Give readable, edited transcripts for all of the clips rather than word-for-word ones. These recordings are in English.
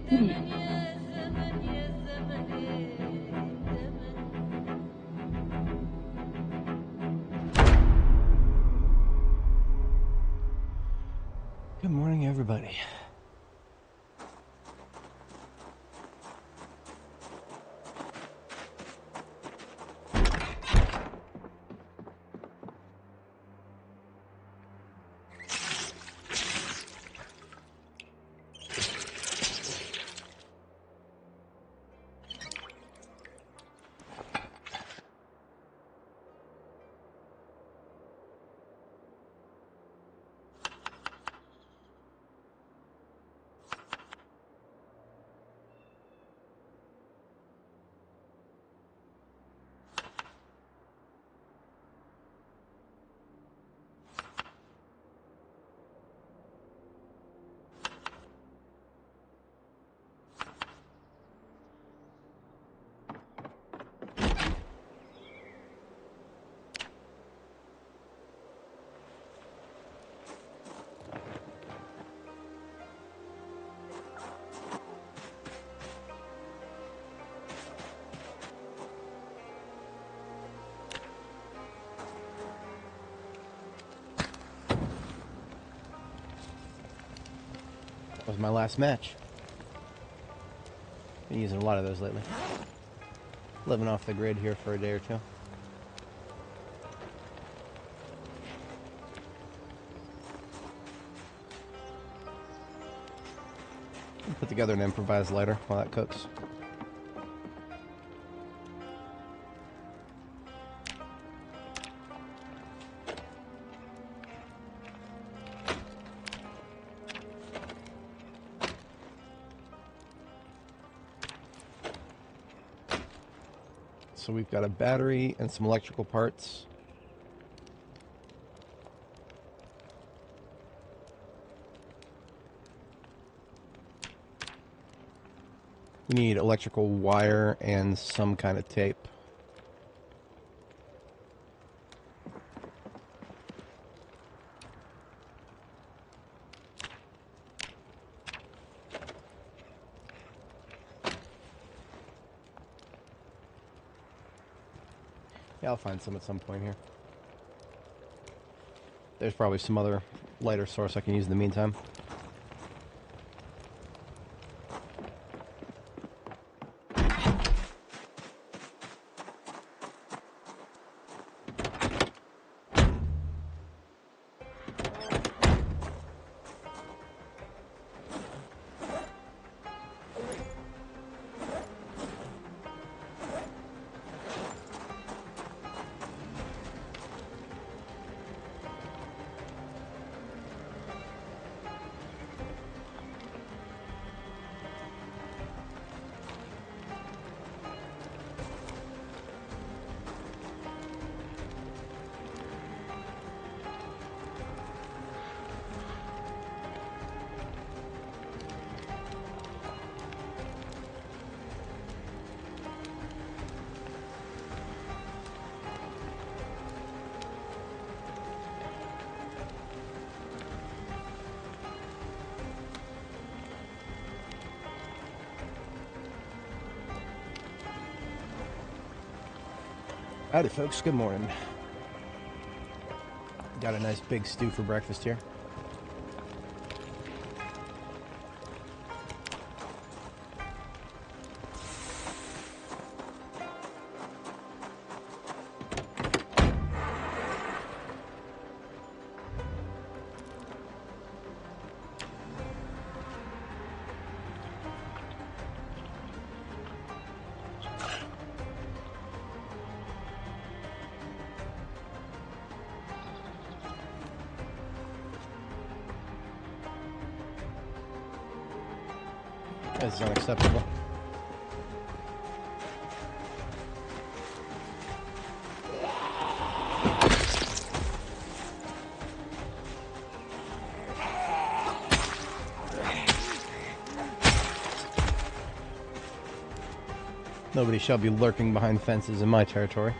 Good morning, everybody. That was my last match. Been using a lot of those lately. Living off the grid here for a day or two. Put together an improvised lighter while that cooks. So we've got a battery and some electrical parts. We need electrical wire and some kind of tape. Yeah, I'll find some at some point here. There's probably some other lighter source I can use in the meantime. Howdy folks, good morning. Got a nice big stew for breakfast here. This is unacceptable. Nobody shall be lurking behind fences in my territory.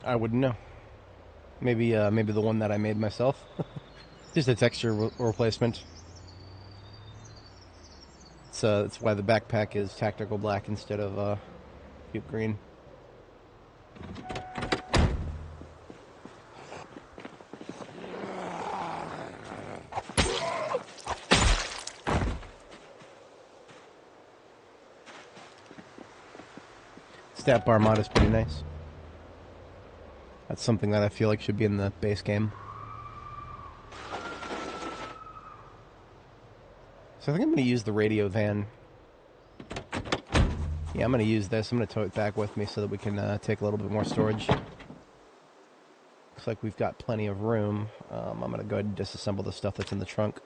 I wouldn't know. Maybe maybe the one that I made myself. Just a texture replacement. It's why the backpack is tactical black instead of puke green. Stat bar mod is pretty nice. That's something that I feel like should be in the base game. So I think I'm going to use the radio van. Yeah, I'm going to use this. I'm going to tow it back with me so that we can take a little bit more storage. Looks like we've got plenty of room. I'm going to go ahead and disassemble the stuff that's in the trunk.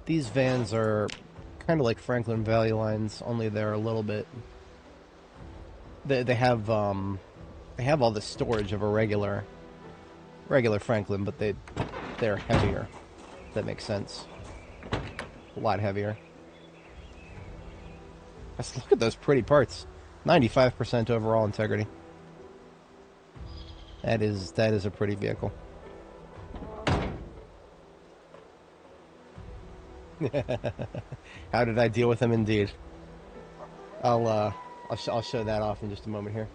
These vans are kind of like Franklin Valley lines, only they're a little bit. They have all the storage of a regular Franklin, but they're heavier. If that makes sense. A lot heavier. Let's look at those pretty parts. 95% overall integrity. That is a pretty vehicle. How did I deal with them? Indeed. I'll show that off in just a moment here.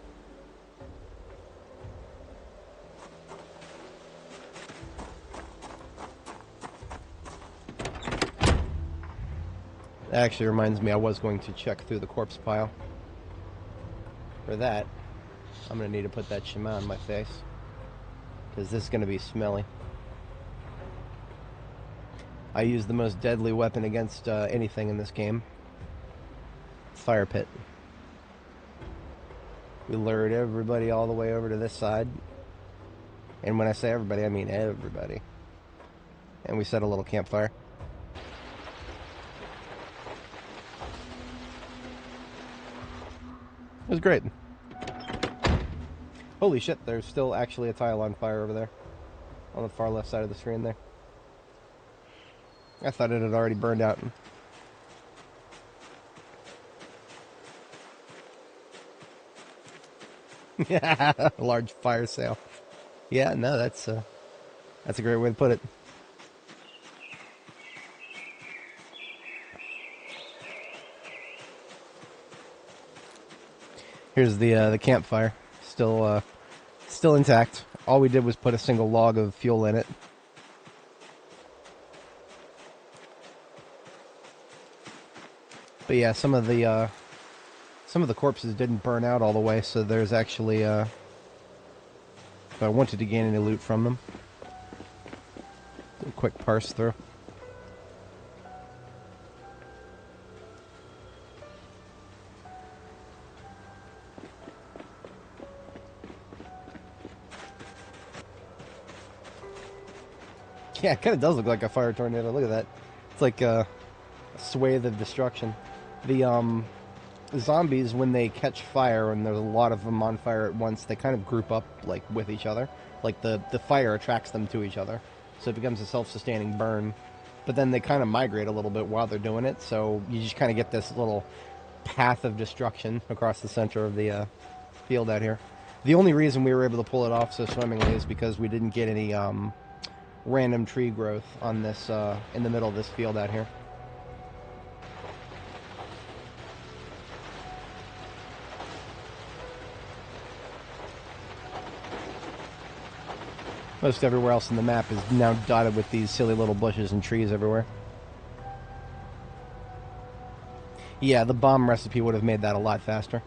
That actually reminds me, I was going to check through the corpse pile. For that, I'm going to need to put that shima on my face, because this is going to be smelly. I use the most deadly weapon against anything in this game. Fire pit. We lured everybody all the way over to this side. And when I say everybody, I mean everybody. And we set a little campfire. It was great. Holy shit, there's still actually a tile on fire over there. On the far left side of the screen there. I thought it had already burned out. Yeah, large fire sale. Yeah, no, that's a great way to put it. Here's the campfire, still intact. All we did was put a single log of fuel in it. But yeah, some of the corpses didn't burn out all the way, so there's actually if I wanted to gain any loot from them, a quick parse through. Yeah, it kind of does look like a fire tornado. Look at that. It's like a swathe of destruction. The zombies, when they catch fire and there's a lot of them on fire at once, they kind of group up like with each other. Like the fire attracts them to each other, so it becomes a self-sustaining burn. But then they kind of migrate a little bit while they're doing it, so you just kind of get this little path of destruction across the center of the field out here. The only reason we were able to pull it off so swimmingly is because we didn't get any random tree growth on this in the middle of this field out here. Most everywhere else in the map is now dotted with these silly little bushes and trees everywhere. Yeah, the bomb recipe would have made that a lot faster.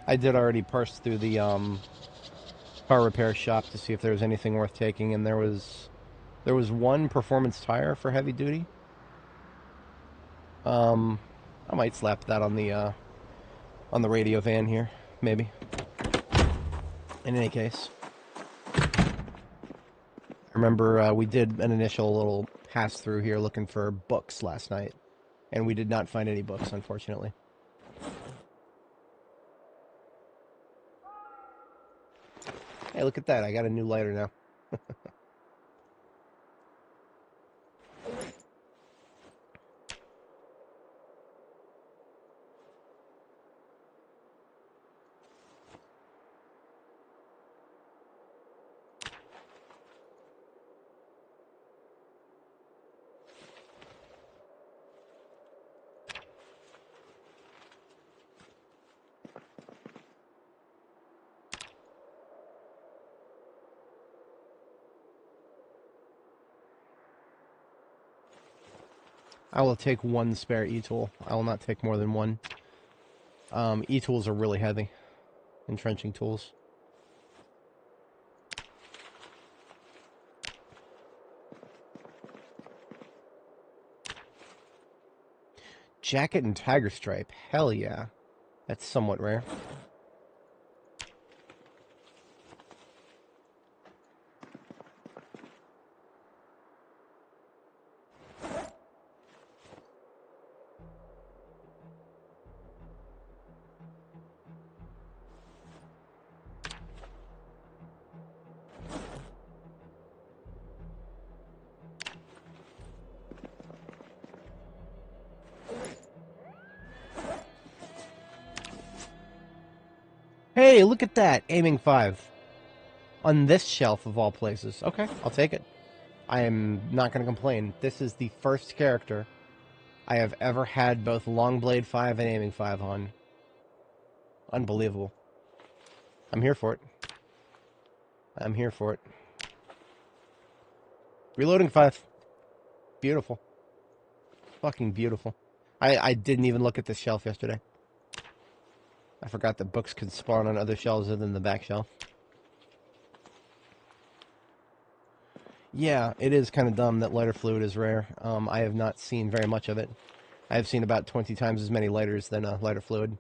I did already parse through the car repair shop to see if there was anything worth taking, and there was one performance tire for heavy duty. I might slap that on the radio van here, maybe. In any case, I remember we did an initial little pass through here looking for books last night, and we did not find any books, unfortunately. Hey, look at that! I got a new lighter now. I will take one spare e-tool. I will not take more than one. E-tools are really heavy. Entrenching tools. Jacket and tiger stripe. Hell yeah. That's somewhat rare. Hey, look at that! Aiming 5. On this shelf of all places. Okay, I'll take it. I am not going to complain. This is the first character I have ever had both Longblade 5 and Aiming 5 on. Unbelievable. I'm here for it. I'm here for it. Reloading 5. Beautiful. Fucking beautiful. I didn't even look at this shelf yesterday. I forgot that books could spawn on other shelves other than the back shelf. Yeah, it is kind of dumb that lighter fluid is rare. I have not seen very much of it. I have seen about 20 times as many lighters than lighter fluid.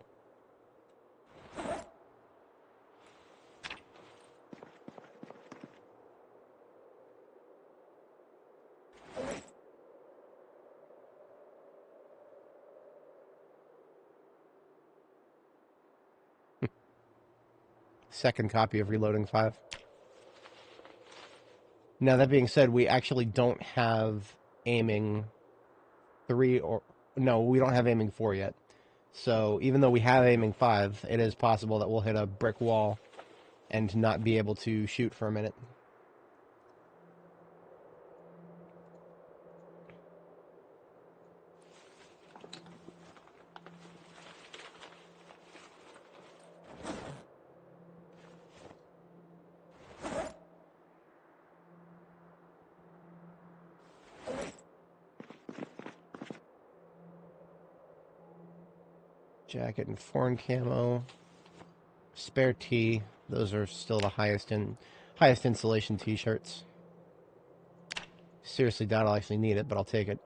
Second copy of Reloading 5. Now, that being said, we actually don't have Aiming 3 or... No, we don't have Aiming 4 yet. So, even though we have Aiming 5, it is possible that we'll hit a brick wall and not be able to shoot for a minute. Jacket and foreign camo. Spare tee. Those are still the highest insulation t-shirts. Seriously doubt I'll actually need it, but I'll take it.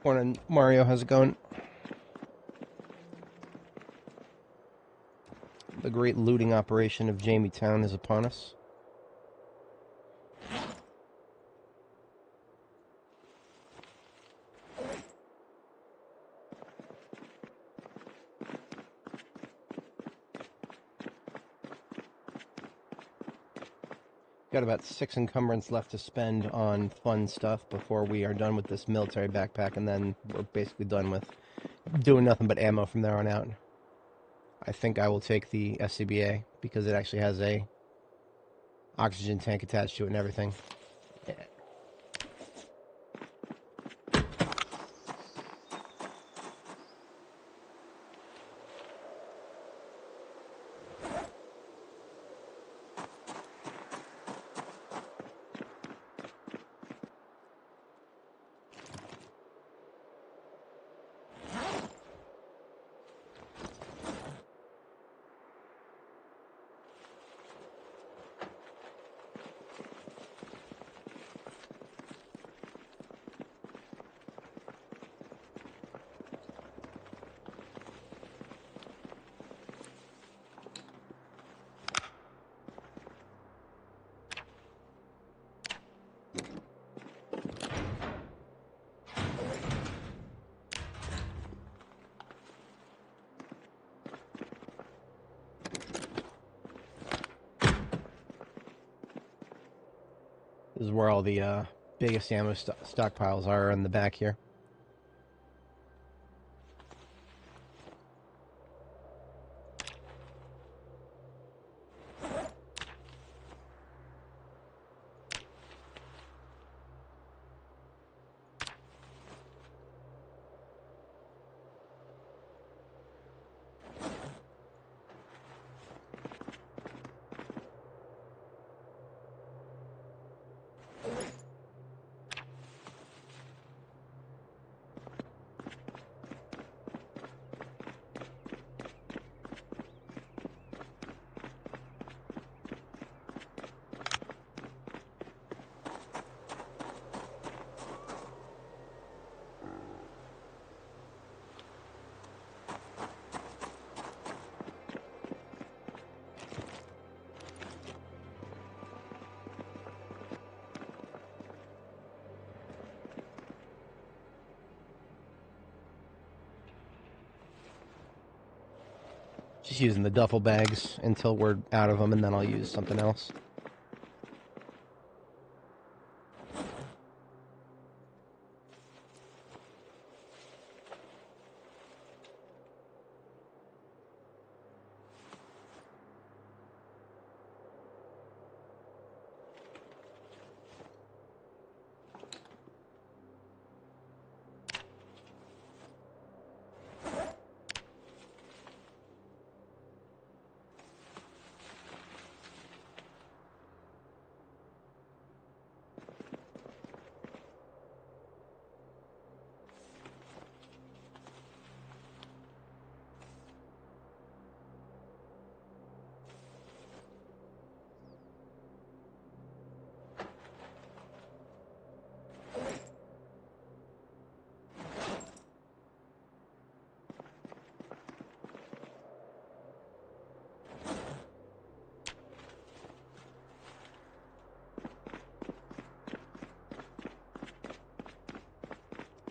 Morning, Mario. How's it going? The great looting operation of Jamie-town is upon us. Got about 6 encumbrance left to spend on fun stuff before we are done with this military backpack, and then we're basically done with doing nothing but ammo from there on out. I think I will take the SCBA because it actually has a oxygen tank attached to it and everything. Yeah. This is where all the biggest ammo stockpiles are in the back here. Just using the duffel bags until we're out of them, and then I'll use something else.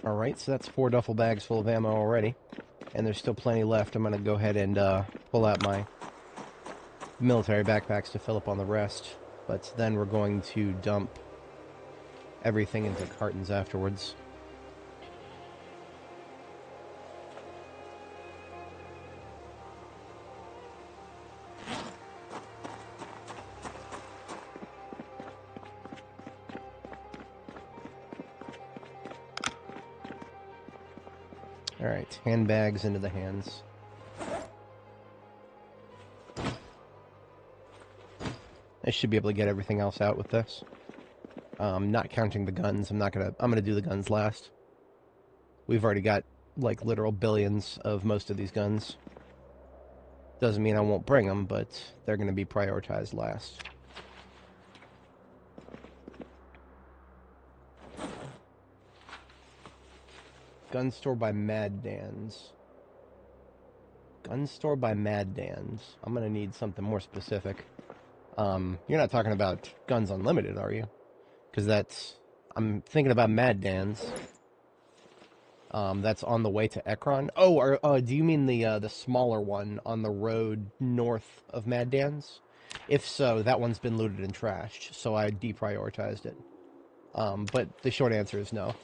Alright, so that's 4 duffel bags full of ammo already. And there's still plenty left. I'm going to go ahead and pull out my military backpacks to fill up on the rest. But then we're going to dump everything into cartons afterwards. Alright, handbags into the hands. I should be able to get everything else out with this. Not counting the guns. I'm gonna do the guns last. We've already got, like, literal billions of most of these guns. Doesn't mean I won't bring them, but they're gonna be prioritized last. Gun store by Mad Dan's. Gun store by Mad Dan's. I'm gonna need something more specific. You're not talking about Guns Unlimited, are you? Because that's... I'm thinking about Mad Dan's. That's on the way to Ekron. Oh, or do you mean the smaller one on the road north of Mad Dan's? If so, that one's been looted and trashed, so I deprioritized it. But the short answer is no.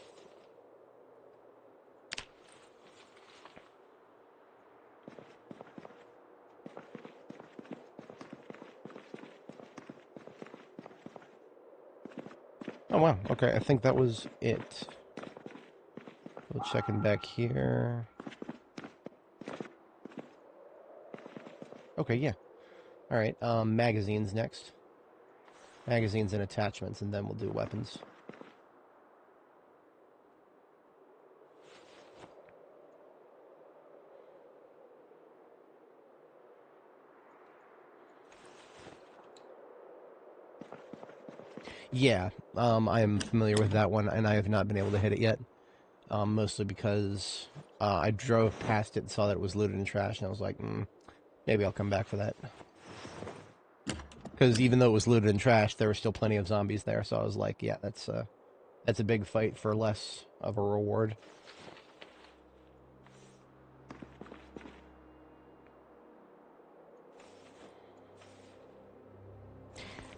Oh, wow. Okay, I think that was it. We'll checking back here. Okay, yeah. Alright, magazines next. Magazines and attachments, and then we'll do weapons. Yeah, I am familiar with that one, and I have not been able to hit it yet. Mostly because I drove past it and saw that it was looted and trashed, and I was like, maybe I'll come back for that. Because even though it was looted and trashed, there were still plenty of zombies there, so I was like, yeah, that's a big fight for less of a reward.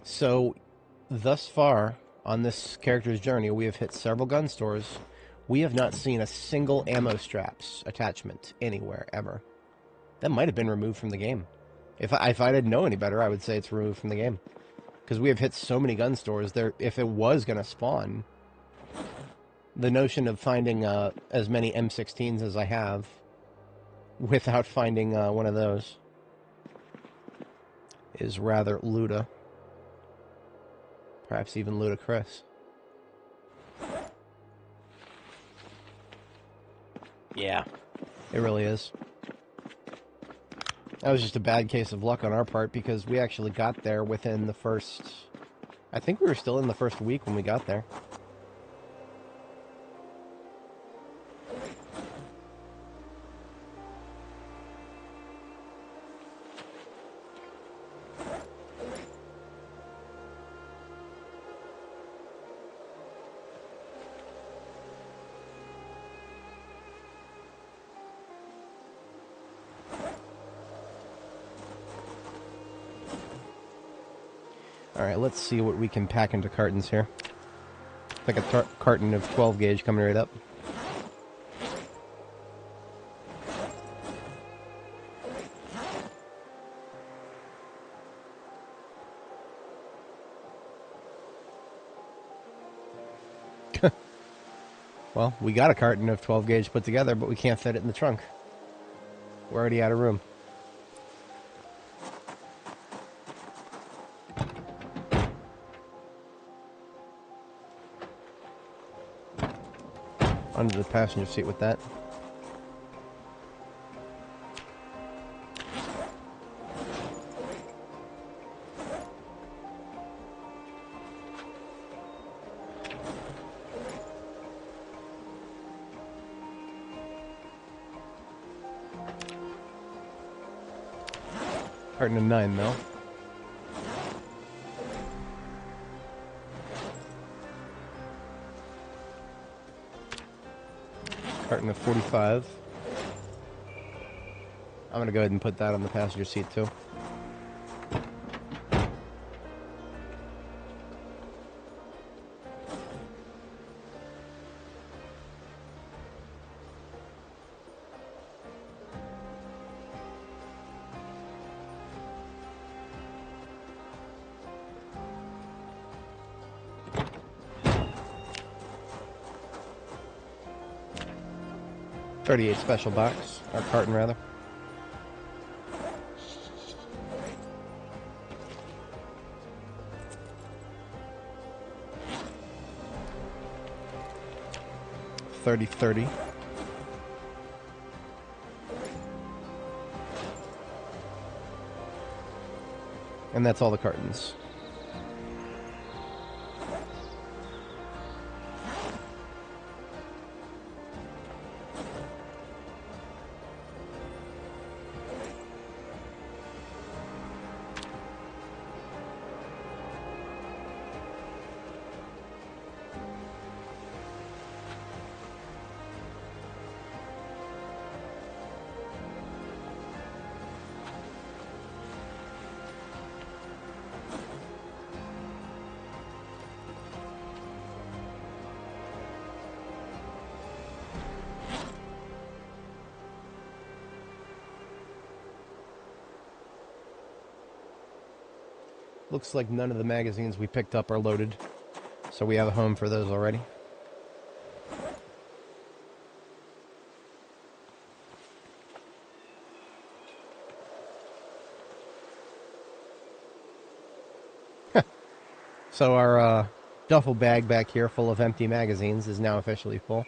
So, thus far, on this character's journey, we have hit several gun stores. We have not seen a single ammo straps attachment anywhere, ever. That might have been removed from the game. If I didn't know any better, I would say it's removed from the game. Because we have hit so many gun stores, if it was going to spawn, the notion of finding as many M16s as I have without finding one of those is rather luda. Perhaps even ludicrous. Yeah, it really is. That was just a bad case of luck on our part because we actually got there within the first... I think we were still in the first week when we got there. Alright, let's see what we can pack into cartons here. Like a carton of 12 gauge coming right up. Well, we got a carton of 12 gauge put together, but we can't fit it in the trunk. We're already out of room. Under the passenger seat with that. Carton of 9 mil. Carton of 45. I'm going to go ahead and put that on the passenger seat too. .38 special box, or carton rather. .30. And that's all the cartons. Looks like none of the magazines we picked up are loaded, so we have a home for those already. So our duffel bag back here full of empty magazines is now officially full.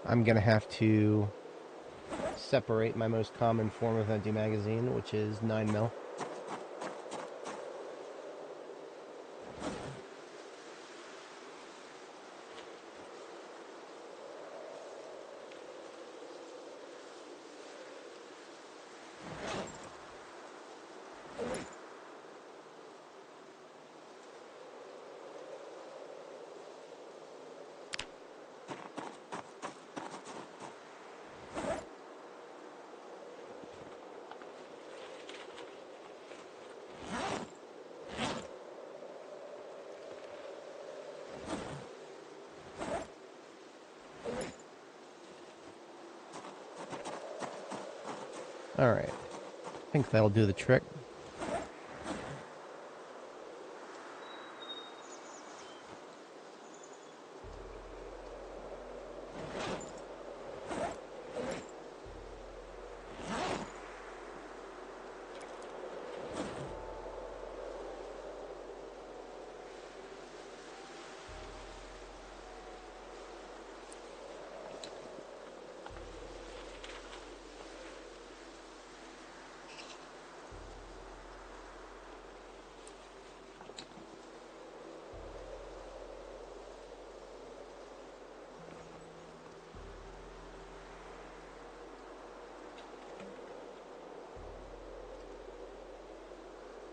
I'm going to have to separate my most common form of empty magazine, which is 9mm. Alright, I think that'll do the trick.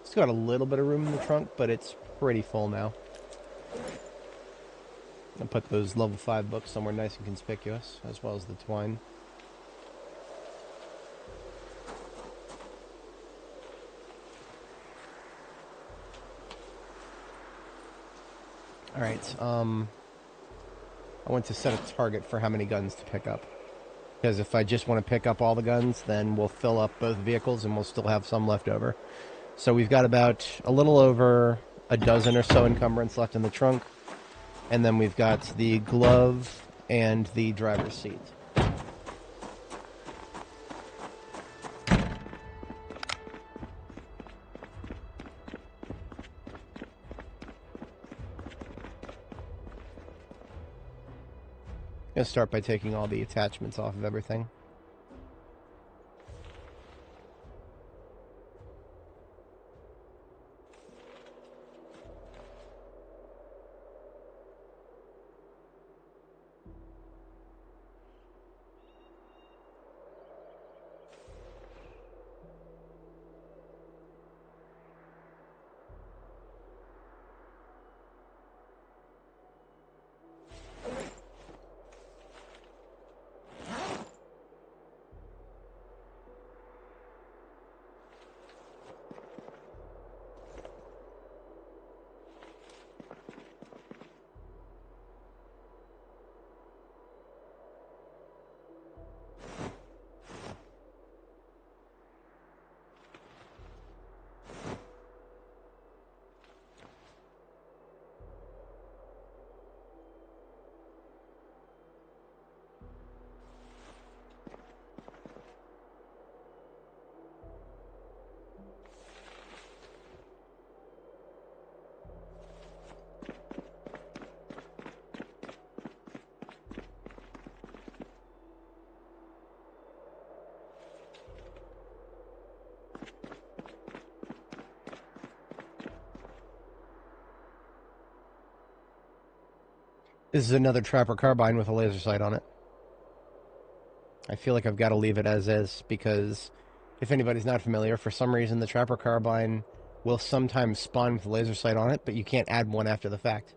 It's got a little bit of room in the trunk, but it's pretty full now. I'll put those level 5 books somewhere nice and conspicuous, as well as the twine. Alright, I want to set a target for how many guns to pick up. Because if I just want to pick up all the guns, then we'll fill up both vehicles and we'll still have some left over. So we've got about a little over a dozen or so encumbrance left in the trunk. And then we've got the glove and the driver's seat. I'm going to start by taking all the attachments off of everything. This is another trapper carbine with a laser sight on it. I feel like I've got to leave it as is, because if anybody's not familiar, for some reason the trapper carbine will sometimes spawn with a laser sight on it, but you can't add one after the fact.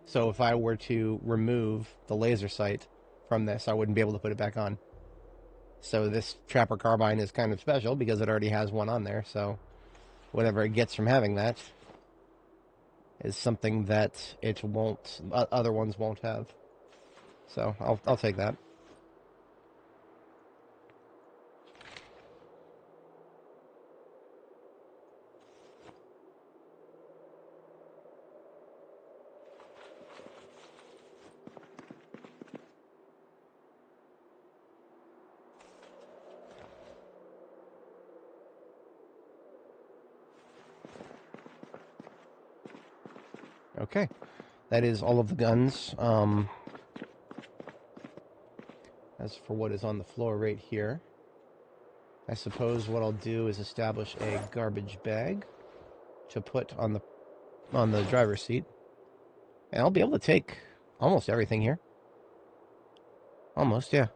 So if I were to remove the laser sight from this, I wouldn't be able to put it back on. So this trapper carbine is kind of special because it already has one on there, so whatever it gets from having that is something that it won't, other ones won't have. So I'll take that. Okay. That is all of the guns. As for what is on the floor right here, I suppose what I'll do is establish a garbage bag to put on the driver's seat. And I'll be able to take almost everything here. Almost, yeah.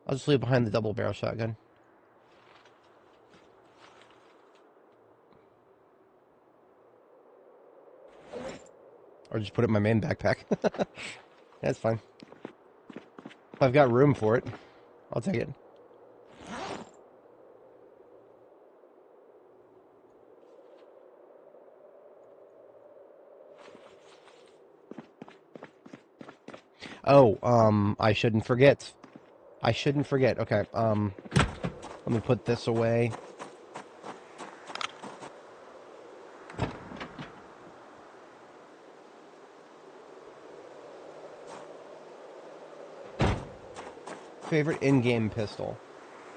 I'll just leave behind the double barrel shotgun. Or just put it in my main backpack. That's fine. If I've got room for it, I'll take it. Oh, I shouldn't forget. Okay, let me put this away. Favorite in-game pistol?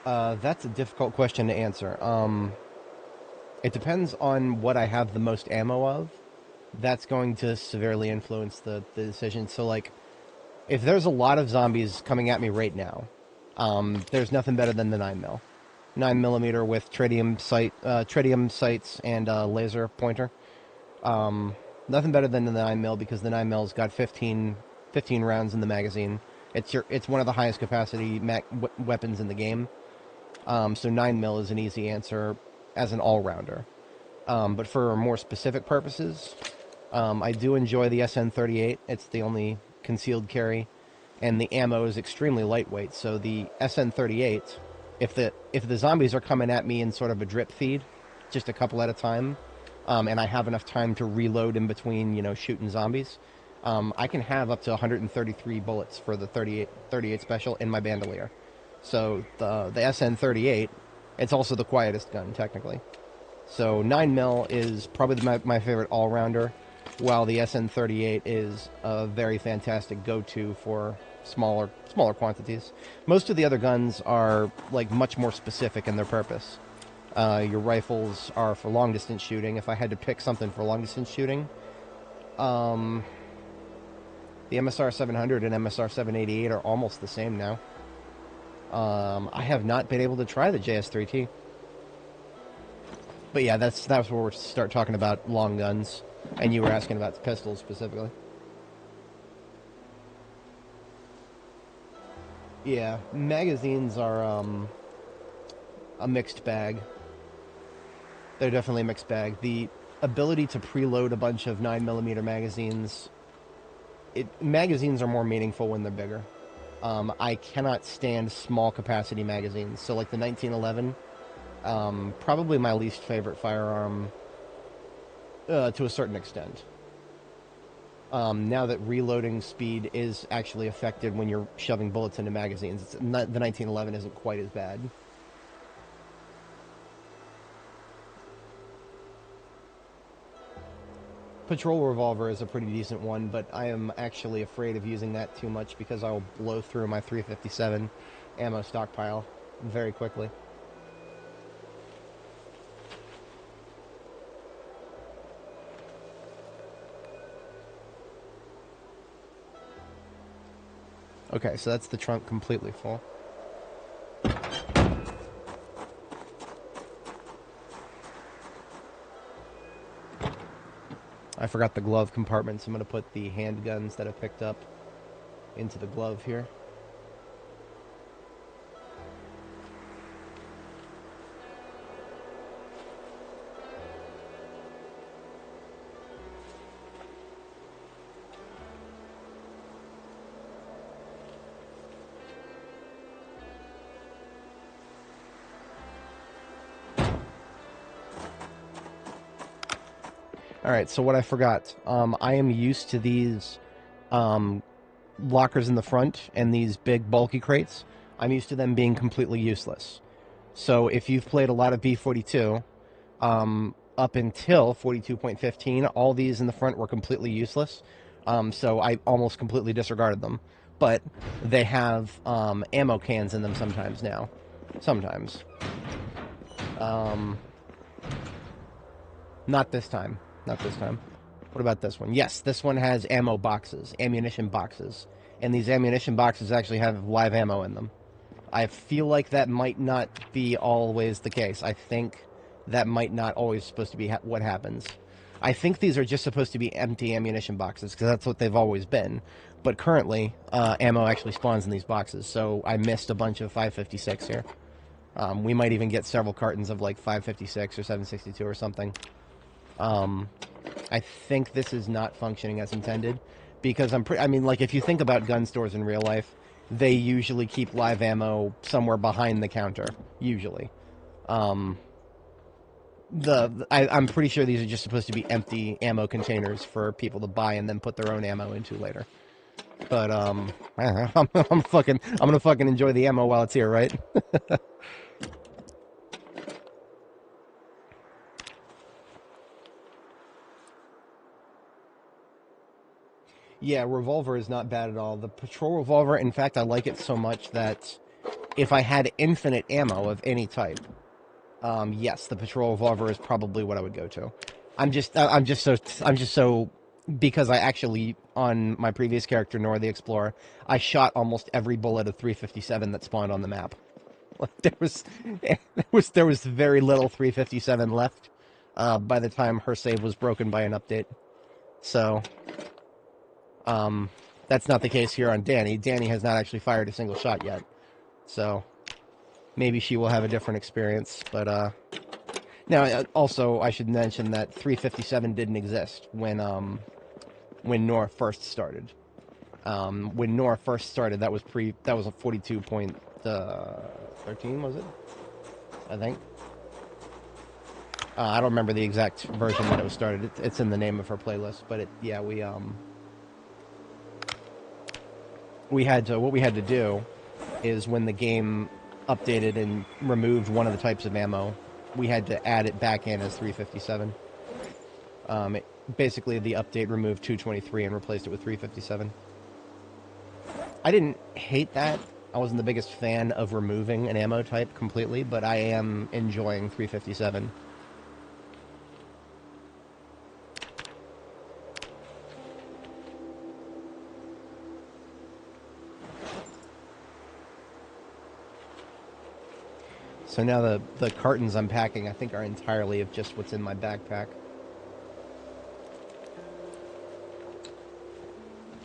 That's a difficult question to answer. It depends on what I have the most ammo of. That's going to severely influence the decision. So, like, if there's a lot of zombies coming at me right now, there's nothing better than the 9mm. 9mm with tritium sights and laser pointer. Nothing better than the 9mm because the 9mm's got 15 rounds in the magazine. It's one of the highest capacity weapons in the game. So 9mm is an easy answer as an all-rounder. But for more specific purposes, I do enjoy the SN38. It's the only concealed carry, and the ammo is extremely lightweight. So the SN38, if the zombies are coming at me in sort of a drip feed, just a couple at a time, and I have enough time to reload in between, shooting zombies, I can have up to 133 bullets for the 38 special in my bandolier. So the SN38, it's also the quietest gun technically. So 9mm is probably my favorite all-rounder, while the SN38 is a very fantastic go-to for smaller quantities. Most of the other guns are like much more specific in their purpose. Your rifles are for long-distance shooting. If I had to pick something for long-distance shooting, the MSR 700 and MSR 788 are almost the same now. I have not been able to try the JS3T. But yeah, that's where we'll start talking about long guns. And you were asking about pistols specifically. Yeah, magazines are a mixed bag. They're definitely a mixed bag. The ability to preload a bunch of 9mm magazines... magazines are more meaningful when they're bigger. I cannot stand small capacity magazines. So like the 1911, probably my least favorite firearm to a certain extent. Now that reloading speed is actually affected when you're shoving bullets into magazines, the 1911 isn't quite as bad. Patrol revolver is a pretty decent one, but I am actually afraid of using that too much because I will blow through my 357 ammo stockpile very quickly. Okay, so that's the trunk completely full. I forgot the glove compartment, so I'm going to put the handguns that I picked up into the glove here. Alright, so what I forgot. I am used to these lockers in the front and these big bulky crates. I'm used to them being completely useless. So if you've played a lot of B42, up until 42.15, all these in the front were completely useless. So I almost completely disregarded them. But they have ammo cans in them sometimes now. Sometimes. Not this time. not this time. What about this one? Yes, this one has ammo boxes, ammunition boxes. And these ammunition boxes actually have live ammo in them. I feel like that might not be always the case. I think that might not always supposed to be what happens. I think these are just supposed to be empty ammunition boxes, because that's what they've always been. But currently, ammo actually spawns in these boxes, so I missed a bunch of 5.56 here. We might even get several cartons of like 5.56 or 7.62 or something. I think this is not functioning as intended, because I mean, like, if you think about gun stores in real life, they usually keep live ammo somewhere behind the counter, usually. I'm pretty sure these are just supposed to be empty ammo containers for people to buy and then put their own ammo into later. But I'm gonna fucking enjoy the ammo while it's here, right? Yeah, revolver is not bad at all. The patrol revolver, in fact, I like it so much that if I had infinite ammo of any type, yes, the patrol revolver is probably what I would go to. I'm just so because I actually, on my previous character, Nora the Explorer, I shot almost every bullet of 357 that spawned on the map. There was very little 357 left by the time her save was broken by an update. So, that's not the case here on Dani. Dani has not actually fired a single shot yet. So, maybe she will have a different experience. But, now, also, I should mention that 357 didn't exist when Nora first started. When Nora first started, that was a 42.13, was it? I think. I don't remember the exact version that it was started. It's in the name of her playlist, but we had to, what we had to do is when the game updated and removed one of the types of ammo, we had to add it back in as 357. Basically, the update removed 223 and replaced it with 357. I didn't hate that. I wasn't the biggest fan of removing an ammo type completely, but I am enjoying 357. So now the cartons I'm packing, I think, are entirely of just what's in my backpack.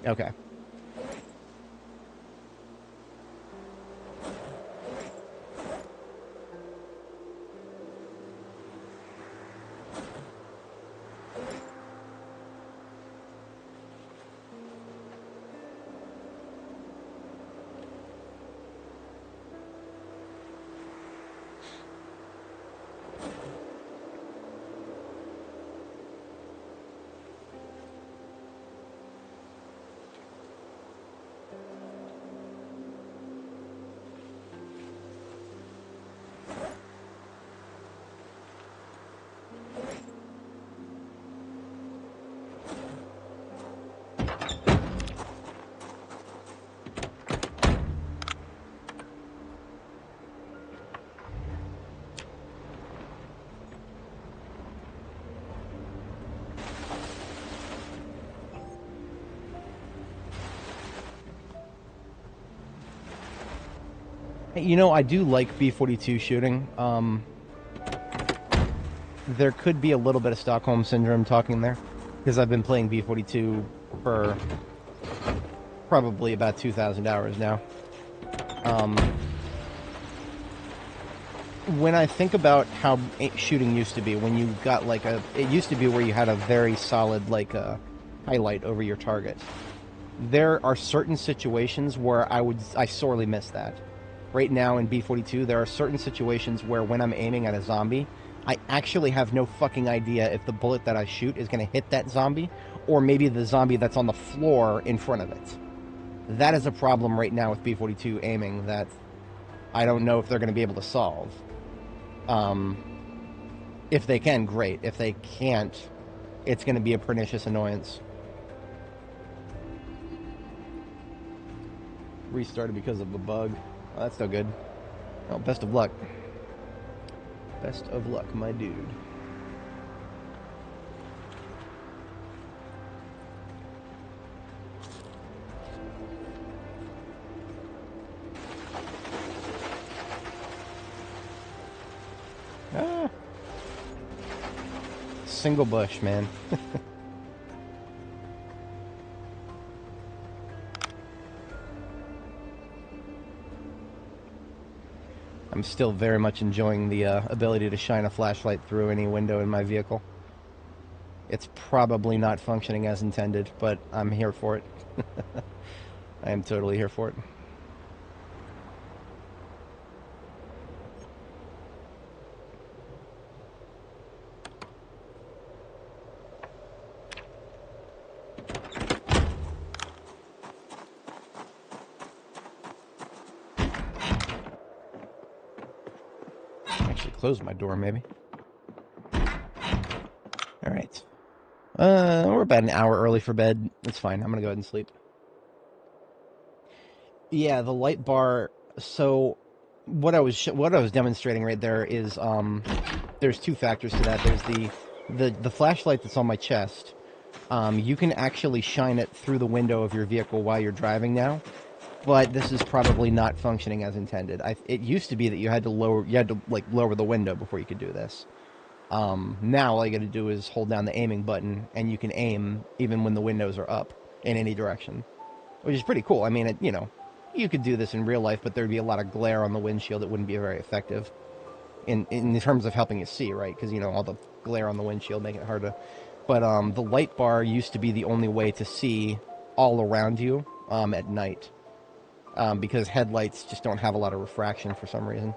Okay. You know, I do like B42 shooting. There could be a little bit of Stockholm Syndrome talking there, because I've been playing B42 for probably about 2,000 hours now. When I think about how shooting used to be, when you got like it used to be where you had a very solid like highlight over your target. There are certain situations where I sorely miss that. Right now in B42, there are certain situations where when I'm aiming at a zombie, I actually have no fucking idea if the bullet that I shoot is going to hit that zombie, or maybe the zombie that's on the floor in front of it. That is a problem right now with B42 aiming that I don't know if they're going to be able to solve. If they can, great. If they can't, it's going to be a pernicious annoyance. Restarted because of a bug. Oh, that's no good. Oh, best of luck. Best of luck, my dude. Ah, single bush, man. I'm still very much enjoying the ability to shine a flashlight through any window in my vehicle. It's probably not functioning as intended, but I'm here for it. I am totally here for it. Actually, close my door, maybe. All right. We're about an hour early for bed. It's fine. I'm gonna go ahead and sleep. Yeah, the light bar. So, what I was demonstrating right there is there's two factors to that. There's the flashlight that's on my chest. You can actually shine it through the window of your vehicle while you're driving now, but this is probably not functioning as intended. It used to be that you had to lower the window before you could do this. Now all you got to do is hold down the aiming button, and you can aim even when the windows are up in any direction, which is pretty cool. I mean, you could do this in real life, but there'd be a lot of glare on the windshield. It wouldn't be very effective in terms of helping you see, right? Because all the glare on the windshield making it hard to. But the light bar used to be the only way to see all around you at night, because headlights just don't have a lot of refraction for some reason.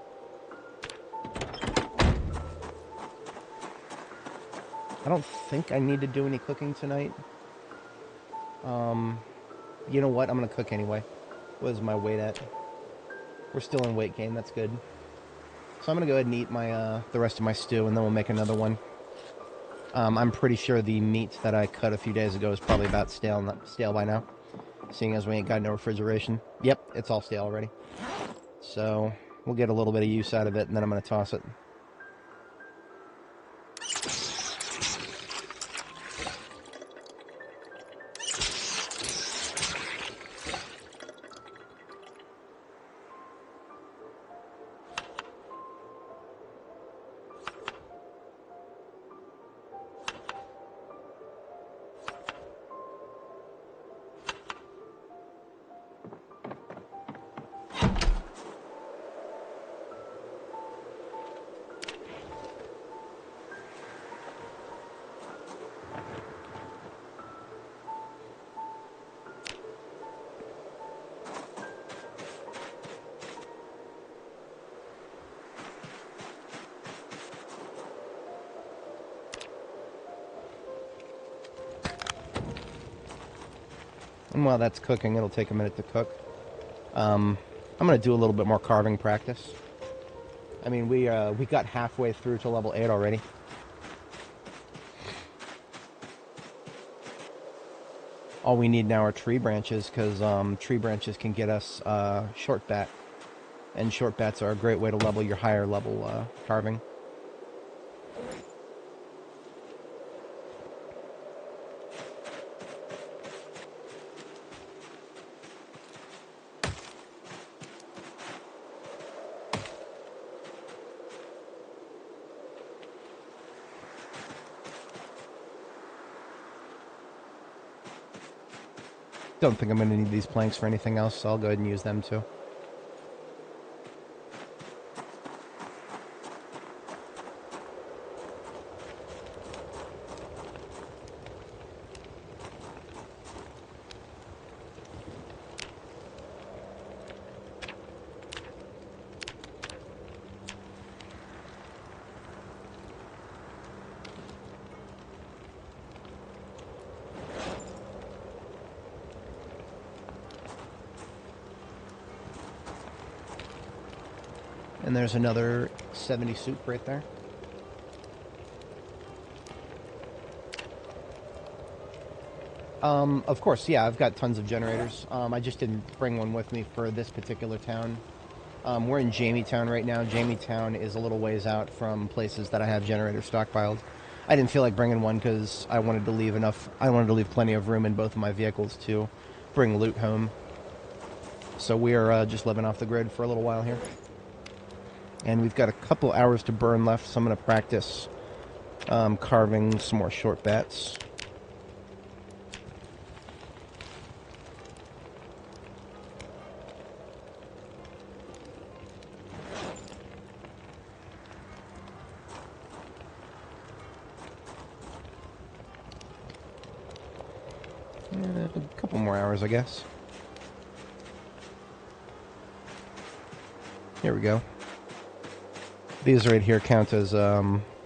I don't think I need to do any cooking tonight. You know what? I'm going to cook anyway. What is my weight at? We're still in weight gain. That's good. So I'm going to go ahead and eat the rest of my stew, and then we'll make another one. I'm pretty sure the meat that I cut a few days ago is probably about stale by now, seeing as we ain't got no refrigeration. Yep, it's all stale already. So we'll get a little bit of use out of it, and then I'm going to toss it. And while that's cooking, it'll take a minute to cook. I'm going to do a little bit more carving practice. I mean, we got halfway through to level 8 already. All we need now are tree branches, because tree branches can get us short bat. And short bats are a great way to level your higher level carving. Don't think I'm going to need these planks for anything else, so I'll go ahead and use them too. And there's another 70 soup right there. Of course, yeah, I've got tons of generators. I just didn't bring one with me for this particular town. We're in Jamie-town right now. Jamie-town is a little ways out from places that I have generators stockpiled. I didn't feel like bringing one because I wanted to leave plenty of room in both of my vehicles to bring loot home. So we're just living off the grid for a little while here. And we've got a couple hours to burn left, so I'm going to practice carving some more short bats. A couple more hours, I guess. Here we go. These right here count as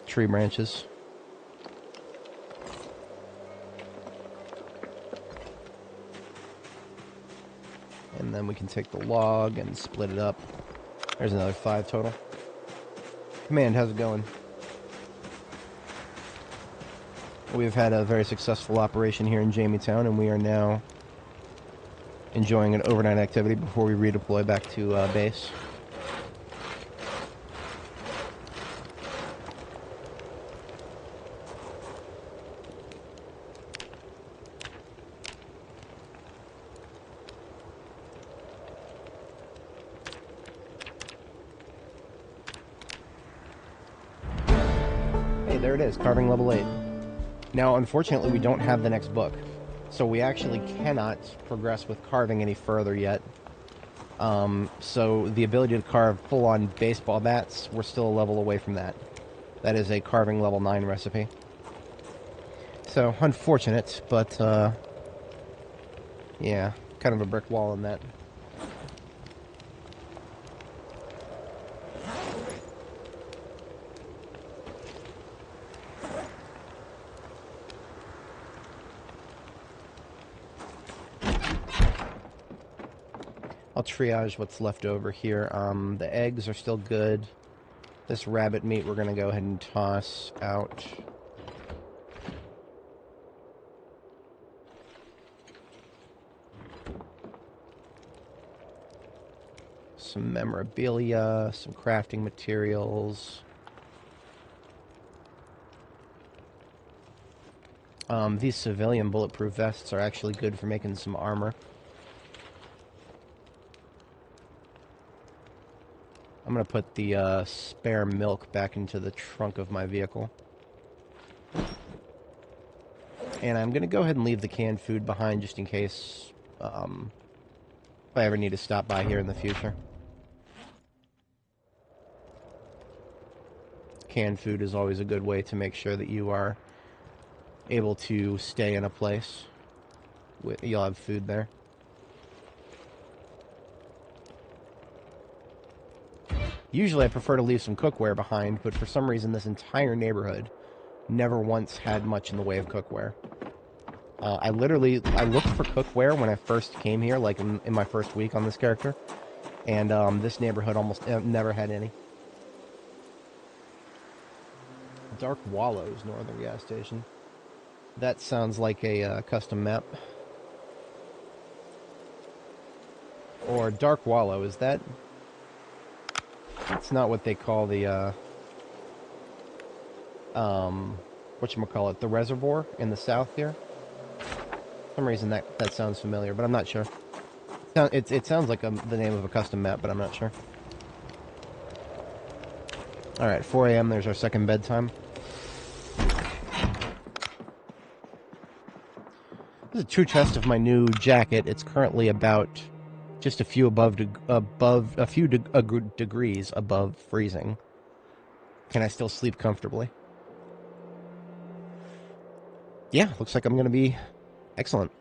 tree branches. And then we can take the log and split it up. There's another 5 total. Command, how's it going? We've had a very successful operation here in Jamietown, and we are now enjoying an overnight activity before we redeploy back to base. Hey, there it is, carving level 8. Now, unfortunately, we don't have the next book, so we actually cannot progress with carving any further yet. So the ability to carve full-on baseball bats, we're still a level away from that. That is a carving level 9 recipe. So, unfortunate, but, yeah, kind of a brick wall in that. I'll triage what's left over here. The eggs are still good. This rabbit meat we're going to go ahead and toss out. Some memorabilia, some crafting materials. These civilian bulletproof vests are actually good for making some armor. I'm going to put the spare milk back into the trunk of my vehicle. And I'm going to go ahead and leave the canned food behind just in case if I ever need to stop by here in the future. Canned food is always a good way to make sure that you are able to stay in a place. You'll have food there. Usually I prefer to leave some cookware behind, but for some reason this entire neighborhood never once had much in the way of cookware. I looked for cookware when I first came here, like in my first week on this character, and this neighborhood almost never had any. Dark Wallows, Northern Gas Station. That sounds like a custom map. Or Dark Wallow, is that... That's not what they call the, whatchamacallit, the reservoir in the south here. For some reason that sounds familiar, but I'm not sure. It sounds like the name of a custom map, but I'm not sure. Alright, 4 a.m., there's our second bedtime. This is a true test of my new jacket. It's currently about... just a few degrees above freezing. Can I still sleep comfortably? Yeah, looks like I'm going to be excellent.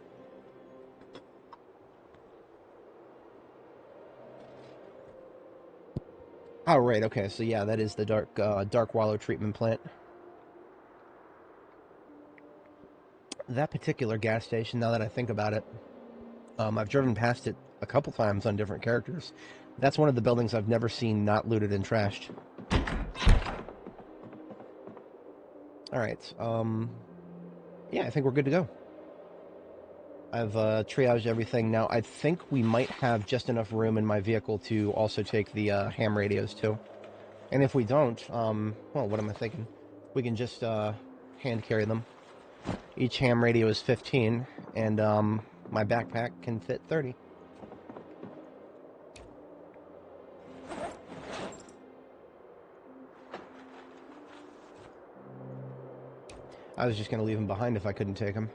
Oh, right, okay, so yeah, that is the Dark Wallow treatment plant. That particular gas station, now that I think about it, I've driven past it a couple times on different characters. That's one of the buildings I've never seen not looted and trashed. Alright, yeah, I think we're good to go. I've triaged everything. Now, I think we might have just enough room in my vehicle to also take the ham radios, too. And if we don't, well, what am I thinking? We can just hand carry them. Each ham radio is 15, and my backpack can fit 30. I was just going to leave him behind if I couldn't take him.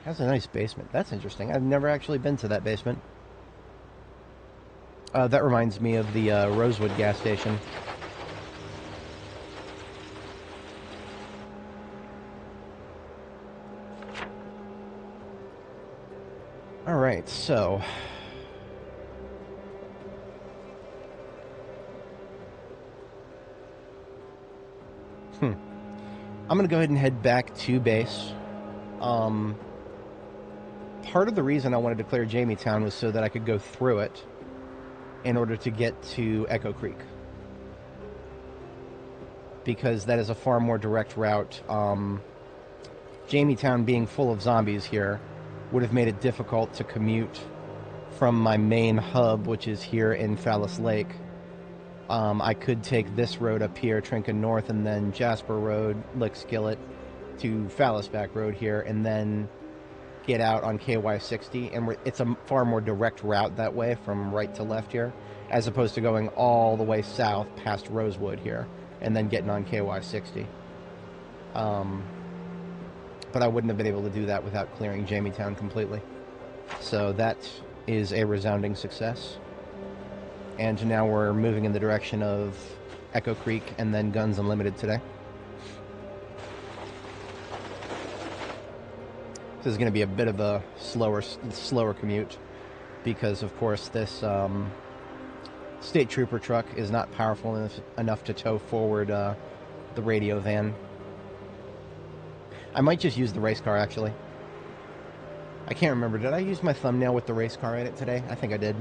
Has a nice basement. That's interesting. I've never actually been to that basement. That reminds me of the Rosewood gas station. Alright, so... I'm gonna go ahead and head back to base. Part of the reason I wanted to clear Jamie-Town was so that I could go through it in order to get to Echo Creek. Because that is a far more direct route. Jamie-Town being full of zombies here would have made it difficult to commute from my main hub, which is here in Phallus Lake. I could take this road up here, Trinket North, and then Jasper Road, Lick Skillet, to Phallus Back Road here, and then get out on KY60, and it's a far more direct route that way from right to left here, as opposed to going all the way south past Rosewood here, and then getting on KY60. But I wouldn't have been able to do that without clearing Jamie-Town completely. So that is a resounding success. And now we're moving in the direction of Echo Creek and then Guns Unlimited today. This is going to be a bit of a slower commute because, of course, this state trooper truck is not powerful enough to tow forward the radio van. I might just use the race car, actually. I can't remember. Did I use my thumbnail with the race car in it today? I think I did.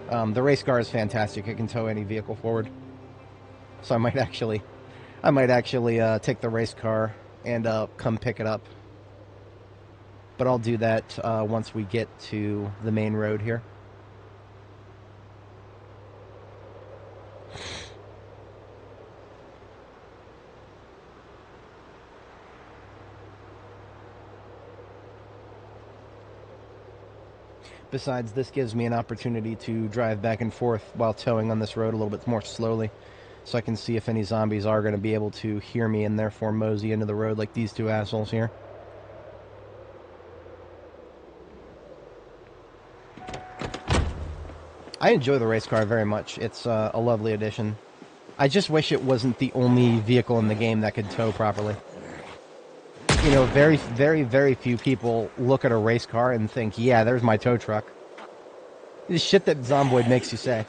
The race car is fantastic. It can tow any vehicle forward. So I might actually take the race car and come pick it up. But I'll do that once we get to the main road here. Besides, this gives me an opportunity to drive back and forth while towing on this road a little bit more slowly, so I can see if any zombies are going to be able to hear me and therefore mosey into the road like these two assholes here. I enjoy the race car very much. It's a lovely addition. I just wish it wasn't the only vehicle in the game that could tow properly. You know, very, very, very few people look at a race car and think, yeah, there's my tow truck. This shit that Zomboid makes you say.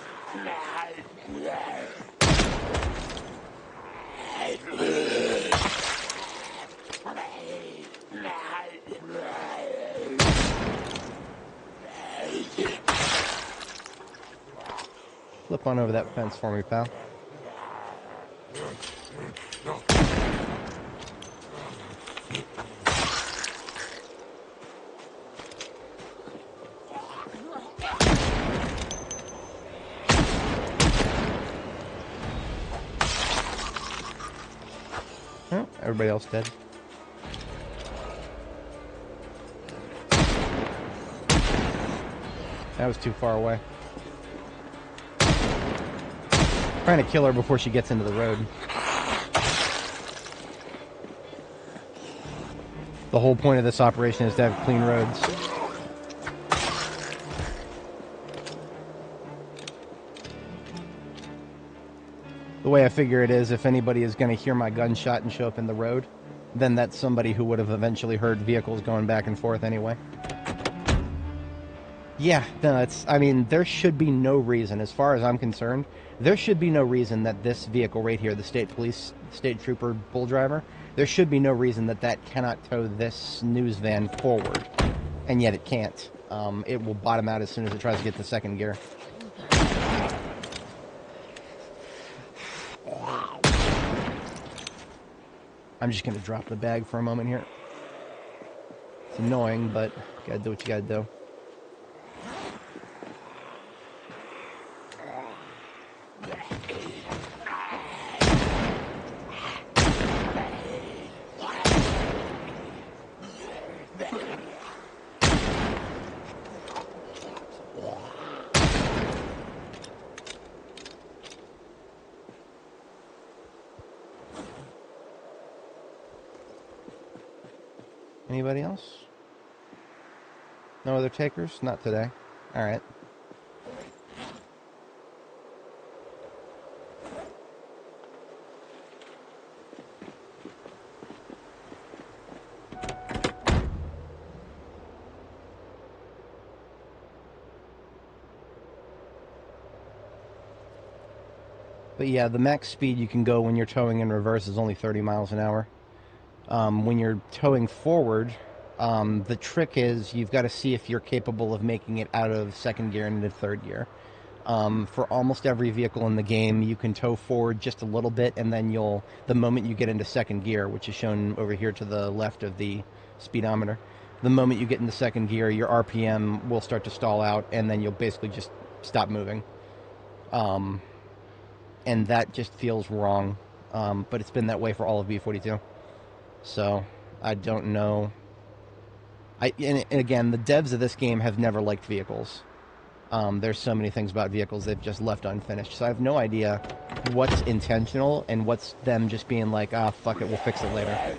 Flip on over that fence for me, pal. Oh, everybody else dead. That was too far away. Trying to kill her before she gets into the road. The whole point of this operation is to have clean roads. The way I figure it is, if anybody is going to hear my gunshot and show up in the road, then that's somebody who would have eventually heard vehicles going back and forth anyway. Yeah, no, I mean, there should be no reason, as far as I'm concerned, there should be no reason that this vehicle right here, the state trooper bull driver, there should be no reason that that cannot tow this news van forward. And yet it can't. It will bottom out as soon as it tries to get to second gear. I'm just going to drop the bag for a moment here. It's annoying, but gotta do what you gotta do. Anybody else? No other takers? Not today. Alright. But yeah, the max speed you can go when you're towing in reverse is only 30 miles an hour. When you're towing forward, the trick is you've got to see if you're capable of making it out of second gear and into third gear. For almost every vehicle in the game, you can tow forward just a little bit, and then the moment you get into second gear, which is shown over here to the left of the speedometer, the moment you get into second gear, your RPM will start to stall out, and then you'll basically just stop moving. And that just feels wrong, but it's been that way for all of B42. So, I don't know. And again, the devs of this game have never liked vehicles. There's so many things about vehicles they've just left unfinished. So I have no idea what's intentional and what's them just being like, ah, fuck it, we'll fix it later.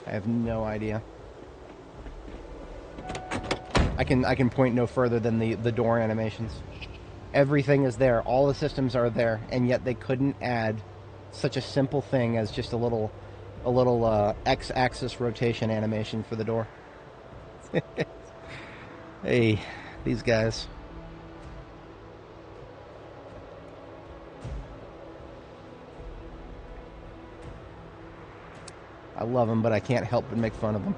I have no idea. I can point no further than the door animations. Everything is there. All the systems are there, and yet they couldn't add such a simple thing as just a little X-axis rotation animation for the door. Hey, these guys. I love them, but I can't help but make fun of them.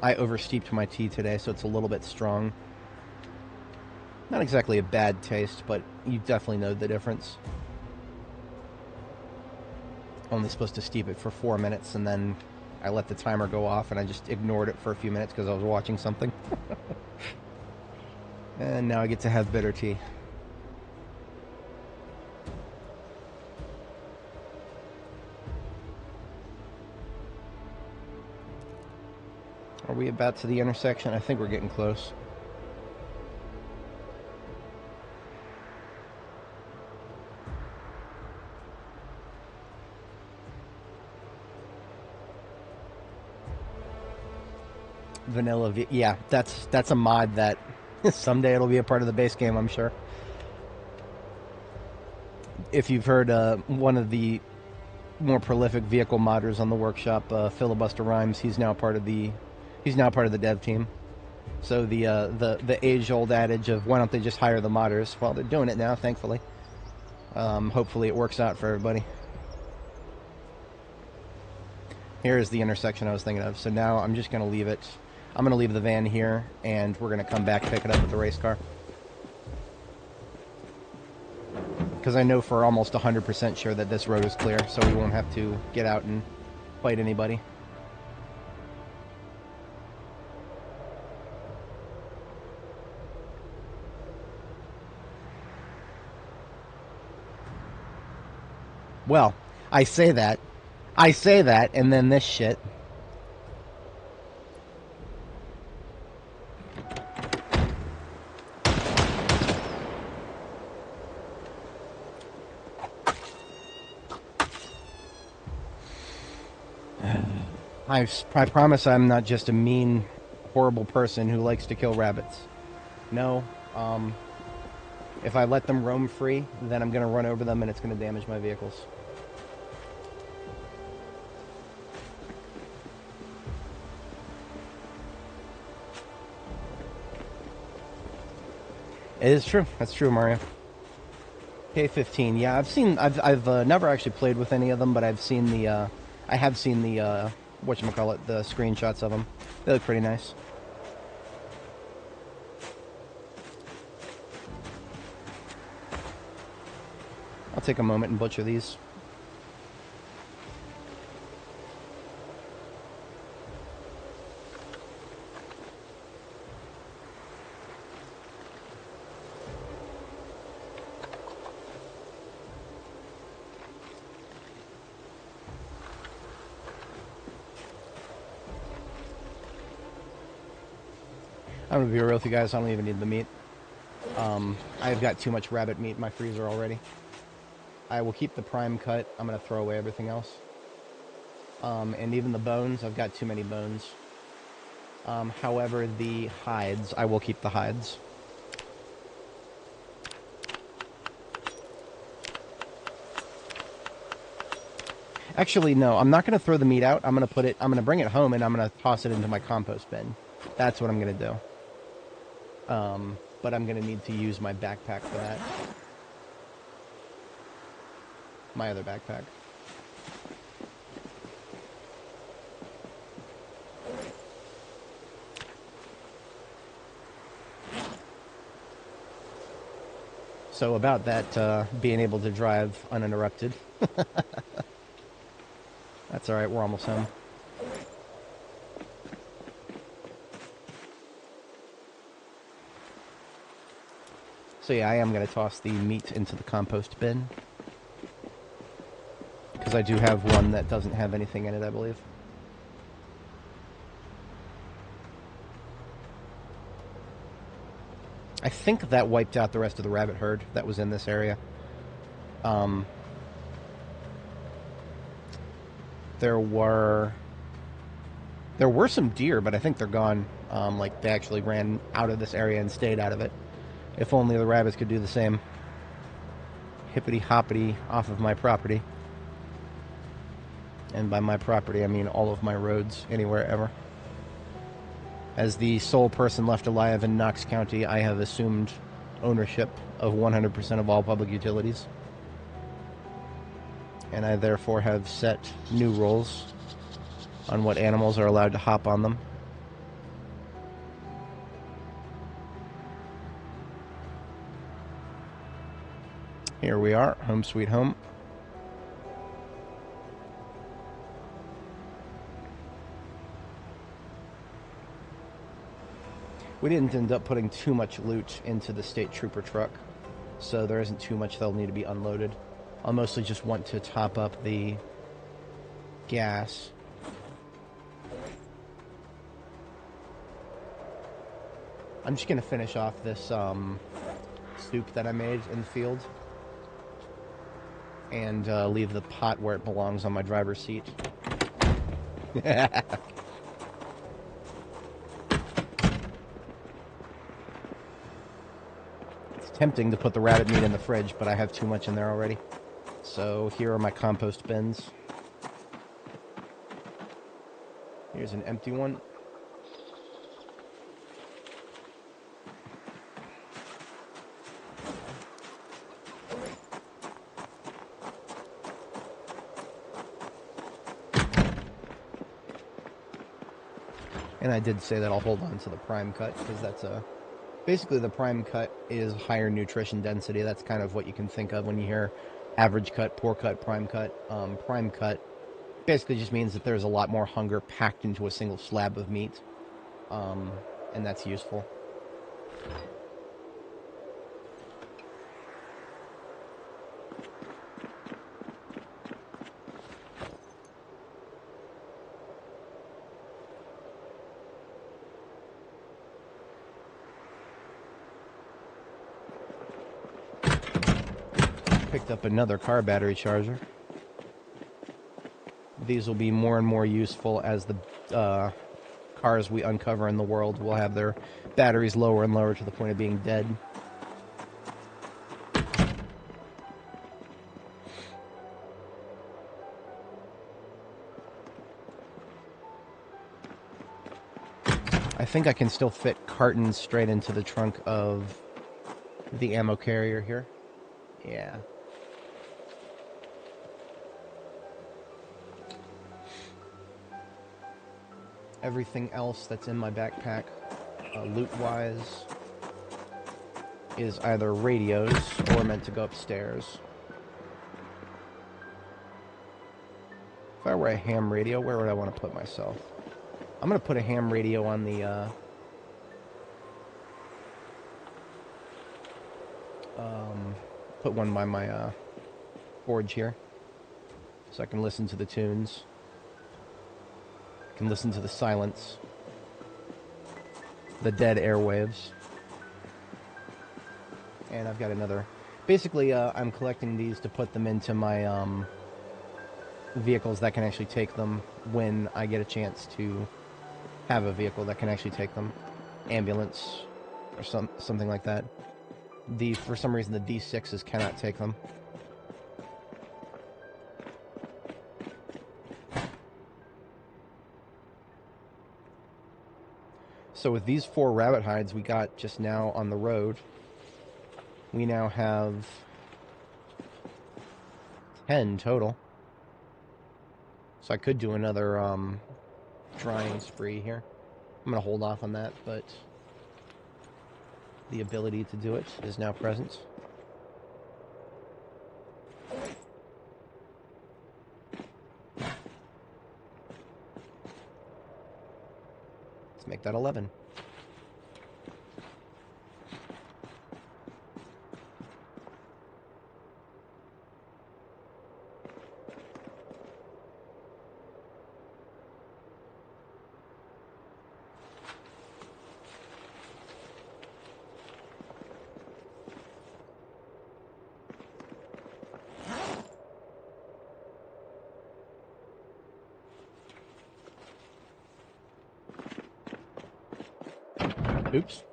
I oversteeped my tea today, so it's a little bit strong. Not exactly a bad taste, but you definitely know the difference. Only supposed to steep it for 4 minutes, and then I let the timer go off, and I just ignored it for a few minutes because I was watching something. And now I get to have bitter tea. Are we about to the intersection? I think we're getting close. Vanilla yeah, that's a mod that someday it'll be a part of the base game, I'm sure. If you've heard one of the more prolific vehicle modders on the workshop, Filibuster Rhymes, he's now part of the dev team. So the age-old adage of why don't they just hire the modders? Well, they're doing it now, thankfully. Hopefully it works out for everybody. Here is the intersection I was thinking of. So now I'm just going to leave it. I'm going to leave the van here, and we're going to come back, pick it up with the race car. Because I know for almost 100% sure that this road is clear, so we won't have to get out and fight anybody. Well, I say that, and then this shit. I promise I'm not just a mean, horrible person who likes to kill rabbits. No, if I let them roam free, then I'm going to run over them and it's going to damage my vehicles. It is true. That's true, Mario. K-15. Yeah, I've never actually played with any of them, but I've seen the, I have seen the, whatchamacallit, the screenshots of them. They look pretty nice. I'll take a moment and butcher these. I'm gonna be real with you guys, I don't even need the meat. I've got too much rabbit meat in my freezer already. I will keep the prime cut. I'm gonna throw away everything else. And even the bones, I've got too many bones. However, the hides, I will keep the hides. Actually, no, I'm not going to throw the meat out. I'm going to bring it home and I'm going to toss it into my compost bin. That's what I'm going to do. But I'm going to need to use my backpack for that. My other backpack. So about that, being able to drive uninterrupted. That's alright, we're almost home. So yeah, I am going to toss the meat into the compost bin. Because I do have one that doesn't have anything in it, I believe. I think that wiped out the rest of the rabbit herd that was in this area. There were some deer, but I think they're gone. Like, they actually ran out of this area and stayed out of it. If only the rabbits could do the same. Hippity-hoppity off of my property. And by my property, I mean all of my roads, anywhere ever. As the sole person left alive in Knox County, I have assumed ownership of 100% of all public utilities. And I therefore have set new rules on what animals are allowed to hop on them. Here we are, home sweet home. We didn't end up putting too much loot into the state trooper truck, so there isn't too much that'll need to be unloaded. I'll mostly just want to top up the gas. I'm just going to finish off this soup that I made in the field and leave the pot where it belongs on my driver's seat. Tempting to put the rabbit meat in the fridge, but I have too much in there already. So here are my compost bins. Here's an empty one. And I did say that I'll hold on to the prime cut, because that's a... Basically, the prime cut is higher nutrition density. That's kind of what you can think of when you hear average cut, poor cut, prime cut. Prime cut basically just means that there's a lot more hunger packed into a single slab of meat. And that's useful. Picked up another car battery charger. These will be more and more useful as the cars we uncover in the world will have their batteries lower and lower to the point of being dead. I think I can still fit cartons straight into the trunk of the ammo carrier here. Yeah. Everything else that's in my backpack, loot-wise, is either radios or meant to go upstairs. If I were a ham radio, where would I want to put myself? I'm going to put a ham radio on the, put one by my, forge here, so I can listen to the tunes. I can listen to the silence. the dead airwaves. And I've got another... Basically, I'm collecting these to put them into my vehicles that can actually take them when I get a chance to have a vehicle that can actually take them. Ambulance or something like that. For some reason, the D6s cannot take them. So with these 4 rabbit hides we got just now on the road, we now have 10 total. So I could do another drying spree here. I'm going to hold off on that, but the ability to do it is now present. Let's make that 11. Oops.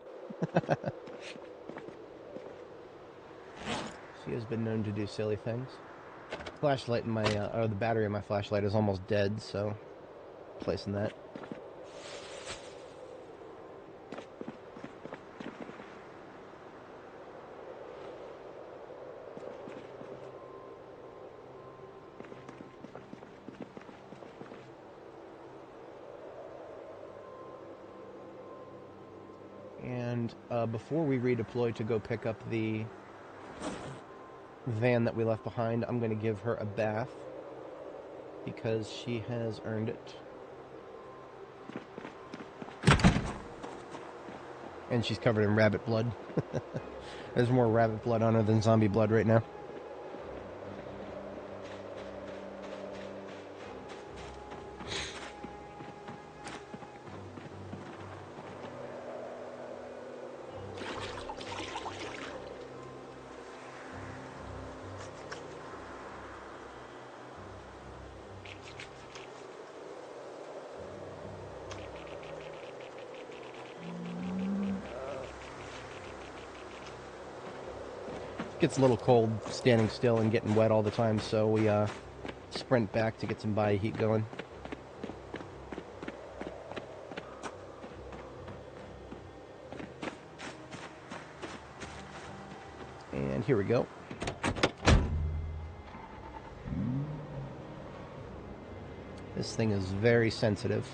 She has been known to do silly things. Flashlight in my, or the battery in my flashlight is almost dead, so placing that. And before we redeploy to go pick up the van that we left behind, I'm going to give her a bath because she has earned it. And she's covered in rabbit blood. There's more rabbit blood on her than zombie blood right now. Gets a little cold standing still and getting wet all the time, so we sprint back to get some body heat going. And here we go. This thing is very sensitive.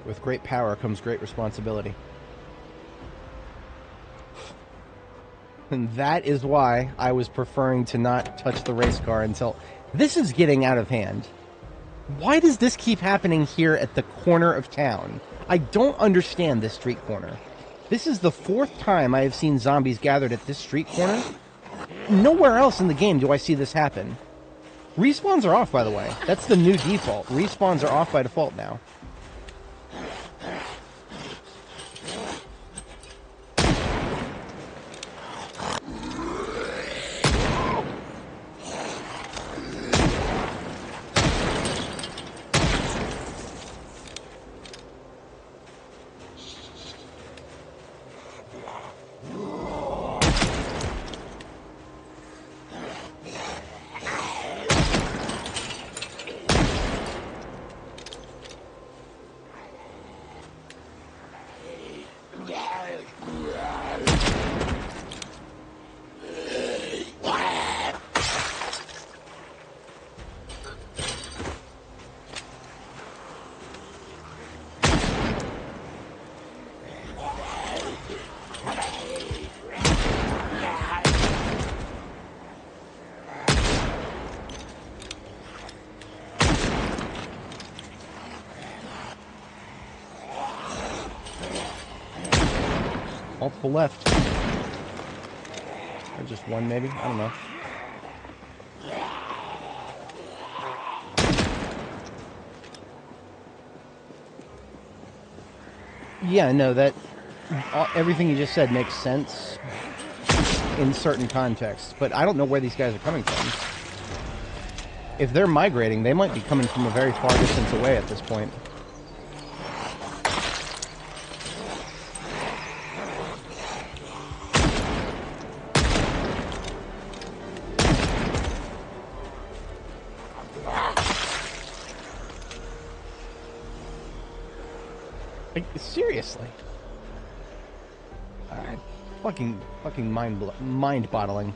With great power comes great responsibility. And that is why I was preferring to not touch the race car until... This is getting out of hand. Why does this keep happening here at the corner of town? I don't understand this street corner. This is the 4th time I have seen zombies gathered at this street corner. Nowhere else in the game do I see this happen. Respawns are off, by the way. That's the new default. Respawns are off by default now. multiple left. Or just one, maybe? I don't know. Yeah, no, that... everything you just said makes sense in certain contexts, but I don't know where these guys are coming from. If they're migrating, they might be coming from a very far distance away at this point. Like, seriously. Fucking mind-boggling.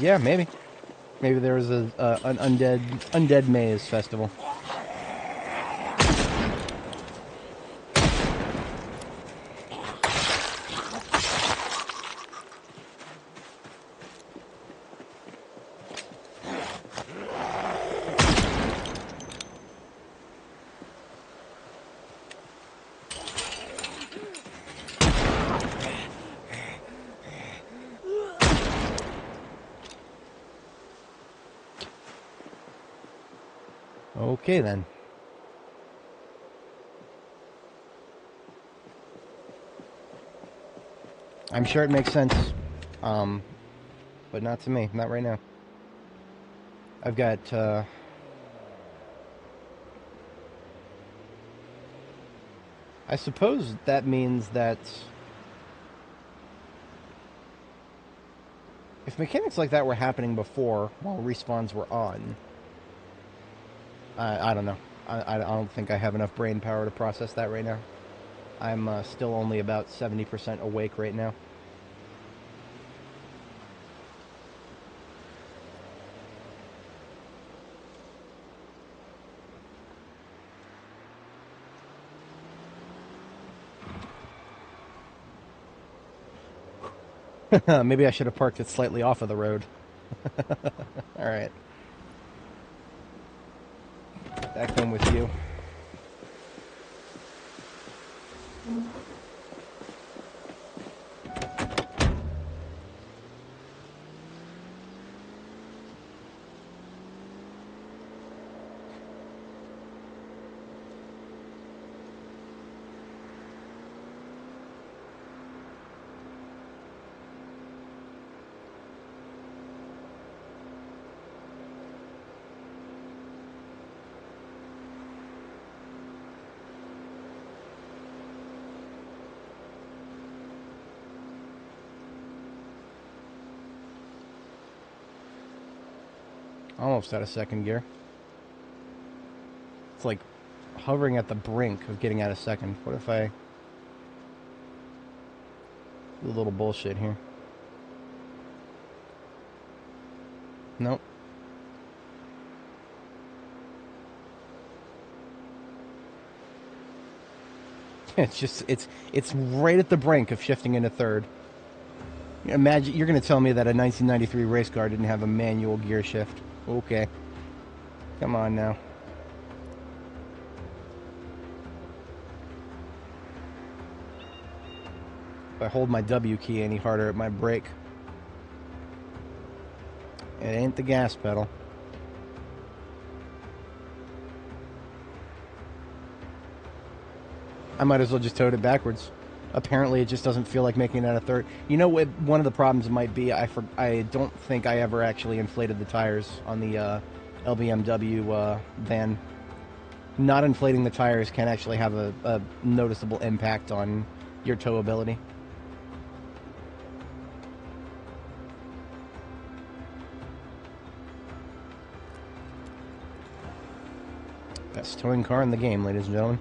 Yeah, maybe. Maybe there was an undead maze festival. Okay, then. I'm sure it makes sense, but not to me, not right now. I've got, I suppose that means that if mechanics like that were happening before, while respawns were on, I don't know. I don't think I have enough brain power to process that right now. I'm still only about 70% awake right now. Maybe I should have parked it slightly off of the road. Alright. Back home with you. Almost out of second gear. It's like hovering at the brink of getting out of second. What if I do a little bullshit here? Nope. It's right at the brink of shifting into third. Imagine you're going to tell me that a 1993 race car didn't have a manual gear shift. Okay. Come on now. If I hold my W key any harder, it might brake. It ain't the gas pedal. I might as well just tote it backwards. Apparently, it just doesn't feel like making it out of third. You know what? One of the problems might be I don't think I ever actually inflated the tires on the LBMW van. Not inflating the tires can actually have a noticeable impact on your towability. Best towing car in the game, ladies and gentlemen.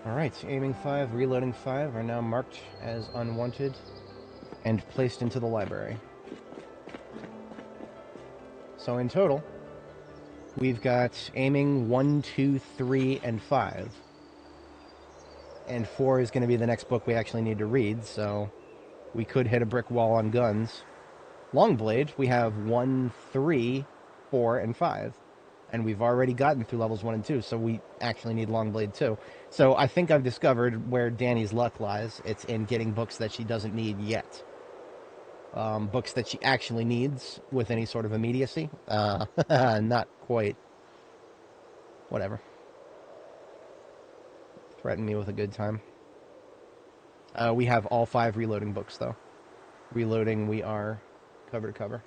Alright, aiming 5, reloading 5 are now marked as unwanted and placed into the library. So in total, we've got aiming 1, 2, 3, and 5. And 4 is going to be the next book we actually need to read, so we could hit a brick wall on guns. Longblade, we have 1, 3, 4, and 5. And we've already gotten through levels 1 and 2, so we actually need Longblade 2. So I think I've discovered where Dani's luck lies. It's in getting books that she doesn't need yet. Books that she actually needs with any sort of immediacy. Not quite. Whatever. Threaten me with a good time. We have all 5 reloading books, though. Reloading, we are cover to cover.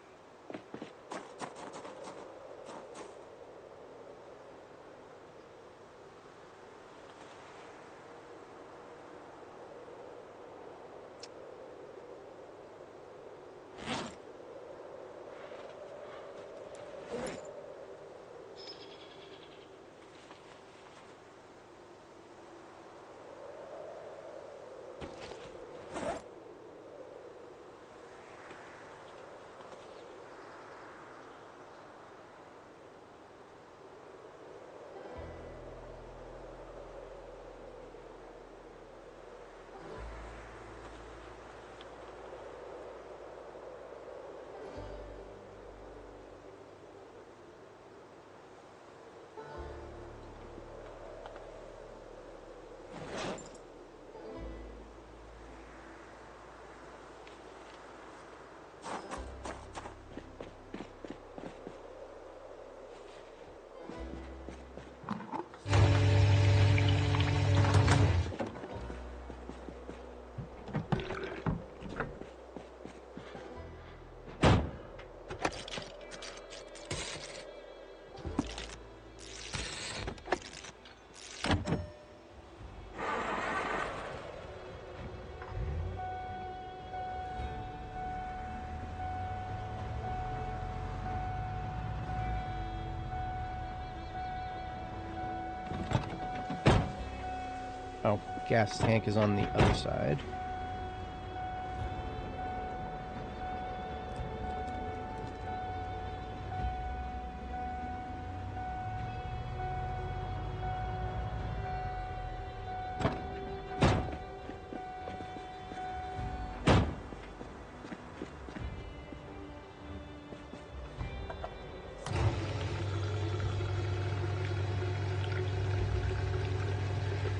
Oh, gas tank is on the other side.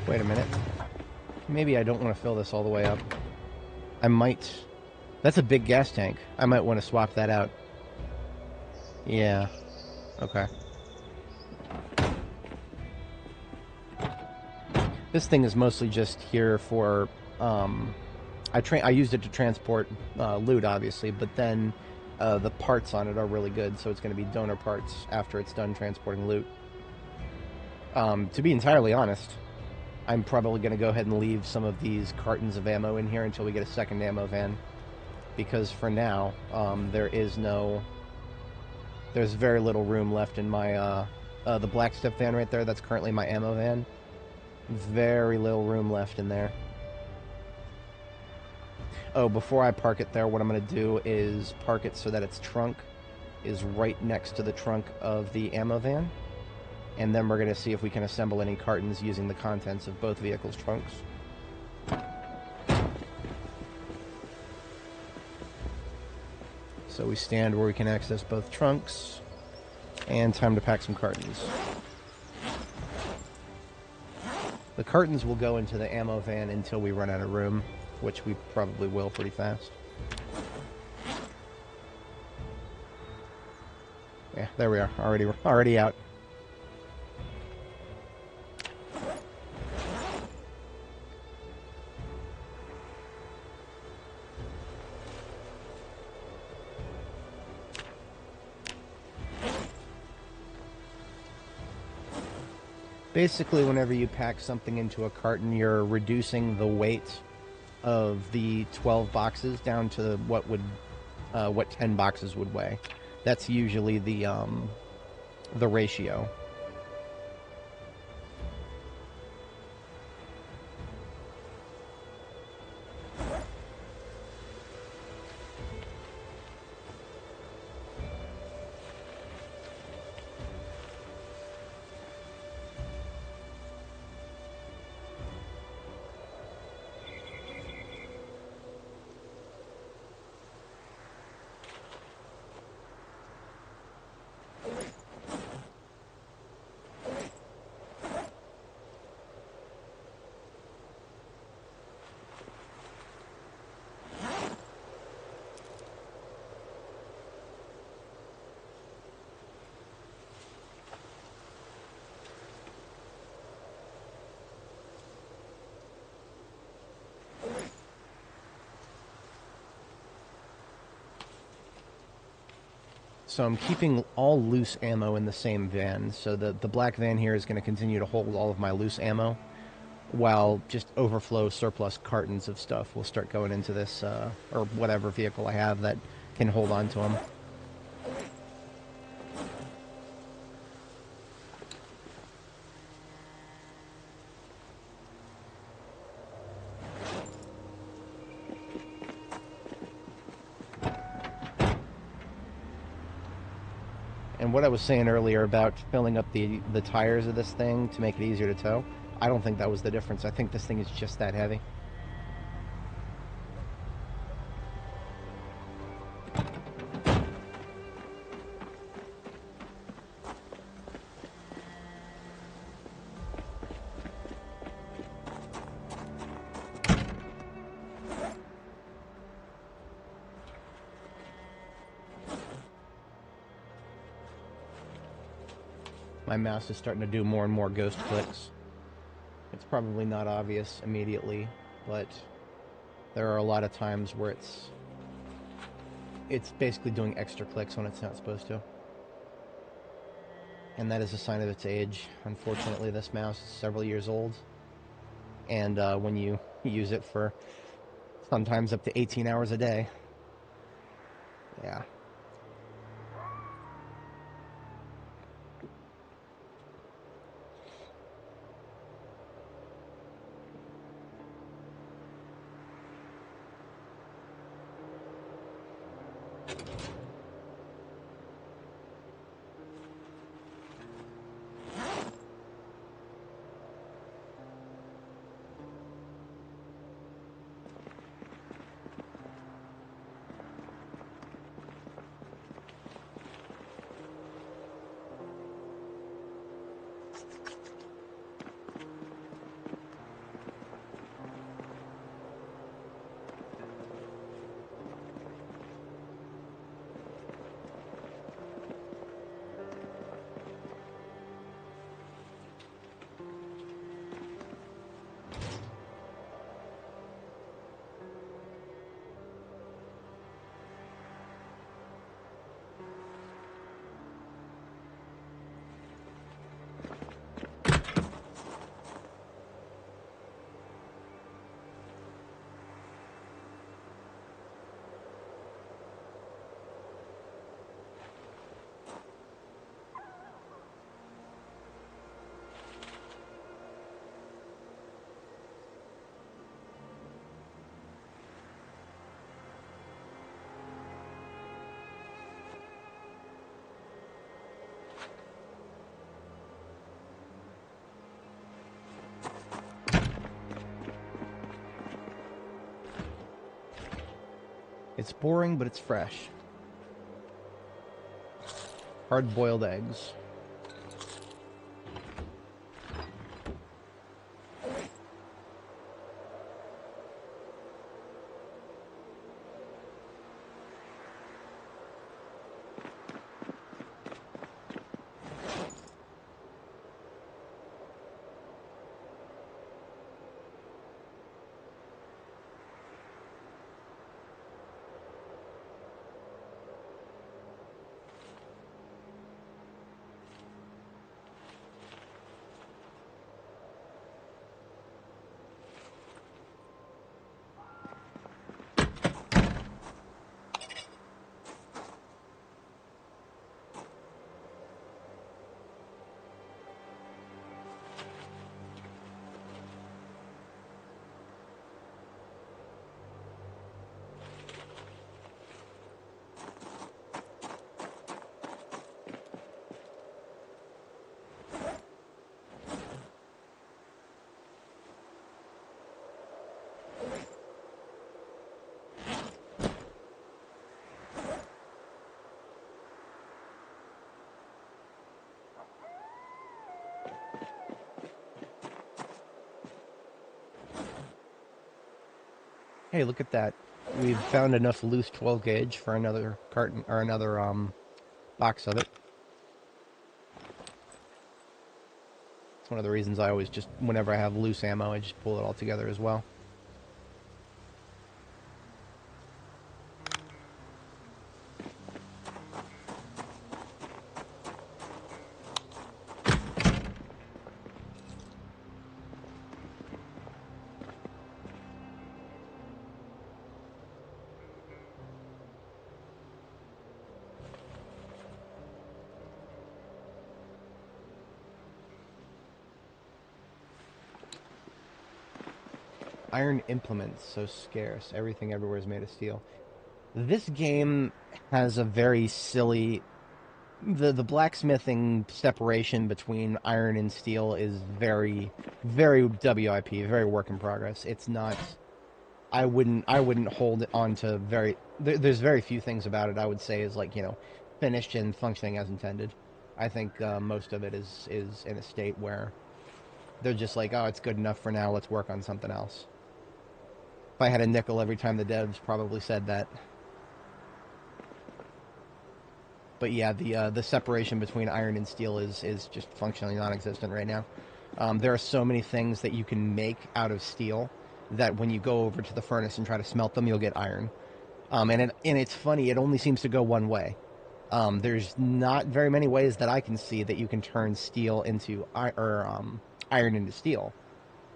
Wait a minute. Maybe I don't want to fill this all the way up. I might... That's a big gas tank. I might want to swap that out. Yeah. Okay. This thing is mostly just here for... I used it to transport loot, obviously, but then the parts on it are really good, so it's going to be donor parts after it's done transporting loot. To be entirely honest, I'm probably going to go ahead and leave some of these cartons of ammo in here until we get a second ammo van. Because for now, there's very little room left in my, the black stuff van right there, that's currently my ammo van. Very little room left in there. Oh, before I park it there, what I'm going to do is park it so that its trunk is right next to the trunk of the ammo van. And then we're going to see if we can assemble any cartons using the contents of both vehicles' trunks. So we stand where we can access both trunks. And time to pack some cartons. The cartons will go into the ammo van until we run out of room, which we probably will pretty fast. Yeah, there we are. Already out. Basically, whenever you pack something into a carton, you're reducing the weight of the 12 boxes down to what 10 boxes would weigh. That's usually the ratio. So I'm keeping all loose ammo in the same van. So the black van here is going to continue to hold all of my loose ammo, while just overflow surplus cartons of stuff will start going into this, or whatever vehicle I have that can hold on to them. And what I was saying earlier about filling up the tires of this thing to make it easier to tow, I don't think that was the difference. I think this thing is just that heavy. My mouse is starting to do more and more ghost clicks. It's probably not obvious immediately, but there are a lot of times where it's basically doing extra clicks when it's not supposed to. And that is a sign of its age. Unfortunately, this mouse is several years old. And when you use it for sometimes up to 18 hours a day, yeah. It's boring, but it's fresh. Hard-boiled eggs. Hey, look at that. We've found enough loose 12 gauge for another carton, or another box of it. It's one of the reasons I always just, whenever I have loose ammo, I just pull it all together as well. Iron implements, so scarce. Everything everywhere is made of steel. This game has a very silly... The blacksmithing separation between iron and steel is very, very WIP, very work in progress. It's not... I wouldn't hold it on to very... There's very few things about it I would say is, like, you know, finished and functioning as intended. I think most of it is in a state where they're just like, oh, it's good enough for now, let's work on something else. If I had a nickel every time the devs probably said that. But yeah, the separation between iron and steel is just functionally non-existent right now. There are so many things that you can make out of steel that when you go over to the furnace and try to smelt them, you'll get iron. And it's funny, it only seems to go one way. There's not very many ways that I can see that you can turn steel into iron into steel.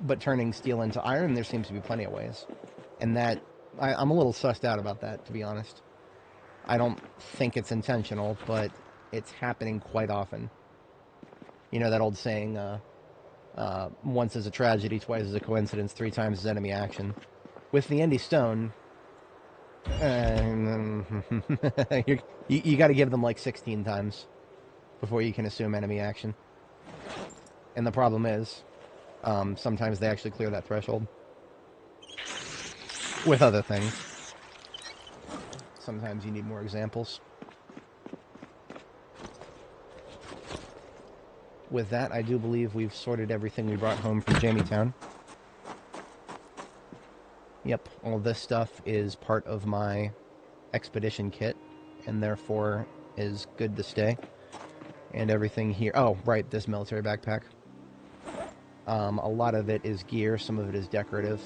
But turning steel into iron, there seems to be plenty of ways. And that, I'm a little sussed out about that, to be honest. I don't think it's intentional, but it's happening quite often. You know that old saying, once is a tragedy, twice is a coincidence, three times is enemy action. With the Indy Stone, you got to give them like 16 times before you can assume enemy action. And the problem is, sometimes they actually clear that threshold. With other things. Sometimes you need more examples. with that, I do believe we've sorted everything we brought home from Jamie-town. Yep, all this stuff is part of my expedition kit, and therefore is good to stay. And everything here... Oh, right, this military backpack. A lot of it is gear, some of it is decorative.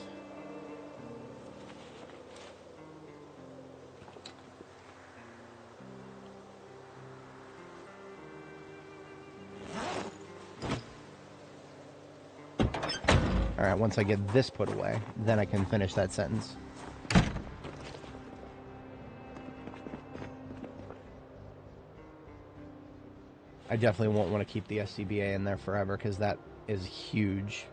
Alright, once I get this put away, then I can finish that sentence. I definitely won't want to keep the SCBA in there forever, because that is huge.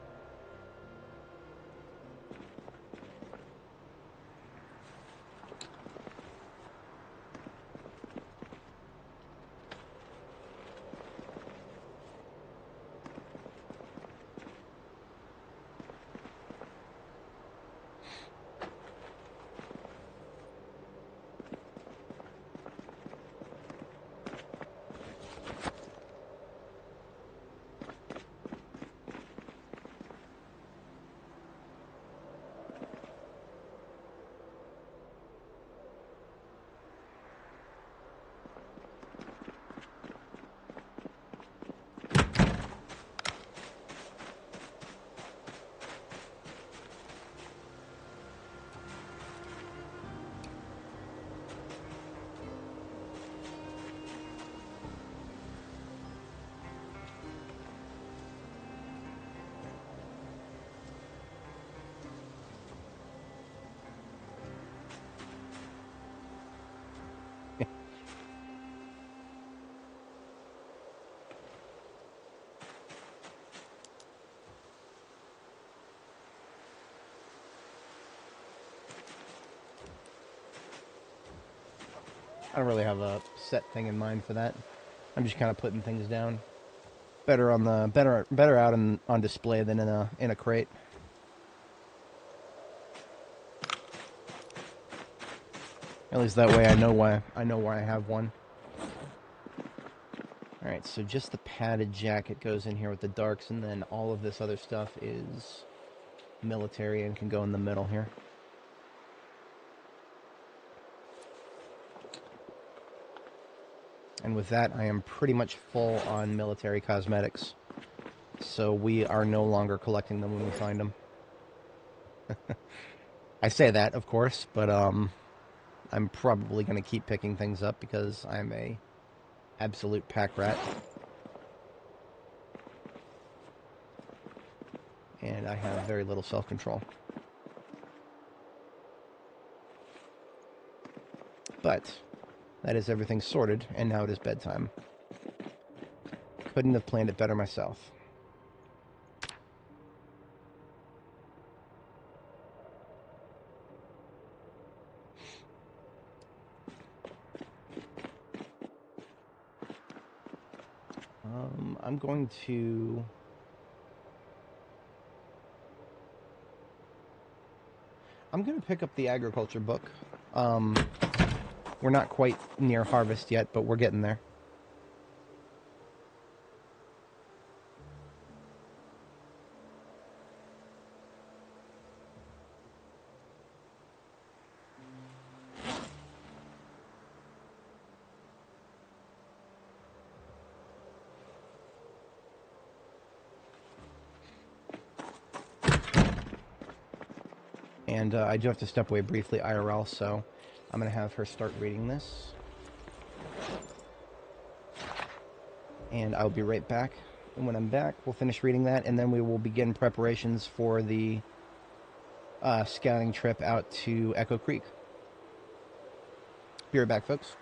I don't really have a set thing in mind for that. I'm just kind of putting things down. Better on the better out on display than in a crate. At least that way I know why I have one. All right, so just the padded jacket goes in here with the darks, and then all of this other stuff is military and can go in the middle here. And with that, I am pretty much full on military cosmetics. So we are no longer collecting them when we find them. I say that, of course, but I'm probably going to keep picking things up because I'm a absolute pack rat. And I have very little self-control. But that is everything sorted, and now it is bedtime. Couldn't have planned it better myself. I'm going to... I'm going to pick up the agriculture book. We're not quite near harvest yet, but we're getting there. And I do have to step away briefly IRL, so I'm going to have her start reading this. And I'll be right back. And when I'm back, we'll finish reading that, and then we will begin preparations for the scouting trip out to Echo Creek. Be right back, folks.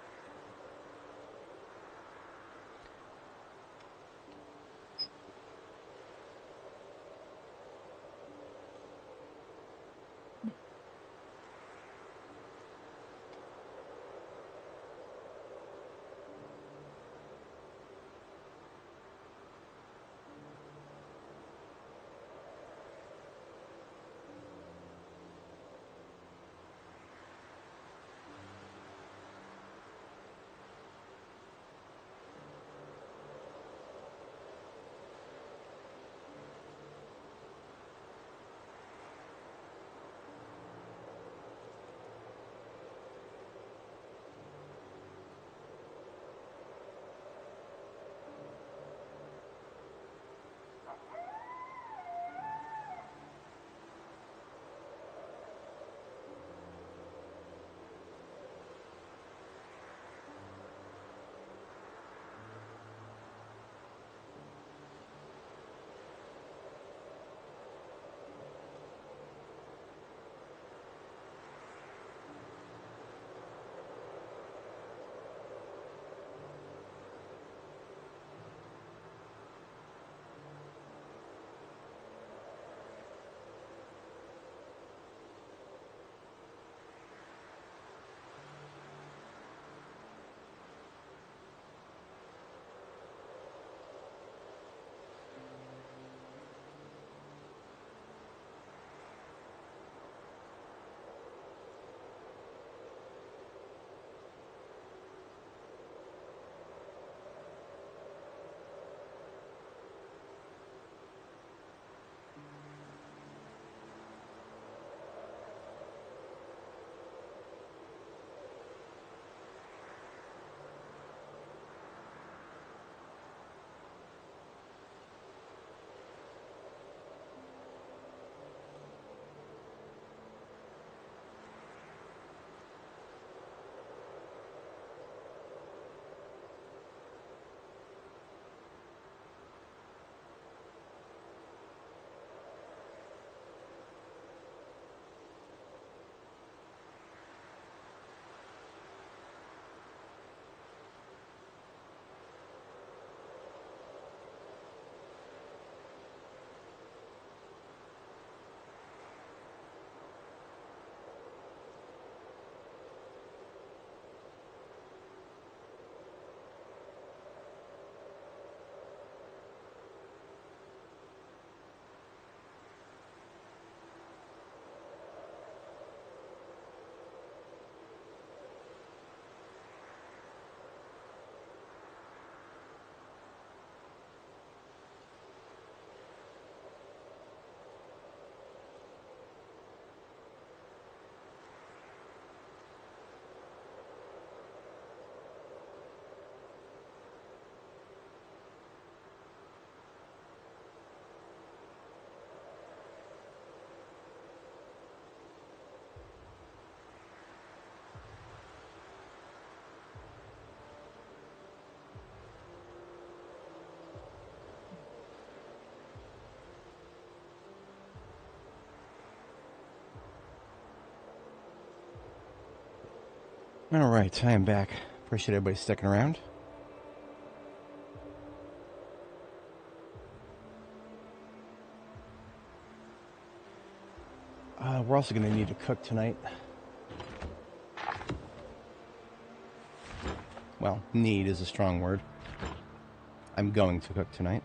Alright, I am back. Appreciate everybody sticking around. We're also going to need to cook tonight. Well, need is a strong word. I'm going to cook tonight.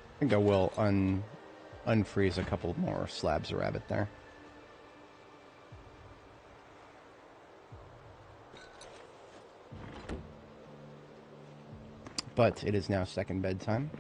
I think I will unfreeze a couple more slabs of rabbit there. But it is now second bedtime.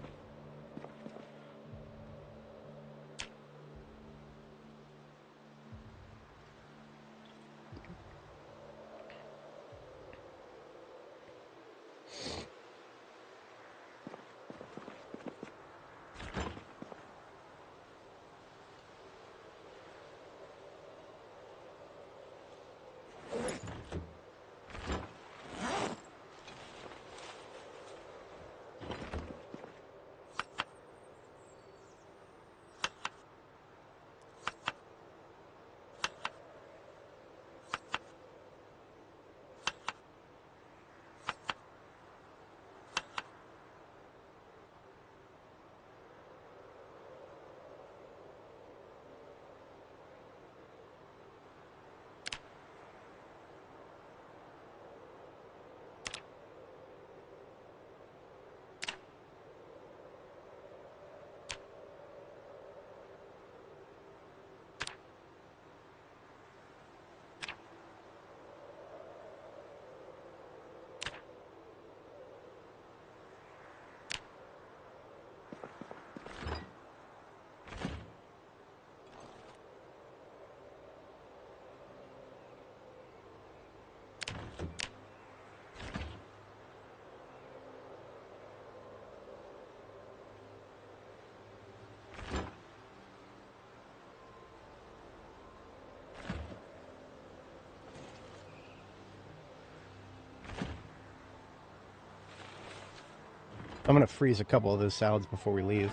I'm going to freeze a couple of those salads before we leave.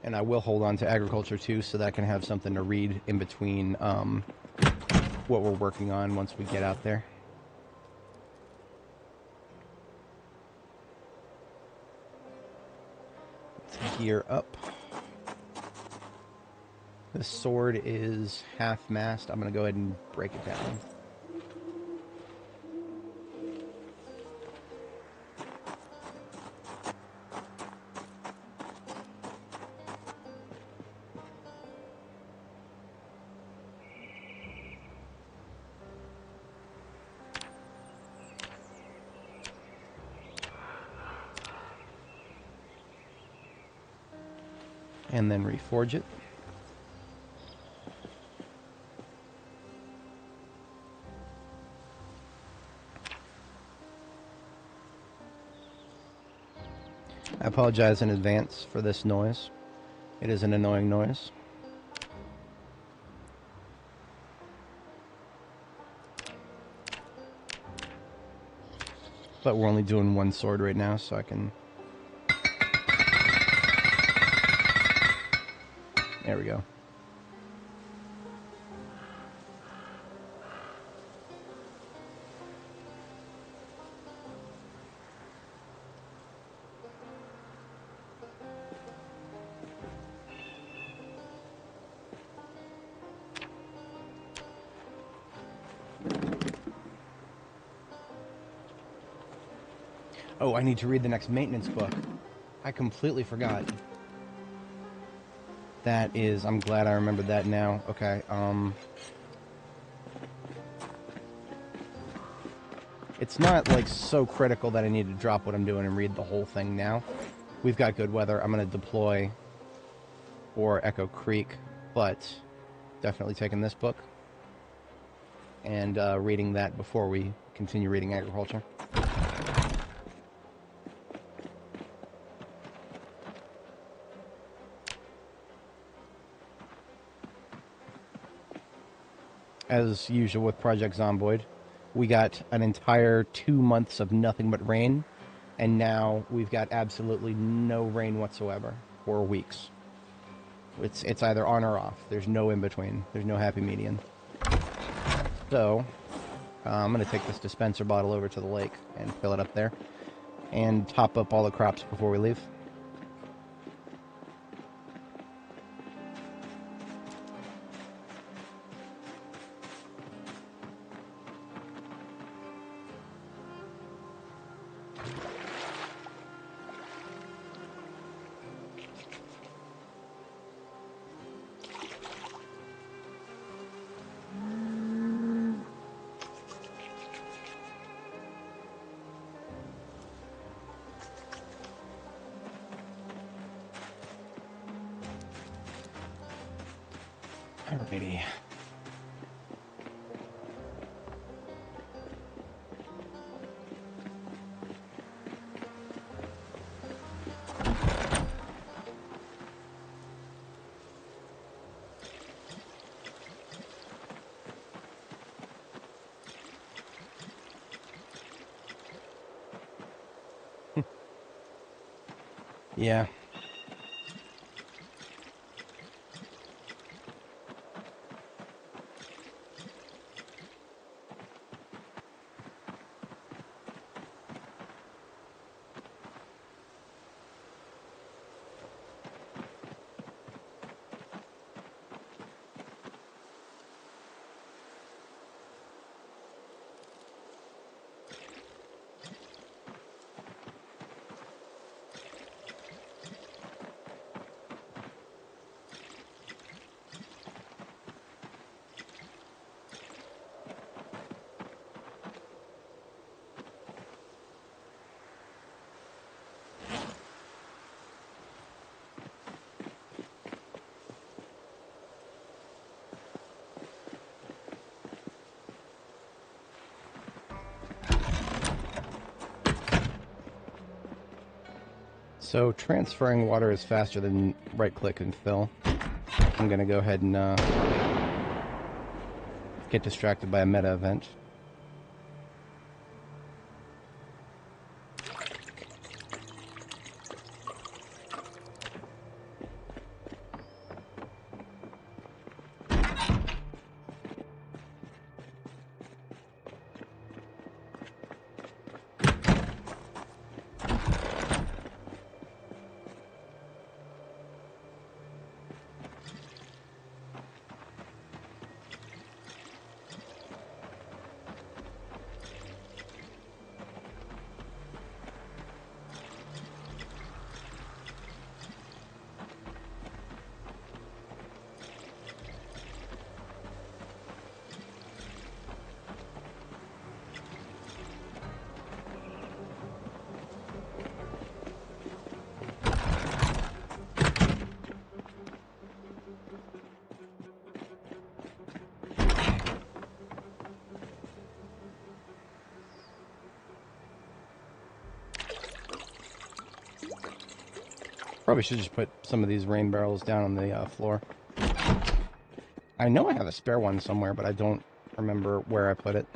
And I will hold on to agriculture too, so that I can have something to read in between what we're working on once we get out there. gear up. This sword is half-mast. I'm going to go ahead and break it down. And then reforge it. I apologize in advance for this noise. It is an annoying noise. But we're only doing one sword right now, so I can... There we go. Oh, I need to read the next maintenance book. I completely forgot. That is... I'm glad I remembered that now. Okay, it's not, like, so critical that I need to drop what I'm doing and read the whole thing now. We've got good weather. I'm going to deploy for Echo Creek, but definitely taking this book and reading that before we continue reading agriculture. As usual with Project Zomboid, we got an entire 2 months of nothing but rain, and now we've got absolutely no rain whatsoever for weeks. It's either on or off. There's no in between. There's no happy median. So, I'm going to take this dispenser bottle over to the lake and fill it up there, and top up all the crops before we leave. Alrighty. Yeah. So transferring water is faster than right-click and fill. I'm going to go ahead and get distracted by a meta event. Probably should just put some of these rain barrels down on the floor. I know I have a spare one somewhere, but I don't remember where I put it.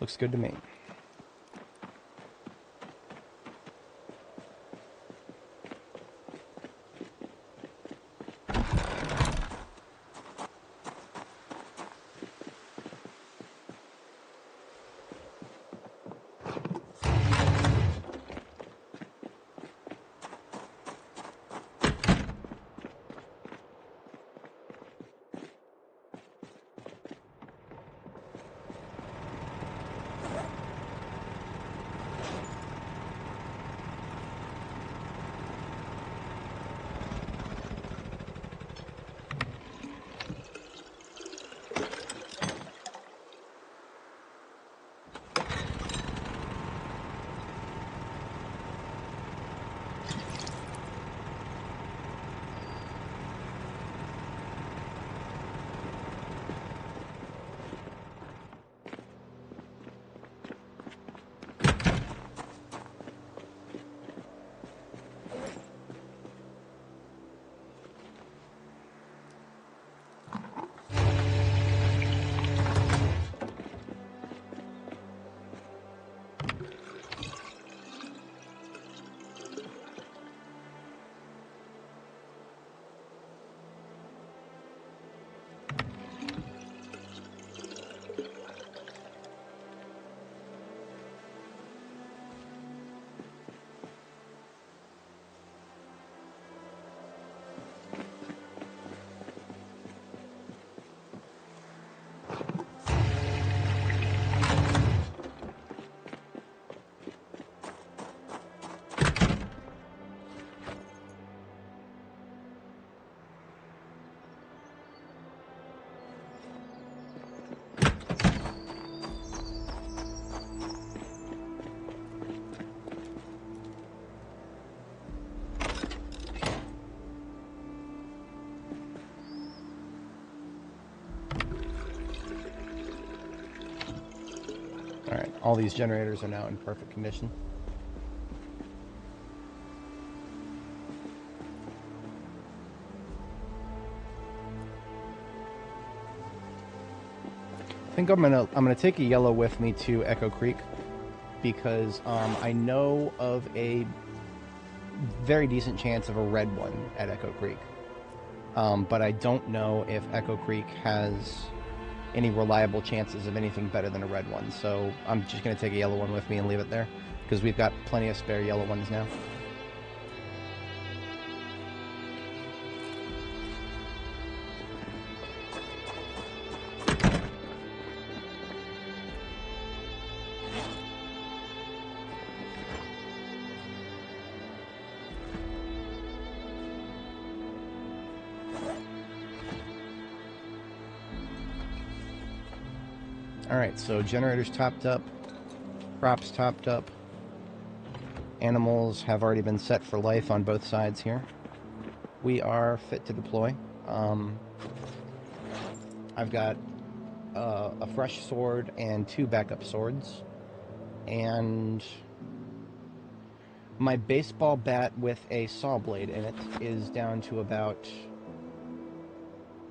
Looks good to me. Alright, all these generators are now in perfect condition. I think I'm gonna take a yellow with me to Echo Creek because I know of a very decent chance of a red one at Echo Creek. But I don't know if Echo Creek has any reliable chances of anything better than a red one, so I'm just going to take a yellow one with me and leave it there, because we've got plenty of spare yellow ones now. Alright, so generators topped up, crops topped up, animals have already been set for life on both sides here. We are fit to deploy. I've got a fresh sword and 2 backup swords, and my baseball bat with a saw blade in it is down to about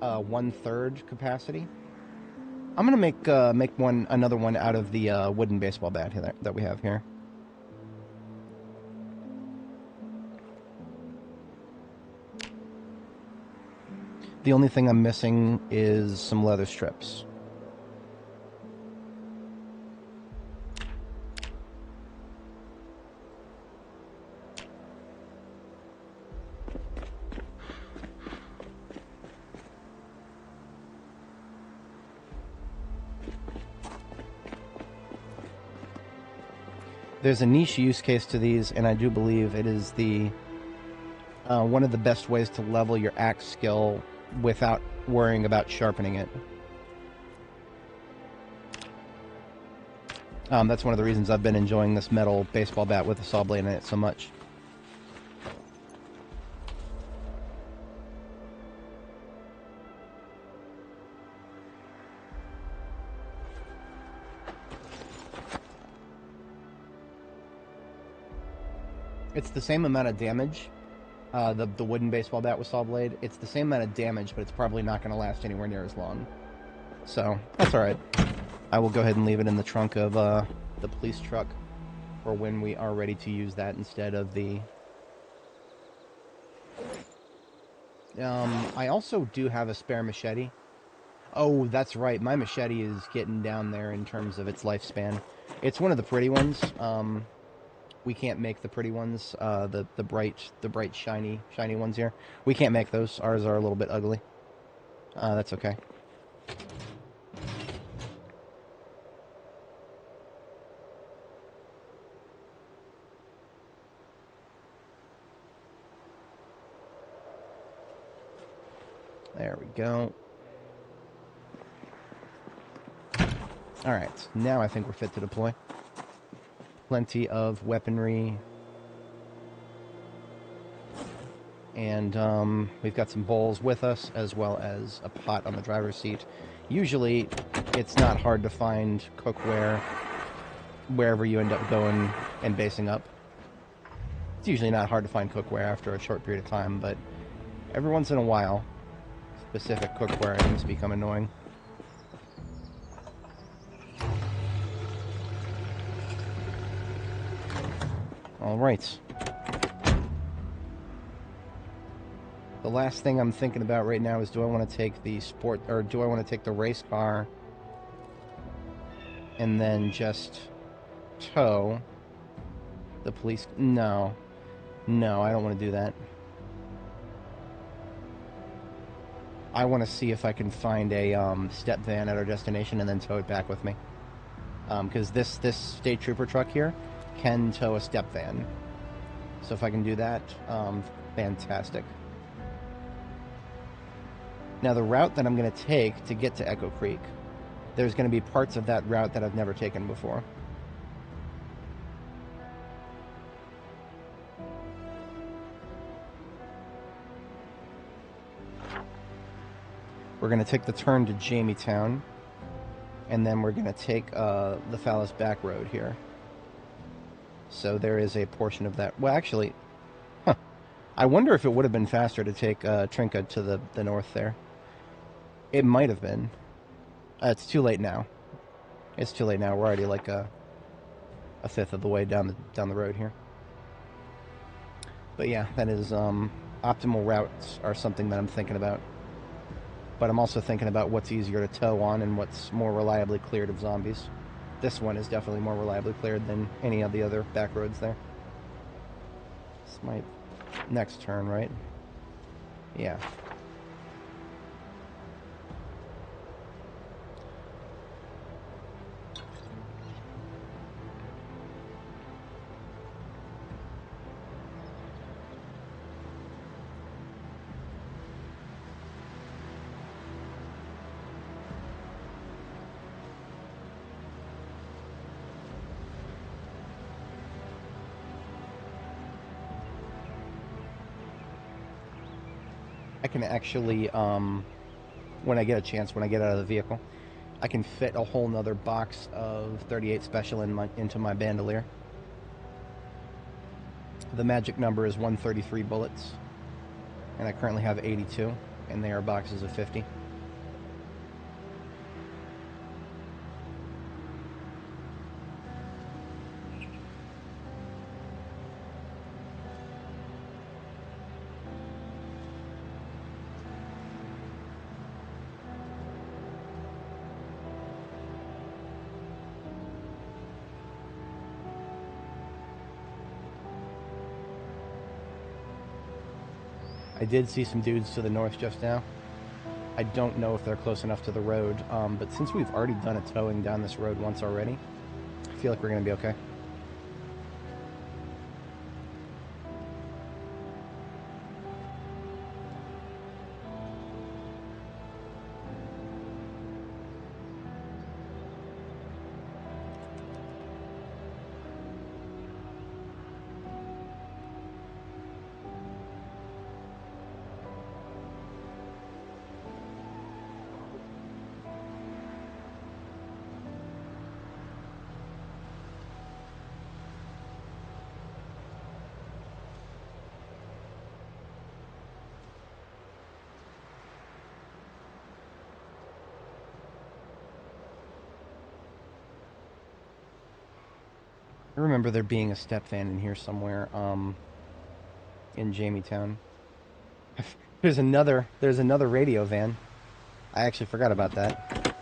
1/3 capacity. I'm gonna make another one out of the wooden baseball bat that we have here. The only thing I'm missing is some leather strips. There's a niche use case to these, and I do believe it is the one of the best ways to level your axe skill without worrying about sharpening it. That's one of the reasons I've been enjoying this metal baseball bat with a saw blade in it so much. It's the same amount of damage, the wooden baseball bat with saw blade. It's the same amount of damage, but it's probably not going to last anywhere near as long. So, that's alright. I will go ahead and leave it in the trunk of the police truck for when we are ready to use that instead of the... I also do have a spare machete. Oh, that's right. My machete is getting down there in terms of its lifespan. It's one of the pretty ones. We can't make the pretty ones, the bright shiny ones here. We can't make those. Ours are a little bit ugly. That's okay. There we go. Alright, now I think we're fit to deploy. Plenty of weaponry. And we've got some bowls with us, as well as a pot on the driver's seat. Usually, it's not hard to find cookware wherever you end up going and basing up. It's usually not hard to find cookware after a short period of time, but every once in a while, specific cookware items become annoying. Alright. The last thing I'm thinking about right now is, do I want to take the sport, or do I want to take the race car and then just tow the police? No. No, I don't want to do that. I want to see if I can find a step van at our destination and then tow it back with me. Because this state trooper truck here can tow a step van. So if I can do that, fantastic. Now the route that I'm going to take to get to Echo Creek, there's going to be parts of that route that I've never taken before. We're going to take the turn to Jametown, and then we're going to take the Fallas Back Road here. So there is a portion of that. Well, actually, I wonder if it would have been faster to take Trinca to the north there. It might have been. It's too late now. It's too late now. We're already like a fifth of the way down the road here. But yeah, that is optimal routes are something that I'm thinking about. But I'm also thinking about what's easier to tow on and what's more reliably cleared of zombies. This one is definitely more reliably cleared than any of the other back roads there. It's my next turn, right? Yeah. I can actually, when I get a chance, when I get out of the vehicle, I can fit a whole nother box of 38 Special into my bandolier. The magic number is 133 bullets, and I currently have 82, and they are boxes of 50. I did see some dudes to the north just now. I don't know if they're close enough to the road, but since we've already done a towing down this road once already, I feel like we're going to be okay. I remember there being a step van in here somewhere, in Jamie-town. There's another radio van. I actually forgot about that.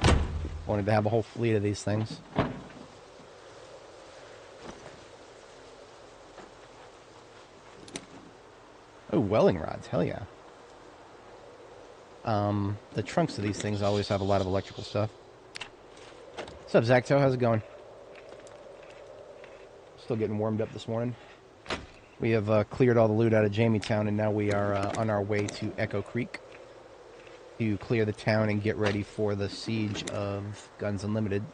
Wanted to have a whole fleet of these things. Oh, welding rods, hell yeah. The trunks of these things always have a lot of electrical stuff. What's up, Zacto? How's it going? Still getting warmed up this morning. We have cleared all the loot out of Jamie-town, and now we are on our way to Echo Creek to clear the town and get ready for the siege of Guns Unlimited.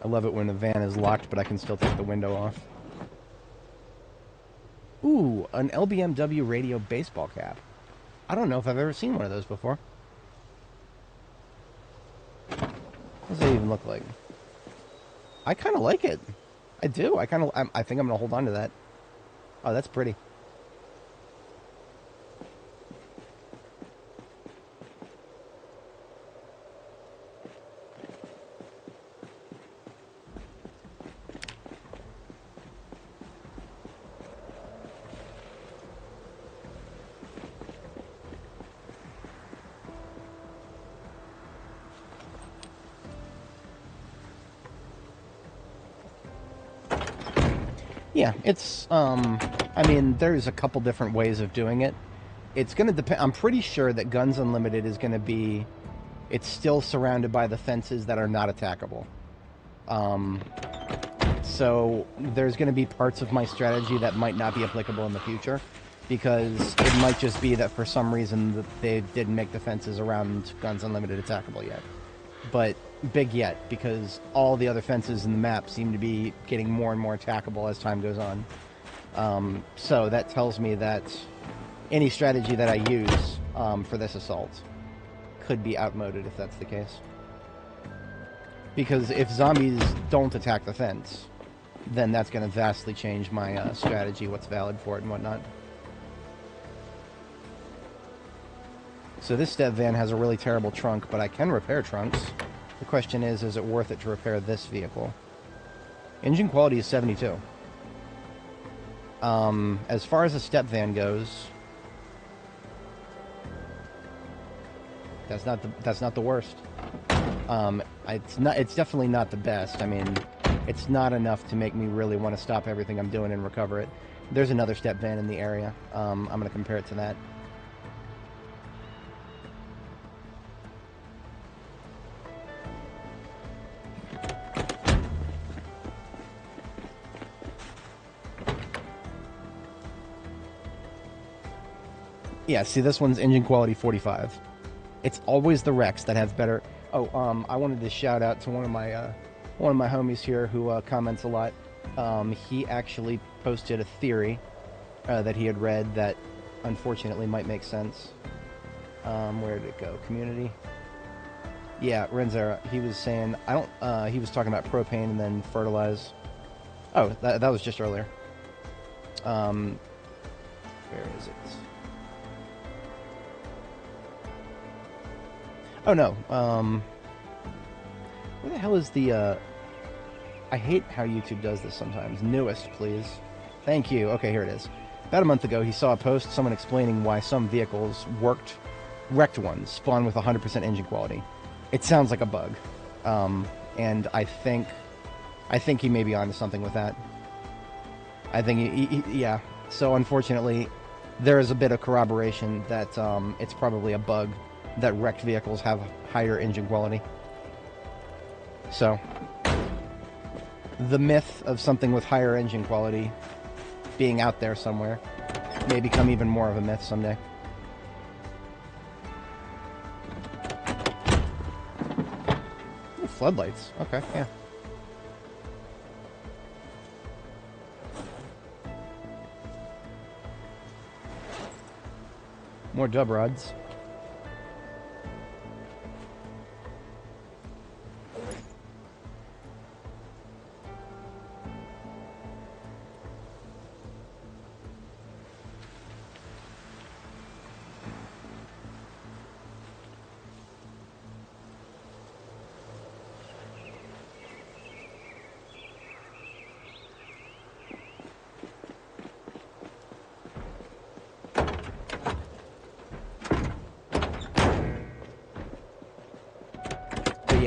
I love it when the van is locked, but I can still take the window off. Ooh, an LBMW radio baseball cap. I don't know if I've ever seen one of those before. What does that even look like? I kind of like it. I do. I think I'm going to hold on to that. Oh, that's pretty. Yeah, it's, I mean, there's a couple different ways of doing it. It's going to depend. I'm pretty sure that Guns Unlimited is going to be, it's still surrounded by the fences that are not attackable. So there's going to be parts of my strategy that might not be applicable in the future, because it might just be that for some reason they didn't make the fences around Guns Unlimited attackable yet. But big yet, because all the other fences in the map seem to be getting more and more attackable as time goes on. So that tells me that any strategy that I use for this assault could be outmoded if that's the case. Because if zombies don't attack the fence, then that's going to vastly change my strategy, what's valid for it and whatnot. So this step van has a really terrible trunk, but I can repair trunks. The question is it worth it to repair this vehicle? Engine quality is 72. As far as a step van goes, that's not the worst. It's definitely not the best. I mean, it's not enough to make me really want to stop everything I'm doing and recover it. There's another step van in the area. I'm going to compare it to that. Yeah, see, this one's engine quality 45. It's always the Rex that have better. Oh, I wanted to shout out to one of my homies here who comments a lot. He actually posted a theory that he had read that unfortunately might make sense. Where did it go? Community. Yeah, Renzera. He was saying he was talking about propane and then fertilize. Oh, that was just earlier. Where is it? Oh no, where the hell is the, I hate how YouTube does this sometimes. Newest, please. Thank you. Okay, here it is. About a month ago, he saw a post, someone explaining why some vehicles wrecked ones spawn with 100% engine quality. It sounds like a bug. And I think he may be onto something with that. I think, yeah. So unfortunately, there is a bit of corroboration that it's probably a bug that wrecked vehicles have higher engine quality. So, the myth of something with higher engine quality being out there somewhere may become even more of a myth someday. Ooh, floodlights. Okay, yeah. More dub rods.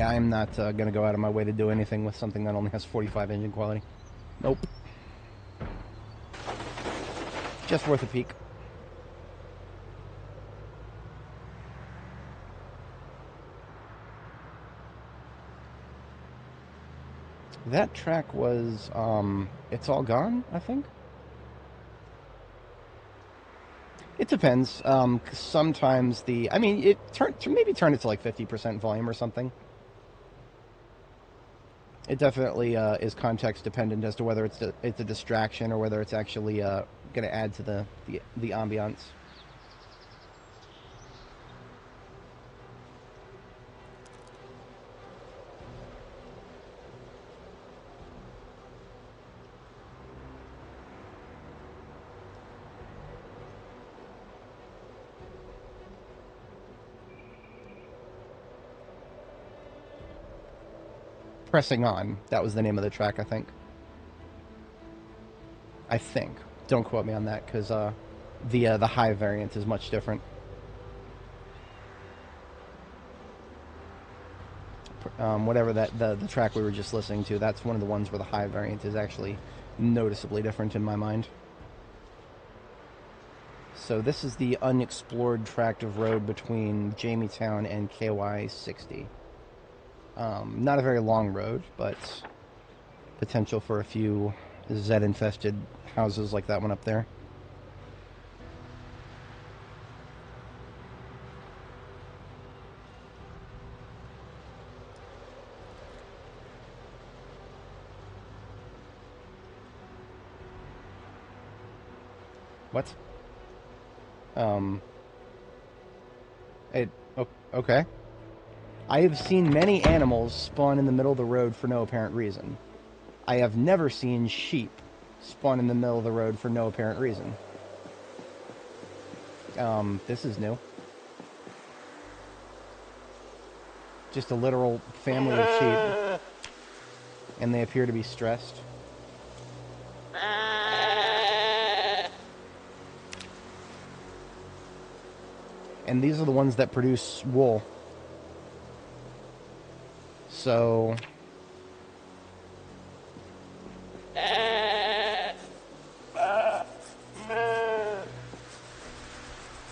Yeah, I'm not going to go out of my way to do anything with something that only has 45 engine quality. Nope. Just worth a peek. That track was, it's all gone, I think? It depends. Sometimes I mean, maybe turn it to like 50% volume or something. It definitely is context dependent as to whether it's a distraction or whether it's actually going to add to the ambiance. Pressing On. That was the name of the track, I think. Don't quote me on that, because the high variant is much different. Whatever the track we were just listening to, that's one of the ones where the high variant is actually noticeably different in my mind. So this is the unexplored tract of road between Jamietown and KY60. Not a very long road, but potential for a few Zed-infested houses like that one up there. What? Okay. I have seen many animals spawn in the middle of the road for no apparent reason. I have never seen sheep spawn in the middle of the road for no apparent reason. This is new. Just a literal family of sheep. And they appear to be stressed. And these are the ones that produce wool. So...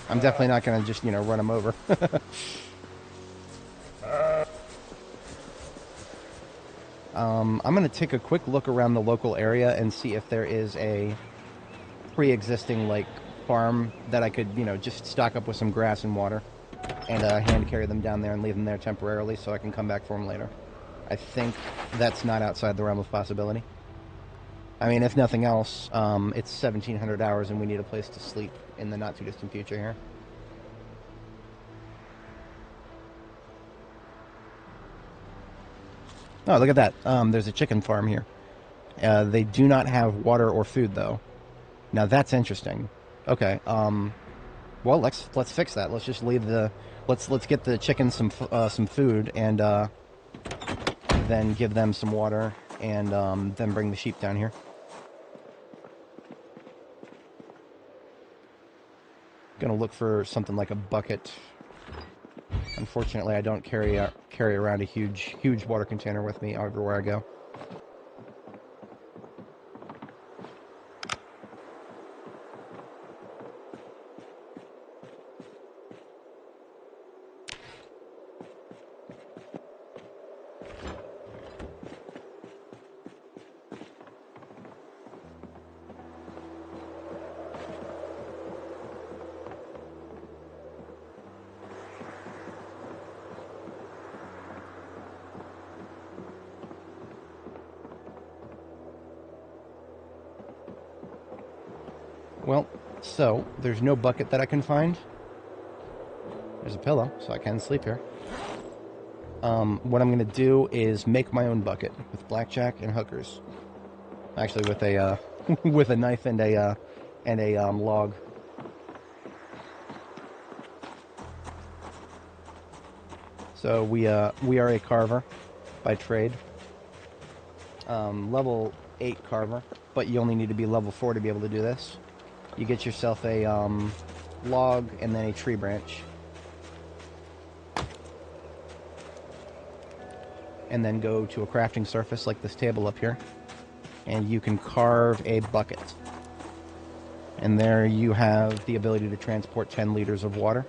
I'm definitely not going to just, run them over. I'm going to take a quick look around the local area and see if there is a pre-existing, farm that I could, just stock up with some grass and water and hand carry them down there and leave them there temporarily so I can come back for them later. I think that's not outside the realm of possibility. I mean, if nothing else, it's 1,700 hours and we need a place to sleep in the not-too-distant future here. Oh, look at that. There's a chicken farm here. They do not have water or food, though. Now, that's interesting. Okay, well, let's fix that. Let's just leave let's get the chickens some food and then give them some water and then bring the sheep down here. Gonna look for something like a bucket. Unfortunately, I don't carry around a huge water container with me everywhere I go. Well, so, there's no bucket that I can find. There's a pillow, so I can sleep here. What I'm going to do is make my own bucket with blackjack and hookers. Actually, with a with a knife and a log. So we are a carver by trade. Level 8 carver, but you only need to be level 4 to be able to do this. You get yourself a log and then a tree branch. and then go to a crafting surface like this table up here, and you can carve a bucket. And there you have the ability to transport 10 liters of water.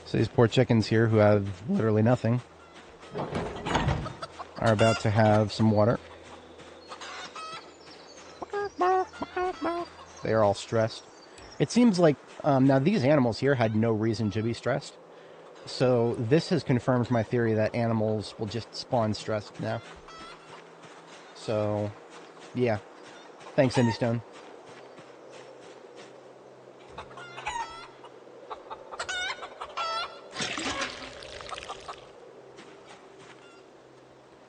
So these poor chickens here, who have literally nothing, are about to have some water. They are all stressed. It seems like, now these animals here had no reason to be stressed. So this has confirmed my theory that animals will just spawn stressed now. So, yeah. Thanks, Indy Stone.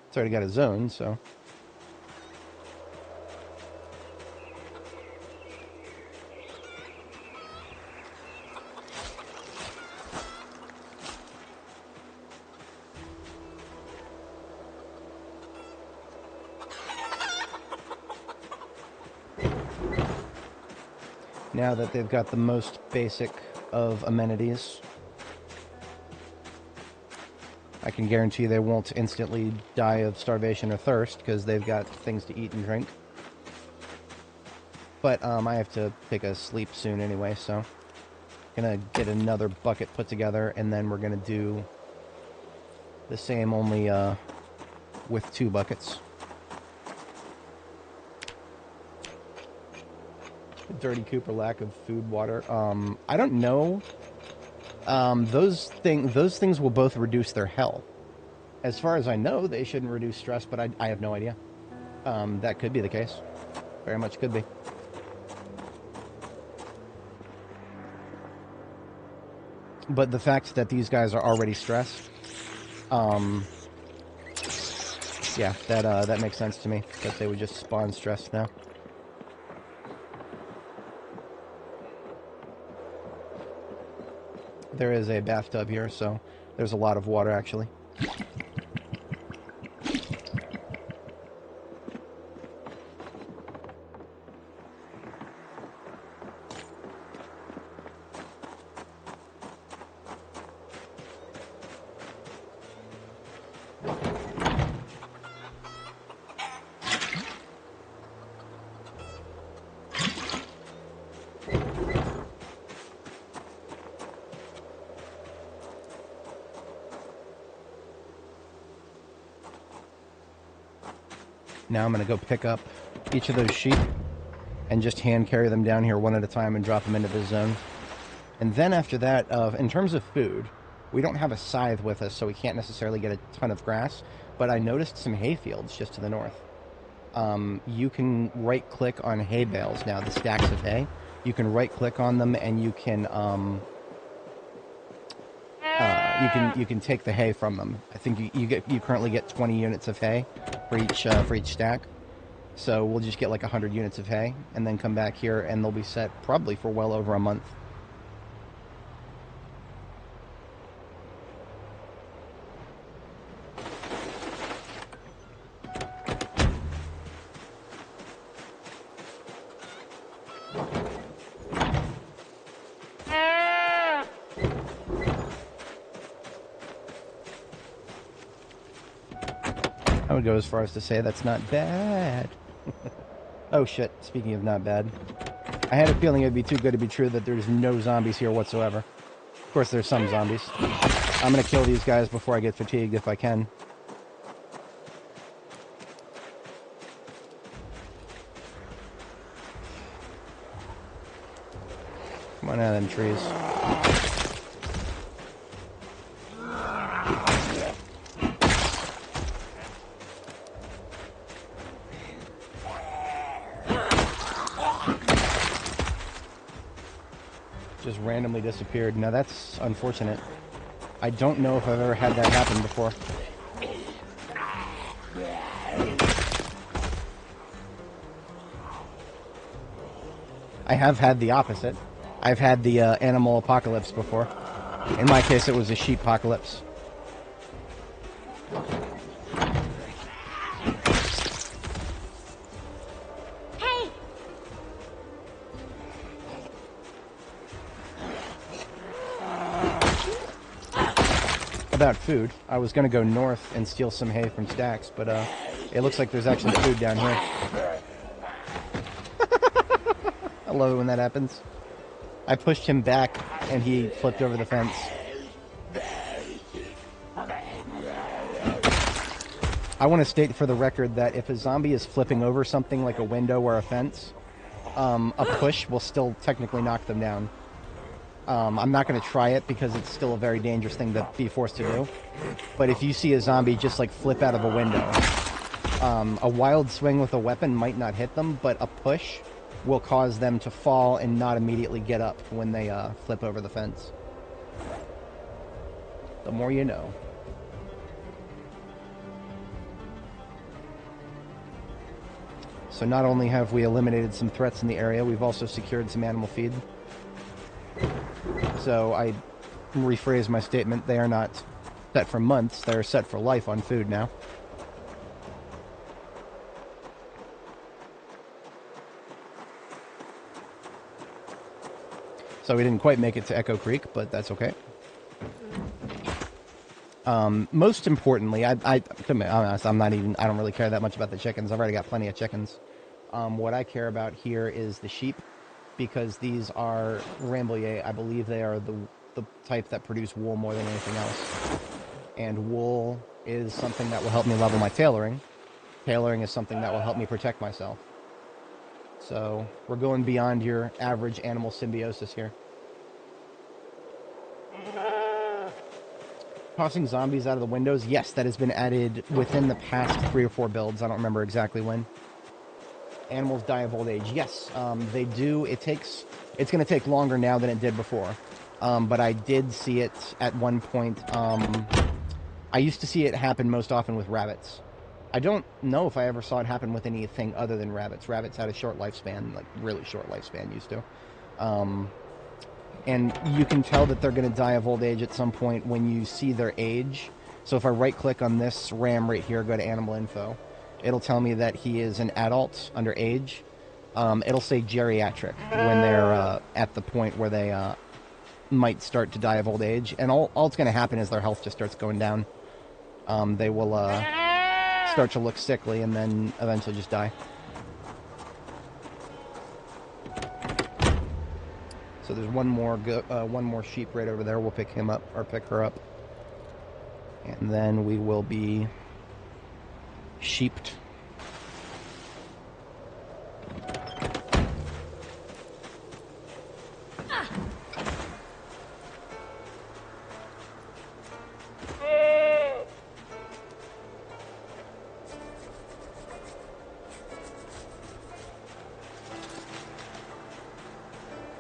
It's already got a zone, so... Now that they've got the most basic of amenities, I can guarantee they won't instantly die of starvation or thirst because they've got things to eat and drink. But I have to take a sleep soon anyway, so I'm gonna get another bucket put together, and then we're gonna do the same, only with 2 buckets. Dirty Cooper, lack of food, water. I don't know. Those things will both reduce their health. As far as I know, they shouldn't reduce stress, but I have no idea. That could be the case. Very much could be. But the fact that these guys are already stressed, yeah, that makes sense to me. That they would just spawn stressed now. There is a bathtub here, so there's a lot of water, actually. Now I'm going to go pick up each of those sheep and just hand carry them down here one at a time and drop them into this zone. And then after that, in terms of food, we don't have a scythe with us, so we can't necessarily get a ton of grass, but I noticed some hay fields just to the north. You can right-click on hay bales now, the stacks of hay. You can right-click on them, and you can take the hay from them. I think you currently get 20 units of hay for each stack. So we'll just get like 100 units of hay and then come back here, and they'll be set probably for well over a month. I would go as far as to say that's not bad. Oh shit, speaking of not bad. I had a feeling it'd be too good to be true that there's no zombies here whatsoever. Of course there's some zombies. I'm gonna kill these guys before I get fatigued if I can. Come on out of them trees. Just randomly disappeared. Now that's unfortunate. I don't know if I've ever had that happen before. I have had the opposite. I've had the animal apocalypse before. In my case, it was a sheep apocalypse. Hey! About food, I was going to go north and steal some hay from Stacks, but it looks like there's actually food down here. I love it when that happens. I pushed him back, and he flipped over the fence. I want to state for the record that if a zombie is flipping over something like a window or a fence, a push will still technically knock them down. I'm not going to try it because it's still a very dangerous thing to be forced to do. But if you see a zombie just like flip out of a window, a wild swing with a weapon might not hit them, but a push will cause them to fall and not immediately get up when they flip over the fence. The more you know. So not only have we eliminated some threats in the area, we've also secured some animal feed. So I rephrase my statement, they are not set for months, they're set for life on food now. So we didn't quite make it to Echo Creek, but that's okay. Most importantly, to be honest, I don't really care that much about the chickens. I've already got plenty of chickens. What I care about here is the sheep, because these are Rambouillet. I believe they are the type that produce wool more than anything else. And wool is something that will help me level my tailoring. Tailoring is something that will help me protect myself. So we're going beyond your average animal symbiosis here. Tossing zombies out of the windows, yes, that has been added within the past 3 or 4 builds. I don't remember exactly when. Animals die of old age. Yes, they do. It's going to take longer now than it did before. But I did see it at one point. I used to see it happen most often with rabbits. I don't know if I ever saw it happen with anything other than rabbits. Rabbits had a short lifespan, like really short lifespan used to. And you can tell that they're going to die of old age at some point when you see their age. So if I right-click on this ram right here, go to Animal Info, it'll tell me that he is an adult under age. It'll say geriatric when they're at the point where they might start to die of old age. And all it's going to happen is their health just starts going down. They will start to look sickly and then eventually just die. So there's one more sheep right over there. We'll pick him up, or pick her up. And then we will be sheeped.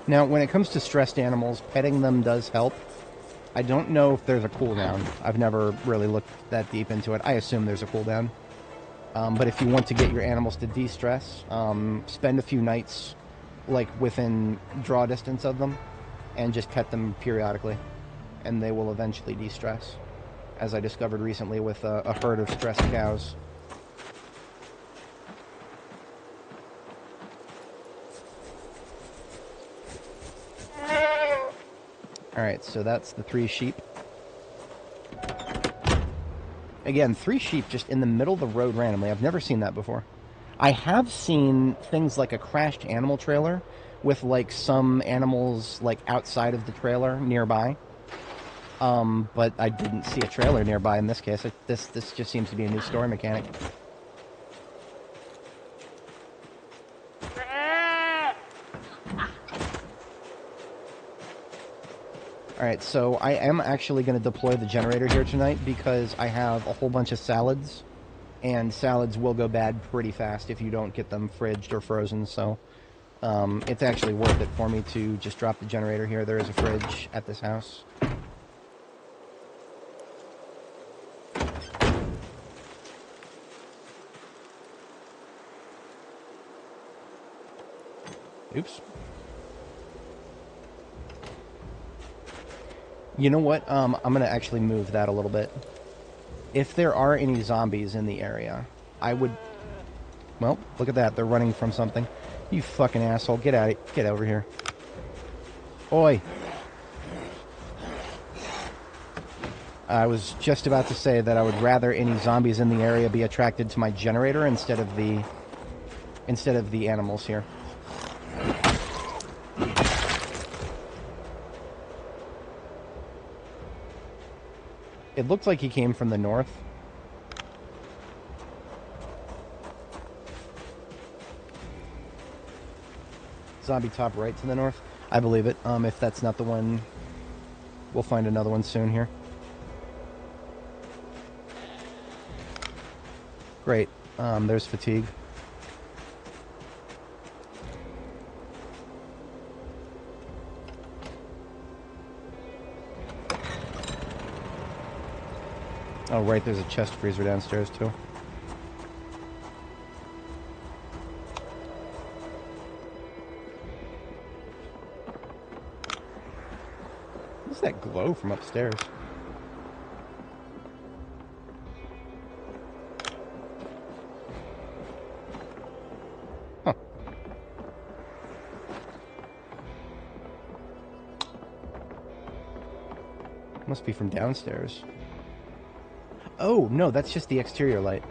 Now, when it comes to stressed animals, petting them does help. I don't know if there's a cooldown. I've never really looked that deep into it. I assume there's a cooldown. But if you want to get your animals to de-stress, spend a few nights, like, within draw distance of them, and just pet them periodically. And they will eventually de-stress. As I discovered recently with a herd of stressed cows. Alright, so that's the 3 sheep. Again, 3 sheep just in the middle of the road randomly. I've never seen that before. I have seen things like a crashed animal trailer with, like, some animals, like, outside of the trailer nearby. But I didn't see a trailer nearby in this case. This just seems to be a new story mechanic. Alright, so I am actually going to deploy the generator here tonight because I have a whole bunch of salads, and salads will go bad pretty fast if you don't get them fridged or frozen, so it's actually worth it for me to just drop the generator here. There is a fridge at this house. Oops. You know what? I'm going to actually move that a little bit. If there are any zombies in the area, I would... Well, look at that. They're running from something. You fucking asshole. Get out of... Get over here. Oi. I was just about to say that I would rather any zombies in the area be attracted to my generator instead of the animals here. It looked like he came from the north. Zombie top right to the north. I believe it. If that's not the one, we'll find another one soon here. Great. There's fatigue. Oh, right, there's a chest freezer downstairs, too. What's that glow from upstairs? Huh. Must be from downstairs. Oh, no, that's just the exterior light.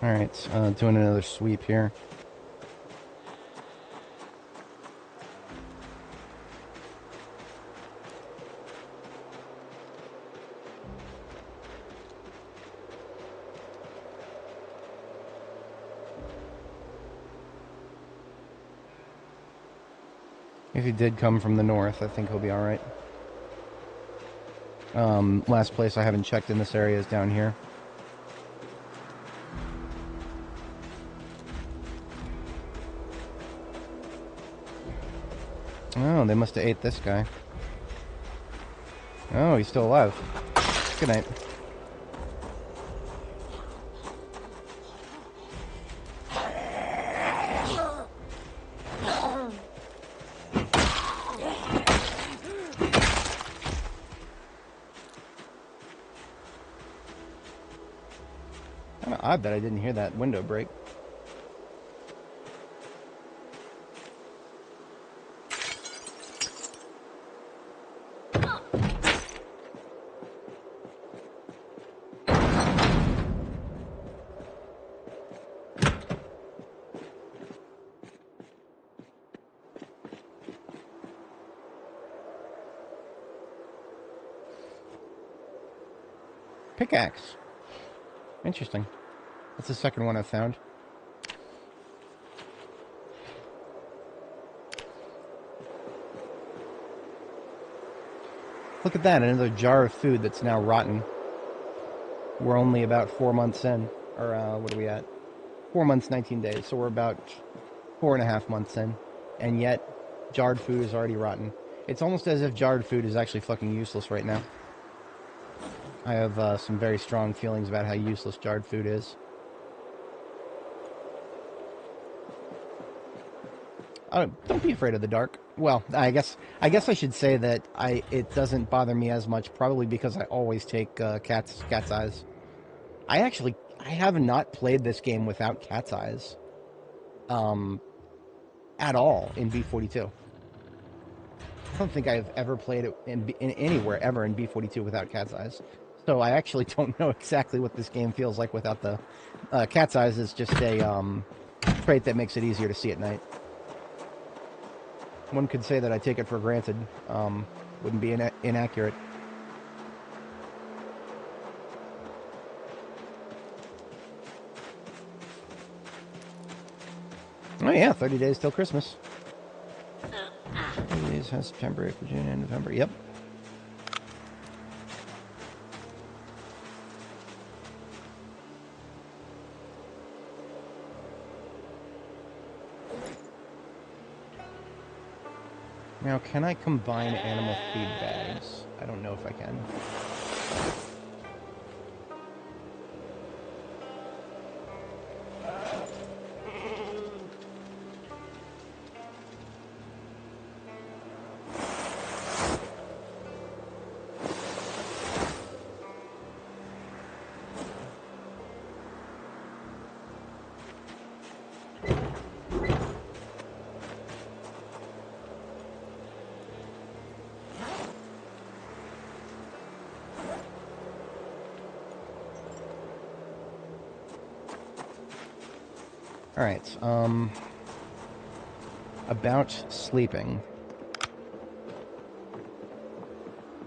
Alright, doing another sweep here. If he did come from the north, I think he'll be alright. Last place I haven't checked in this area is down here. Oh, they must have ate this guy. Oh, he's still alive. Good night. Kinda odd that I didn't hear that window break. Pickaxe. Interesting. That's the second one I've found. Look at that, another jar of food that's now rotten. We're only about 4 months in. Or, what are we at? 4 months, 19 days. So we're about 4.5 months in. And yet, jarred food is already rotten. It's almost as if jarred food is actually fucking useless right now. I have some very strong feelings about how useless jarred food is. Don't be afraid of the dark. Well, I guess I should say that it doesn't bother me as much, probably because I always take cat's eyes. I have not played this game without Cat's Eyes, at all in B42. I don't think I've ever played it in anywhere ever in B42 without Cat's Eyes. So I actually don't know exactly what this game feels like without the Cat's Eyes. Is just a trait that makes it easier to see at night. One could say that I take it for granted. Wouldn't be inaccurate. Oh yeah, 30 days till Christmas. 30 days has September, April, June, and November. Yep. Now, can I combine animal feed bags? I don't know if I can. Alright, about sleeping.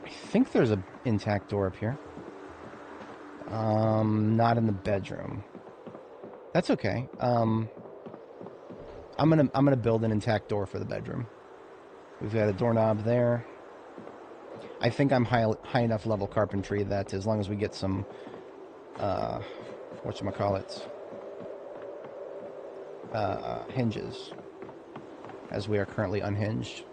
I think there's an intact door up here. Not in the bedroom. That's okay. I'm gonna build an intact door for the bedroom. We've got a doorknob there. I think I'm high enough level carpentry that as long as we get some, whatchamacallit, hinges, as we are currently unhinged.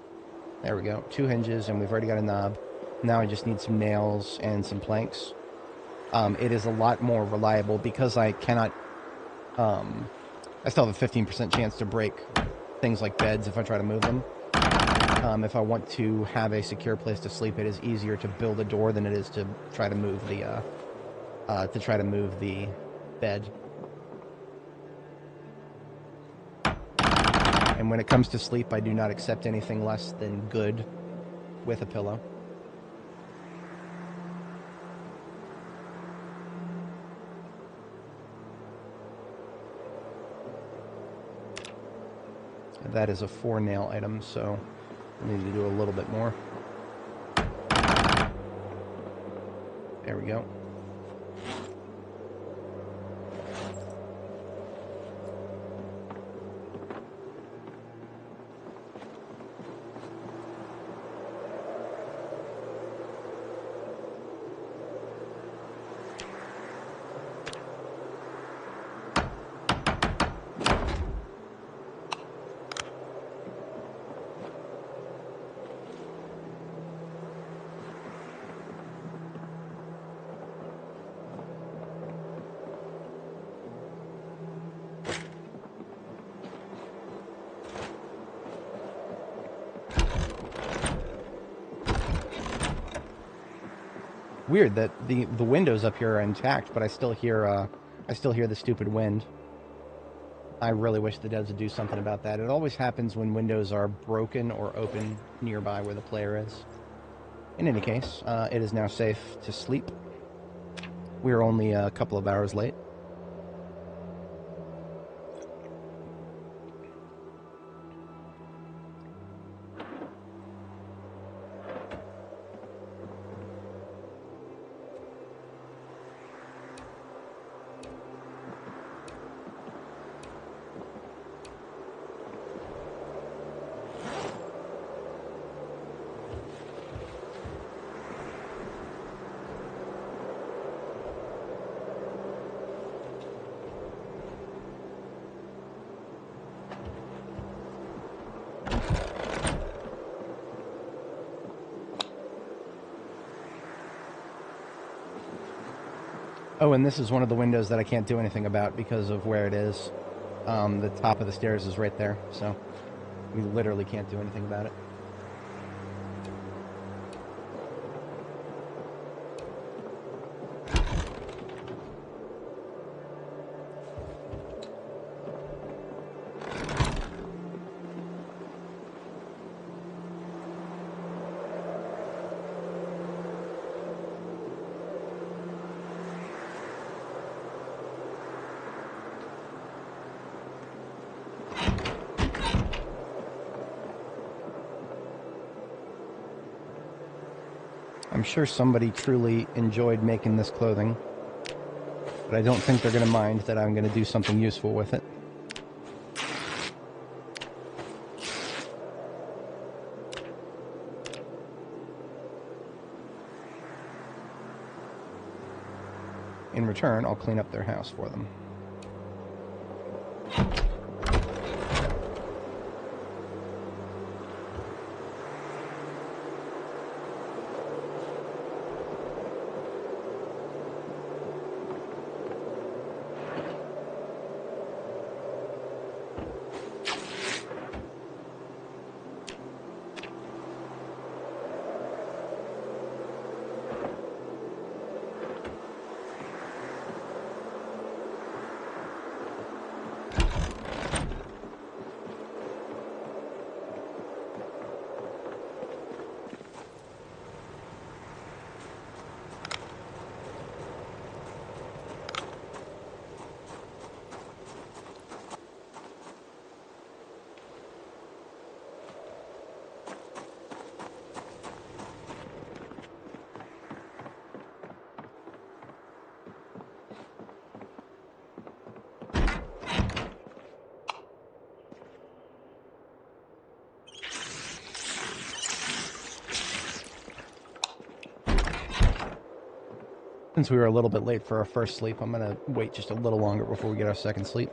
There we go. 2 hinges, and we've already got a knob. Now I just need some nails and some planks. It is a lot more reliable because I cannot... I still have a 15% chance to break things like beds if I try to move them. If I want to have a secure place to sleep, it is easier to build a door than it is to try to move the bed. And when it comes to sleep, I do not accept anything less than good with a pillow. That is a 4-nail item, so I need to do a little bit more. There we go. Weird that the windows up here are intact, but I still hear the stupid wind. I really wish the devs would do something about that. It always happens when windows are broken or open nearby where the player is. In any case, it is now safe to sleep. We are only a couple of hours late. Oh, and this is one of the windows that I can't do anything about because of where it is. The top of the stairs is right there, so we literally can't do anything about it. I'm sure somebody truly enjoyed making this clothing, but I don't think they're going to mind that I'm going to do something useful with it. In return, I'll clean up their house for them. Since we were a little bit late for our first sleep, I'm going to wait just a little longer before we get our second sleep.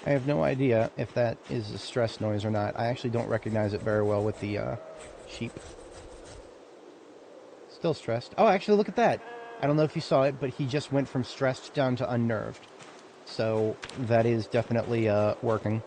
I have no idea if that is a stress noise or not. I actually don't recognize it very well with the sheep. Still stressed. Oh, actually, look at that. I don't know if you saw it, but he just went from stressed down to unnerved. So that is definitely working.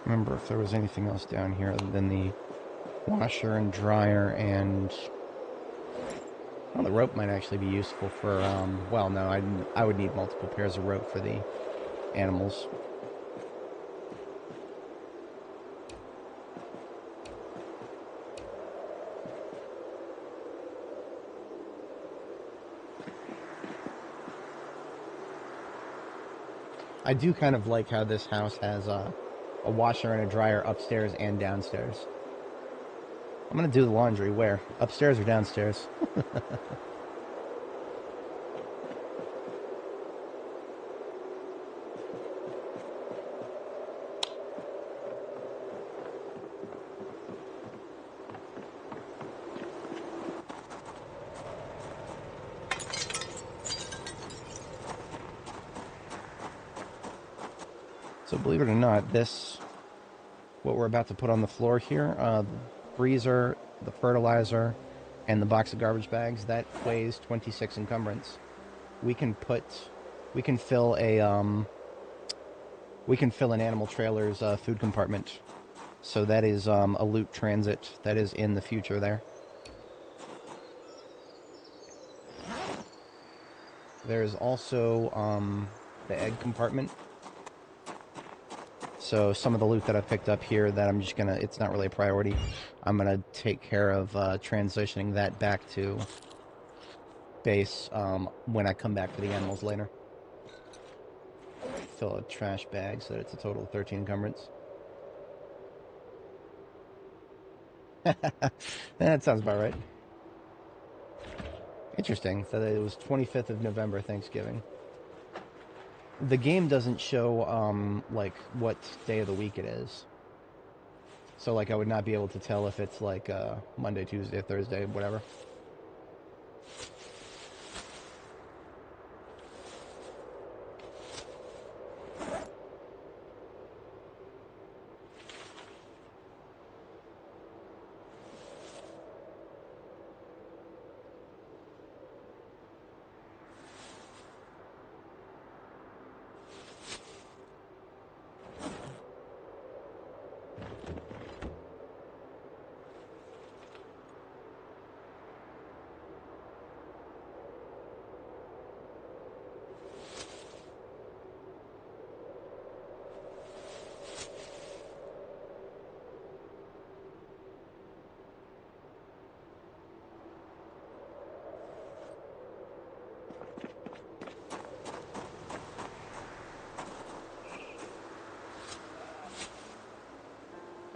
Remember if there was anything else down here other than the washer and dryer and... Oh, yeah, there is. There's a couple of things. Well, the rope might actually be useful for, well, no, I would need multiple pairs of rope for the animals. I do kind of like how this house has a washer and a dryer upstairs and downstairs. I'm gonna do the laundry where? Upstairs or downstairs? So believe it or not, what we're about to put on the floor here, the freezer, the fertilizer, and the box of garbage bags, that weighs 26 encumbrance. We can fill an animal trailer's food compartment. So that is a loot transit that is in the future there. There's also the egg compartment. So some of the loot that I picked up here that I'm just gonna, it's not really a priority. I'm gonna take care of transitioning that back to base when I come back for the animals later. Fill a trash bag so that it's a total of 13 encumbrance. That sounds about right. Interesting. So it was 25th of November, Thanksgiving. The game doesn't show, like, what day of the week it is. So, like, I would not be able to tell if it's, like, Monday, Tuesday, Thursday, whatever.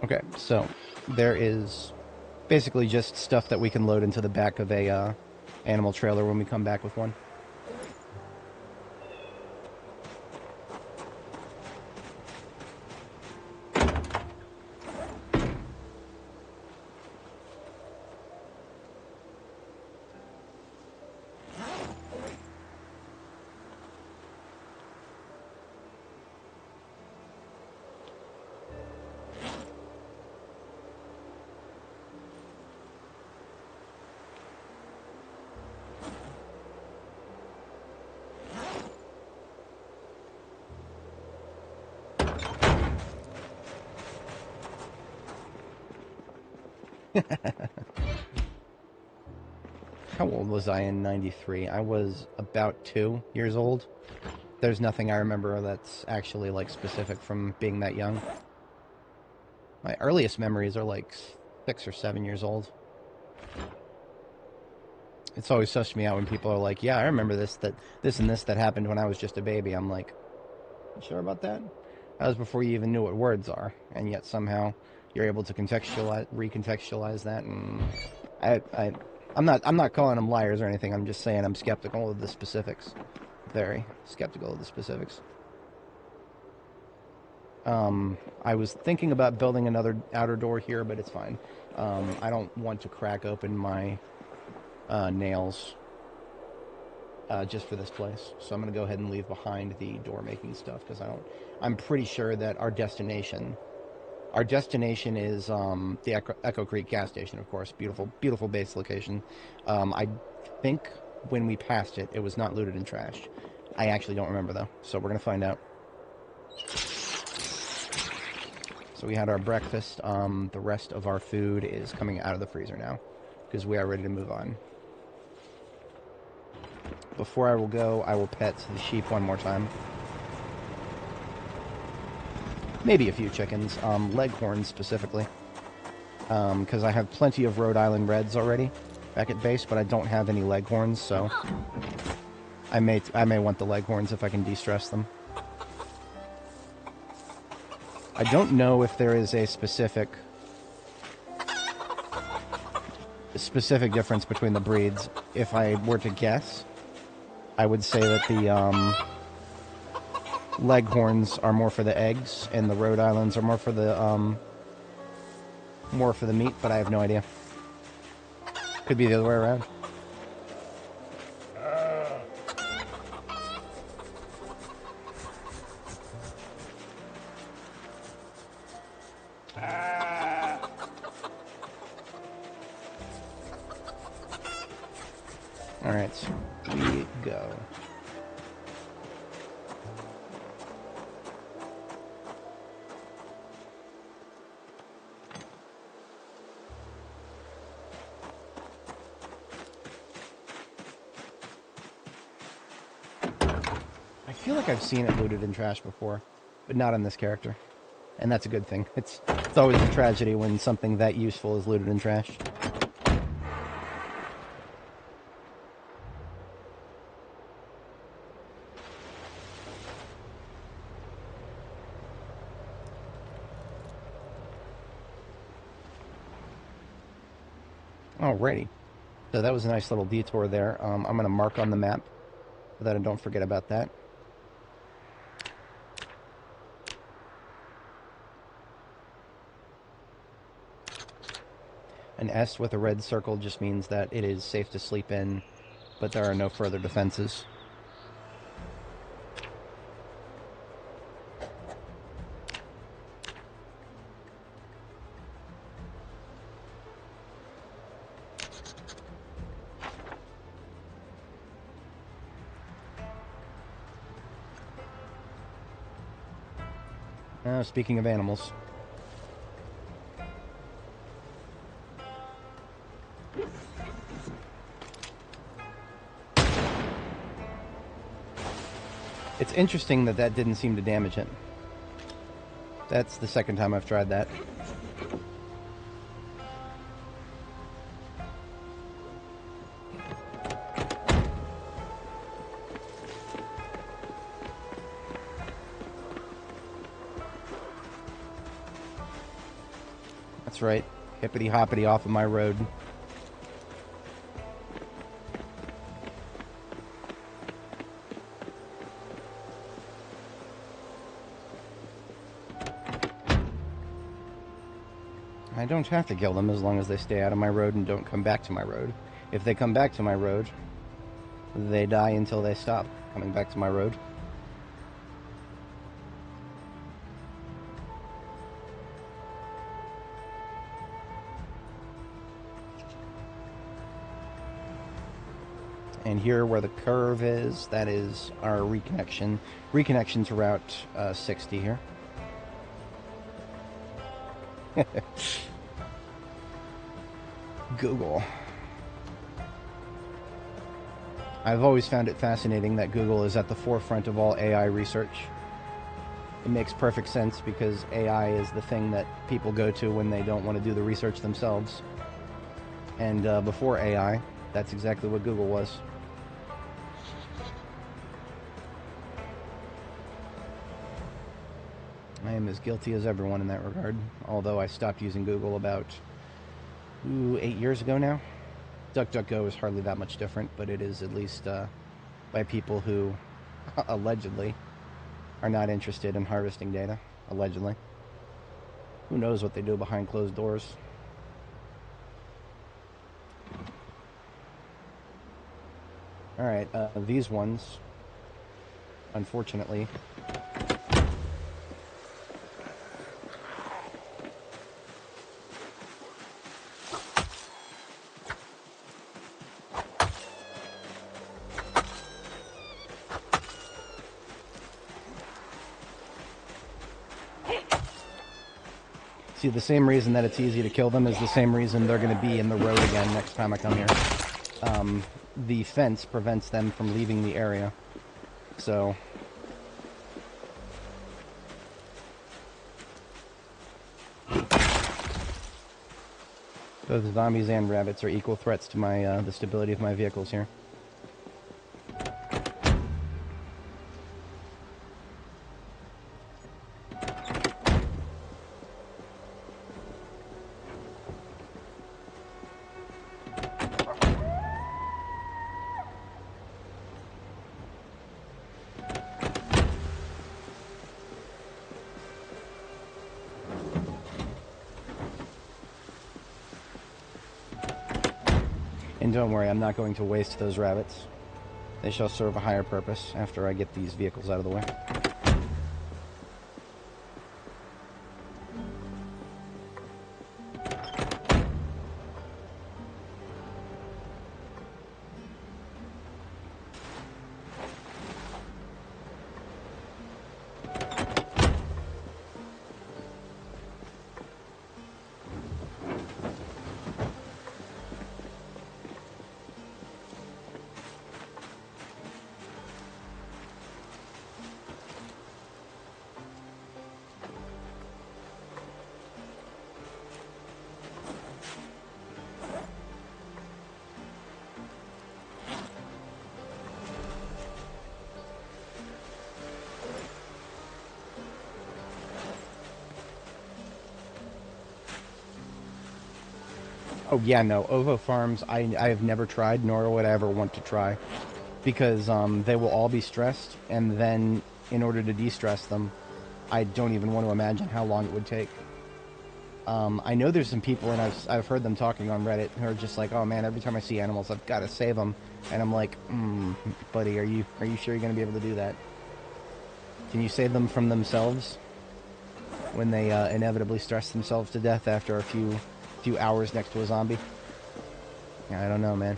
Okay, so there is basically just stuff that we can load into the back of a animal trailer when we come back with one. How old was I in 93? I was about 2 years old. There's nothing I remember that's actually, like, specific from being that young. My earliest memories are, like, 6 or 7 years old. It's always sussed me out when people are like, yeah, I remember this and this that happened when I was just a baby. I'm like, you sure about that? That was before you even knew what words are, and yet somehow you're able to recontextualize that, and I'm not calling them liars or anything. I'm just saying I'm skeptical of the specifics. Very skeptical of the specifics. I was thinking about building another outer door here, but it's fine. I don't want to crack open my nails just for this place. So I'm going to go ahead and leave behind the door making stuff because I'm pretty sure that our destination is the Echo Creek gas station, of course. Beautiful, beautiful base location. I think when we passed it, it was not looted and trashed. I actually don't remember, though, so we're going to find out. So we had our breakfast. The rest of our food is coming out of the freezer now because we are ready to move on. before I will go, I will pet the sheep one more time. Maybe a few chickens, leghorns specifically. Because I have plenty of Rhode Island Reds already back at base, but I don't have any leghorns, so I may want the leghorns if I can de-stress them. I don't know if there is a specific difference between the breeds. If I were to guess, I would say that the leghorns are more for the eggs, and the Rhode Islands are more for the meat, but I have no idea. Could be the other way around. Alright, so we go. I feel like I've seen it looted and trashed before, but not on this character. And that's a good thing. It's always a tragedy when something that useful is looted and trashed. Alrighty. So that was a nice little detour there. I'm going to mark on the map so that I don't forget about that. An S with a red circle just means that it is safe to sleep in, but there are no further defenses. Now, speaking of animals. It's interesting that that didn't seem to damage it. That's the second time I've tried that. That's right. Hippity hoppity off of my road. I don't have to kill them as long as they stay out of my road and don't come back to my road. If they come back to my road, they die until they stop coming back to my road. And here where the curve is, that is our reconnection. Reconnection to Route 60 here. Google. I've always found it fascinating that Google is at the forefront of all AI research. It makes perfect sense because AI is the thing that people go to when they don't want to do the research themselves. And before AI, that's exactly what Google was. I am as guilty as everyone in that regard, although I stopped using Google about 8 years ago now. DuckDuckGo is hardly that much different, but it is at least by people who allegedly are not interested in harvesting data. Allegedly. Who knows what they do behind closed doors? Alright, these ones, unfortunately, see, the same reason that it's easy to kill them is the same reason they're going to be in the road again next time I come here. the fence prevents them from leaving the area. So both zombies and rabbits are equal threats to my the stability of my vehicles here. And don't worry, I'm not going to waste those rabbits. They shall serve a higher purpose after I get these vehicles out of the way. Oh yeah, no, ovo farms I have never tried, nor would I ever want to try, because they will all be stressed, and then in order to de-stress them, I don't even want to imagine how long it would take. I know there's some people, and I've heard them talking on Reddit, who are just like, oh man, every time I see animals, I've got to save them, and I'm like, buddy, are you sure you're going to be able to do that? Can you save them from themselves when they inevitably stress themselves to death after a few hours next to a zombie? Yeah, I don't know, man.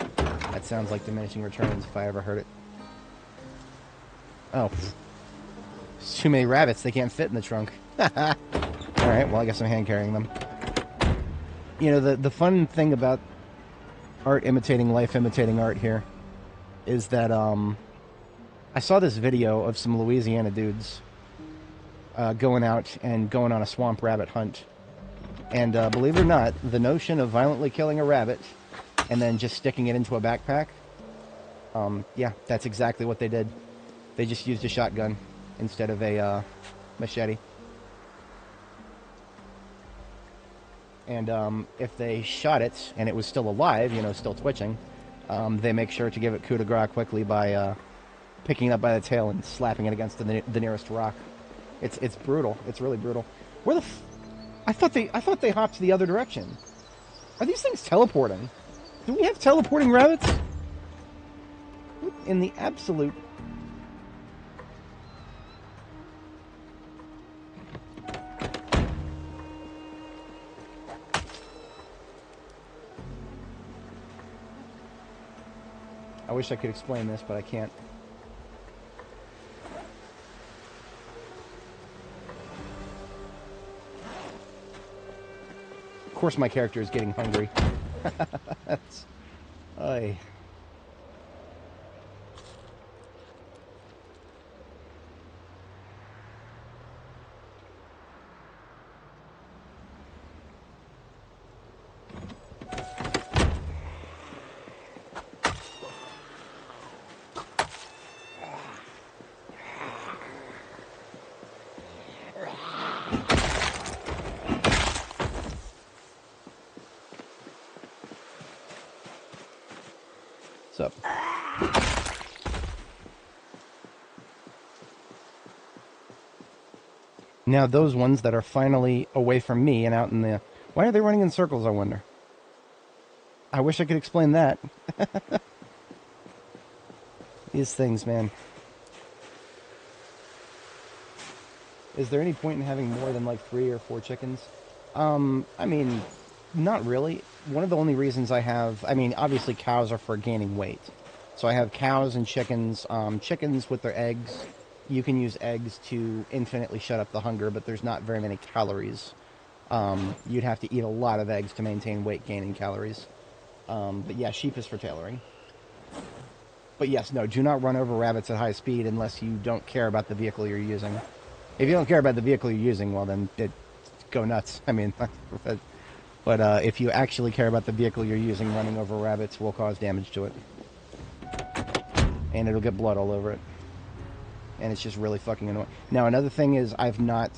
That sounds like diminishing returns if I ever heard it. Oh. There's too many rabbits. They can't fit in the trunk. Alright, well, I guess I'm hand carrying them. You know, the fun thing about art imitating life, imitating art here, is that, I saw this video of some Louisiana dudes going out and going on a swamp rabbit hunt. And believe it or not, the notion of violently killing a rabbit and then just sticking it into a backpack, yeah, that's exactly what they did. They just used a shotgun instead of a machete. And if they shot it and it was still alive, you know, still twitching, they make sure to give it coup de grace quickly by picking it up by the tail and slapping it against the nearest rock. It's brutal. It's really brutal. Where the I thought they hopped the other direction. Are these things teleporting? Do we have teleporting rabbits? What in the absolute... I wish I could explain this, but I can't. Of course my character is getting hungry. That's... Oy. What's up? Now those ones that are finally away from me and out in the... Why are they running in circles, I wonder? I wish I could explain that. These things, man. Is there any point in having more than like 3 or 4 chickens? I mean, not really. One of the only reasons I have... I mean, obviously cows are for gaining weight. So I have cows and chickens. Chickens with their eggs. You can use eggs to infinitely shut up the hunger, but there's not very many calories. You'd have to eat a lot of eggs to maintain weight gain and calories. But yeah, sheep is for tailoring. But yes, no, do not run over rabbits at high speed unless you don't care about the vehicle you're using. If you don't care about the vehicle you're using, well then, go nuts. I mean, but if you actually care about the vehicle you're using, running over rabbits will cause damage to it. And it'll get blood all over it. And it's just really fucking annoying. Now, another thing is, I've not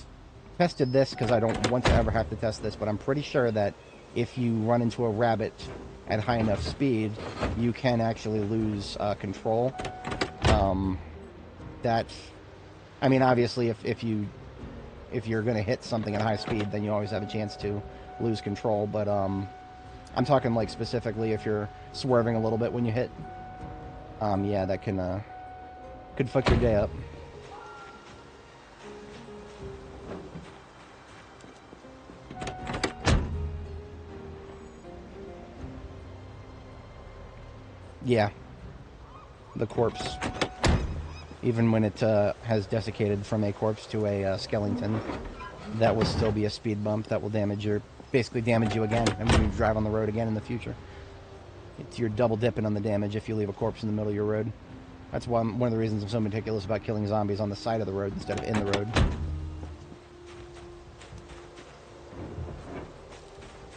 tested this because I don't want to ever have to test this, but I'm pretty sure that if you run into a rabbit at high enough speed, you can actually lose control. I mean, obviously, if you're going to hit something at high speed, then you always have a chance to lose control. But I'm talking like specifically if you're swerving a little bit when you hit. Yeah, that could fuck your day up. Yeah, the corpse. Even when it has desiccated from a corpse to a skeleton, that will still be a speed bump that will basically damage you again, and when you drive on the road again in the future. You're double dipping on the damage if you leave a corpse in the middle of your road. That's why one of the reasons I'm so meticulous about killing zombies on the side of the road instead of in the road.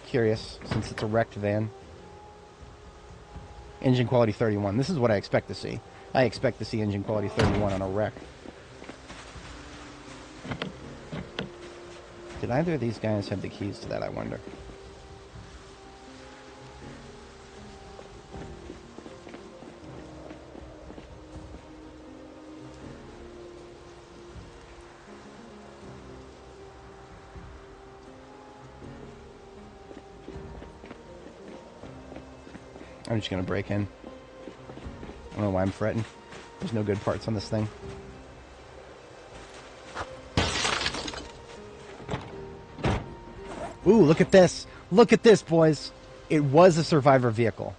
Curious, since it's a wrecked van. Engine quality 31. This is what I expect to see. I expect to see engine quality 31 on a wreck. Did either of these guys have the keys to that, I wonder? I'm just gonna break in. I don't know why I'm fretting. There's no good parts on this thing. Ooh, look at this! Look at this, boys! It was a survivor vehicle.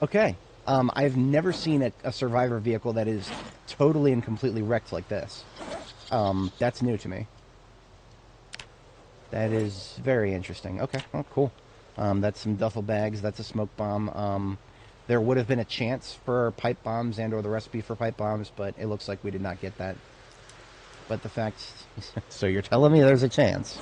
Okay. I've never seen a survivor vehicle that is totally and completely wrecked like this. That's new to me. That is very interesting. Okay, well, cool. That's some duffel bags. That's a smoke bomb. There would have been a chance for pipe bombs and or the recipe for pipe bombs, but it looks like we did not get that. But the fact... So you're telling me there's a chance?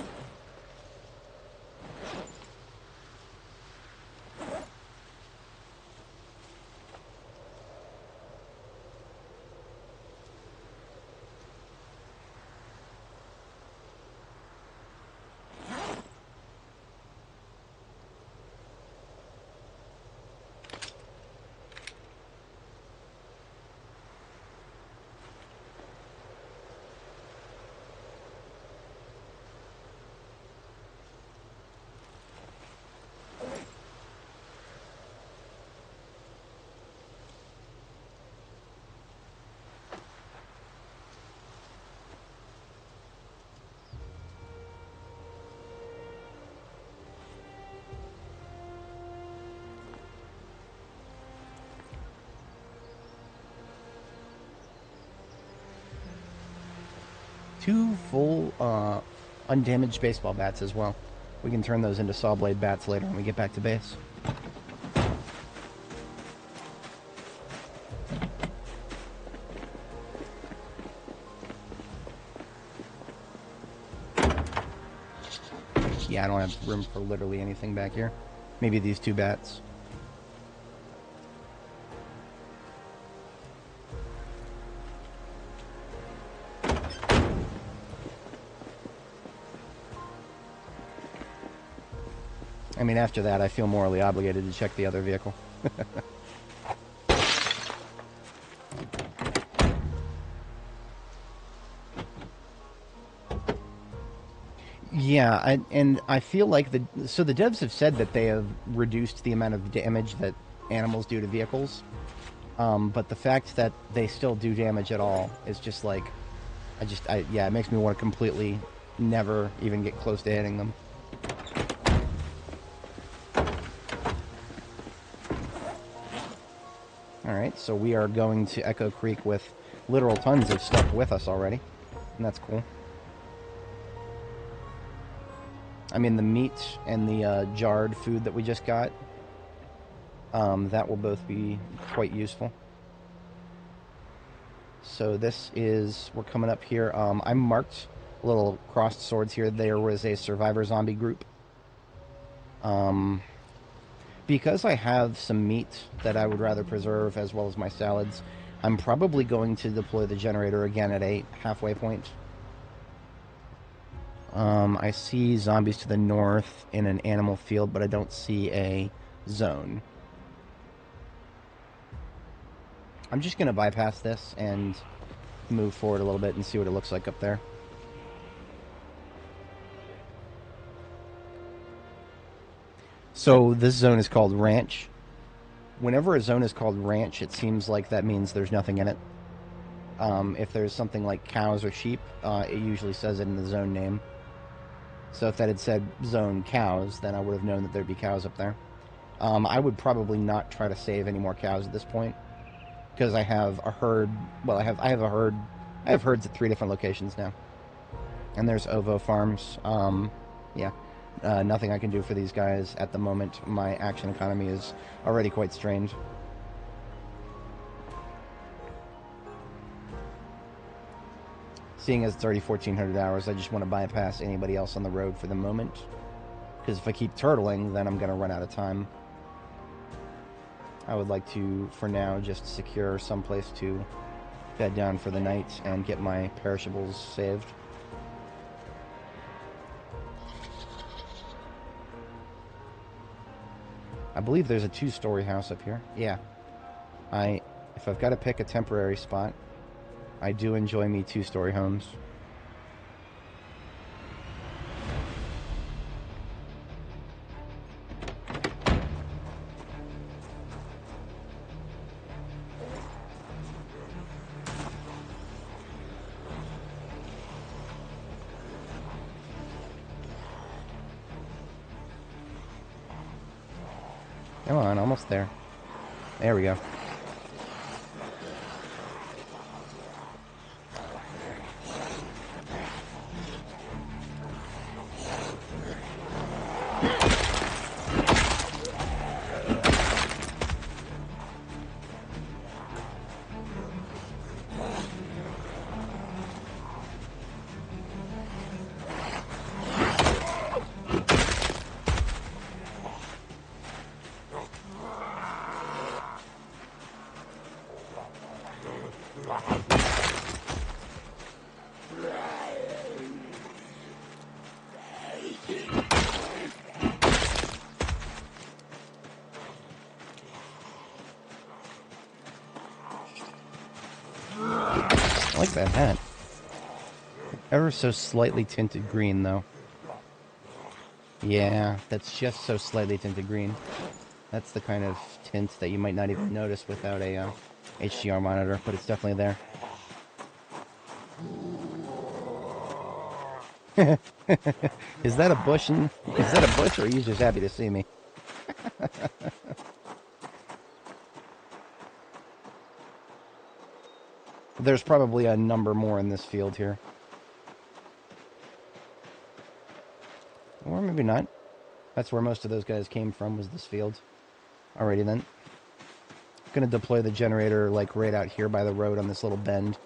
Two full, undamaged baseball bats as well. We can turn those into saw blade bats later when we get back to base. Yeah, I don't have room for literally anything back here. Maybe these two bats. I mean, after that, I feel morally obligated to check the other vehicle. Yeah, and I feel like the devs have said that they have reduced the amount of damage that animals do to vehicles, but the fact that they still do damage at all is just like, yeah, it makes me want to completely never even get close to hitting them. Alright, so we are going to Echo Creek with literal tons of stuff with us already, and that's cool. I mean, the meat and the jarred food that we just got, That will both be quite useful. So this is, we're coming up here. I marked little crossed swords here. There was a survivor zombie group. Because I have some meat that I would rather preserve as well as my salads, I'm probably going to deploy the generator again at a halfway point. I see zombies to the north in an animal field, but I don't see a zone. I'm just going to bypass this and move forward a little bit and see what it looks like up there. So this zone is called Ranch. Whenever a zone is called Ranch, it seems like that means there's nothing in it. If there's something like cows or sheep, it usually says it in the zone name. So if that had said zone cows, then I would have known that there'd be cows up there. I would probably not try to save any more cows at this point, because I have a herd. Well, I have a herd. I have herds at 3 different locations now, and there's ovo farms. Yeah, nothing I can do for these guys at the moment. My action economy is already quite strained. Seeing as it's already 1,400 hours, I just want to bypass anybody else on the road for the moment. Because if I keep turtling, then I'm going to run out of time. I would like to, for now, just secure someplace to bed down for the night and get my perishables saved. I believe there's a 2-story house up here. Yeah. If I've got to pick a temporary spot, I do enjoy me 2-story homes. Come on, almost there. There we go. I like that hat. Ever so slightly tinted green, though. Yeah, that's just so slightly tinted green. That's the kind of tint that you might not even notice without a HDR monitor, but it's definitely there. Is that a bush? Is that a bush, or are you just happy to see me? There's probably a number more in this field here. Or maybe not. That's where most of those guys came from, was this field. Alrighty then. Gonna deploy the generator, like, right out here by the road on this little bend.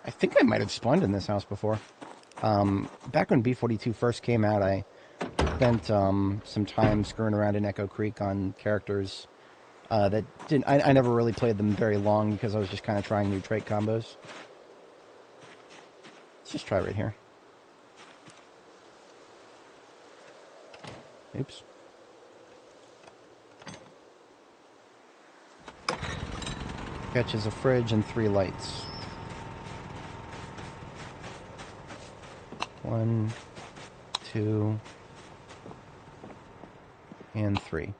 I think I might have spawned in this house before. Back when B42 first came out, I spent some time screwing around in Echo Creek on characters that didn't... I never really played them very long because I was just kind of trying new trait combos. Let's just try right here. Oops. Catches a fridge and 3 lights. 1, 2, and 3.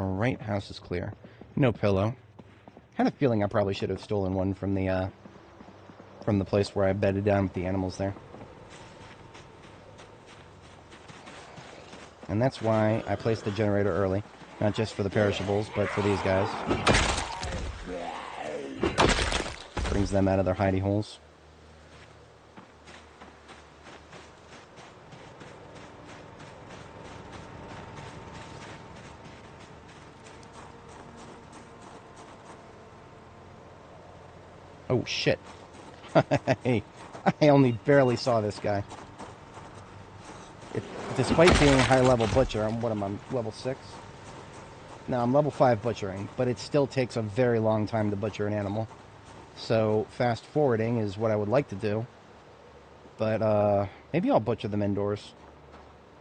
Alright, house is clear. No pillow. Had a feeling I probably should have stolen one from the place where I bedded down with the animals there. And that's why I placed the generator early. Not just for the perishables, but for these guys. Brings them out of their hidey holes. Oh, shit. I only barely saw this guy. Despite being a high-level butcher, I'm level 6? No, I'm level 5 butchering, but it still takes a very long time to butcher an animal. So, fast-forwarding is what I would like to do. But, maybe I'll butcher them indoors.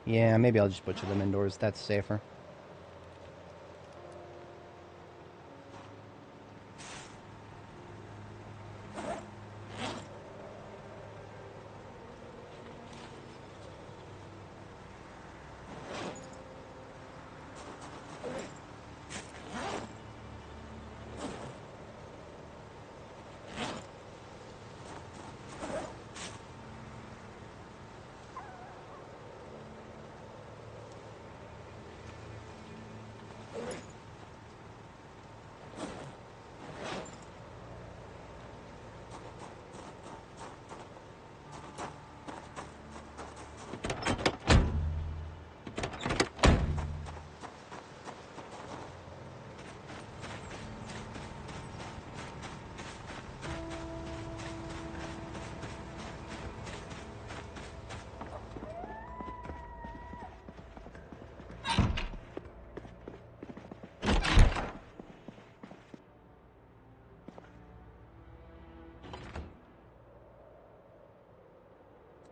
Yeah, maybe I'll just butcher them indoors. That's safer.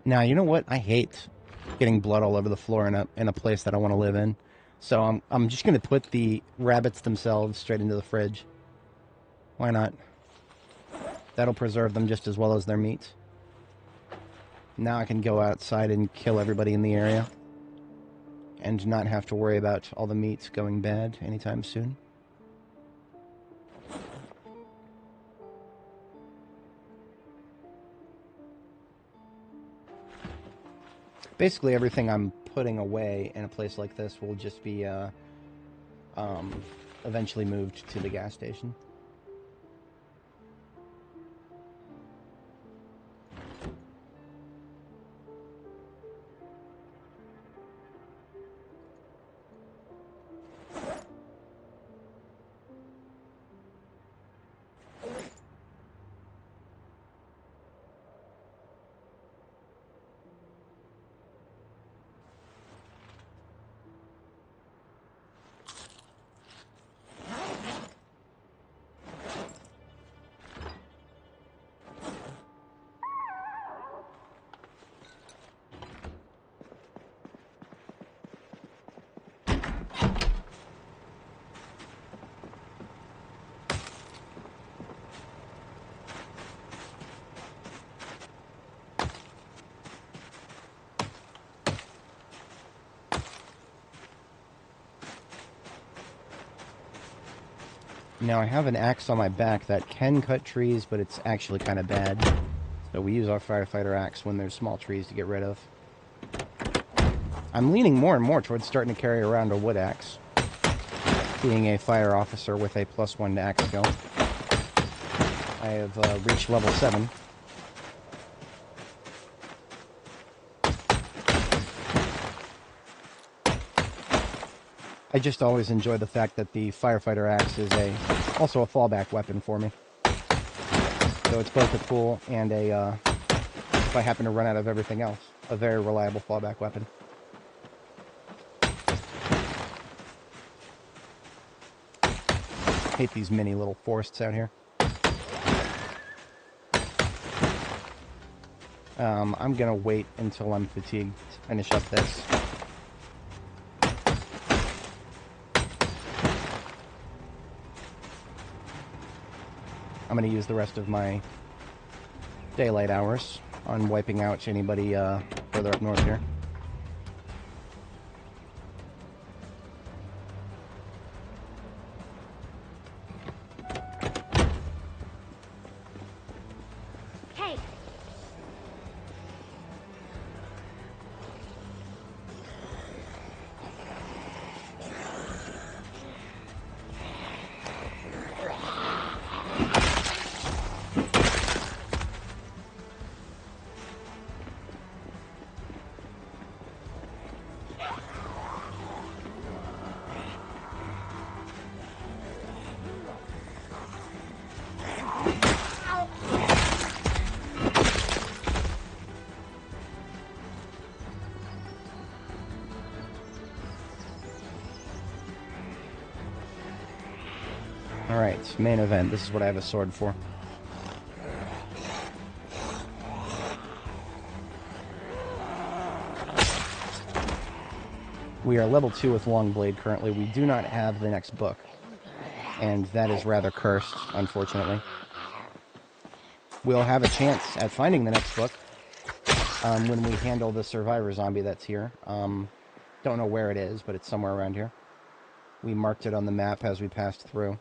Now, you know what? I hate getting blood all over the floor in a place that I want to live in. So I'm just going to put the rabbits themselves straight into the fridge. Why not? That'll preserve them just as well as their meat. Now I can go outside and kill everybody in the area. And not have to worry about all the meat going bad anytime soon. Basically, everything I'm putting away in a place like this will just be eventually moved to the gas station. Now I have an axe on my back that can cut trees, but it's actually kind of bad. So we use our firefighter axe when there's small trees to get rid of. I'm leaning more and more towards starting to carry around a wood axe. Being a fire officer with a +1 to axe skill. I have reached level 7. I just always enjoy the fact that the firefighter axe is also a fallback weapon for me. So it's both a tool and if I happen to run out of everything else, a very reliable fallback weapon. Hate these mini little forests out here. I'm gonna wait until I'm fatigued to finish up this. I'm going to use the rest of my daylight hours on wiping out anybody further up north here. Alright, main event. This is what I have a sword for. We are level 2 with Longblade currently. We do not have the next book. And that is rather cursed, unfortunately. We'll have a chance at finding the next book when we handle the survivor zombie that's here. Don't know where it is, but it's somewhere around here. We marked it on the map as we passed through.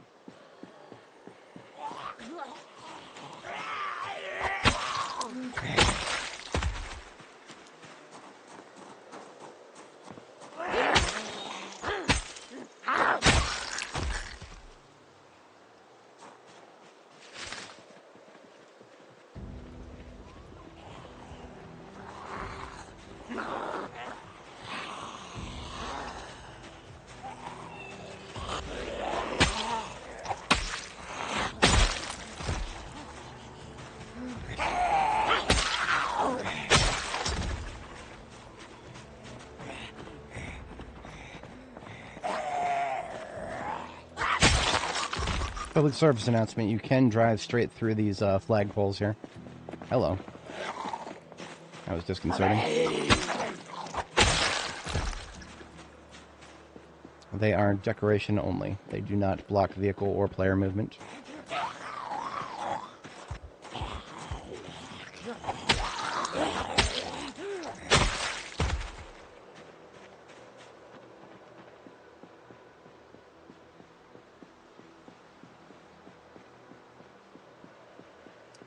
Public service announcement, you can drive straight through these flagpoles here. Hello. That was disconcerting. They are decoration only. They do not block vehicle or player movement.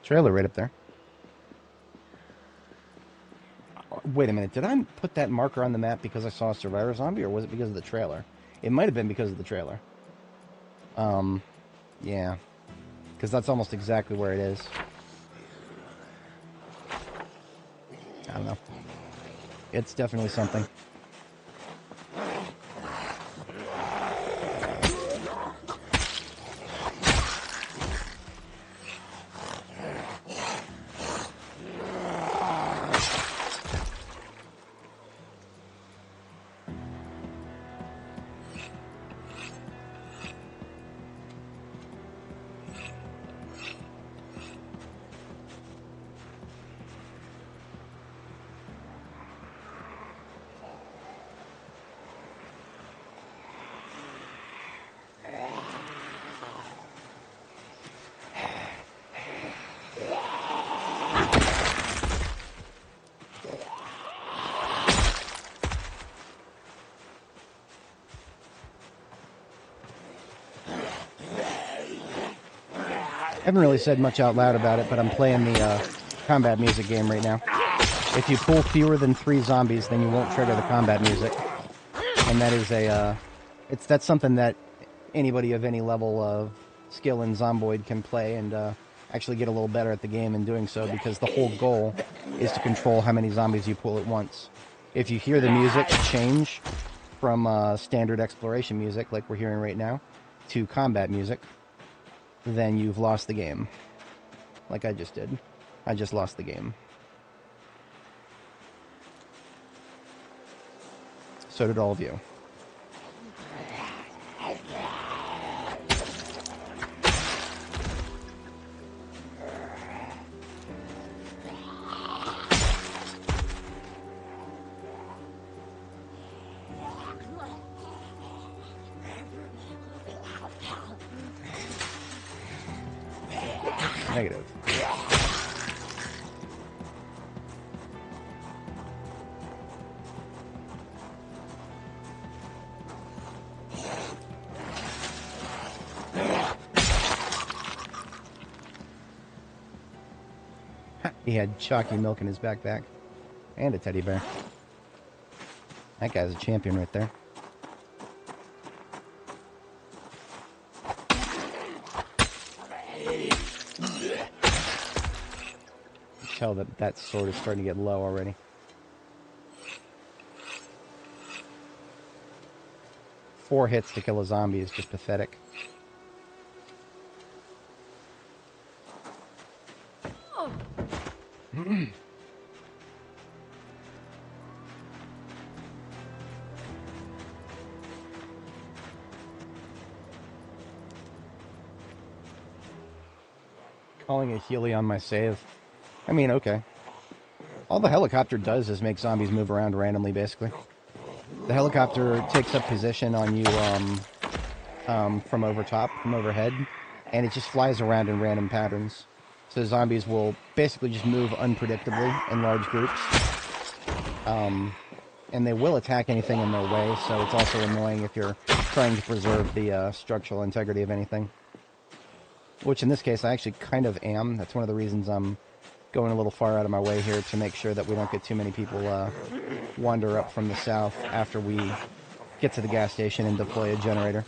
Trailer right up there. Wait a minute, did I put that marker on the map because I saw a survivor zombie, or was it because of the trailer? It might have been because of the trailer. Yeah. Because that's almost exactly where it is. I don't know. It's definitely something. I haven't really said much out loud about it, but I'm playing the combat music game right now. If you pull fewer than 3 zombies, then you won't trigger the combat music. And that is that's something that anybody of any level of skill in Zomboid can play and actually get a little better at the game in doing so, because the whole goal is to control how many zombies you pull at once. If you hear the music change from standard exploration music, like we're hearing right now, to combat music, then you've lost the game. Like I just did. I just lost the game. So did all of you. Negative. He had chalky milk in his backpack. And a teddy bear. That guy's a champion right there. Tell that sword is starting to get low already. Four hits to kill a zombie is just pathetic. Calling a Healy on my save. I mean, okay. All the helicopter does is make zombies move around randomly, basically. The helicopter takes up position on you from overhead, and it just flies around in random patterns. So zombies will basically just move unpredictably in large groups. And they will attack anything in their way, so it's also annoying if you're trying to preserve the structural integrity of anything. Which in this case I actually kind of am. That's one of the reasons I'm going a little far out of my way here to make sure that we don't get too many people wander up from the south after we get to the gas station and deploy a generator.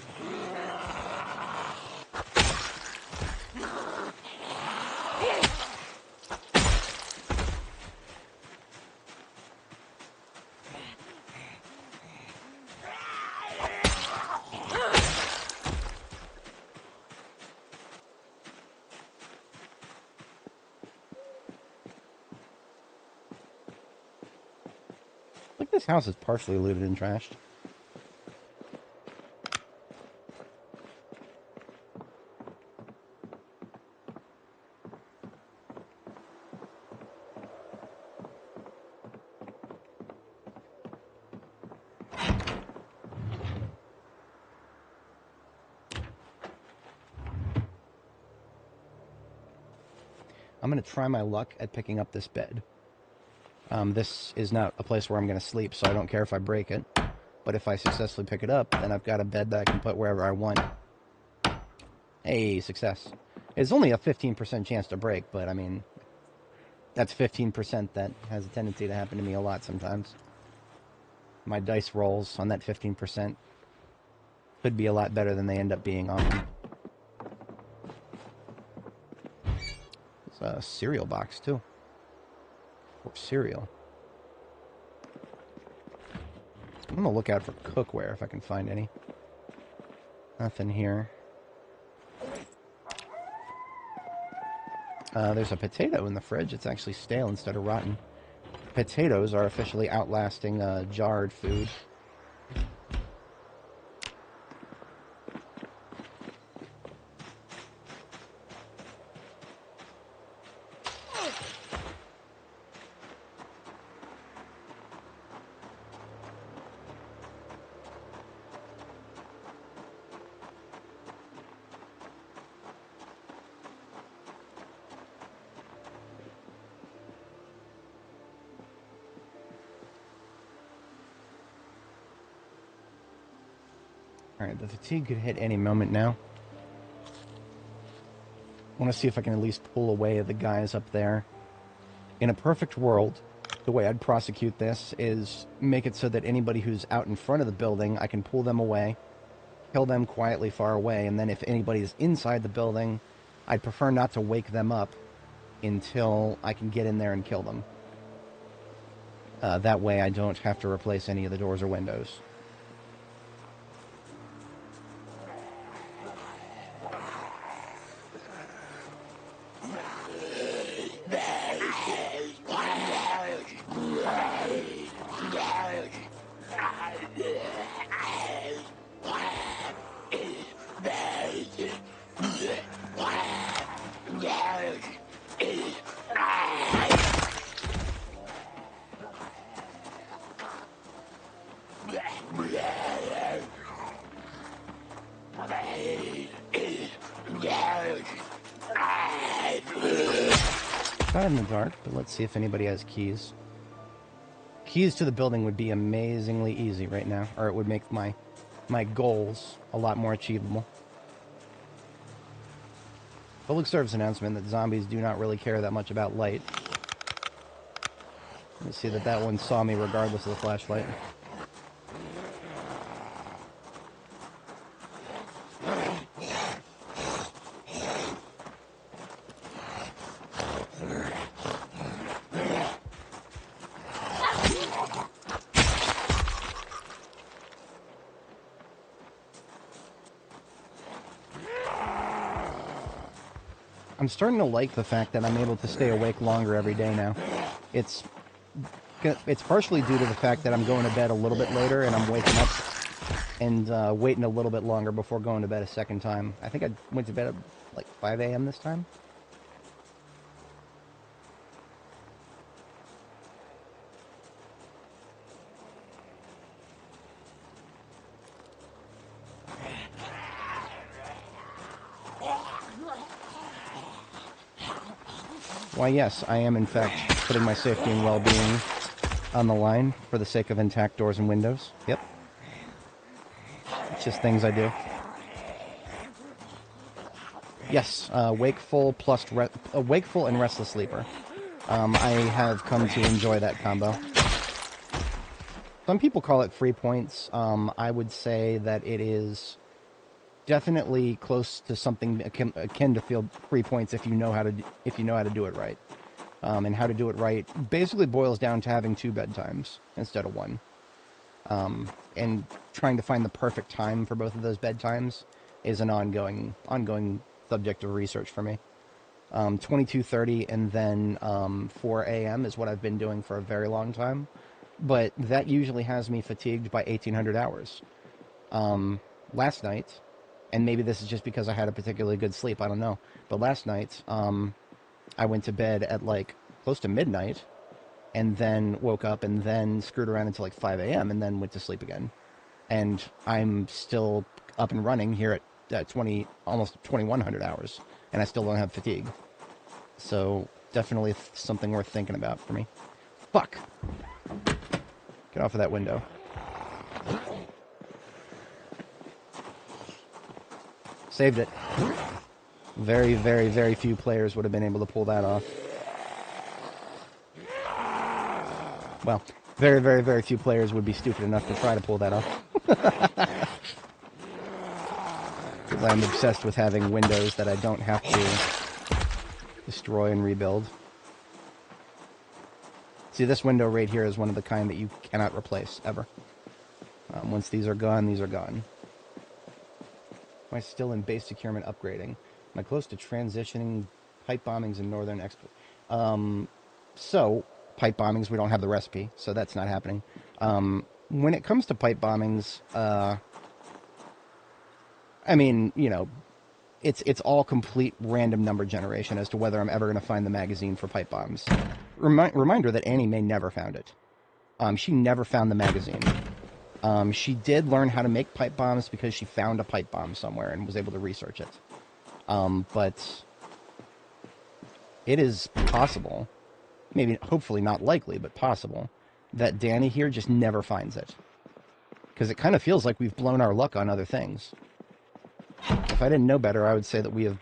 Look, this house is partially looted and trashed. I'm going to try my luck at picking up this bed. This is not a place where I'm going to sleep, so I don't care if I break it. But if I successfully pick it up, then I've got a bed that I can put wherever I want. Hey, success. It's only a 15% chance to break, but I mean, that's 15% that has a tendency to happen to me a lot sometimes. My dice rolls on that 15% could be a lot better than they end up being often. It's a cereal box, too. Or cereal. I'm gonna look out for cookware if I can find any. Nothing here. There's a potato in the fridge. It's actually stale instead of rotten. Potatoes are officially outlasting jarred food. Alright, the fatigue could hit any moment now. I want to see if I can at least pull away the guys up there. In a perfect world, the way I'd prosecute this is make it so that anybody who's out in front of the building, I can pull them away, kill them quietly far away, and then if anybody is inside the building, I'd prefer not to wake them up until I can get in there and kill them. That way I don't have to replace any of the doors or windows. Not in the dark, but let's see if anybody has keys. Keys to the building would be amazingly easy right now, or it would make my goals a lot more achievable. Public service announcement that zombies do not really care that much about light. Let me see that one saw me regardless of the flashlight. I'm starting to like the fact that I'm able to stay awake longer every day now. It's partially due to the fact that I'm going to bed a little bit later and I'm waking up and waiting a little bit longer before going to bed a second time. I think I went to bed at like 5 a.m. this time. Why, yes, I am in fact putting my safety and well-being on the line for the sake of intact doors and windows. Yep. It's just things I do. Yes, wakeful and restless sleeper. I have come to enjoy that combo. Some people call it free points. I would say that it is definitely close to something akin to feel free points if you know how to do it right. And how to do it right basically boils down to having 2 bedtimes instead of 1. And trying to find the perfect time for both of those bedtimes is an ongoing subject of research for me. 22:30 and then 4 a.m. is what I've been doing for a very long time, but that usually has me fatigued by 1,800 hours. Last night, and maybe this is just because I had a particularly good sleep, I don't know, but last night I went to bed at like close to midnight and then woke up and then screwed around until like 5 a.m. and then went to sleep again. And I'm still up and running here at 20, almost 2,100 hours, and I still don't have fatigue. So definitely something worth thinking about for me. Fuck! Get off of that window. Saved it. Very, very, very few players would have been able to pull that off. Well, very, very, very few players would be stupid enough to try to pull that off. Because I'm obsessed with having windows that I don't have to destroy and rebuild. See, this window right here is one of the kind that you cannot replace, ever. Once these are gone, these are gone. Am I still in base securement upgrading? Am I close to transitioning pipe bombings in northern So, pipe bombings, we don't have the recipe, so that's not happening. When it comes to pipe bombings, I mean, you know, it's all complete random number generation as to whether I'm ever going to find the magazine for pipe bombs. Reminder that Annie May never found it. She never found the magazine. She did learn how to make pipe bombs because she found a pipe bomb somewhere and was able to research it. But it is possible, maybe, hopefully not likely, but possible, that Dani here just never finds it. Because it kind of feels like we've blown our luck on other things. If I didn't know better, I would say that we have...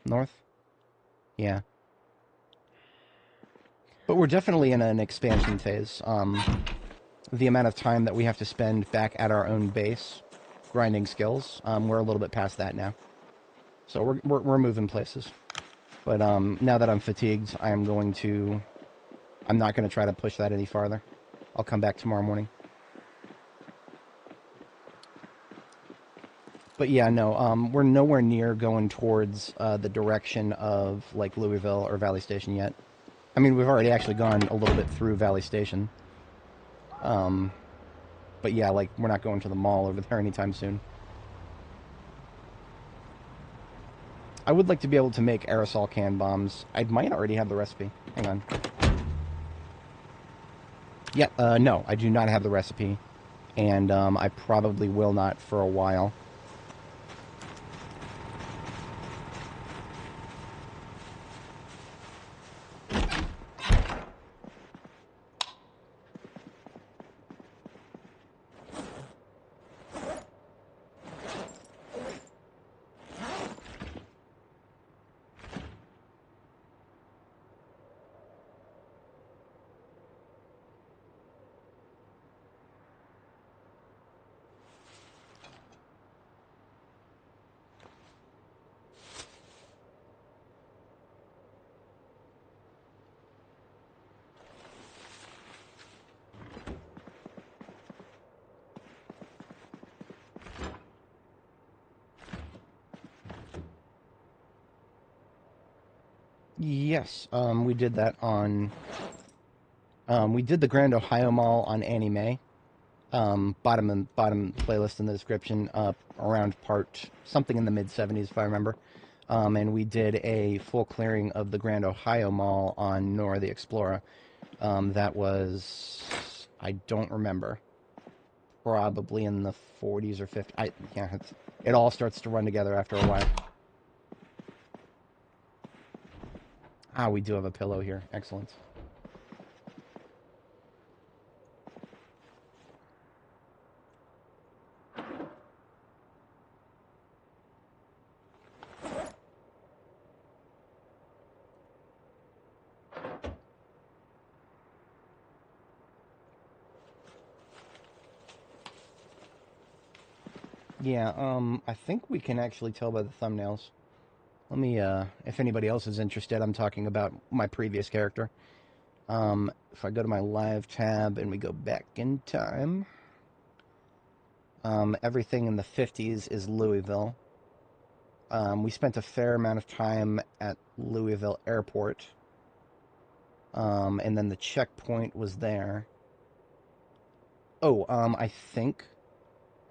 North? Yeah. But we're definitely in an expansion phase. The amount of time that we have to spend back at our own base grinding skills, we're a little bit past that now. So we're moving places. But now that I'm fatigued, I'm not going to try to push that any farther. I'll come back tomorrow morning. But yeah, no, we're nowhere near going towards the direction of, like, Louisville or Valley Station yet. I mean, we've already actually gone a little bit through Valley Station. But yeah, like, we're not going to the mall over there anytime soon. I would like to be able to make aerosol can bombs. I might already have the recipe. Hang on. Yeah, no, I do not have the recipe. And I probably will not for a while. Yes, we did that on... we did the Grand Ohio Mall on Annie Mae. Bottom playlist in the description, around part something in the mid-70s, if I remember. And we did a full clearing of the Grand Ohio Mall on Nora the Explora. That was... I don't remember. Probably in the 40s or 50s. Yeah, it all starts to run together after a while. Ah, we do have a pillow here. Excellent. Yeah, I think we can actually tell by the thumbnails. Let me, if anybody else is interested, I'm talking about my previous character. If I go to my live tab and we go back in time, everything in the 50s is Louisville. We spent a fair amount of time at Louisville Airport. And then the checkpoint was there. Oh, I think...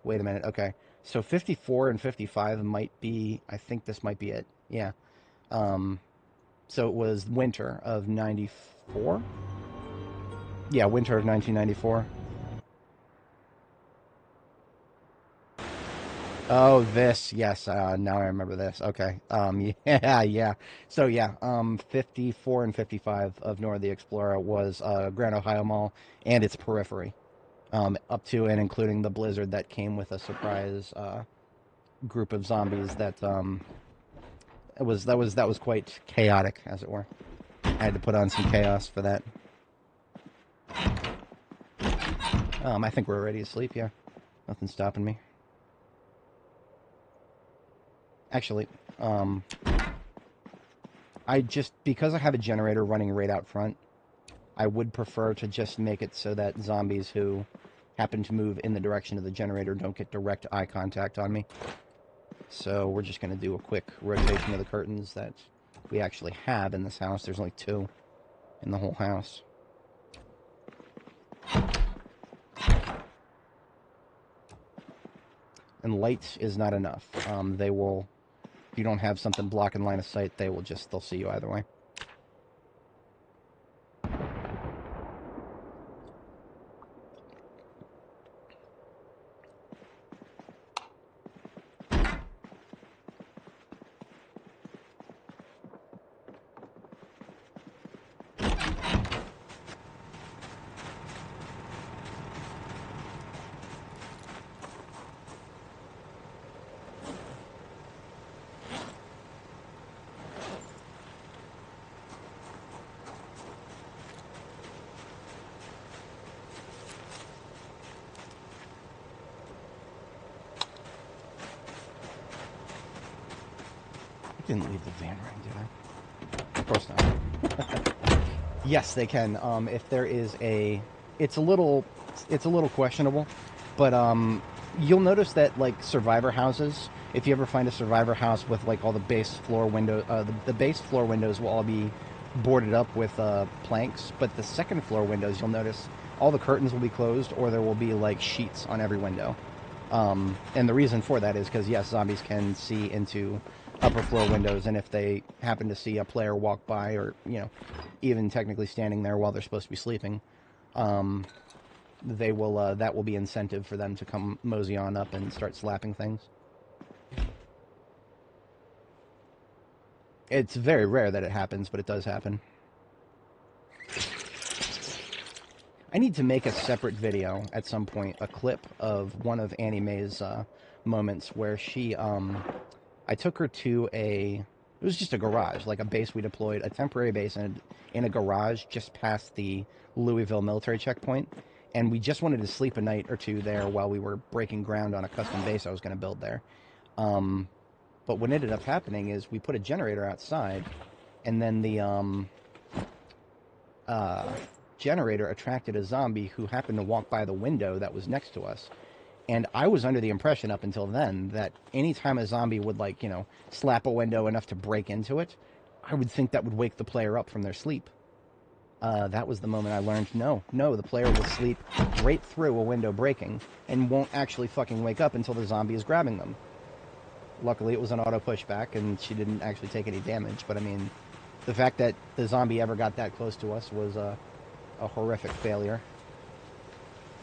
Wait a minute, okay. So 54 and 55 might be... I think this might be it. Yeah. So it was winter of 94? Yeah, winter of 1994. Oh, this, yes, now I remember this. Okay, yeah. So, yeah, 54 and 55 of Nora the Explorer was Grand Ohio Mall and its periphery, up to and including the blizzard that came with a surprise group of zombies that was quite chaotic, as it were. I had to put on some chaos for that. I think we're ready to sleep, yeah. Nothing's stopping me. Actually, because I have a generator running right out front, I would prefer to just make it so that zombies who happen to move in the direction of the generator don't get direct eye contact on me. So we're just going to do a quick rotation of the curtains that we actually have in this house. There's only 2 in the whole house. And light is not enough. They will... If you don't have something blocking line of sight, they'll see you either way. Didn't leave the van running, did I? Of course not. Yes, they can. If there is it's a little questionable, but you'll notice that like survivor houses, if you ever find a survivor house with like all the base floor window, the base floor windows will all be boarded up with planks, but the second floor windows, you'll notice all the curtains will be closed, or there will be like sheets on every window. And the reason for that is because yes, zombies can see into upper floor windows, and if they happen to see a player walk by, or even technically standing there while they're supposed to be sleeping, they will that will be incentive for them to come mosey on up and start slapping things. It's very rare that it happens, but it does happen. I need to make a separate video at some point, a clip of one of Annie Mae's moments where she I took her to it was just a garage, like a base we deployed, a temporary base in a garage just past the Louisville military checkpoint, and we just wanted to sleep a night or two there while we were breaking ground on a custom base I was going to build there. But what ended up happening is we put a generator outside, and then the generator attracted a zombie who happened to walk by the window that was next to us. And I was under the impression up until then that anytime a zombie would, like, slap a window enough to break into it, I would think that would wake the player up from their sleep. That was the moment I learned, no, the player will sleep right through a window breaking and won't actually fucking wake up until the zombie is grabbing them. Luckily, it was an auto pushback, and she didn't actually take any damage, but I mean, the fact that the zombie ever got that close to us was a horrific failure.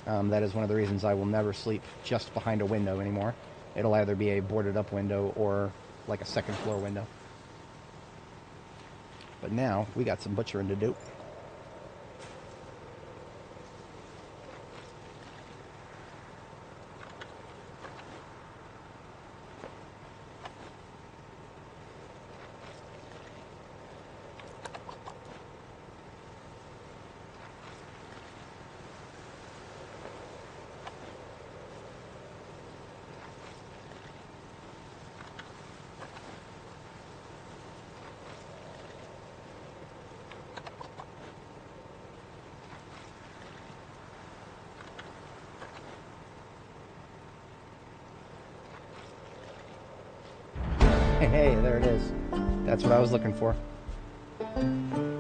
That is one of the reasons I will never sleep just behind a window anymore. It'll either be a boarded up window or like a second floor window. But now, we got some butchering to do. Hey, there it is. That's what I was looking for. And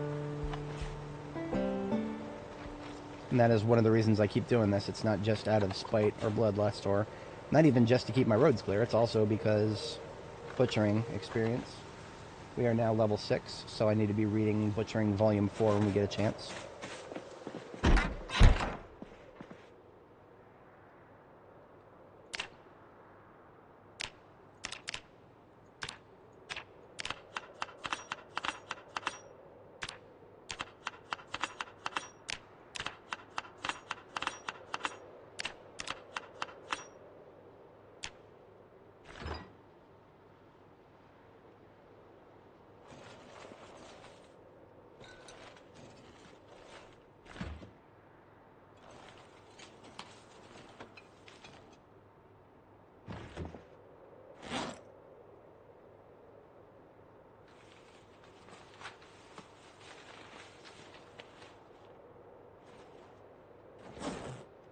that is one of the reasons I keep doing this. It's not just out of spite or bloodlust, or not even just to keep my roads clear. It's also because butchering experience. We are now level 6, so I need to be reading Butchering Volume 4 when we get a chance.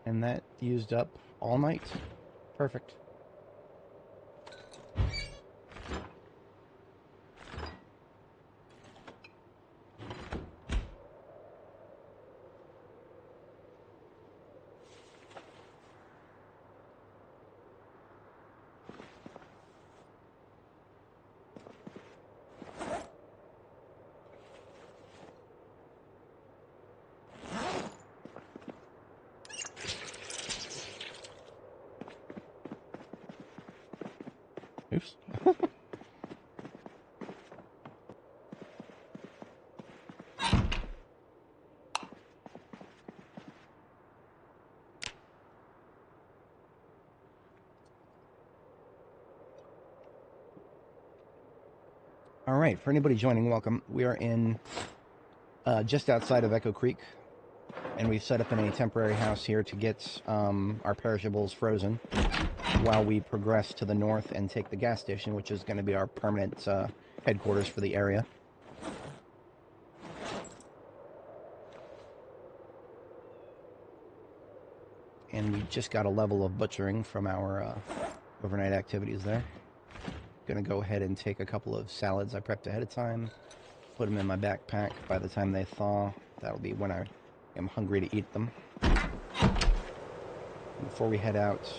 And that used up all night. Perfect. Oops. All right, for anybody joining, welcome. We are in just outside of Echo Creek, and we've set up in a temporary house here to get our perishables frozen while we progress to the north and take the gas station, which is going to be our permanent headquarters for the area. And we just got a level of butchering from our overnight activities there. Gonna go ahead and take a couple of salads I prepped ahead of time, put them in my backpack. By the time they thaw, that'll be when I am hungry to eat them. Before we head out,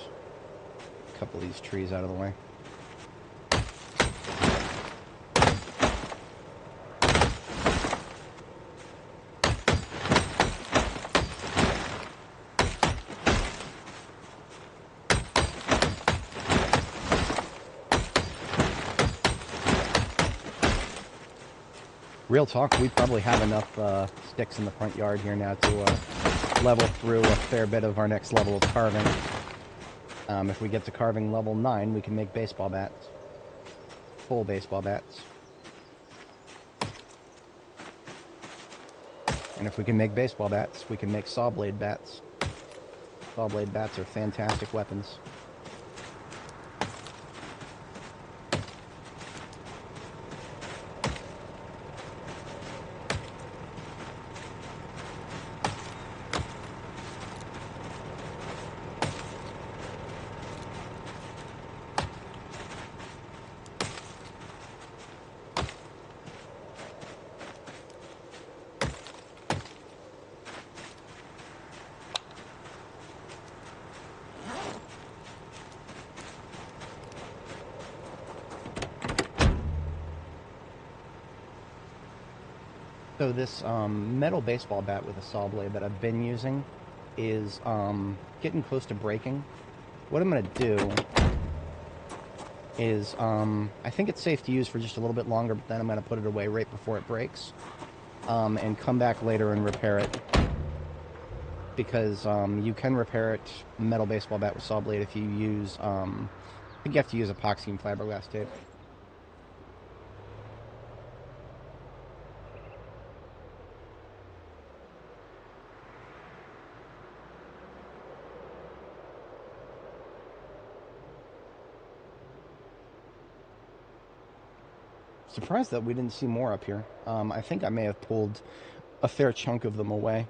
a couple of these trees out of the way. Real talk, we probably have enough sticks in the front yard here now to level through a fair bit of our next level of carving. If we get to carving level 9, we can make baseball bats. Full baseball bats. And if we can make baseball bats, we can make saw blade bats. Saw blade bats are fantastic weapons. So this metal baseball bat with a saw blade that I've been using is getting close to breaking. What I'm going to do is, I think it's safe to use for just a little bit longer, but then I'm going to put it away right before it breaks, and come back later and repair it. Because you can repair it, metal baseball bat with saw blade, if you use, I think you have to use epoxy and fiberglass tape. Surprised that we didn't see more up here. I think I may have pulled a fair chunk of them away.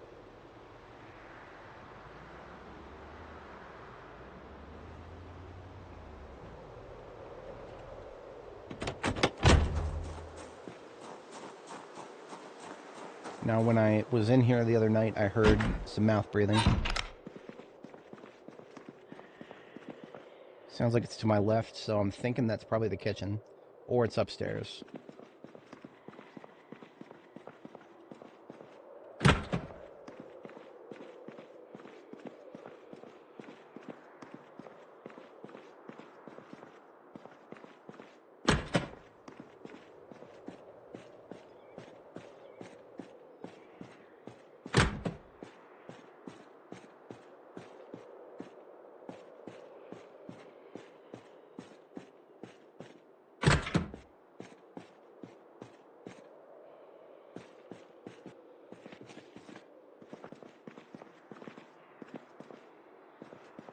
Now, when I was in here the other night, I heard some mouth breathing. Sounds like it's to my left, so I'm thinking that's probably the kitchen. Or it's upstairs.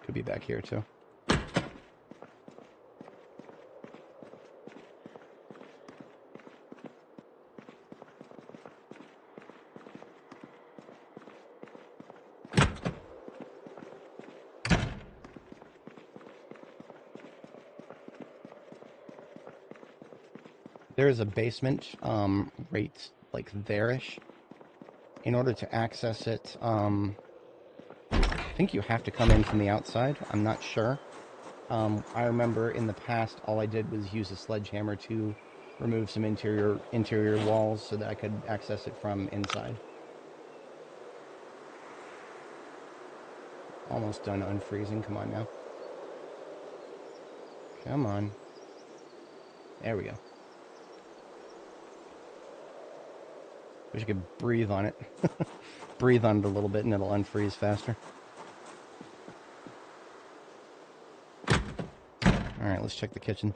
Could be back here, too. There is a basement, right, like there-ish. In order to access it, I think you have to come in from the outside. I'm not sure. I remember in the past, all I did was use a sledgehammer to remove some interior walls so that I could access it from inside. Almost done unfreezing. Come on now. Come on. There we go. Wish I could breathe on it. Breathe on it a little bit and it'll unfreeze faster. Alright, let's check the kitchen.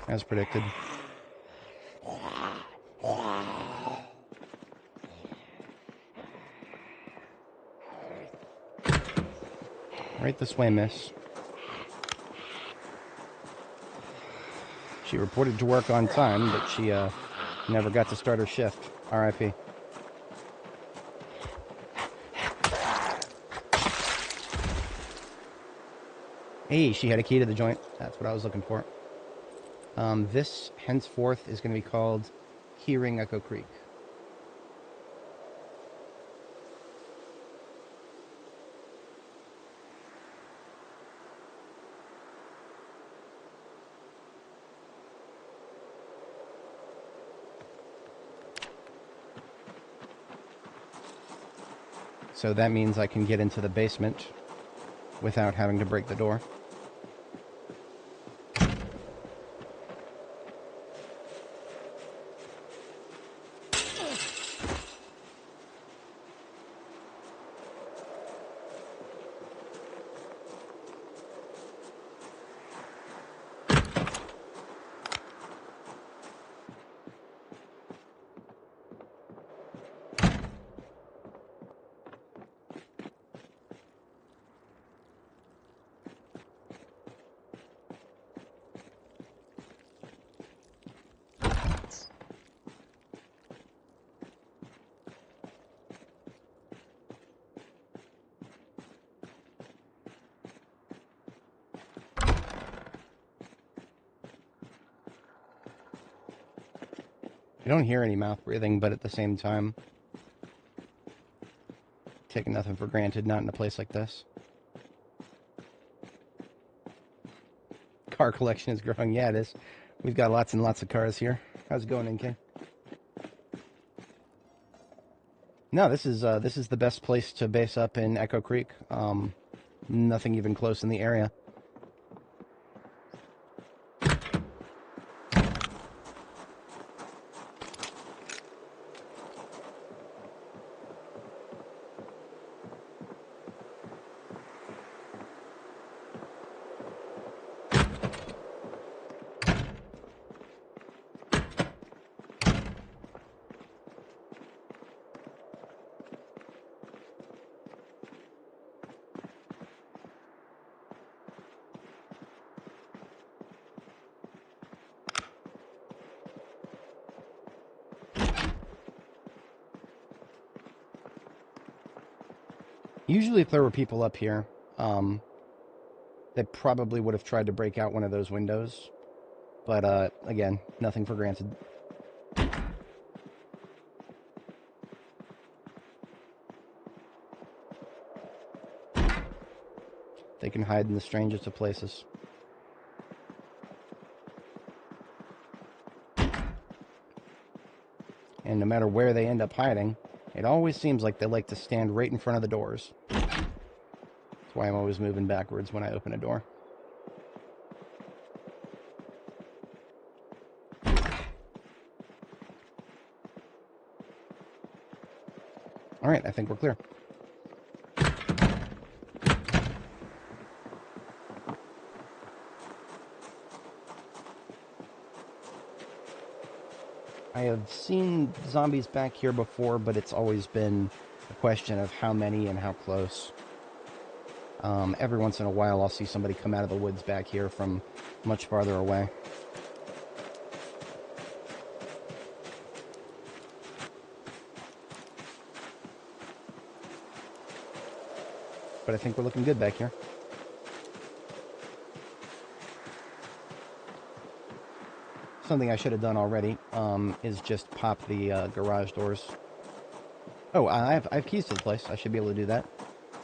As predicted. Right this way, miss. She reported to work on time, but she never got to start her shift. R.I.P. Hey, she had a key to the joint. That's what I was looking for. This, henceforth, is going to be called Keyring Echo Creek. So that means I can get into the basement without having to break the door. You don't hear any mouth breathing, but at the same time, Taking nothing for granted, not in a place like this. Car collection is growing. Yeah, it is. We've got lots and lots of cars here. How's it going, NK? No, this is the best place to base up in Echo Creek. Nothing even close in the area. Usually if there were people up here, they probably would have tried to break out one of those windows. But, again, nothing for granted. They can hide in the strangest of places. And no matter where they end up hiding, it always seems like they like to stand right in front of the doors. That's why I'm always moving backwards when I open a door. Alright, I think we're clear. I have seen zombies back here before, but it's always been a question of how many and how close. Every once in a while I'll see somebody come out of the woods back here from much farther away. But I think we're looking good back here. Something I should have done already is just pop the garage doors. Oh, I have keys to the place. I should be able to do that.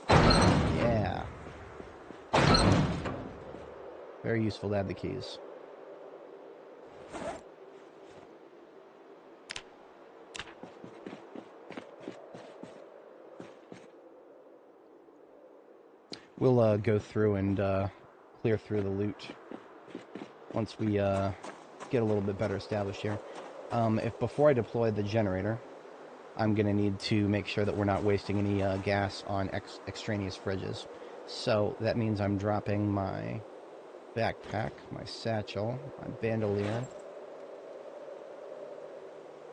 Yeah. Very useful to have the keys. We'll go through and clear through the loot once we get a little bit better established here. If before I deploy the generator, I'm going to need to make sure that we're not wasting any gas on extraneous fridges. So that means I'm dropping my backpack, my satchel, my bandolier.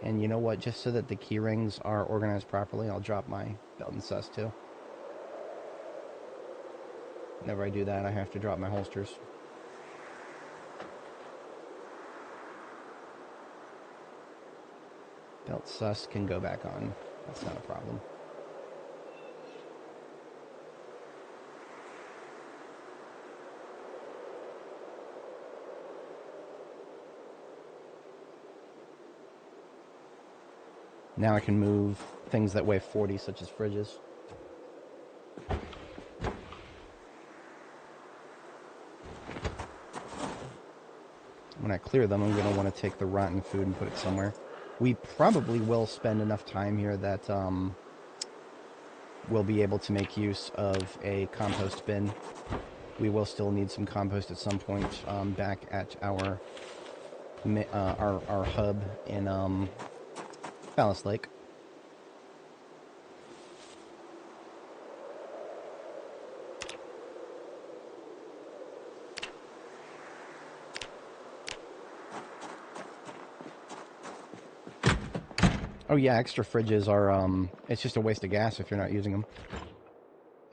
And you know what? Just so that the key rings are organized properly, I'll drop my belt and sus too. Whenever I do that, I have to drop my holsters. Belt sus can go back on. That's not a problem. Now I can move things that weigh 40, such as fridges. When I clear them, I'm going to want to take the rotten food and put it somewhere. We probably will spend enough time here that we'll be able to make use of a compost bin. We will still need some compost at some point back at our hub in Palace Lake. Oh yeah, extra fridges are, it's just a waste of gas if you're not using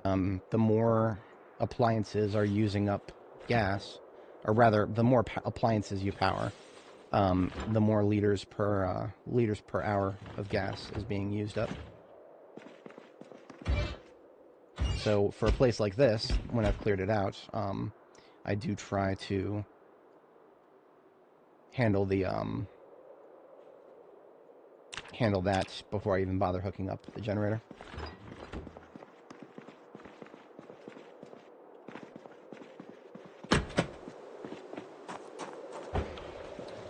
them. The more appliances are using up gas, or rather, the more appliances you power, the more liters per hour of gas is being used up. So for a place like this, when I've cleared it out, I do try to handle the, handle that before I even bother hooking up the generator.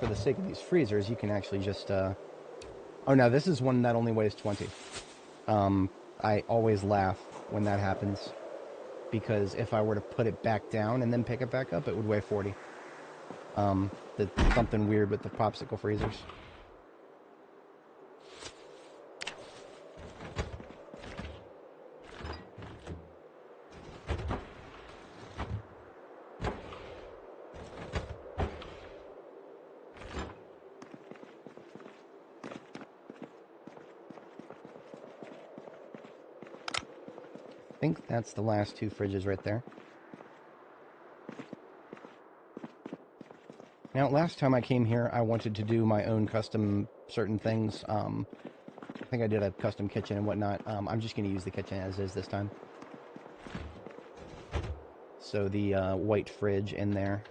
for the sake of these freezers, you can actually just, oh no, this is one that only weighs 20. I always laugh when that happens, because if I were to put it back down and then pick it back up, it would weigh 40. There's something weird with the popsicle freezers. I think that's the last two fridges right there. Now, last time I came here, I wanted to do my own custom certain things. I think I did a custom kitchen and whatnot. I'm just going to use the kitchen as is this time. So the white fridge in there.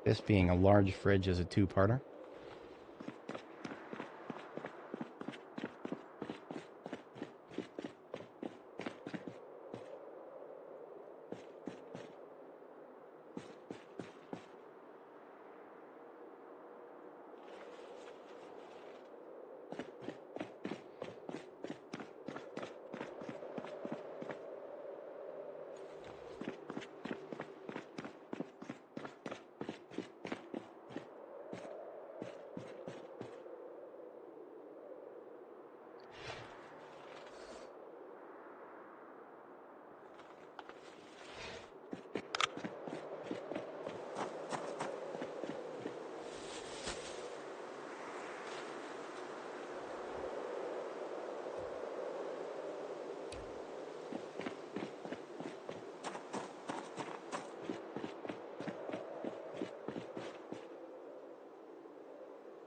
This being a large fridge is a two-parter.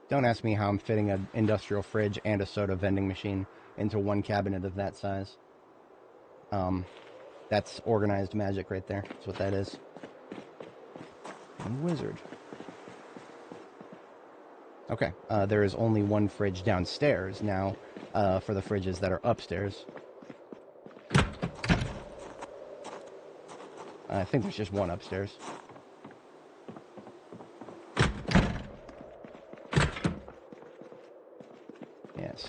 Don't ask me how I'm fitting an industrial fridge and a soda vending machine into one cabinet of that size. That's organized magic right there. That's what that is. I'm a wizard. Okay, there is only one fridge downstairs now for the fridges that are upstairs. I think there's just one upstairs. Yes.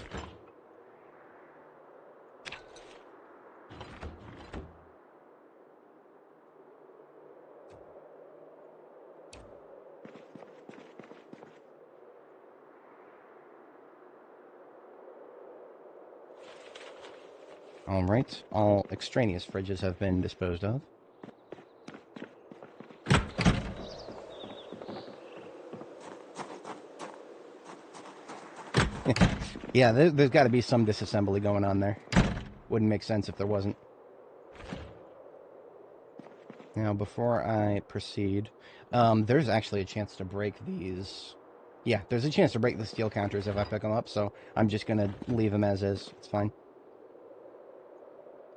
All right, all extraneous fridges have been disposed of. Yeah, there's got to be some disassembly going on there. Wouldn't make sense if there wasn't. Now, before I proceed, there's actually a chance to break these. Yeah, there's a chance to break the steel counters if I pick them up, so I'm just going to leave them as is. It's fine.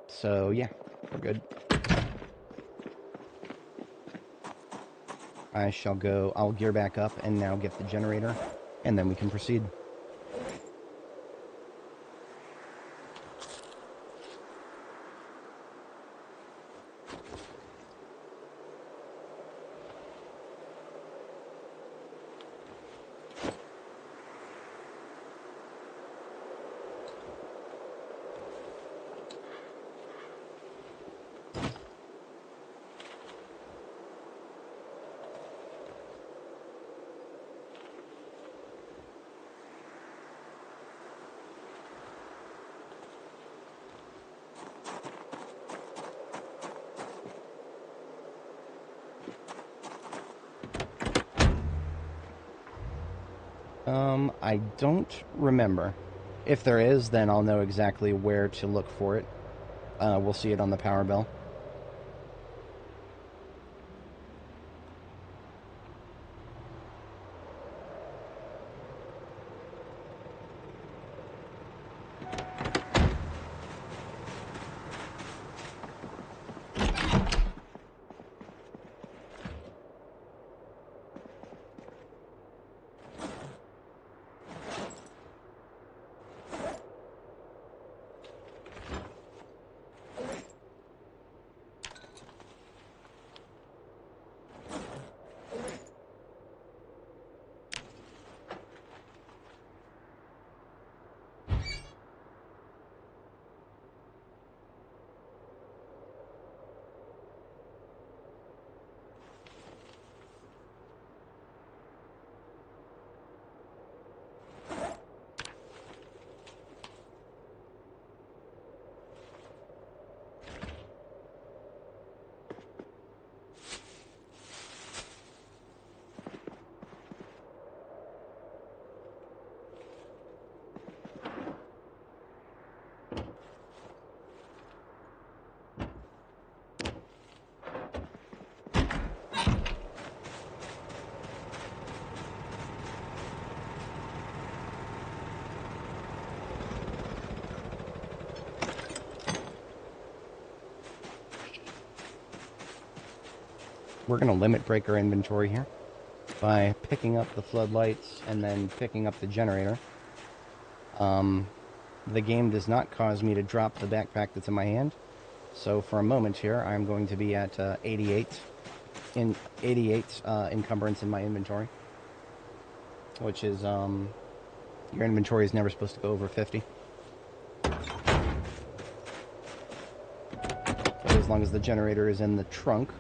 So, yeah, we're good. I'll gear back up and now get the generator, and then we can proceed. I don't remember. If there is, then I'll know exactly where to look for it. we'll see it on the power bill. We're going to limit break our inventory here by picking up the floodlights and then picking up the generator. The game does not cause me to drop the backpack that's in my hand, so for a moment here I'm going to be at 88 encumbrance in my inventory, which is your inventory is never supposed to go over 50. But as long as the generator is in the trunk,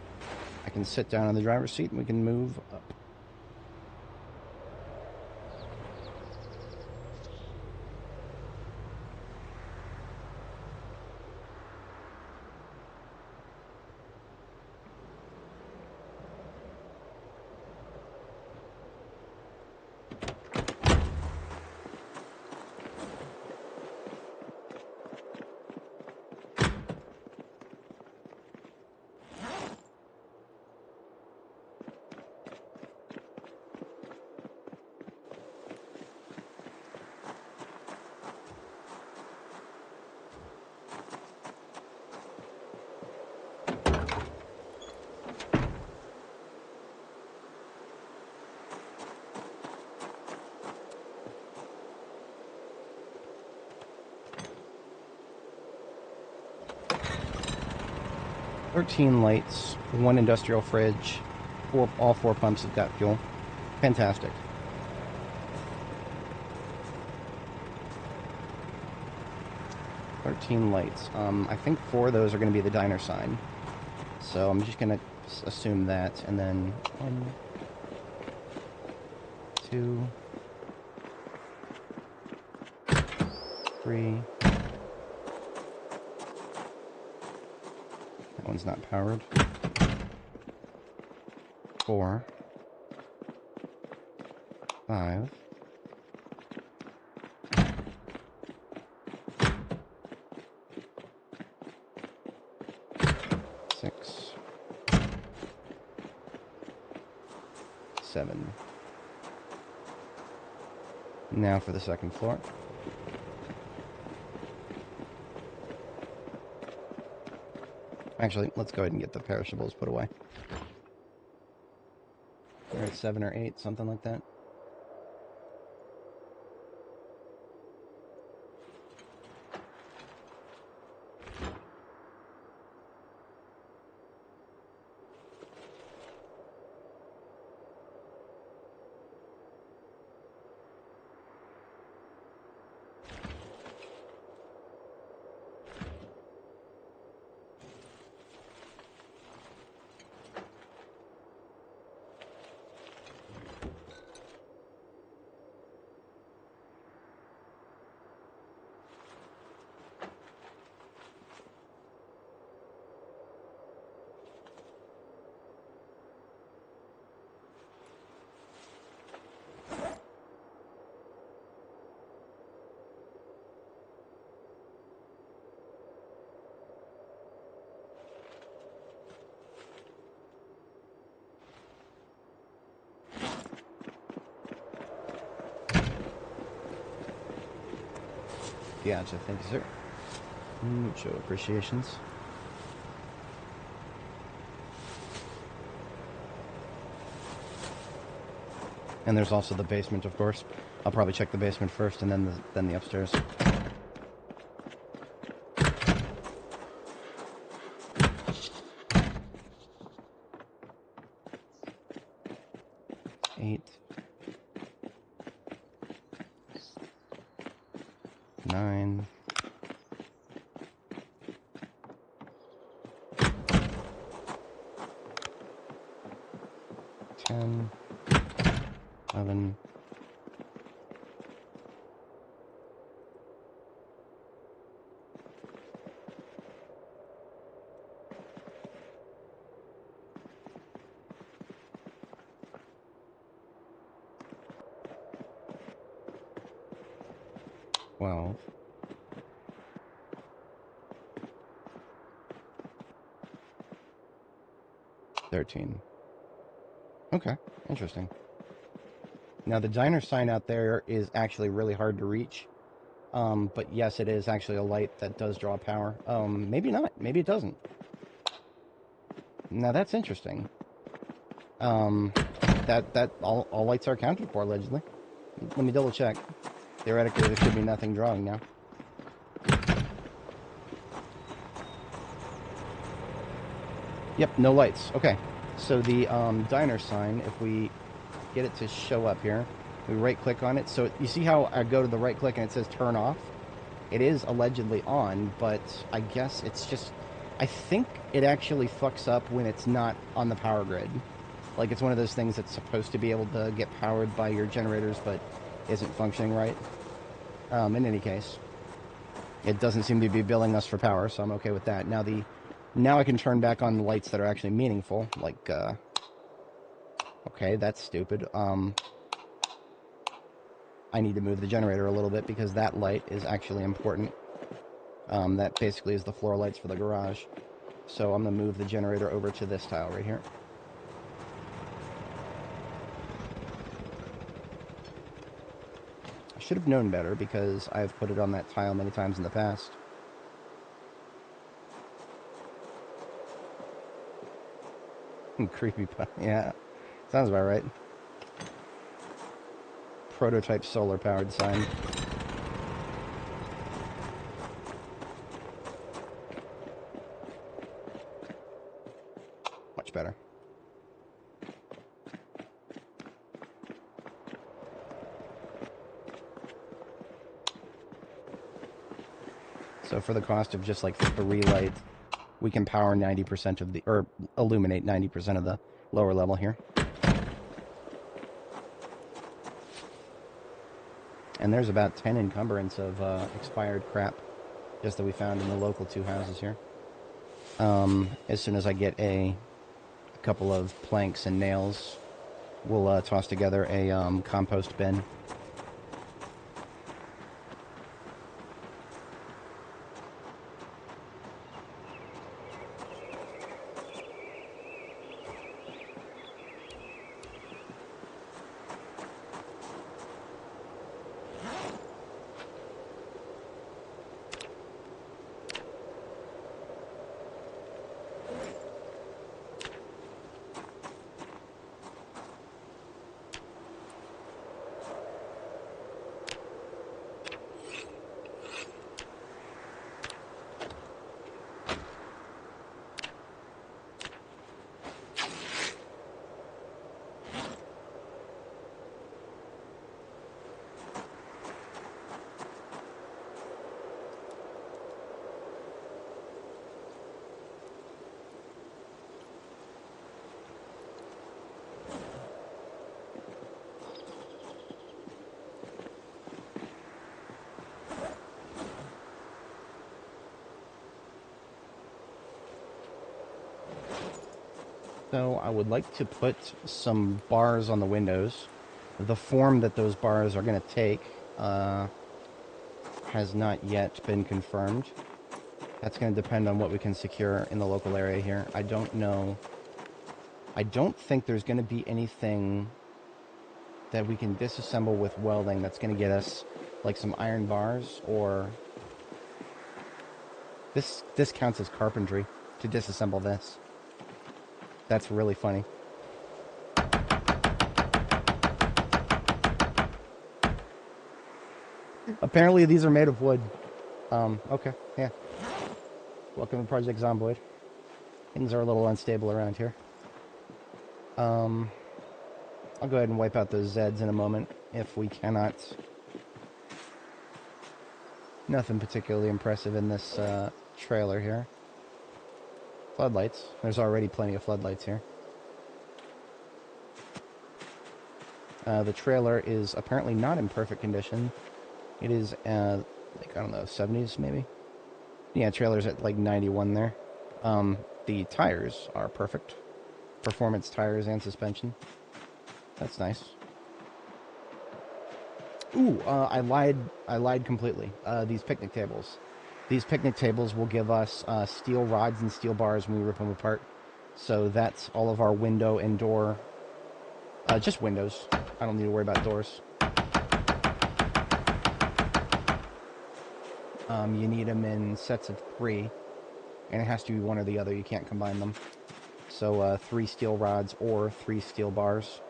I can sit down on the driver's seat and we can move up. "13 lights, 1 industrial fridge, all 4 pumps have got fuel. Fantastic. "13 lights. I think 4 of those are going to be the diner sign. So I'm just going to assume that, and then 1, 2, 3. That one's not powered. 4, 5. 6, 7. Now for the second floor. Actually, let's go ahead and get the perishables put away. We're at 7 or 8, something like that. Gotcha, thank you, sir. Mucho appreciations. And there's also the basement, of course. I'll probably check the basement first, and then the upstairs. Eight. 9. 10. 11. Well, 13. Okay, interesting. Now the diner sign out there is actually really hard to reach. But yes, it is actually a light that does draw power. Maybe not. Maybe it doesn't. Now that's interesting. That all lights are accounted for, allegedly. Let me double check. Theoretically, there should be nothing drawing now. Yep, no lights. Okay, so the diner sign, if we get it to show up here, we right-click on it. So you see how I go to the right-click and it says turn off? It is allegedly on, but I guess it's just... I think it actually fucks up when it's not on the power grid. Like, it's one of those things that's supposed to be able to get powered by your generators, but isn't functioning right. In any case, it doesn't seem to be billing us for power, so I'm okay with that. Now I can turn back on the lights that are actually meaningful, like, okay, that's stupid. I need to move the generator a little bit because that light is actually important. That basically is the floor lights for the garage. So I'm going to move the generator over to this tile right here. I should have known better because I've put it on that tile many times in the past. Creepy, yeah, sounds about right. Prototype solar-powered sign. Much better. So for the cost of just like 3 lights, we can power 90% of the, or illuminate 90% of the lower level here. And there's about 10 encumbrance of expired crap just that we found in the local 2 houses here. As soon as I get a couple of planks and nails, we'll toss together a compost bin. So I would like to put some bars on the windows. The form that those bars are going to take has not yet been confirmed. That's going to depend on what we can secure in the local area here. I don't know. I don't think there's going to be anything that we can disassemble with welding that's going to get us like some iron bars or This counts as carpentry to disassemble this. That's really funny. Apparently these are made of wood. Okay, yeah. Welcome to Project Zomboid. Things are a little unstable around here. I'll go ahead and wipe out those Zeds in a moment if we cannot. Nothing particularly impressive in this trailer here. Floodlights. There's already plenty of floodlights here. The trailer is apparently not in perfect condition. It is, like, I don't know, 70s maybe? Yeah, trailer's at like 91 there. The tires are perfect. Performance tires and suspension. That's nice. Ooh, I lied completely. These picnic tables. These picnic tables will give us steel rods and steel bars when we rip them apart. So that's all of our window and door. Just windows. I don't need to worry about doors. You need them in sets of 3. And it has to be one or the other. You can't combine them. So 3 steel rods or 3 steel bars.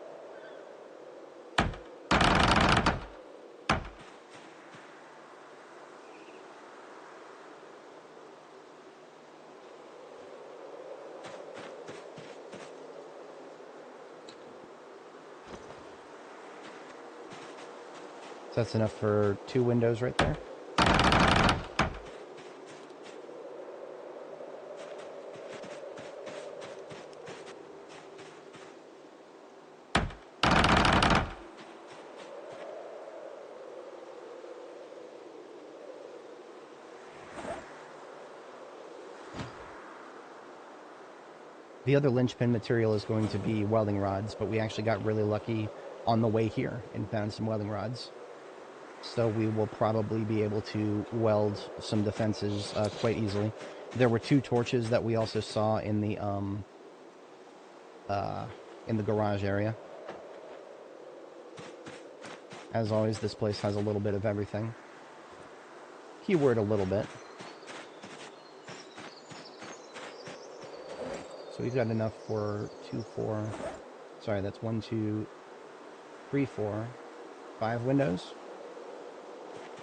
So that's enough for 2 windows right there. The other linchpin material is going to be welding rods, but we actually got really lucky on the way here and found some welding rods. So we will probably be able to weld some defenses quite easily. There were 2 torches that we also saw in the garage area. As always, this place has a little bit of everything. Keyword a little bit. So we've got enough for 2, 4... Sorry, that's 1, 2, 3, 4, 5 windows.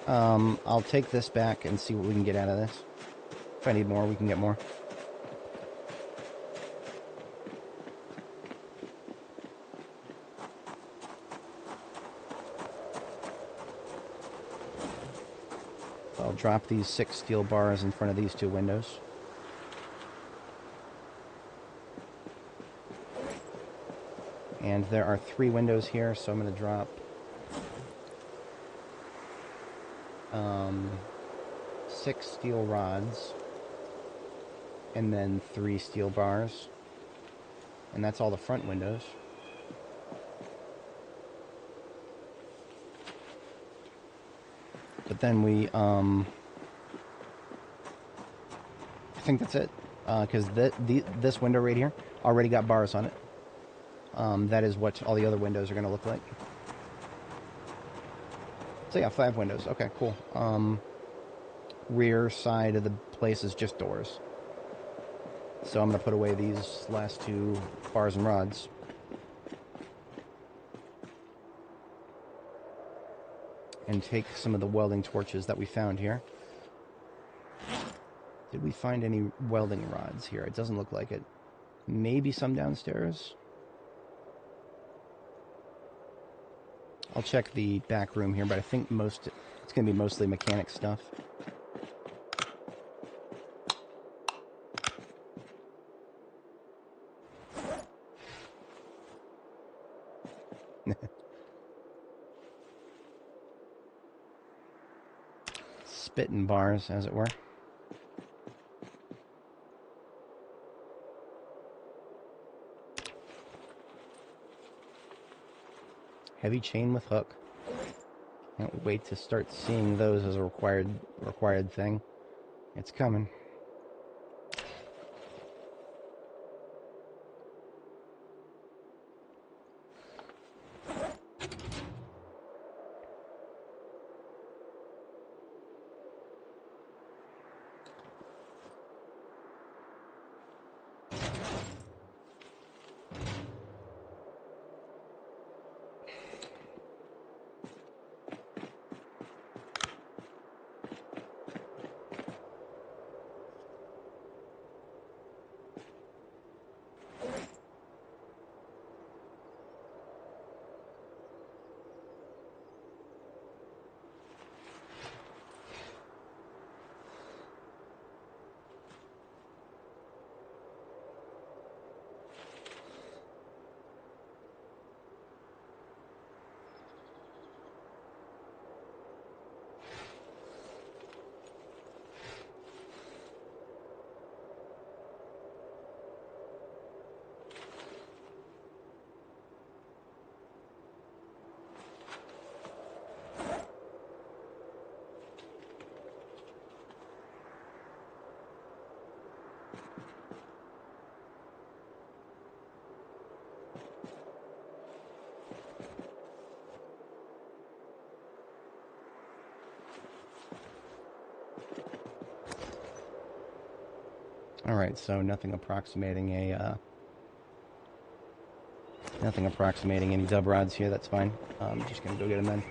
I'll take this back and see what we can get out of this. If I need more, we can get more. I'll drop these 6 steel bars in front of these 2 windows. And there are 3 windows here, so I'm going to drop 6 steel rods and then 3 steel bars. And that's all the front windows. But then we, I think that's it. Because this window right here already got bars on it. That is what all the other windows are going to look like. So yeah, 5 windows. Okay, cool. Rear side of the place is just doors. So I'm going to put away these last 2 bars and rods. And take some of the welding torches that we found here. Did we find any welding rods here? It doesn't look like it. Maybe some downstairs. I'll check the back room here, but I think it's going to be mostly mechanic stuff. Spitting bars, as it were. Heavy chain with hook. Can't wait to start seeing those as a required thing. It's coming. Alright, so nothing approximating any dub rods here, that's fine. I'm just gonna go get them then.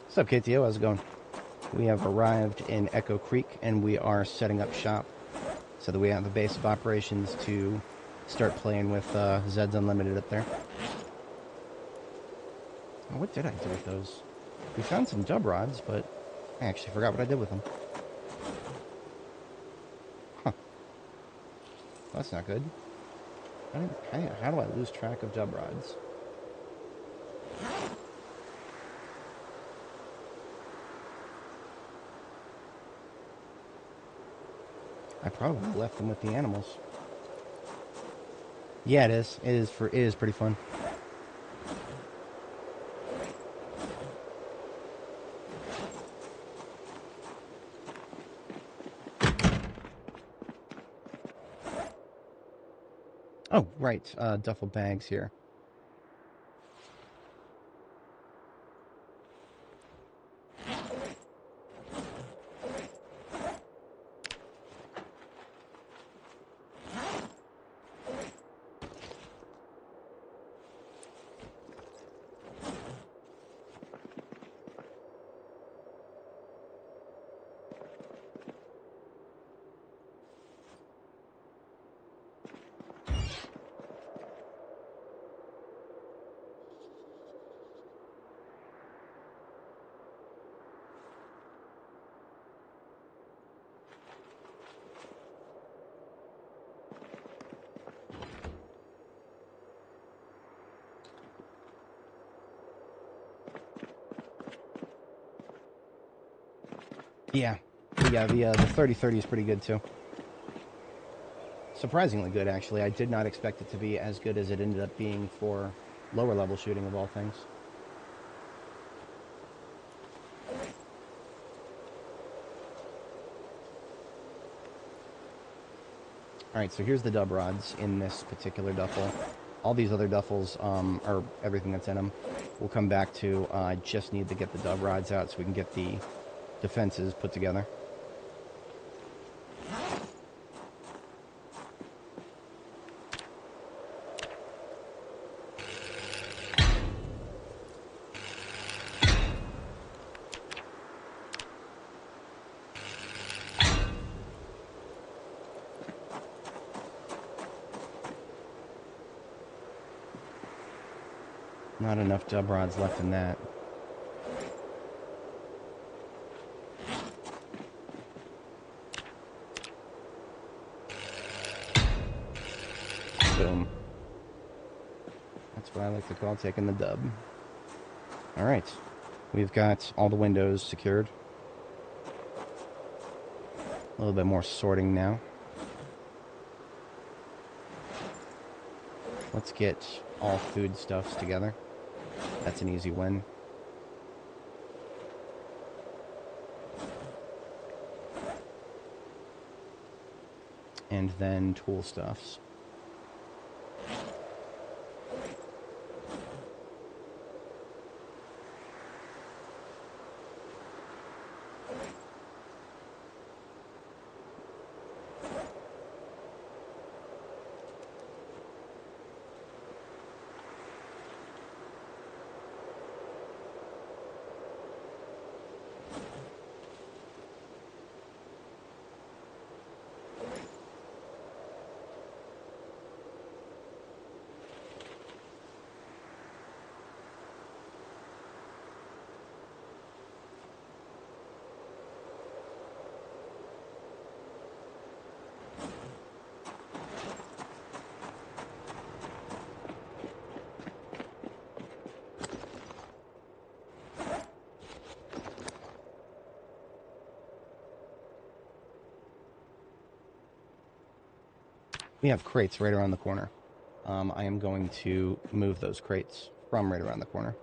What's up, KTO? How's it going? We have arrived in Echo Creek, and we are setting up shop so that we have a base of operations to start playing with Zeds Unlimited up there. Oh, what did I do with those? We found some dub rods, but I actually forgot what I did with them. Huh. That's not good. How do I lose track of dub rods? I probably left them with the animals. Yeah, it is. It is pretty fun. Oh, right. Duffel bags here. Yeah, the 3030 is pretty good too. Surprisingly good, actually. I did not expect it to be as good as it ended up being for lower level shooting of all things. Alright, so here's the dub rods in this particular duffel. All these other duffels, or everything that's in them, we'll come back to. I just need to get the dub rods out so we can get the defenses put together. Not enough dub rods left in that. Boom. That's what I like to call taking the dub. Alright. We've got all the windows secured. A little bit more sorting now. Let's get all foodstuffs together. That's an easy win. And then tool stuffs. We have crates right around the corner. I am going to move those crates from right around the corner.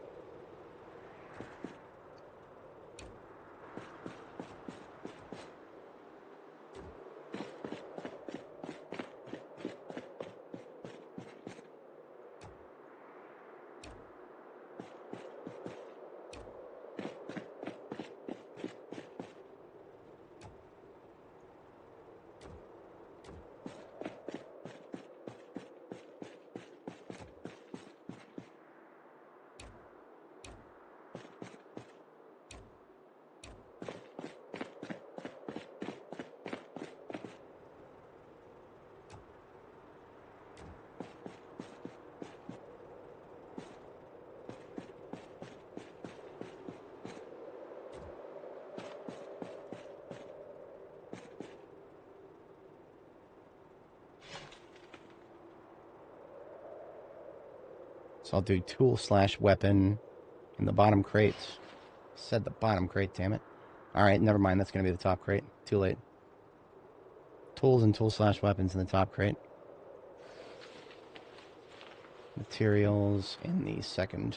So I'll do tool/weapon in the bottom crate. Said the bottom crate, damn it. Alright, never mind, that's going to be the top crate. Too late. Tools and tool/weapons in the top crate. Materials in the second.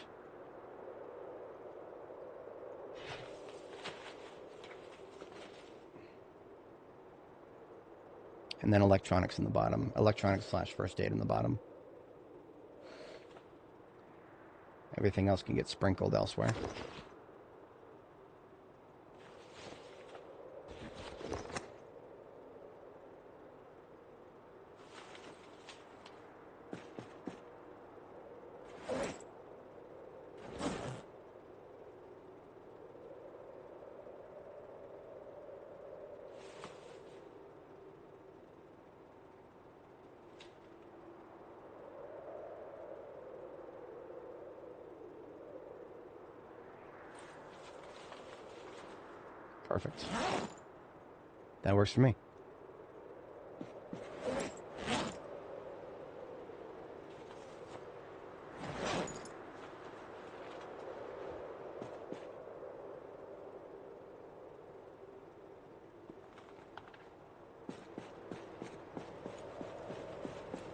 And then electronics in the bottom. Electronics/first aid in the bottom. Everything else can get sprinkled elsewhere. Perfect. That works for me.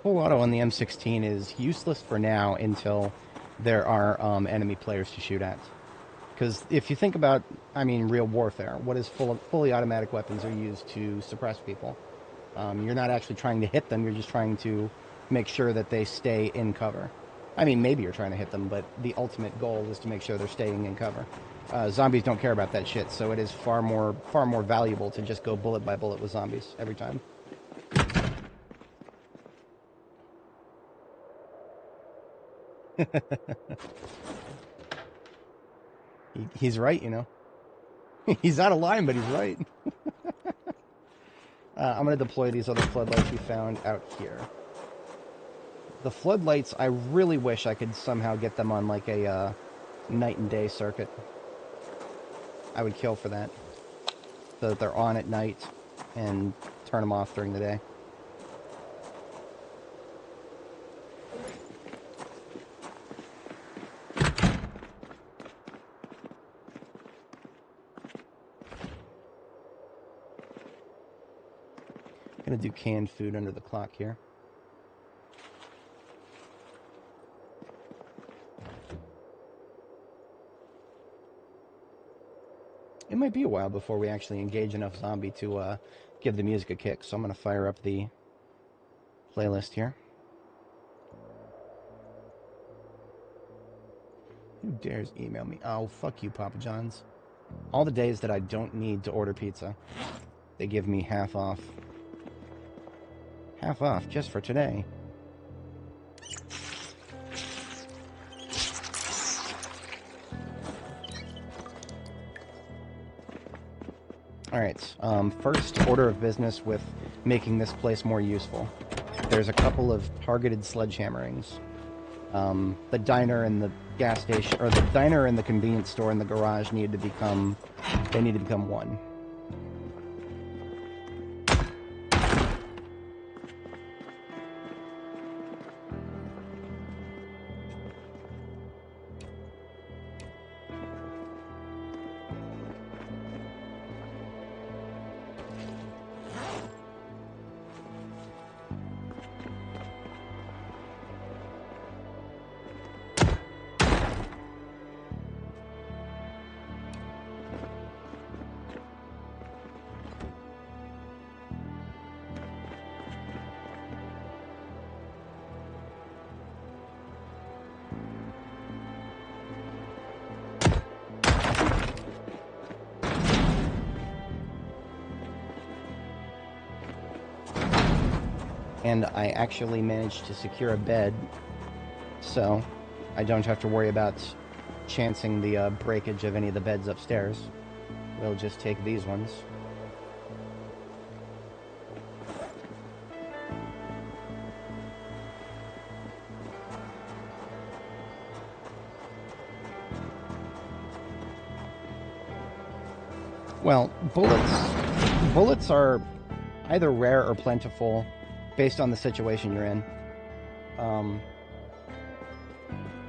Full auto on the M16 is useless for now until there are enemy players to shoot at. Because if you think about, I mean, real warfare, what is fully automatic weapons are used to suppress people. You're not actually trying to hit them, you're just trying to make sure that they stay in cover. I mean, maybe you're trying to hit them, but the ultimate goal is to make sure they're staying in cover. Zombies don't care about that shit, so it is far more valuable to just go bullet by bullet with zombies every time. He's right, you know. He's out of line, but he's right. I'm going to deploy these other floodlights we found out here. The floodlights, I really wish I could somehow get them on like a night and day circuit. I would kill for that. So that they're on at night and turn them off during the day. I'm going to do canned food under the clock here. It might be a while before we actually engage enough zombie to give the music a kick, so I'm going to fire up the playlist here. Who dares email me? Oh, fuck you, Papa John's. All the days that I don't need to order pizza, they give me half off. Half off just for today. Alright, first order of business with making this place more useful. There's a couple of targeted sledgehammerings. The diner and the gas station, or the diner and the convenience store and the garage need to become one. And I actually managed to secure a bed, so I don't have to worry about chancing the breakage of any of the beds upstairs. We'll just take these ones. Well, bullets are either rare or plentiful based on the situation you're in.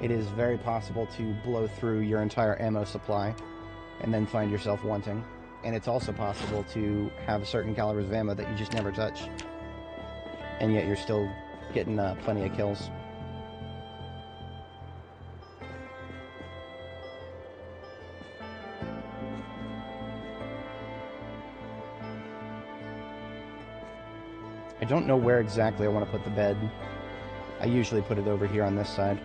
it is very possible to blow through your entire ammo supply and then find yourself wanting. And it's also possible to have certain calibers of ammo that you just never touch, and yet you're still getting plenty of kills. I don't know where exactly I want to put the bed. I usually put it over here on this side.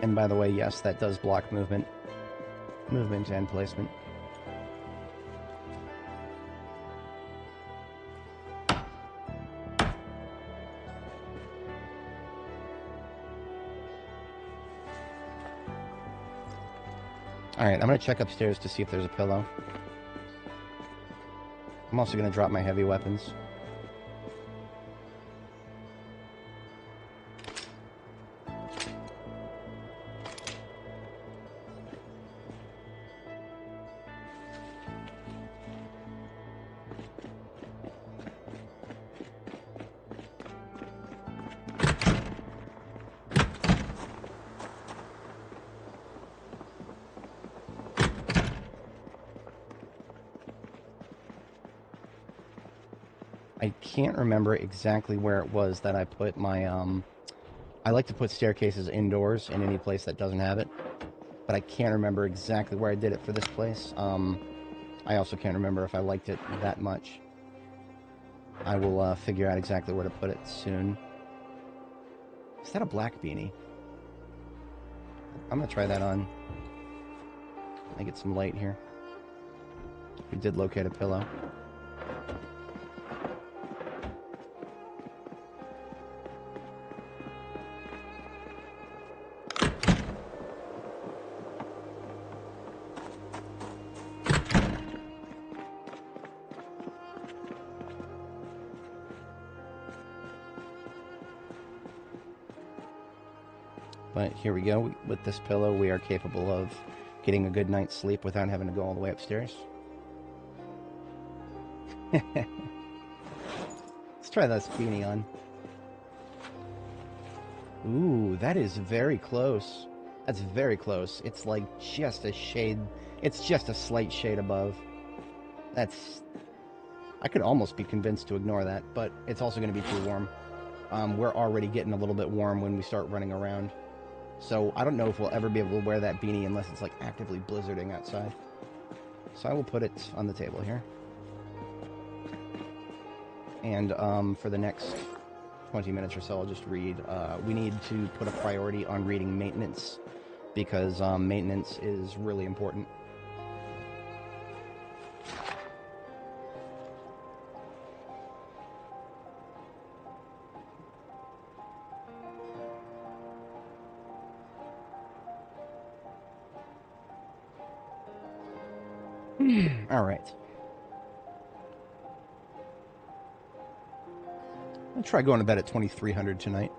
And by the way, yes, that does block movement. Movement and placement. Alright, I'm going to check upstairs to see if there's a pillow. I'm also going to drop my heavy weapons. I can't remember exactly where it was that I put my, I like to put staircases indoors in any place that doesn't have it, but I can't remember exactly where I did it for this place. I also can't remember if I liked it that much. I will figure out exactly where to put it soon. Is that a black beanie? I'm going to try that on. I get some light here. We did locate a pillow. But here we go. With this pillow, we are capable of getting a good night's sleep without having to go all the way upstairs. Let's try this beanie on. Ooh, that is very close. That's very close. It's like just a shade. It's just a slight shade above. That's... I could almost be convinced to ignore that, but it's also going to be too warm. We're already getting a little bit warm when we start running around. So I don't know if we'll ever be able to wear that beanie unless it's like actively blizzarding outside. So I will put it on the table here. And for the next 20 minutes or so, I'll just read. We need to put a priority on reading maintenance, because maintenance is really important. All right. I'll try going to bed at 2300 tonight.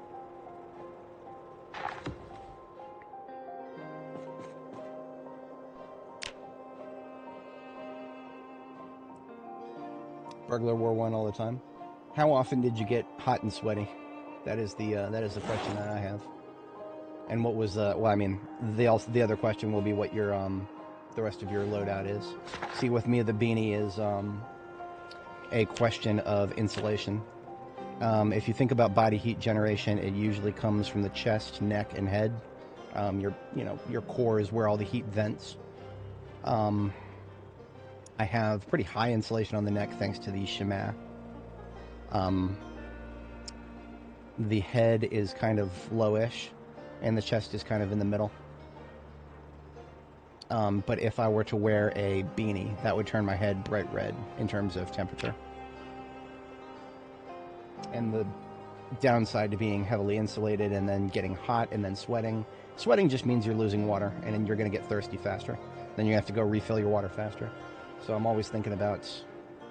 Burglar wore one all the time. How often did you get hot and sweaty? That is the question that I have. And what was well, I mean, the other question will be what your the rest of your loadout is. See, with me, the beanie is a question of insulation. If you think about body heat generation, it usually comes from the chest, neck, and head. Your core is where all the heat vents. I have pretty high insulation on the neck thanks to the Shima. The head is kind of lowish, and the chest is kind of in the middle. But if I were to wear a beanie, that would turn my head bright red in terms of temperature. And the downside to being heavily insulated and then getting hot and then sweating. Sweating just means you're losing water, and then you're going to get thirsty faster. Then you have to go refill your water faster. So I'm always thinking about...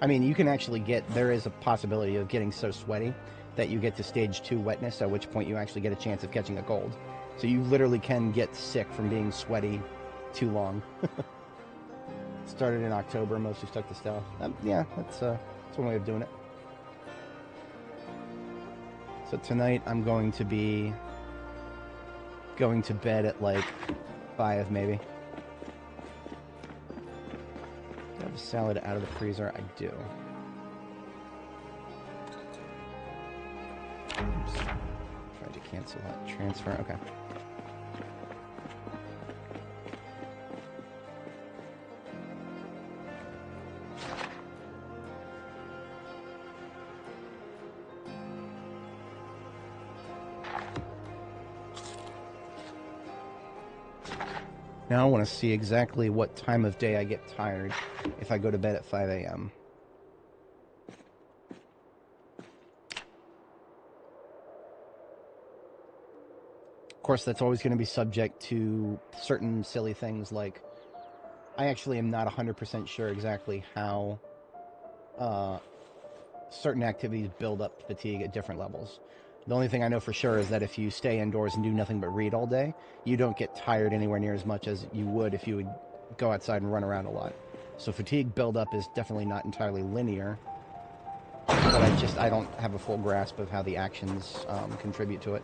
I mean, you can actually get... There is a possibility of getting so sweaty that you get to stage 2 wetness, at which point you actually get a chance of catching a cold. So you literally can get sick from being sweaty too long. Started in October, mostly stuck to stuff. Yeah, that's one way of doing it. So tonight I'm going to be going to bed at like 5 maybe. Do I have a salad out of the freezer? I do. Oops. Tried to cancel that transfer. Okay. Now I want to see exactly what time of day I get tired if I go to bed at 5 a.m. Of course, that's always going to be subject to certain silly things like I actually am not 100% sure exactly how certain activities build up fatigue at different levels. The only thing I know for sure is that if you stay indoors and do nothing but read all day, you don't get tired anywhere near as much as you would if you would go outside and run around a lot. So fatigue buildup is definitely not entirely linear, but I don't have a full grasp of how the actions contribute to it.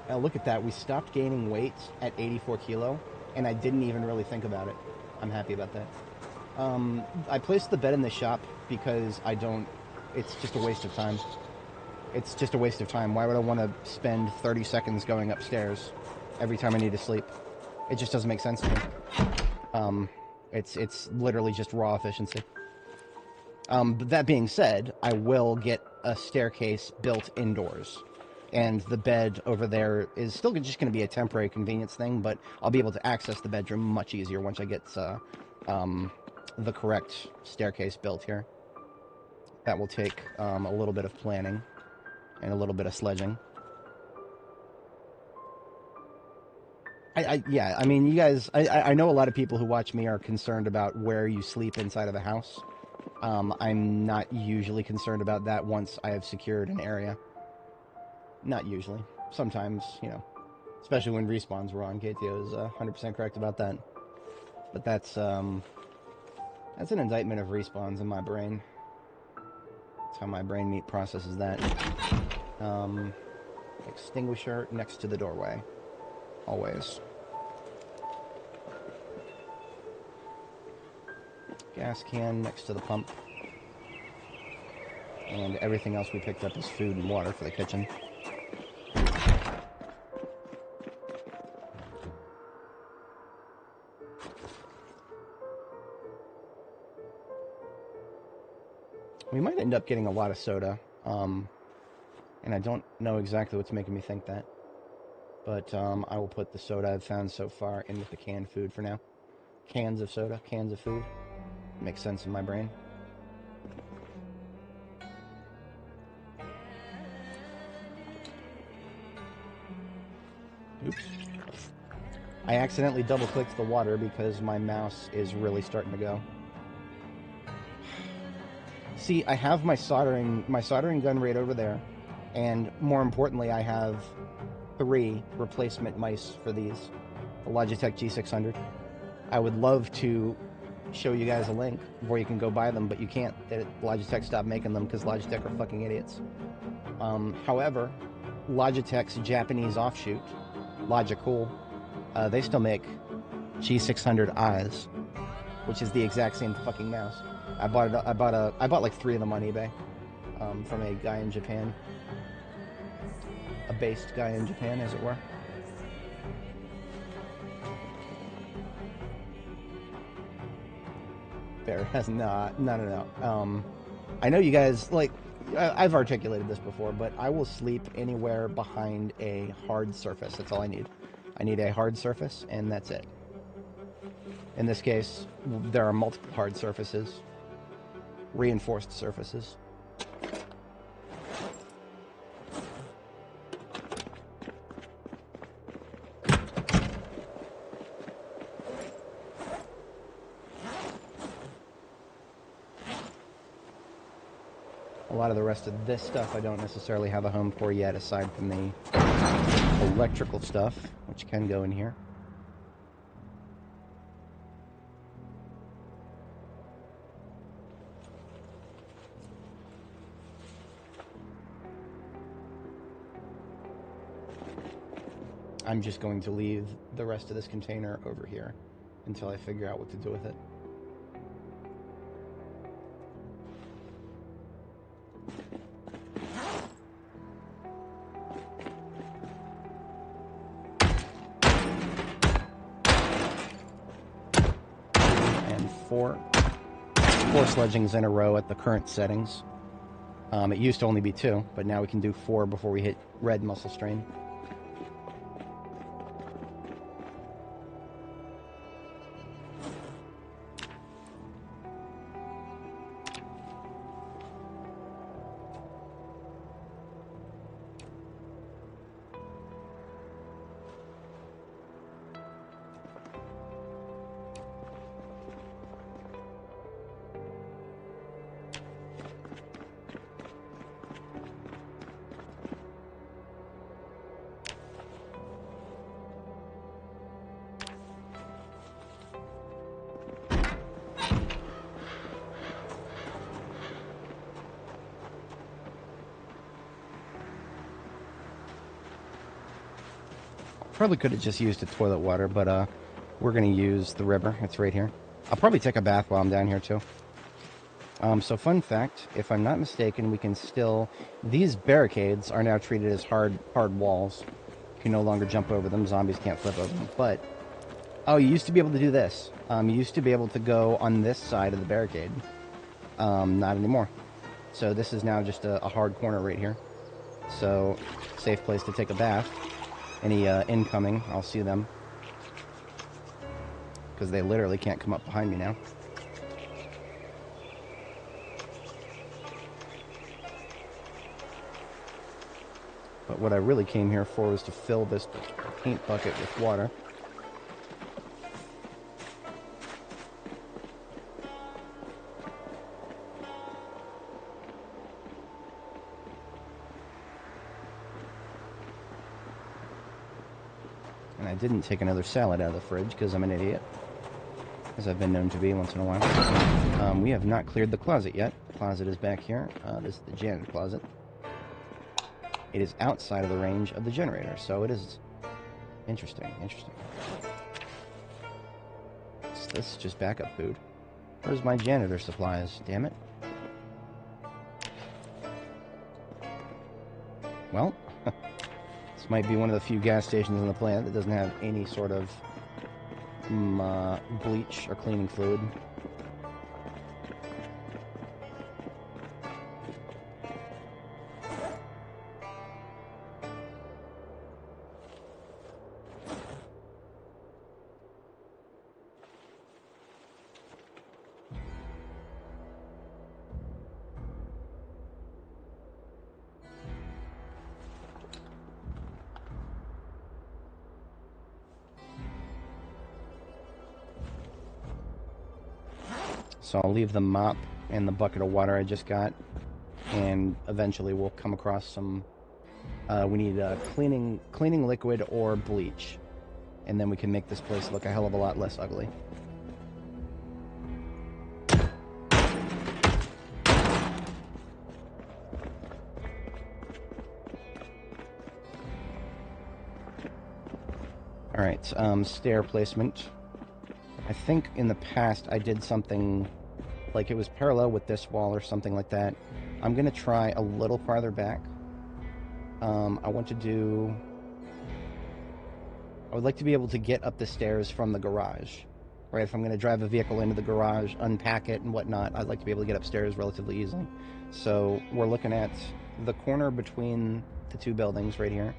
Now look at that, we stopped gaining weight at 84 kilo, and I didn't even really think about it. I'm happy about that. I placed the bed in the shop because it's just a waste of time. It's just a waste of time. Why would I want to spend 30 seconds going upstairs every time I need to sleep? It just doesn't make sense to me. It's literally just raw efficiency. But that being said, I will get a staircase built indoors. And the bed over there is still just going to be a temporary convenience thing, but I'll be able to access the bedroom much easier once I get the correct staircase built here. That will take a little bit of planning and a little bit of sledging. Yeah, I mean, you guys, I know a lot of people who watch me are concerned about where you sleep inside of a house. I'm not usually concerned about that once I have secured an area. Not usually. Sometimes, you know, especially when respawns were on. KTO is 100% correct about that. But that's an indictment of respawns in my brain. That's how my brain meat processes that. Extinguisher next to the doorway. Always. Gas can next to the pump. And everything else we picked up is food and water for the kitchen. We might end up getting a lot of soda, and I don't know exactly what's making me think that, but I will put the soda I've found so far in with the canned food for now. Cans of soda, cans of food. Makes sense in my brain. Oops. I accidentally double-clicked the water because my mouse is really starting to go. See, I have my soldering gun right over there, and more importantly, I have 3 replacement mice for these, the Logitech G600. I would love to show you guys a link where you can go buy them, but you can't. Logitech stopped making them because Logitech are fucking idiots. However, Logitech's Japanese offshoot, Logicool, they still make G600Is, which is the exact same fucking mouse. I bought like 3 of them on eBay from a guy in Japan, a based guy in Japan, as it were. Bear has no. I know you guys like. I've articulated this before, but I will sleep anywhere behind a hard surface. That's all I need. I need a hard surface, and that's it. In this case, there are multiple hard surfaces. Reinforced surfaces. A lot of the rest of this stuff I don't necessarily have a home for yet, aside from the electrical stuff, which can go in here. I'm just going to leave the rest of this container over here until I figure out what to do with it. And four sledgings in a row at the current settings. It used to only be 2, but now we can do 4 before we hit red muscle strain. Probably could have just used the toilet water, but we're going to use the river. It's right here. I'll probably take a bath while I'm down here, too. So fun fact, if I'm not mistaken, we can still... These barricades are now treated as hard walls. You can no longer jump over them. Zombies can't flip over them. But, oh, you used to be able to do this. You used to be able to go on this side of the barricade. Not anymore. So this is now just a hard corner right here. So, safe place to take a bath. Any incoming, I'll see them. Because they literally can't come up behind me now. But what I really came here for was to fill this paint bucket with water. And I didn't take another salad out of the fridge because I'm an idiot. As I've been known to be once in a while. We have not cleared the closet yet. The closet is back here. This is the janitor closet. It is outside of the range of the generator, so it is interesting. This is just backup food. Where's my janitor supplies? Damn it. Well, this might be one of the few gas stations on the planet that doesn't have any sort of bleach or cleaning fluid. So I'll leave the mop and the bucket of water I just got, and eventually we'll come across some, we need cleaning liquid or bleach, and then we can make this place look a hell of a lot less ugly. Alright, stair placement. I think in the past I did something like it was parallel with this wall or something like that. I'm going to try a little farther back. I would like to be able to get up the stairs from the garage. Right, if I'm going to drive a vehicle into the garage, unpack it and whatnot, I'd like to be able to get upstairs relatively easily. So we're looking at the corner between the two buildings right here,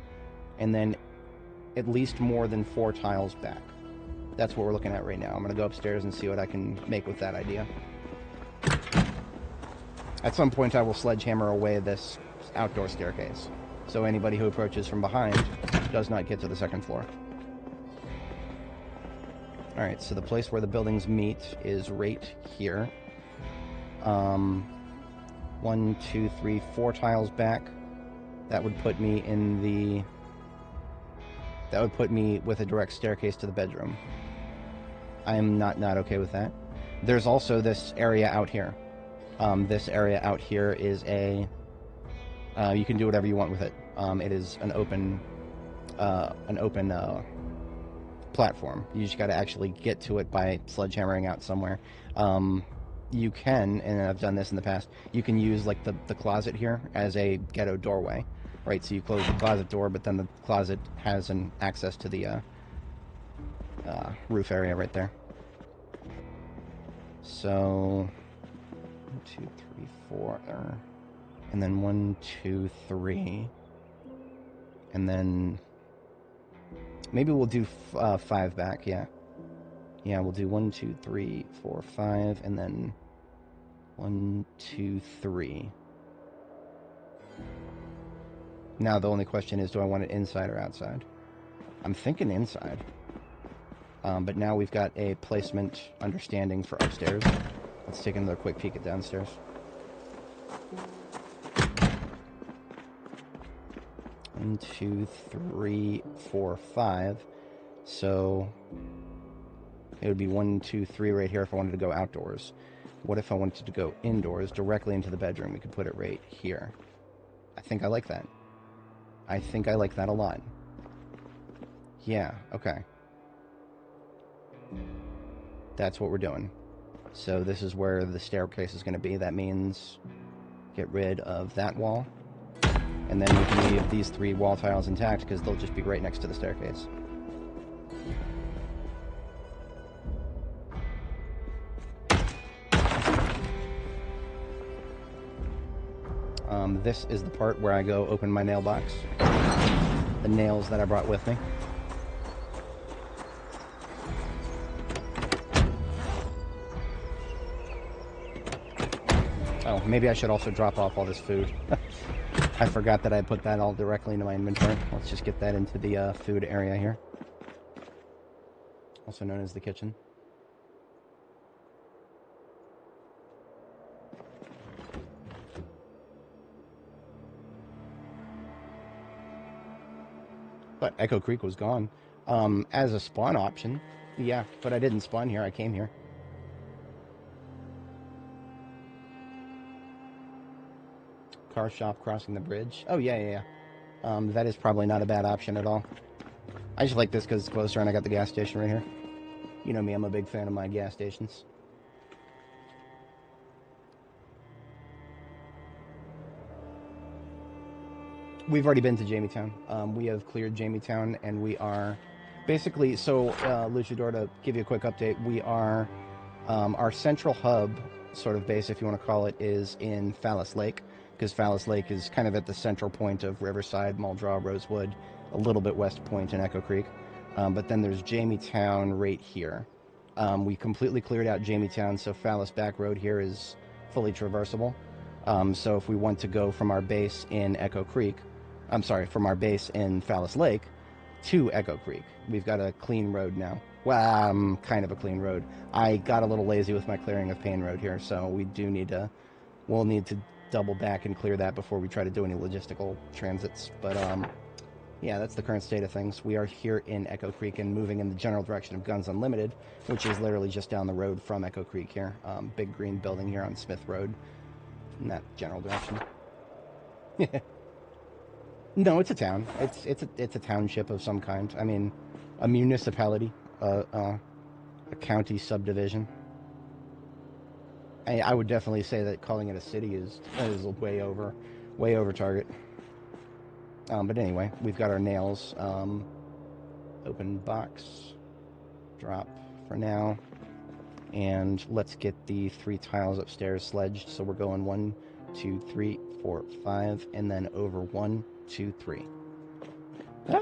and then at least more than 4 tiles back. That's what we're looking at right now. I'm going to go upstairs and see what I can make with that idea. At some point, I will sledgehammer away this outdoor staircase, so anybody who approaches from behind does not get to the second floor. Alright, so the place where the buildings meet is right here. 1, 2, 3, 4 tiles back. That would put me in the... That would put me with a direct staircase to the bedroom. I'm not okay with that. There's also this area out here. This area out here is a... you can do whatever you want with it. It is an open platform. You just got to actually get to it by sledgehammering out somewhere. You can, and I've done this in the past, you can use like the closet here as a ghetto doorway, right? So you close the closet door, but then the closet has an access to the roof area right there. So 1, 2, 3, 4, and then 1, 2, 3, and then maybe we'll do 5 back. Yeah, we'll do 1, 2, 3, 4, 5, and then 1, 2, 3. Now the only question is, do I want it inside or outside? I'm thinking inside. But now we've got a placement understanding for upstairs. Let's take another quick peek at downstairs. One, 2, 3, 4, 5. So it would be 1, 2, 3 right here if I wanted to go outdoors. What if I wanted to go indoors, directly into the bedroom? We could put it right here. I think I like that. I think I like that a lot. Yeah, okay. That's what we're doing. So this is where the staircase is going to be. That means get rid of that wall. And then we can leave these 3 wall tiles intact because they'll just be right next to the staircase. This is the part where I go open my nail box. The nails that I brought with me. Oh, maybe I should also drop off all this food. I forgot that I put that all directly into my inventory. Let's just get that into the food area here. Also known as the kitchen. But Echo Creek was gone. As a spawn option, yeah, but I didn't spawn here, I came here. Car shop crossing the bridge. Oh, yeah. That is probably not a bad option at all. I just like this because it's closer and I got the gas station right here. You know me, I'm a big fan of my gas stations. We've already been to Jametown. We have cleared Jametown, and we are basically, so Luchador, to give you a quick update, we are, our central hub, sort of base, if you want to call it, is in Phallus Lake, because Phallus Lake is kind of at the central point of Riverside, Muldraw, Rosewood, a little bit west point in Echo Creek. But then there's Jametown right here. We completely cleared out Jametown, so Phallus Back Road here is fully traversable. So if we want to go from our base in Echo Creek, I'm sorry, from our base in Phallus Lake to Echo Creek, we've got a clean road now. Well, kind of a clean road. I got a little lazy with my clearing of Payne Road here, so we do need to, we'll need to double back and clear that before we try to do any logistical transits. But yeah, that's the current state of things. We are here in Echo Creek and moving in the general direction of Guns Unlimited, which is literally just down the road from Echo Creek here. Big green building here on Smith Road, in that general direction. No, it's a town. It's a township of some kind. I mean, a municipality, a county subdivision. I would definitely say that calling it a city is way over target. But anyway, we've got our nails. Open box, drop for now, and let's get the 3 tiles upstairs sledged. So we're going 1, 2, 3, 4, 5, and then over 1, 2, 3. Ah!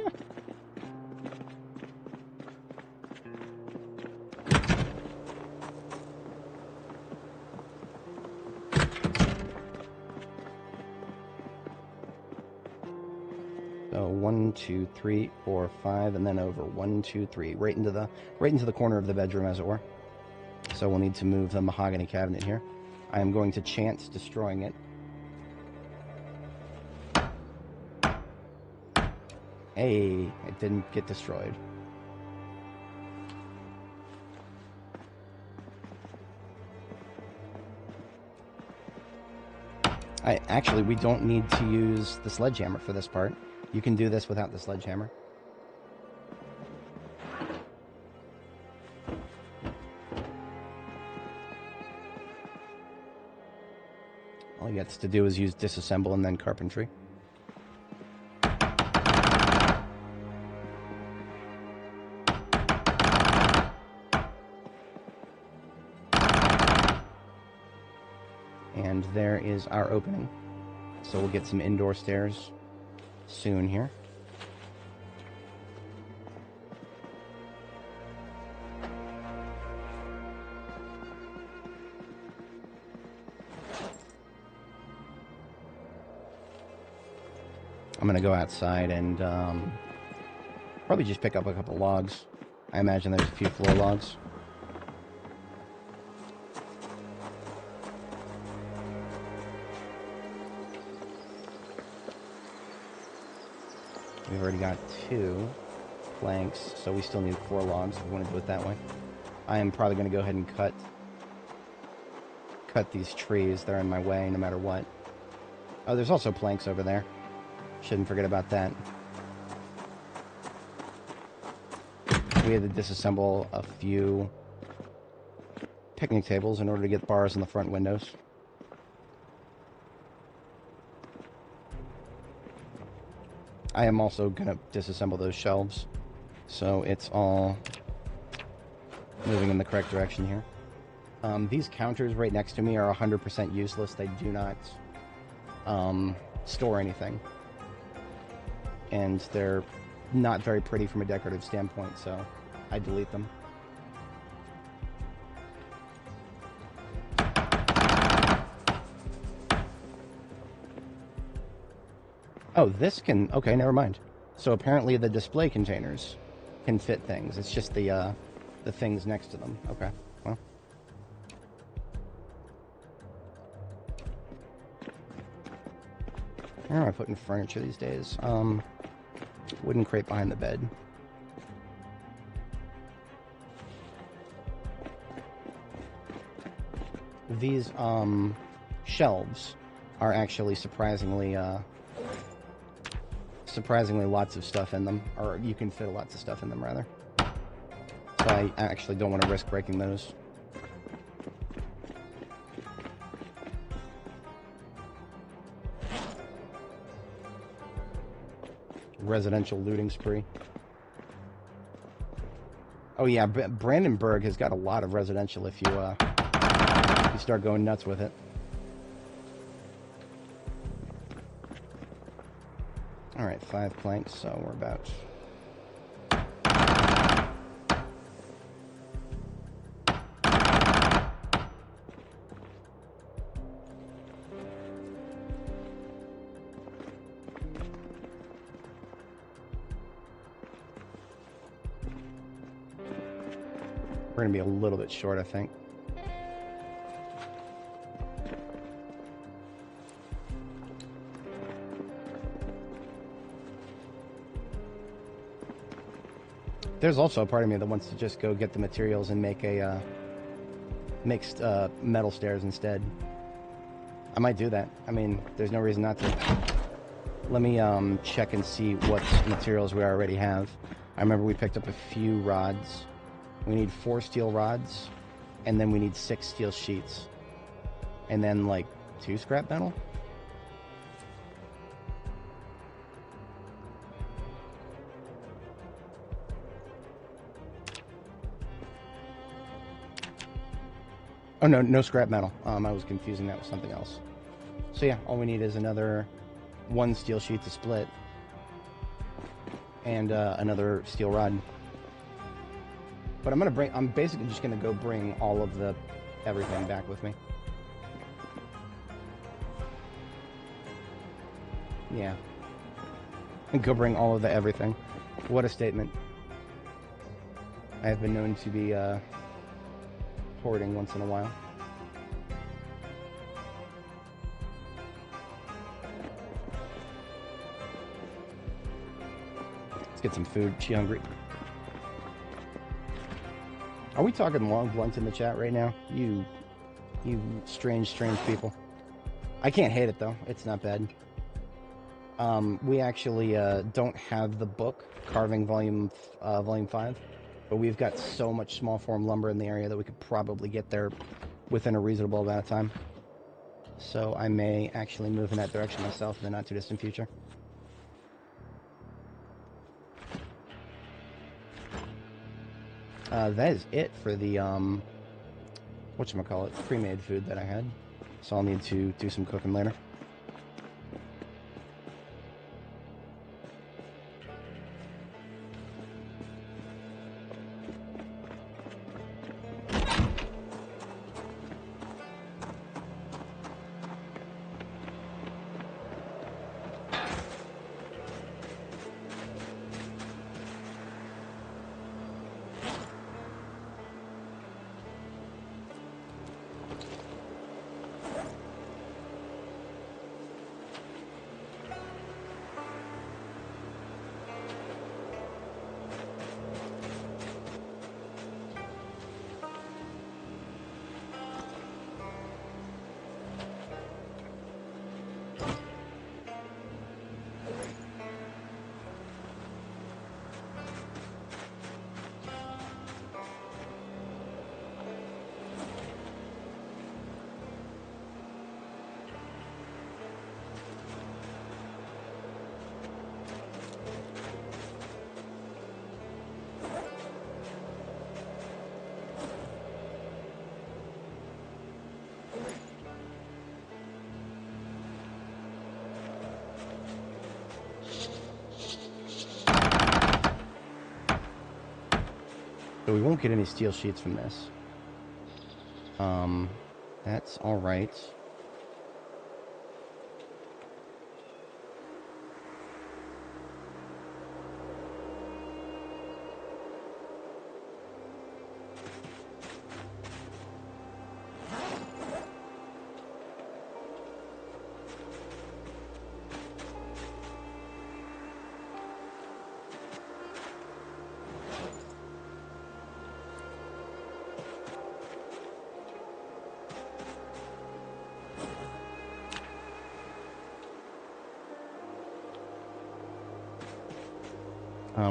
So 1, 2, 3, 4, 5, and then over 1, 2, 3, right into the corner of the bedroom, as it were. So we'll need to move the mahogany cabinet here. I am going to chance destroying it Hey, it didn't get destroyed. Actually, we don't need to use the sledgehammer for this part. You can do this without the sledgehammer. All he gets to do is use disassemble and then carpentry. And there is our opening. So we'll get some indoor stairs soon here. I'm gonna go outside and probably just pick up a couple logs. I imagine there's a few floor logs. We've already got 2 planks, so we still need 4 logs if we want to do it that way. I am probably going to go ahead and cut these trees. They're in my way no matter what. Oh, there's also planks over there. Shouldn't forget about that. We had to disassemble a few picnic tables in order to get bars in the front windows. I am also going to disassemble those shelves, so it's all moving in the correct direction here. These counters right next to me are 100% useless. They do not store anything, and they're not very pretty from a decorative standpoint, so I delete them. Oh, this can... Okay, never mind. So apparently the display containers can fit things. It's just the things next to them. Okay, well. Where am I putting furniture these days? Wooden crate behind the bed. These, shelves are actually surprisingly lots of stuff in them, or you can fit lots of stuff in them, rather. So I actually don't want to risk breaking those. Residential looting spree. Oh yeah, Brandenburg has got a lot of residential if you start going nuts with it. Alright, 5 planks, so we're about... We're going to be a little bit short, I think. There's also a part of me that wants to just go get the materials and make a mixed metal stairs instead. I might do that. I mean, there's no reason not to. Let me check and see what materials we already have. I remember we picked up a few rods. We need 4 steel rods, and then we need 6 steel sheets, and then like 2 scrap metal. Oh, no scrap metal. I was confusing that with something else. So yeah, all we need is another 1 steel sheet to split, and another steel rod. But I'm basically just gonna go bring all of the everything back with me. Yeah. And go bring all of the everything. What a statement. I have been known to be hoarding once in a while. Let's get some food. She hungry. Are we talking long blunts in the chat right now? You strange people. I can't hate it though. It's not bad. We actually don't have the book Carving Volume 5, but we've got so much small form lumber in the area that we could probably get there within a reasonable amount of time. So I may actually move in that direction myself in the not too distant future. That is it for the whatchamacallit, pre-made food that I had. So I'll need to do some cooking later. So we won't get any steel sheets from this. That's alright.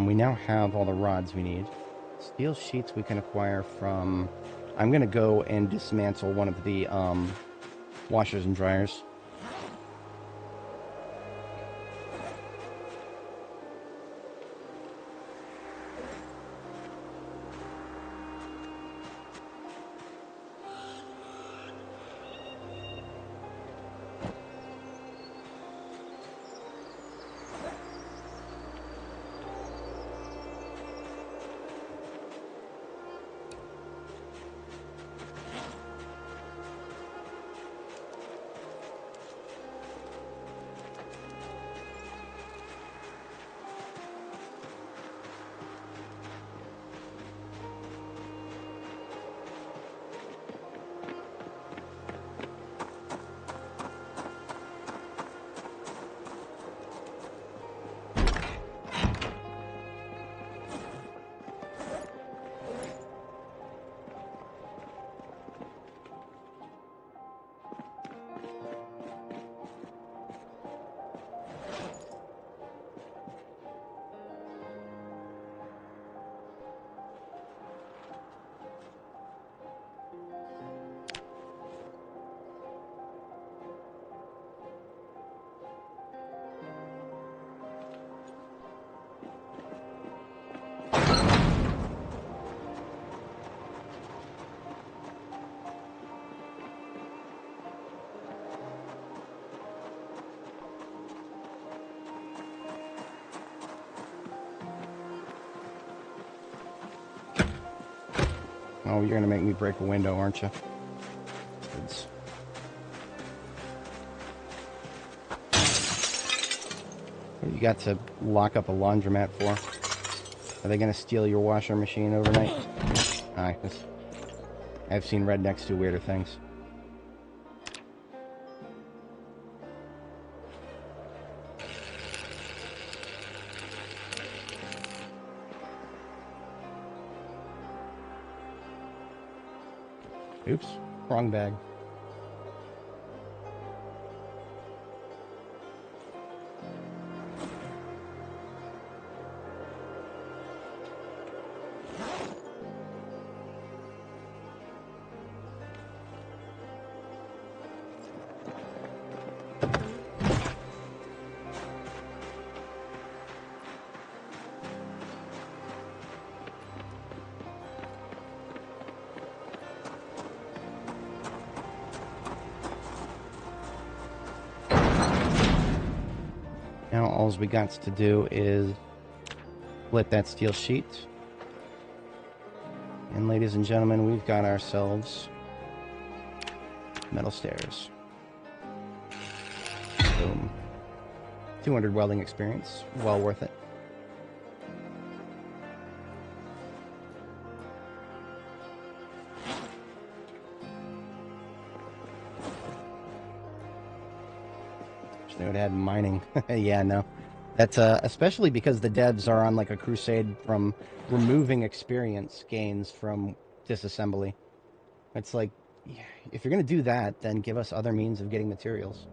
We now have all the rods we need. Steel sheets we can acquire from... I'm going to go and dismantle one of the washers and dryers. Oh, you're gonna make me break a window, aren't you? It's... What do you got to lock up a laundromat for? Are they gonna steal your washer machine overnight? I've seen rednecks do weirder things. Oops, wrong bag. Now all we got to do is split that steel sheet. And ladies and gentlemen, we've got ourselves metal stairs. Boom. 200 welding experience. Well worth it. Just knew it had mining. Yeah, no. That's especially because the devs are on like a crusade from removing experience gains from disassembly. It's like, if you're going to do that, then give us other means of getting materials.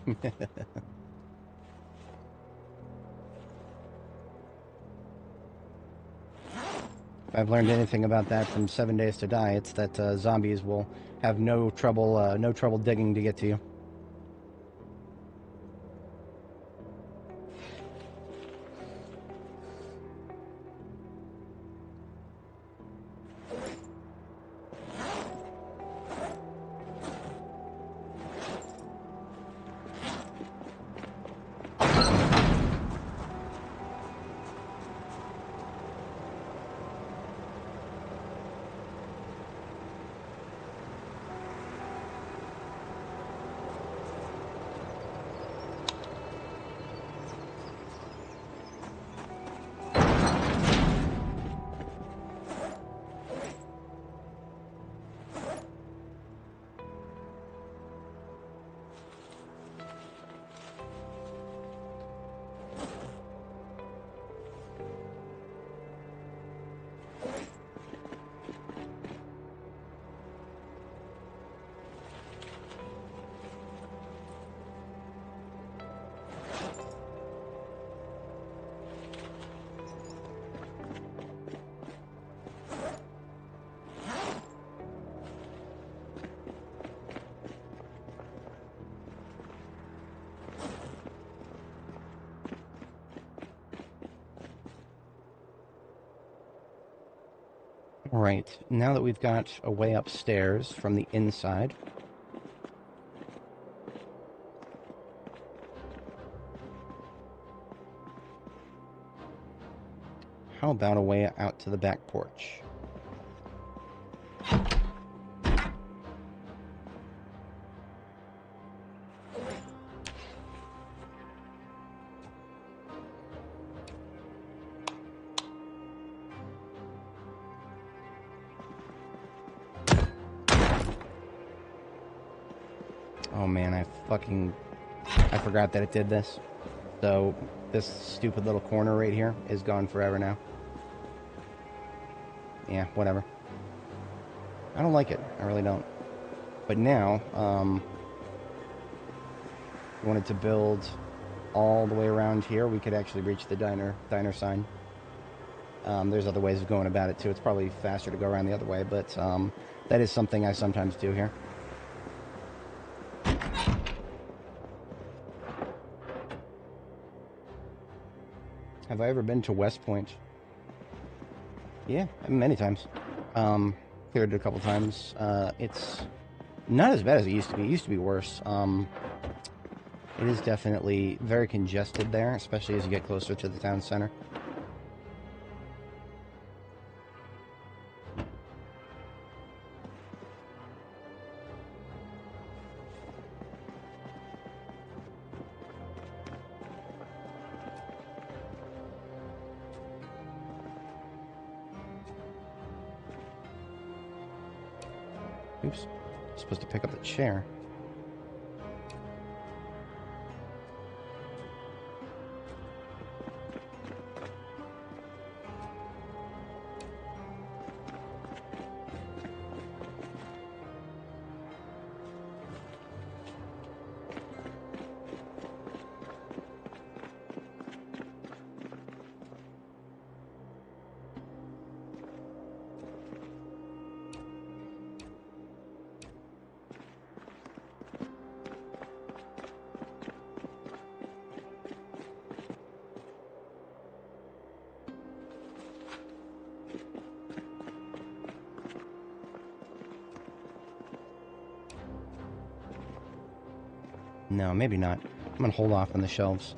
If I've learned anything about that from 7 Days to Die, it's that zombies will have no trouble digging to get to you. Right, now that we've got a way upstairs from the inside, how about a way out to the back porch? Oh man, I forgot that it did this. So, this stupid little corner right here is gone forever now. Yeah, whatever. I don't like it. I really don't. But now, we wanted to build all the way around here. We could actually reach the diner sign. There's other ways of going about it too. It's probably faster to go around the other way, but that is something I sometimes do here. Have I ever been to West Point? Yeah, many times. Cleared it a couple times. It's not as bad as it used to be. It used to be worse. It is definitely very congested there, especially as you get closer to the town center. Oops. Supposed to pick up the chair. No, maybe not. I'm gonna hold off on the shelves.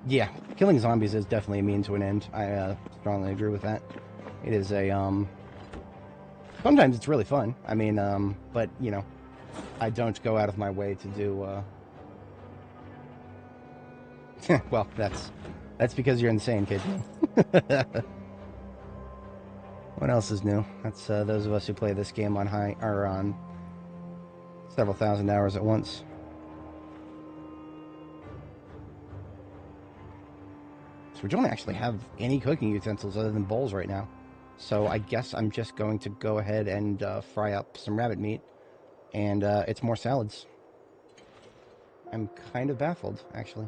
Yeah, killing zombies is definitely a means to an end. I strongly agree with that. It is a, sometimes it's really fun. I mean, but, you know, I don't go out of my way to do, well, that's because you're insane, kid. What else is new? That's, those of us who play this game on high, or on several thousand hours at once. So we don't actually have any cooking utensils other than bowls right now. So I guess I'm just going to go ahead and fry up some rabbit meat. And it's more salads. I'm kind of baffled, actually.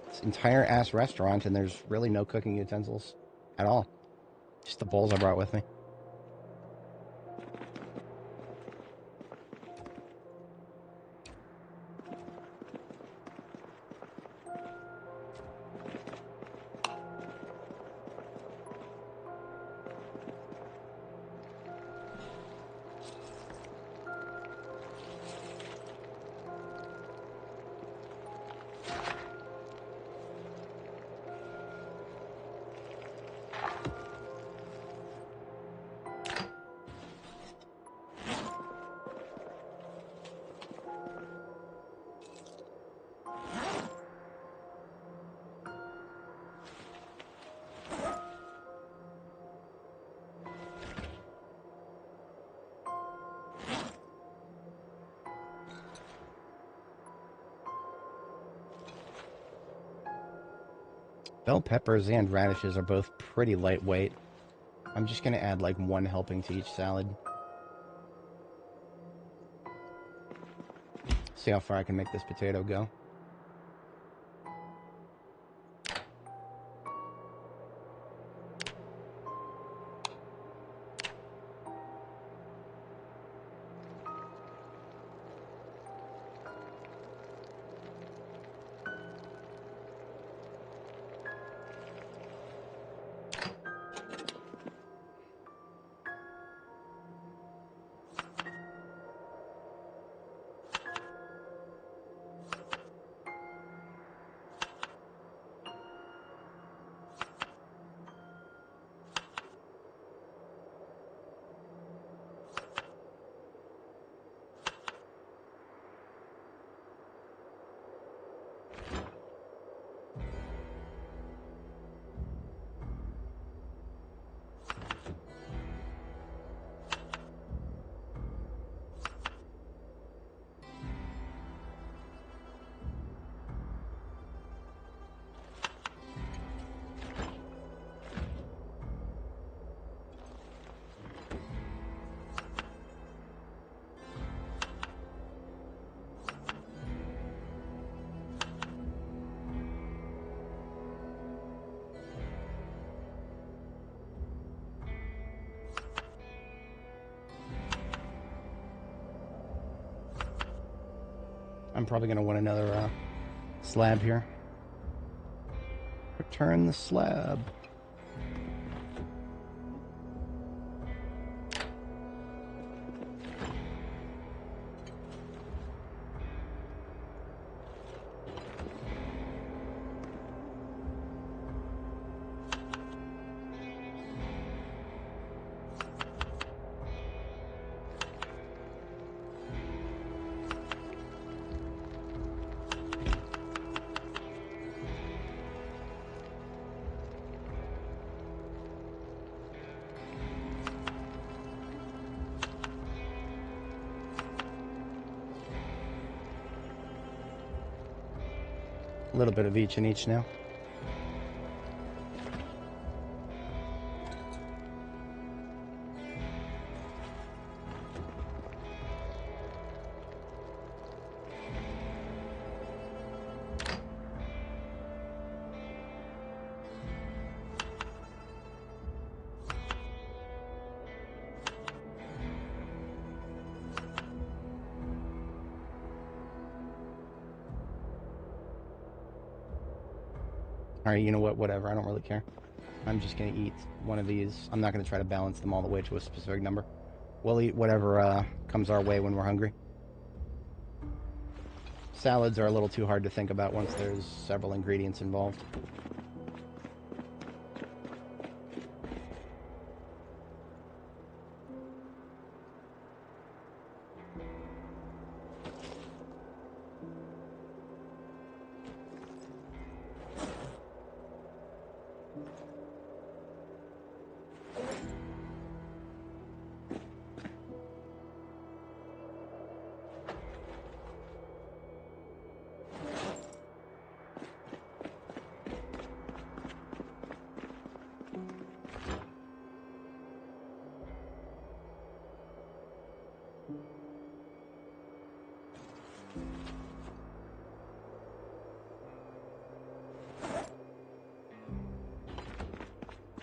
This entire ass restaurant and there's really no cooking utensils at all. Just the bowls I brought with me. Bell peppers and radishes are both pretty lightweight. I'm just going to add like one helping to each salad. See how far I can make this potato go. I'm probably going to want another slab here. Return the slab. little bit of each in each now. Alright, you know what? Whatever. I don't really care. I'm just going to eat one of these. I'm not going to try to balance them all the way to a specific number. We'll eat whatever comes our way when we're hungry. Salads are a little too hard to think about once there's several ingredients involved.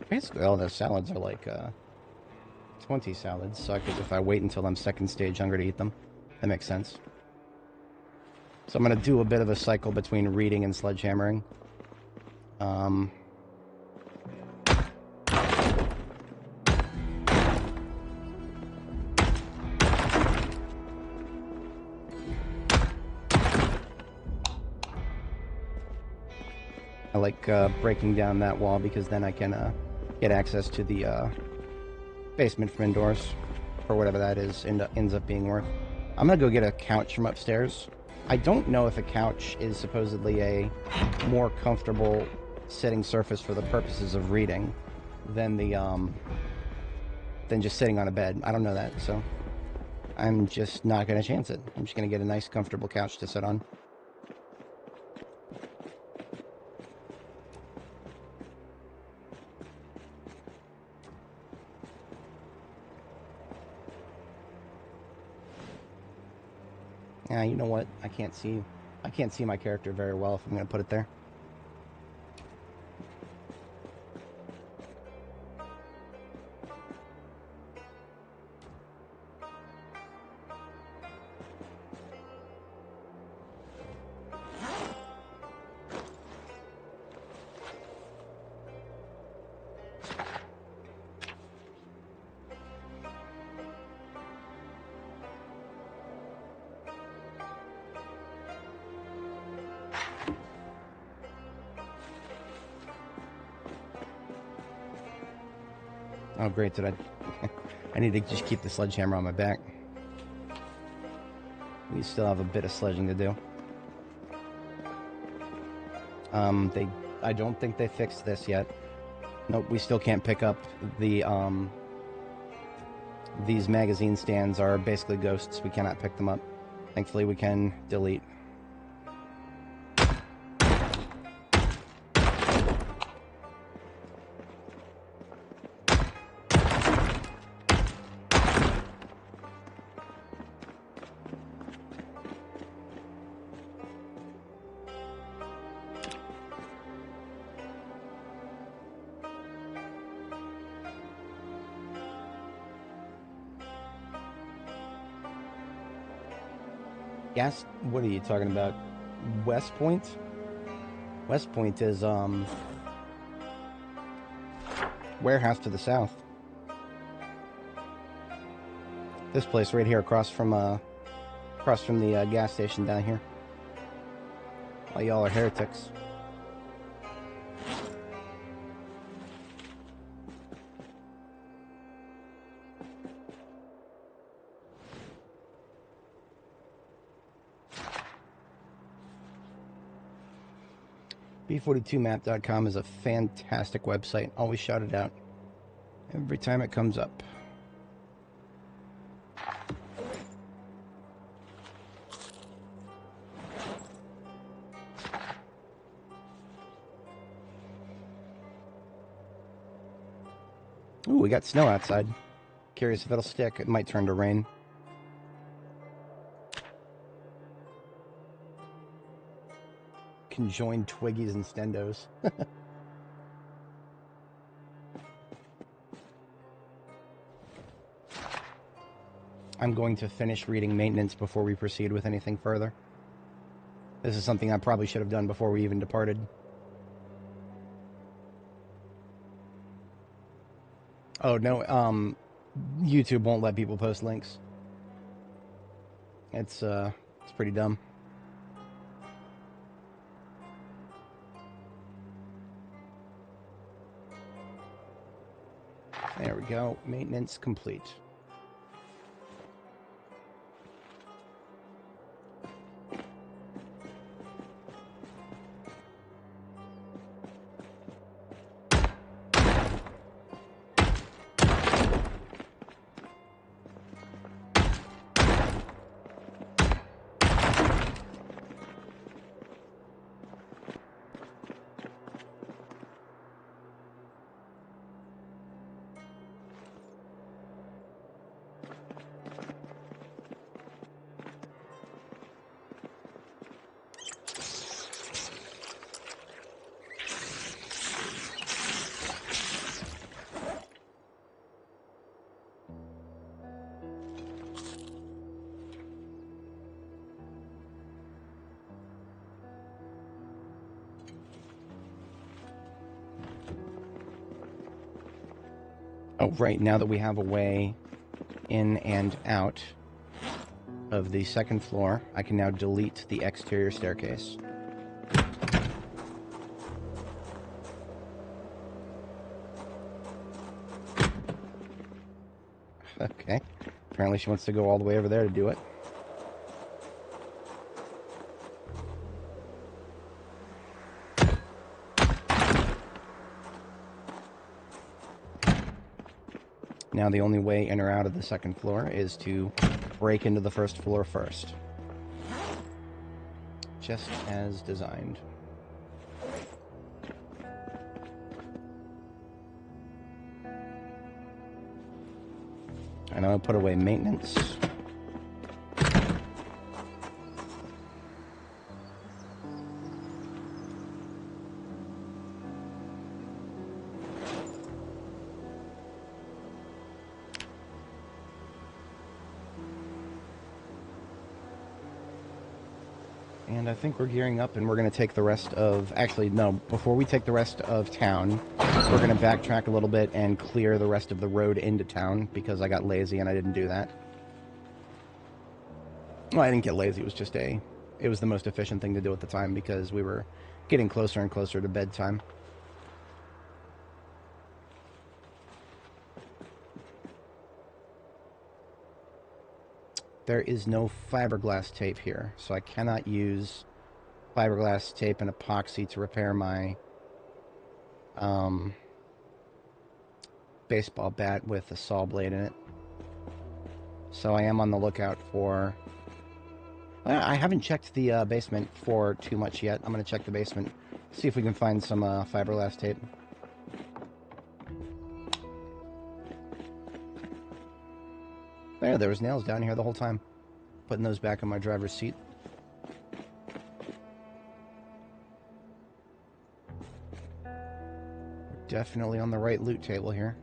Basically, all those salads are like 20 salads, so I could, if I wait until I'm second stage hungry to eat them. That makes sense. So I'm going to do a bit of a cycle between reading and sledgehammering. I like breaking down that wall because then I can get access to the basement from indoors, or whatever that is, ends up being worth. I'm gonna go get a couch from upstairs. I don't know if a couch is supposedly a more comfortable sitting surface for the purposes of reading than the than just sitting on a bed. I don't know that, so I'm just not gonna chance it. I'm just gonna get a nice comfortable couch to sit on. Yeah, you know what? I can't see my character very well if I'm going to put it there. Oh, great. Did I need to just keep the sledgehammer on my back. We still have a bit of sledging to do. I don't think they fixed this yet. Nope, we still can't pick up the, these magazine stands are basically ghosts. We cannot pick them up. Thankfully, we can delete. Gas? What are you talking about? West Point? West Point is, warehouse to the south. This place right here across from the gas station down here. All y'all are heretics. B42map.com is a fantastic website. Always shout it out every time it comes up. Ooh, we got snow outside. Curious if it'll stick. It might turn to rain. Conjoined Twiggies and Stendos. I'm going to finish reading maintenance before we proceed with anything further. This is something I probably should have done before we even departed. Oh, no, YouTube won't let people post links. It's pretty dumb. There we go. Maintenance complete. Oh, right, now that we have a way in and out of the second floor, I can now delete the exterior staircase. Okay. Apparently she wants to go all the way over there to do it. Now the only way in or out of the second floor is to break into the first floor first. Just as designed. And I'll put away maintenance. And I think we're gearing up and we're going to take the rest of... Actually, no. Before we take the rest of town, we're going to backtrack a little bit and clear the rest of the road into town because I got lazy and I didn't do that. Well, I didn't get lazy. It was just it was the most efficient thing to do at the time because we were getting closer and closer to bedtime. There is no fiberglass tape here, so I cannot use fiberglass tape and epoxy to repair my baseball bat with a saw blade in it. So I am on the lookout for... I haven't checked the basement for too much yet. I'm going to check the basement, see if we can find some fiberglass tape. There was nails down here the whole time. Putting those back on my driver's seat. Definitely on the right loot table here.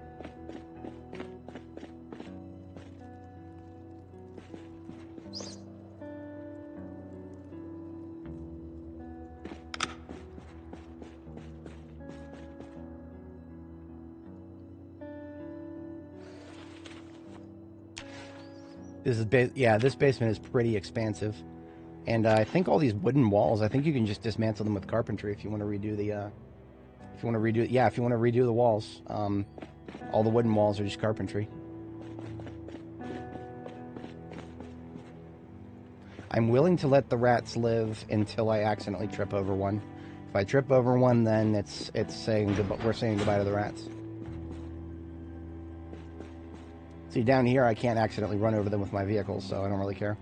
This is this basement is pretty expansive, and I think all these wooden walls. I think you can just dismantle them with carpentry if you want to redo the. If you want to redo the walls, all the wooden walls are just carpentry. I'm willing to let the rats live until I accidentally trip over one. If I trip over one, then it's saying goodbye. We're saying goodbye to the rats. See, down here, I can't accidentally run over them with my vehicle, so I don't really care.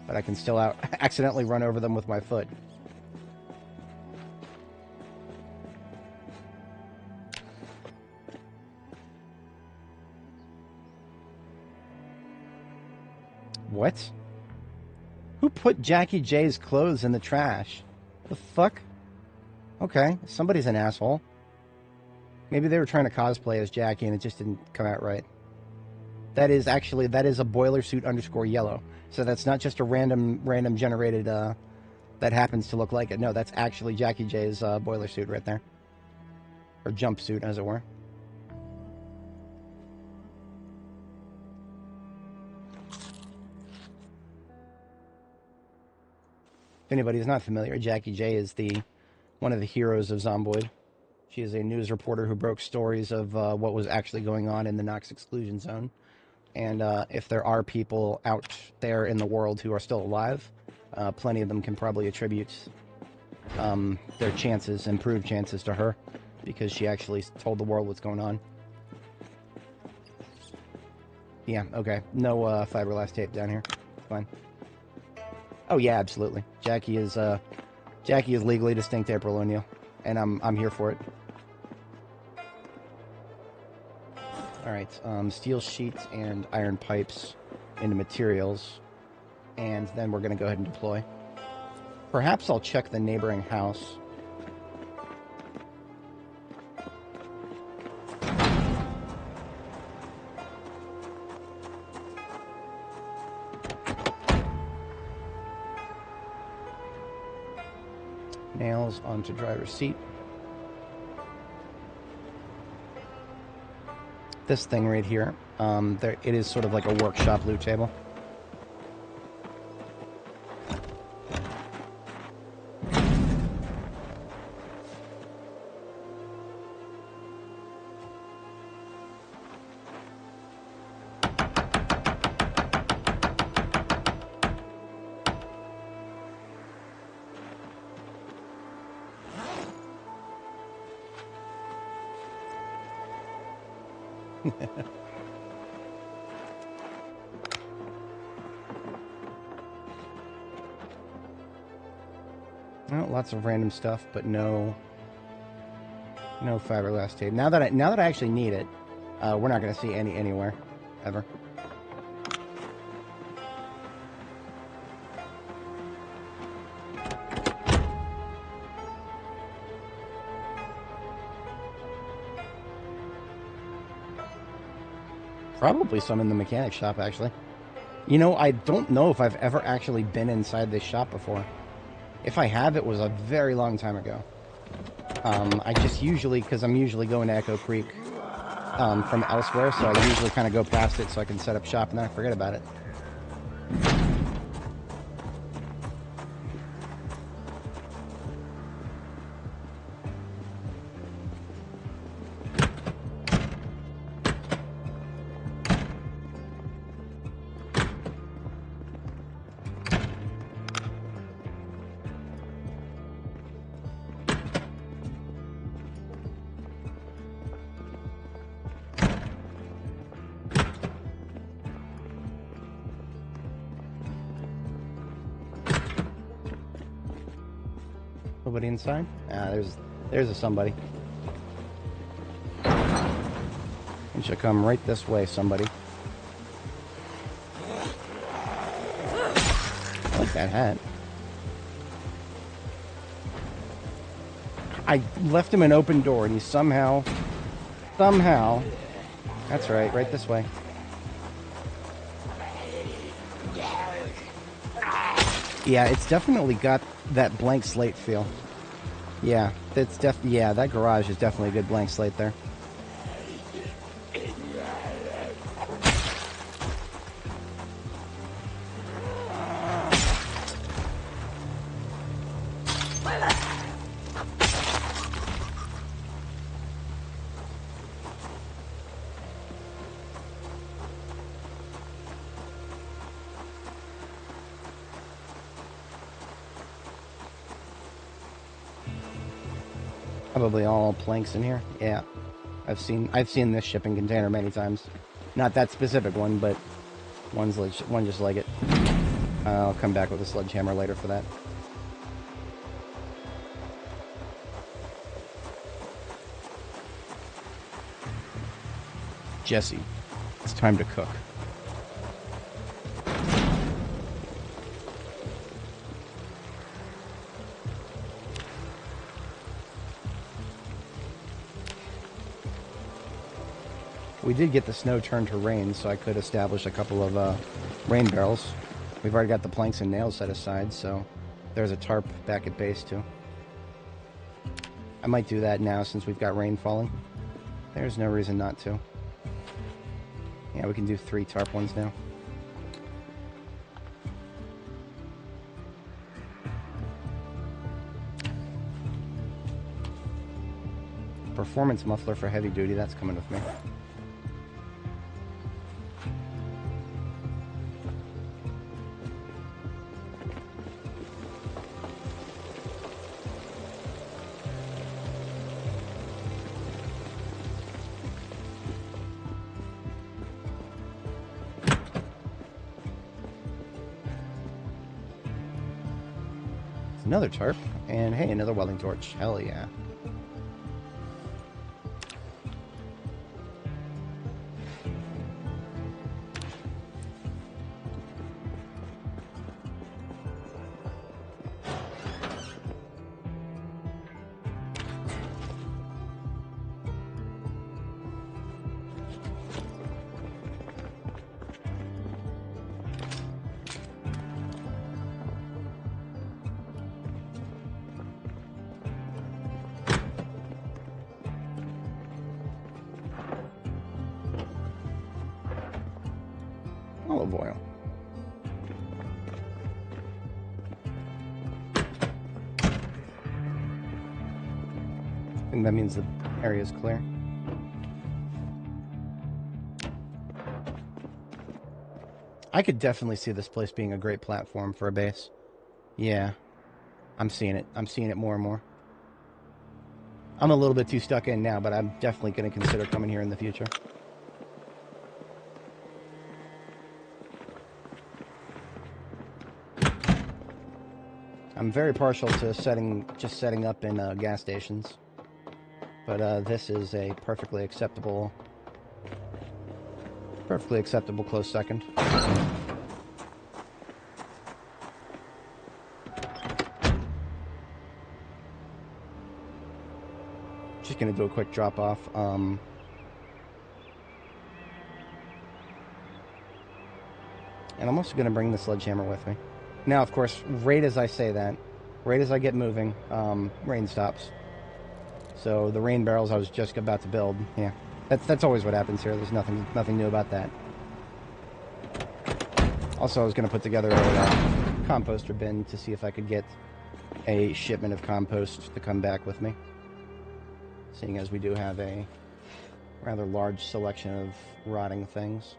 But I can still accidentally run over them with my foot. What? Who put Jackie J's clothes in the trash? The fuck? Okay, somebody's an asshole. Maybe they were trying to cosplay as Jackie and it just didn't come out right. That is a boiler suit _ yellow. So that's not just a random generated that happens to look like it. No, that's actually Jackie J's boiler suit right there. Or jumpsuit, as it were. If anybody is not familiar, Jackie J is one of the heroes of Zomboid. She is a news reporter who broke stories of what was actually going on in the Nox exclusion zone. And if there are people out there in the world who are still alive, plenty of them can probably attribute their chances, improved chances to her, because she actually told the world what's going on. Yeah, okay. No fiberglass tape down here. Fine. Oh yeah, absolutely. Jackie is legally distinct April O'Neil, and I'm here for it. All right, steel sheets and iron pipes into materials, and then we're going to go ahead and deploy. Perhaps I'll check the neighboring house. Nails onto driver's seat. This thing right here, it is sort of like a workshop loot table. Well, lots of random stuff, but no fiberglass tape. Now that I actually need it, we're not going to see anywhere ever. Probably some in the mechanic shop, actually. You know, I don't know if I've ever actually been inside this shop before. If I have, it was a very long time ago. I just usually, because I'm usually going to Echo Creek from elsewhere, so I usually kind of go past it so I can set up shop and then I forget about it. Nobody inside? Ah, there's a somebody. You should come right this way, somebody. I like that hat. I left him an open door and he somehow, that's right this way. Yeah, it's definitely got that blank slate feel. Yeah, that garage is definitely a good blank slate there. Probably all planks in here. Yeah, I've seen this shipping container many times. Not that specific one, but one just like it. I'll come back with a sledgehammer later for that. Jesse, it's time to cook. We did get the snow turned to rain, so I could establish a couple of rain barrels. We've already got the planks and nails set aside, so there's a tarp back at base too. I might do that now since we've got rain falling. There's no reason not to. Yeah, we can do 3 tarp ones now. Performance muffler for heavy duty, that's coming with me. Another tarp, and hey, another welding torch. Hell yeah. Olive oil. I think that means the area is clear. I could definitely see this place being a great platform for a base. Yeah, I'm seeing it. I'm seeing it more and more. I'm a little bit too stuck in now, but I'm definitely going to consider coming here in the future. I'm very partial to just setting up in gas stations, but this is a perfectly acceptable close second. Just gonna do a quick drop off. And I'm also gonna bring the sledgehammer with me. Now, of course, right as I say that, right as I get moving, rain stops. So the rain barrels I was just about to build, yeah, that's always what happens here. There's nothing new about that. Also, I was going to put together a composter bin to see if I could get a shipment of compost to come back with me, seeing as we do have a rather large selection of rotting things.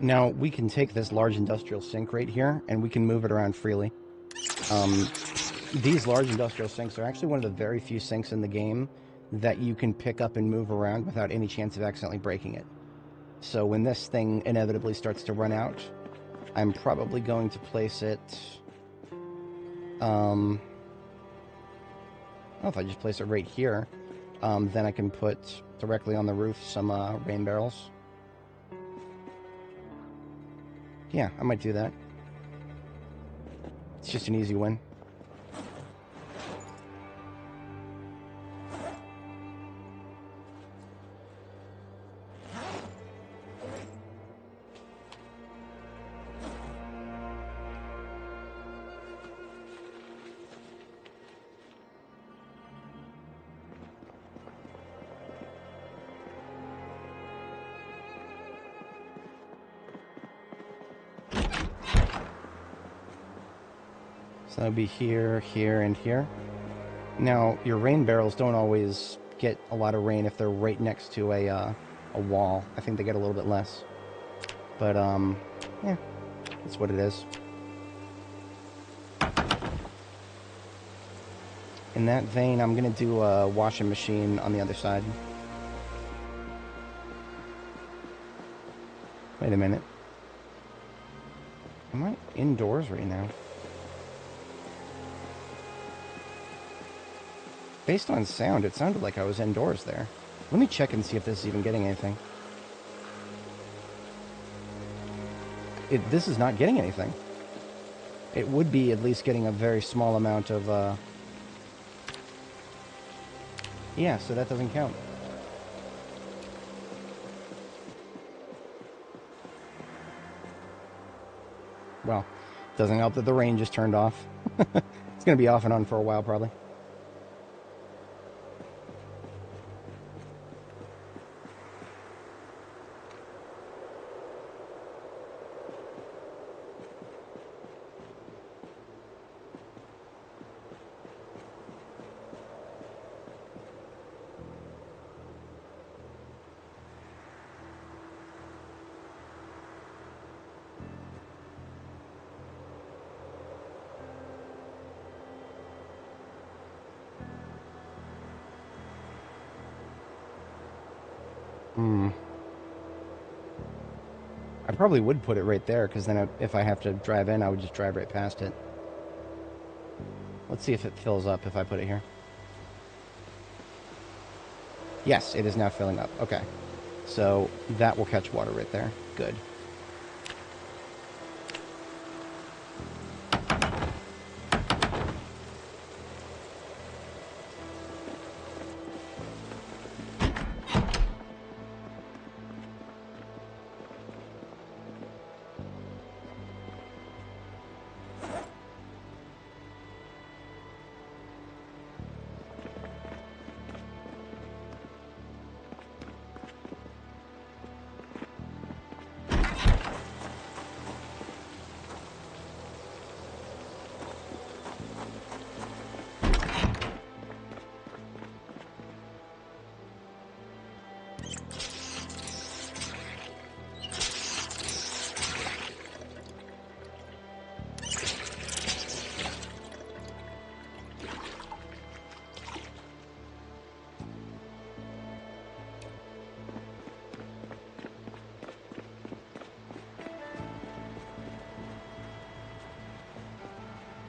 Now, we can take this large industrial sink right here, and we can move it around freely. These large industrial sinks are actually one of the very few sinks in the game that you can pick up and move around without any chance of accidentally breaking it. So when this thing inevitably starts to run out, I'm probably going to place it... I don't know if I just place it right here, then I can put directly on the roof some rain barrels. Yeah, I might do that. It's just an easy win. So that'll be here, here, and here. Now, your rain barrels don't always get a lot of rain if they're right next to a wall. I think they get a little bit less. But, yeah, that's what it is. In that vein, I'm going to do a washing machine on the other side. Wait a minute. Am I indoors right now? Based on sound, it sounded like I was indoors there. Let me check and see if this is even getting anything. This is not getting anything. It would be at least getting a very small amount of, yeah, so that doesn't count. Well, doesn't help that the rain just turned off. It's going to be off and on for a while, probably. I probably would put it right there, because then if I have to drive in, I would just drive right past it. Let's see if it fills up if I put it here. Yes, it is now filling up. Okay. So that will catch water right there. Good.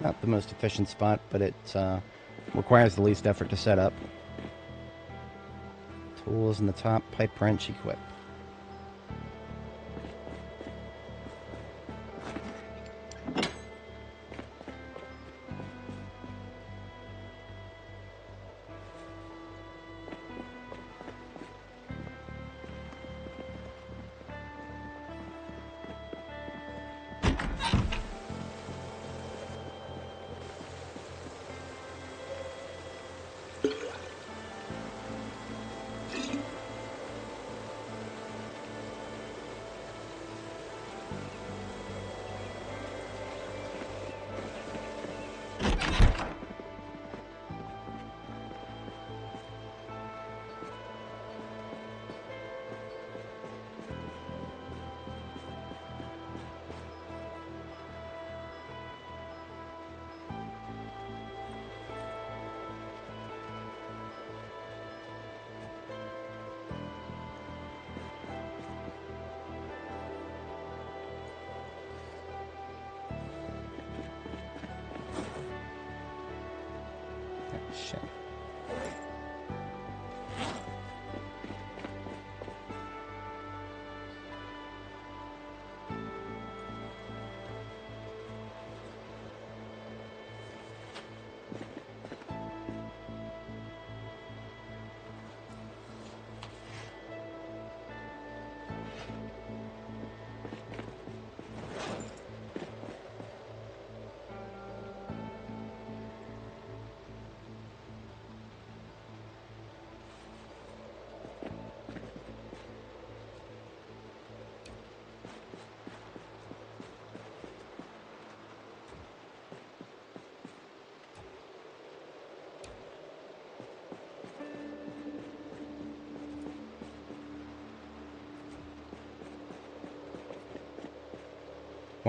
Not the most efficient spot, but it requires the least effort to set up. Tools in the top, pipe wrench equip. Shit.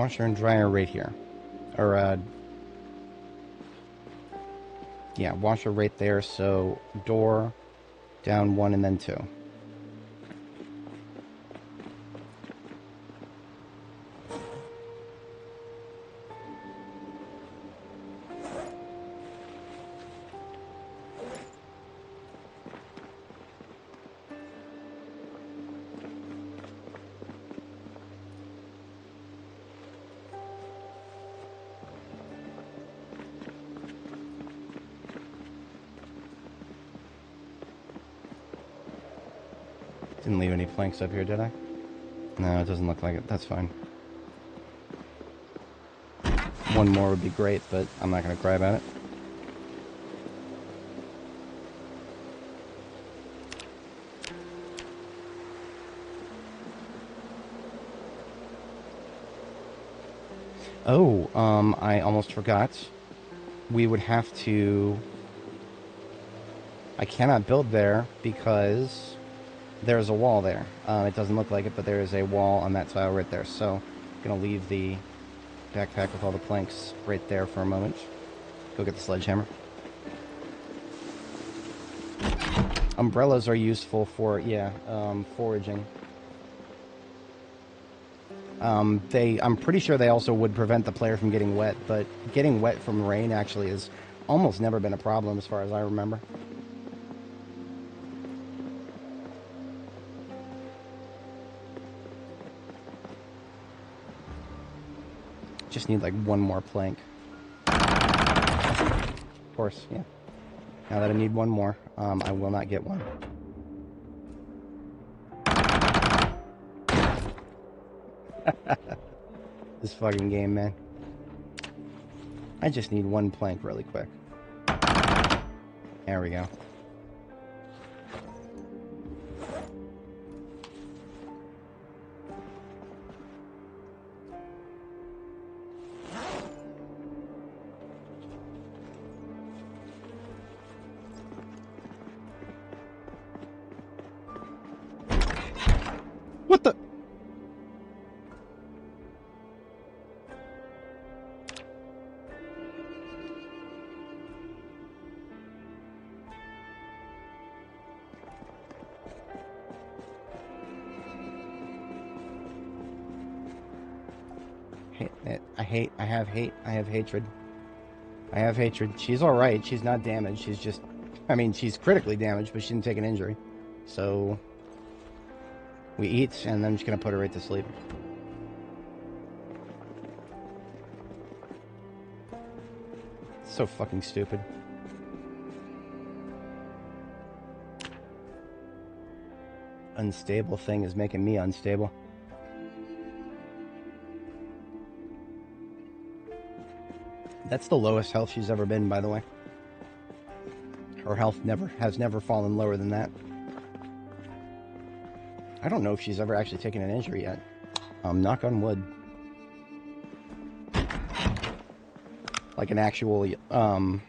washer and dryer right here. Or, yeah, washer right there, so door, down 1 and then 2. Didn't leave any planks up here, did I? No, it doesn't look like it. That's fine. One more would be great, but I'm not going to cry about it. Oh, I almost forgot. We would have to... I cannot build there because there's a wall there. It doesn't look like it, but there is a wall on that tile right there. So I'm going to leave the backpack with all the planks right there for a moment. Go get the sledgehammer. Umbrellas are useful for, yeah, foraging. I'm pretty sure they also would prevent the player from getting wet, but getting wet from rain actually has almost never been a problem as far as I remember. Just need like one more plank. Of course, yeah. Now that I need one more, I will not get one. This fucking game, man. I just need one plank really quick. There we go. What the? I have hatred. I have hatred. She's alright. She's not damaged. She's just, I mean, she's critically damaged, but she didn't take an injury. So, we eat, and then I'm just going to put her right to sleep. So fucking stupid. Unstable thing is making me unstable. That's the lowest health she's ever been, by the way. Her health has never fallen lower than that. I don't know if she's ever actually taken an injury yet. Knock on wood. Like an actual, I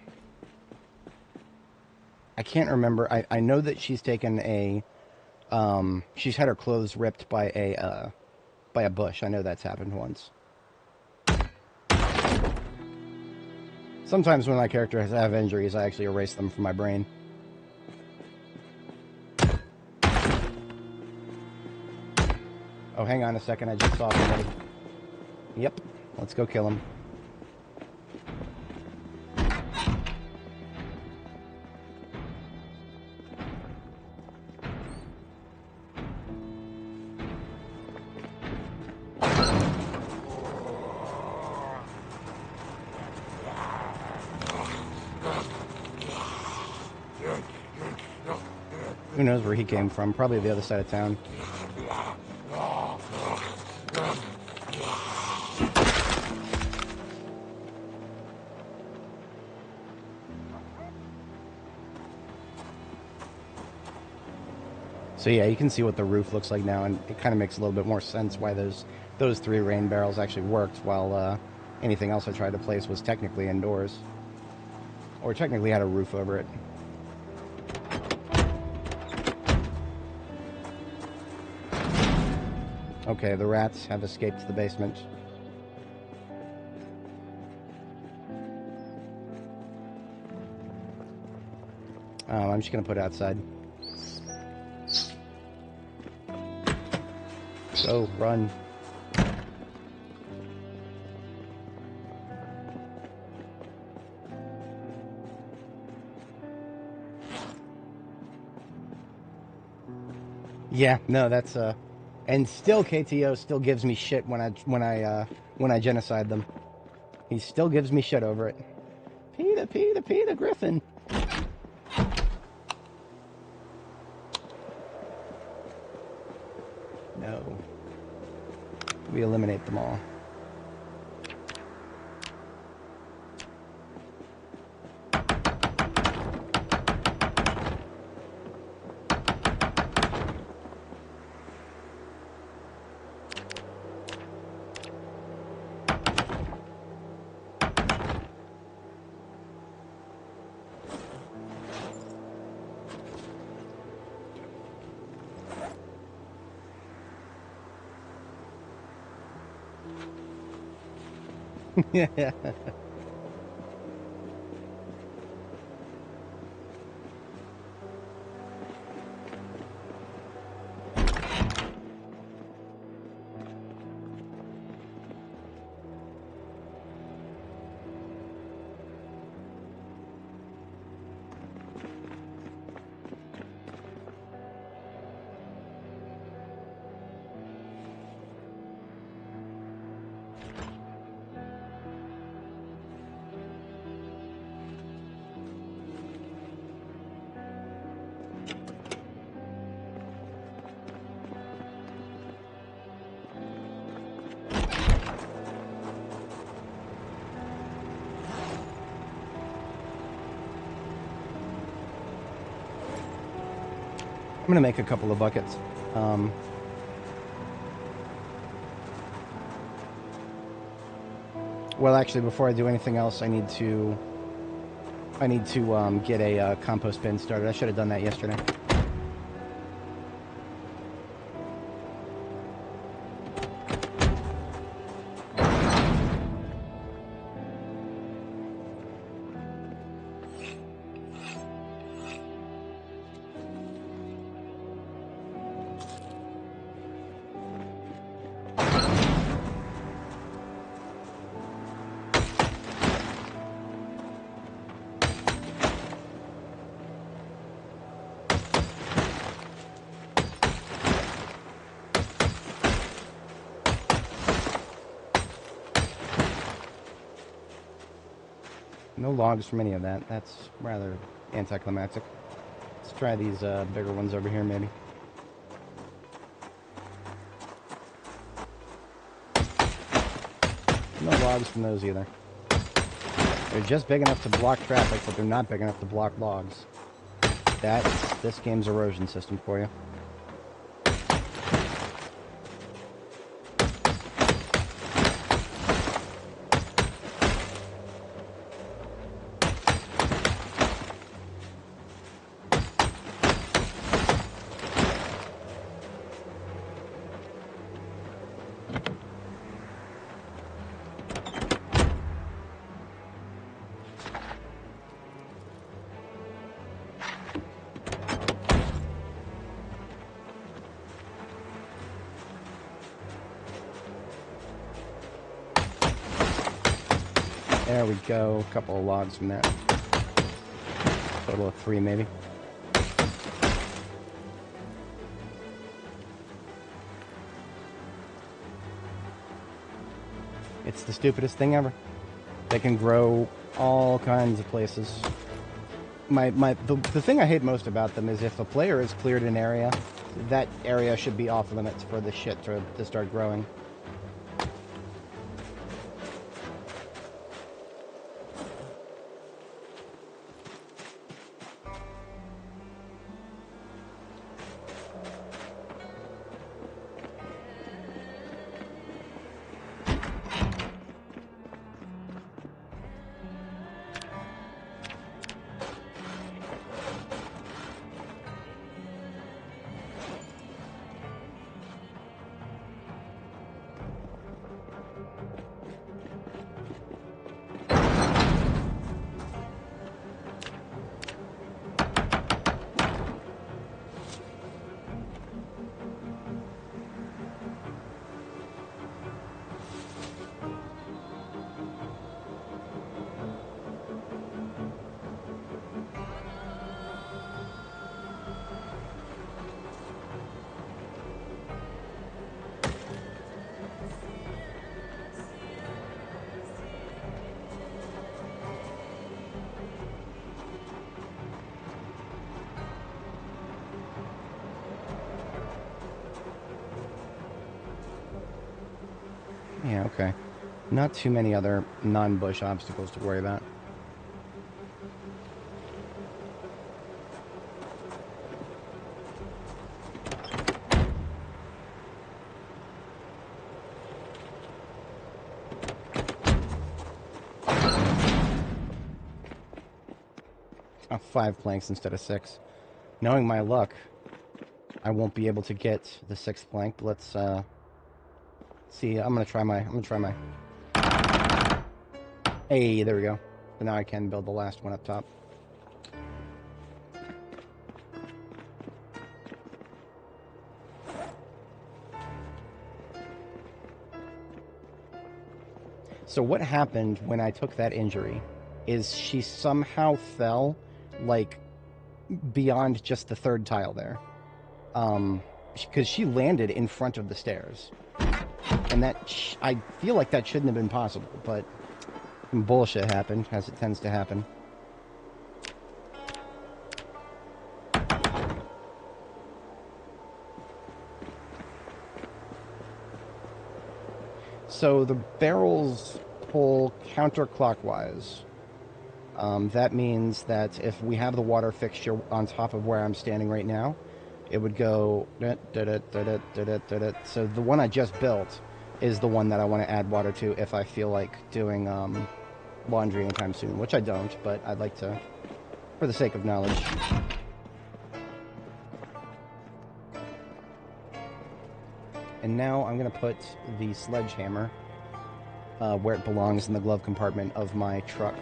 can't remember. I know that she's taken a, she's had her clothes ripped by a bush. I know that's happened once. Sometimes when my characters have injuries, I actually erase them from my brain. Oh, hang on a second, I just saw somebody. Yep, let's go kill him. Who knows where he came from? Probably the other side of town. So yeah, you can see what the roof looks like now, and it kind of makes a little bit more sense why those 3 rain barrels actually worked, while anything else I tried to place was technically indoors. Or technically had a roof over it. Okay, the rats have escaped the basement. I'm just gonna put it outside. Go, run. Yeah, no, that's and still KTO still gives me shit when I genocide them. He still gives me shit over it. Peter Griffin. No. We eliminate them all. Yeah. I'm gonna make a couple of buckets. Well, actually, before I do anything else, I need to get a compost bin started. I should have done that yesterday. No logs from any of that. That's rather anticlimactic. Let's try these bigger ones over here, maybe. No logs from those either. They're just big enough to block traffic, but they're not big enough to block logs. That's this game's erosion system for you. There we go. A couple of logs from that. Total of 3, maybe. It's the stupidest thing ever. They can grow all kinds of places. The thing I hate most about them is if a player has cleared an area, that area should be off limits for the shit to start growing. Yeah, okay. Not too many other non-bush obstacles to worry about. Oh, 5 planks instead of 6. Knowing my luck, I won't be able to get the 6th plank. Let's see. I'm gonna try my. Hey, there we go. So now I can build the last one up top. So what happened when I took that injury is she somehow fell, like, beyond just the 3rd tile there. Because she landed in front of the stairs. And that, I feel like that shouldn't have been possible, but bullshit happened, as it tends to happen. So the barrels pull counterclockwise. That means that if we have the water fixture on top of where I'm standing right now, it would go... So the one I just built is the one that I want to add water to if I feel like doing laundry anytime soon, which I don't, but I'd like to, for the sake of knowledge. And now I'm going to put the sledgehammer where it belongs in the glove compartment of my truck.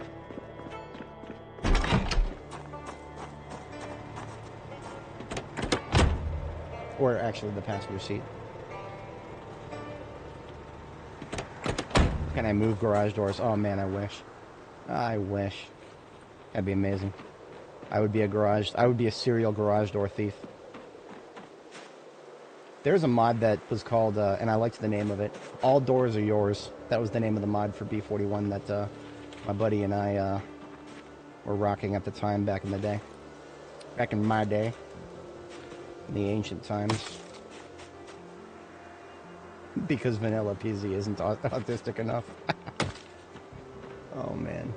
Or actually the passenger seat. Can I move garage doors? Oh man, I wish. I wish. That'd be amazing. I would be a serial garage door thief. There's a mod that was called, and I liked the name of it, All Doors Are Yours. That was the name of the mod for B41 that my buddy and I were rocking at the time back in the day. Back in my day. In the ancient times. Because Vanilla PZ isn't autistic enough. Oh, man.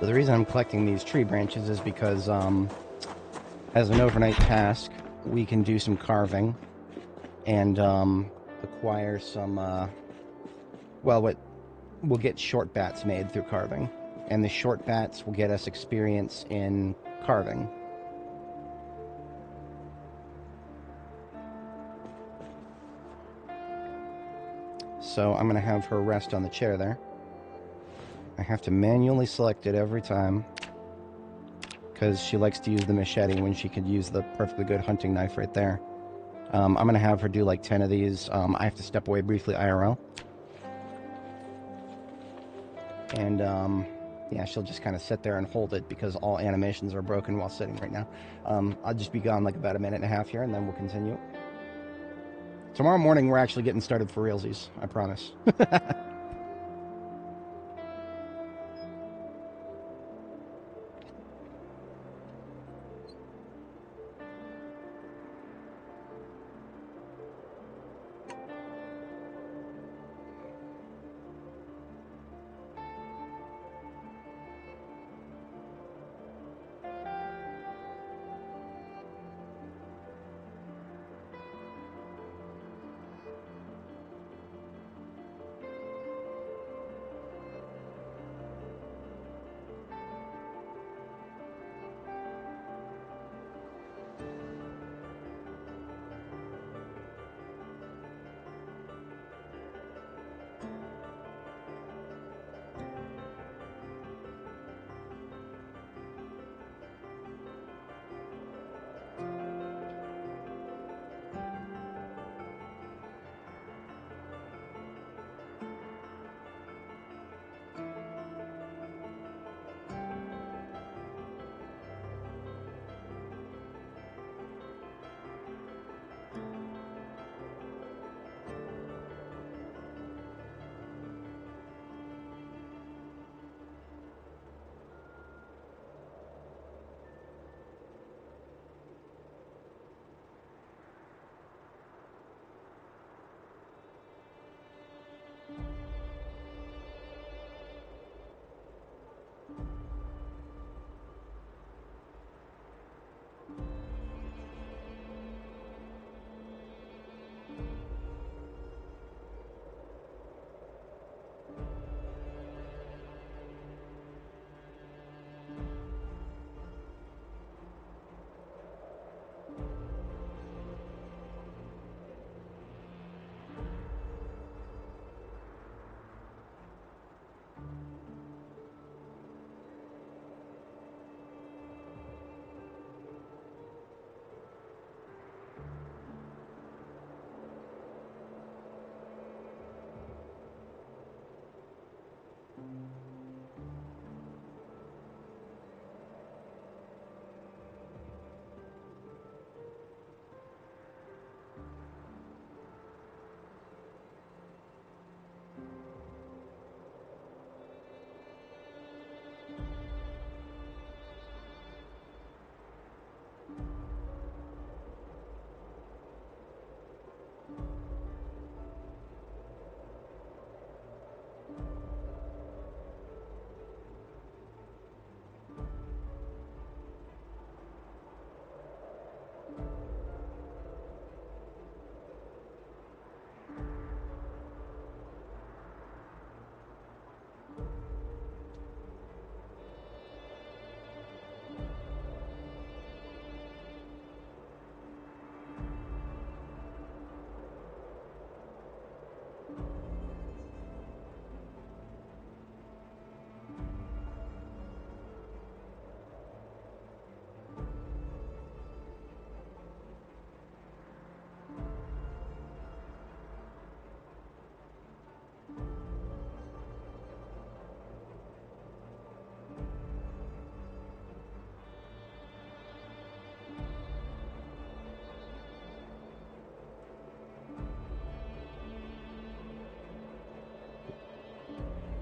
So the reason I'm collecting these tree branches is because, as an overnight task, we can do some carving and acquire some, well, we'll get short bats made through carving, and the short bats will get us experience in carving. So I'm going to have her rest on the chair there. I have to manually select it every time because she likes to use the machete when she could use the perfectly good hunting knife right there. I'm going to have her do like 10 of these. I have to step away briefly IRL. And yeah, she'll just kind of sit there and hold it because all animations are broken while sitting right now. I'll just be gone like about a minute and a half here and then we'll continue. Tomorrow morning, we're actually getting started for realsies. I promise.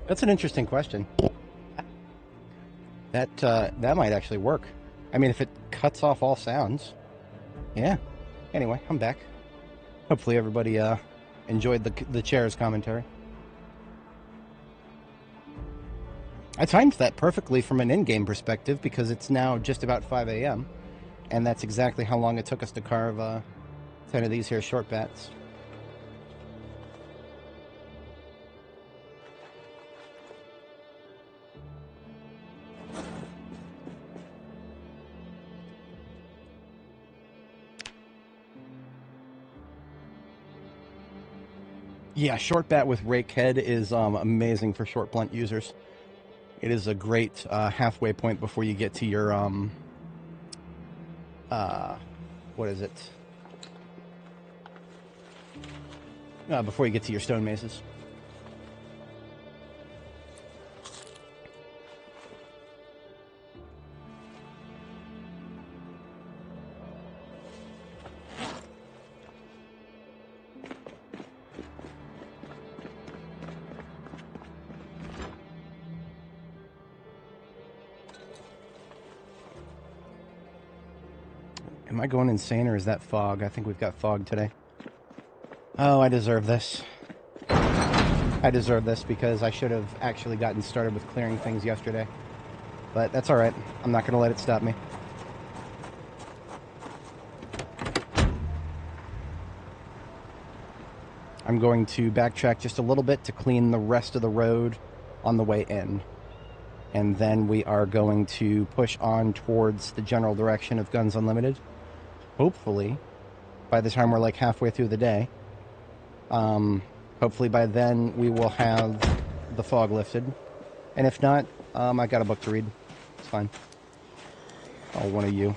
That's an interesting question. That might actually work. I mean, if it cuts off all sounds, yeah. Anyway, I'm back. Hopefully, everybody enjoyed the chair's commentary. I timed that perfectly from an in-game perspective because it's now just about 5 a.m. and that's exactly how long it took us to carve 10 of these here short bats. Yeah, short bat with rake head is amazing for short blunt users. It is a great halfway point before you get to your what is it? Before you get to your stone mazes. Am I going insane or is that fog? I think we've got fog today. Oh, I deserve this. I deserve this because I should have actually gotten started with clearing things yesterday. But that's alright. I'm not going to let it stop me. I'm going to backtrack just a little bit to clean the rest of the road on the way in. And then we are going to push on towards the general direction of Guns Unlimited. Hopefully, by the time we're like halfway through the day, hopefully by then we will have the fog lifted. And if not, I got a book to read. It's fine. Oh, one of you.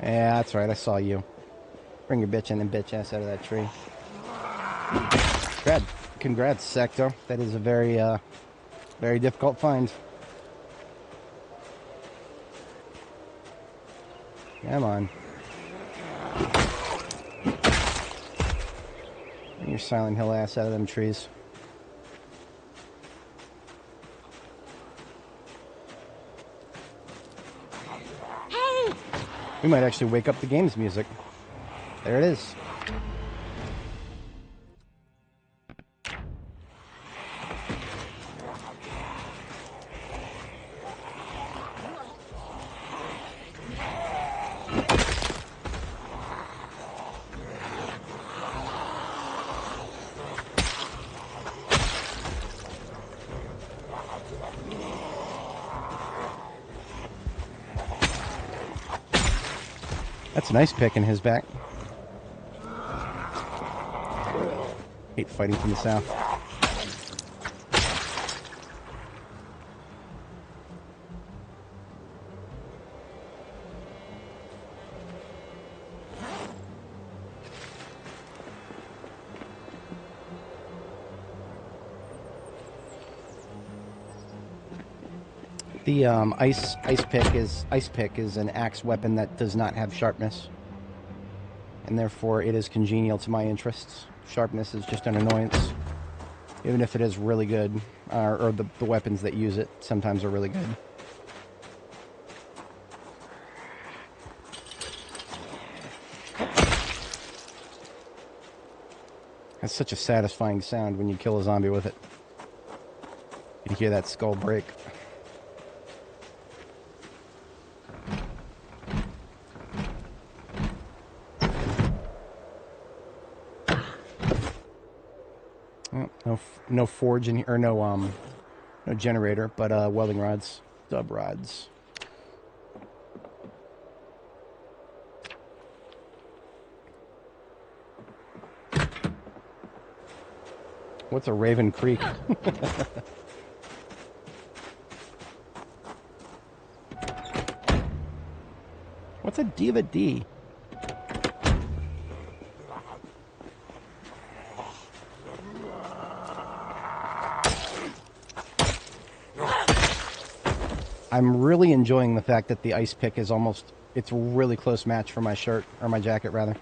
Yeah, that's right, I saw you. Bring your bitch in and bitch ass out of that tree. Congrats, Sector. That is a very, very difficult find. Come on. Bring your Silent Hill ass out of them trees. Hey! We might actually wake up the game's music. There it is. That's a nice pick in his back. Hate fighting from the south. The ice pick is an axe weapon that does not have sharpness, and therefore it is congenial to my interests. Sharpness is just an annoyance, even if it is really good, or the weapons that use it sometimes are really good. That's such a satisfying sound when you kill a zombie with it. You hear that skull break. No forge in here, or no generator, but welding rods, dub rods. What's a Raven Creek? What's a Diva D? I'm really enjoying the fact that the ice pick is it's a really close match for my shirt, or my jacket rather.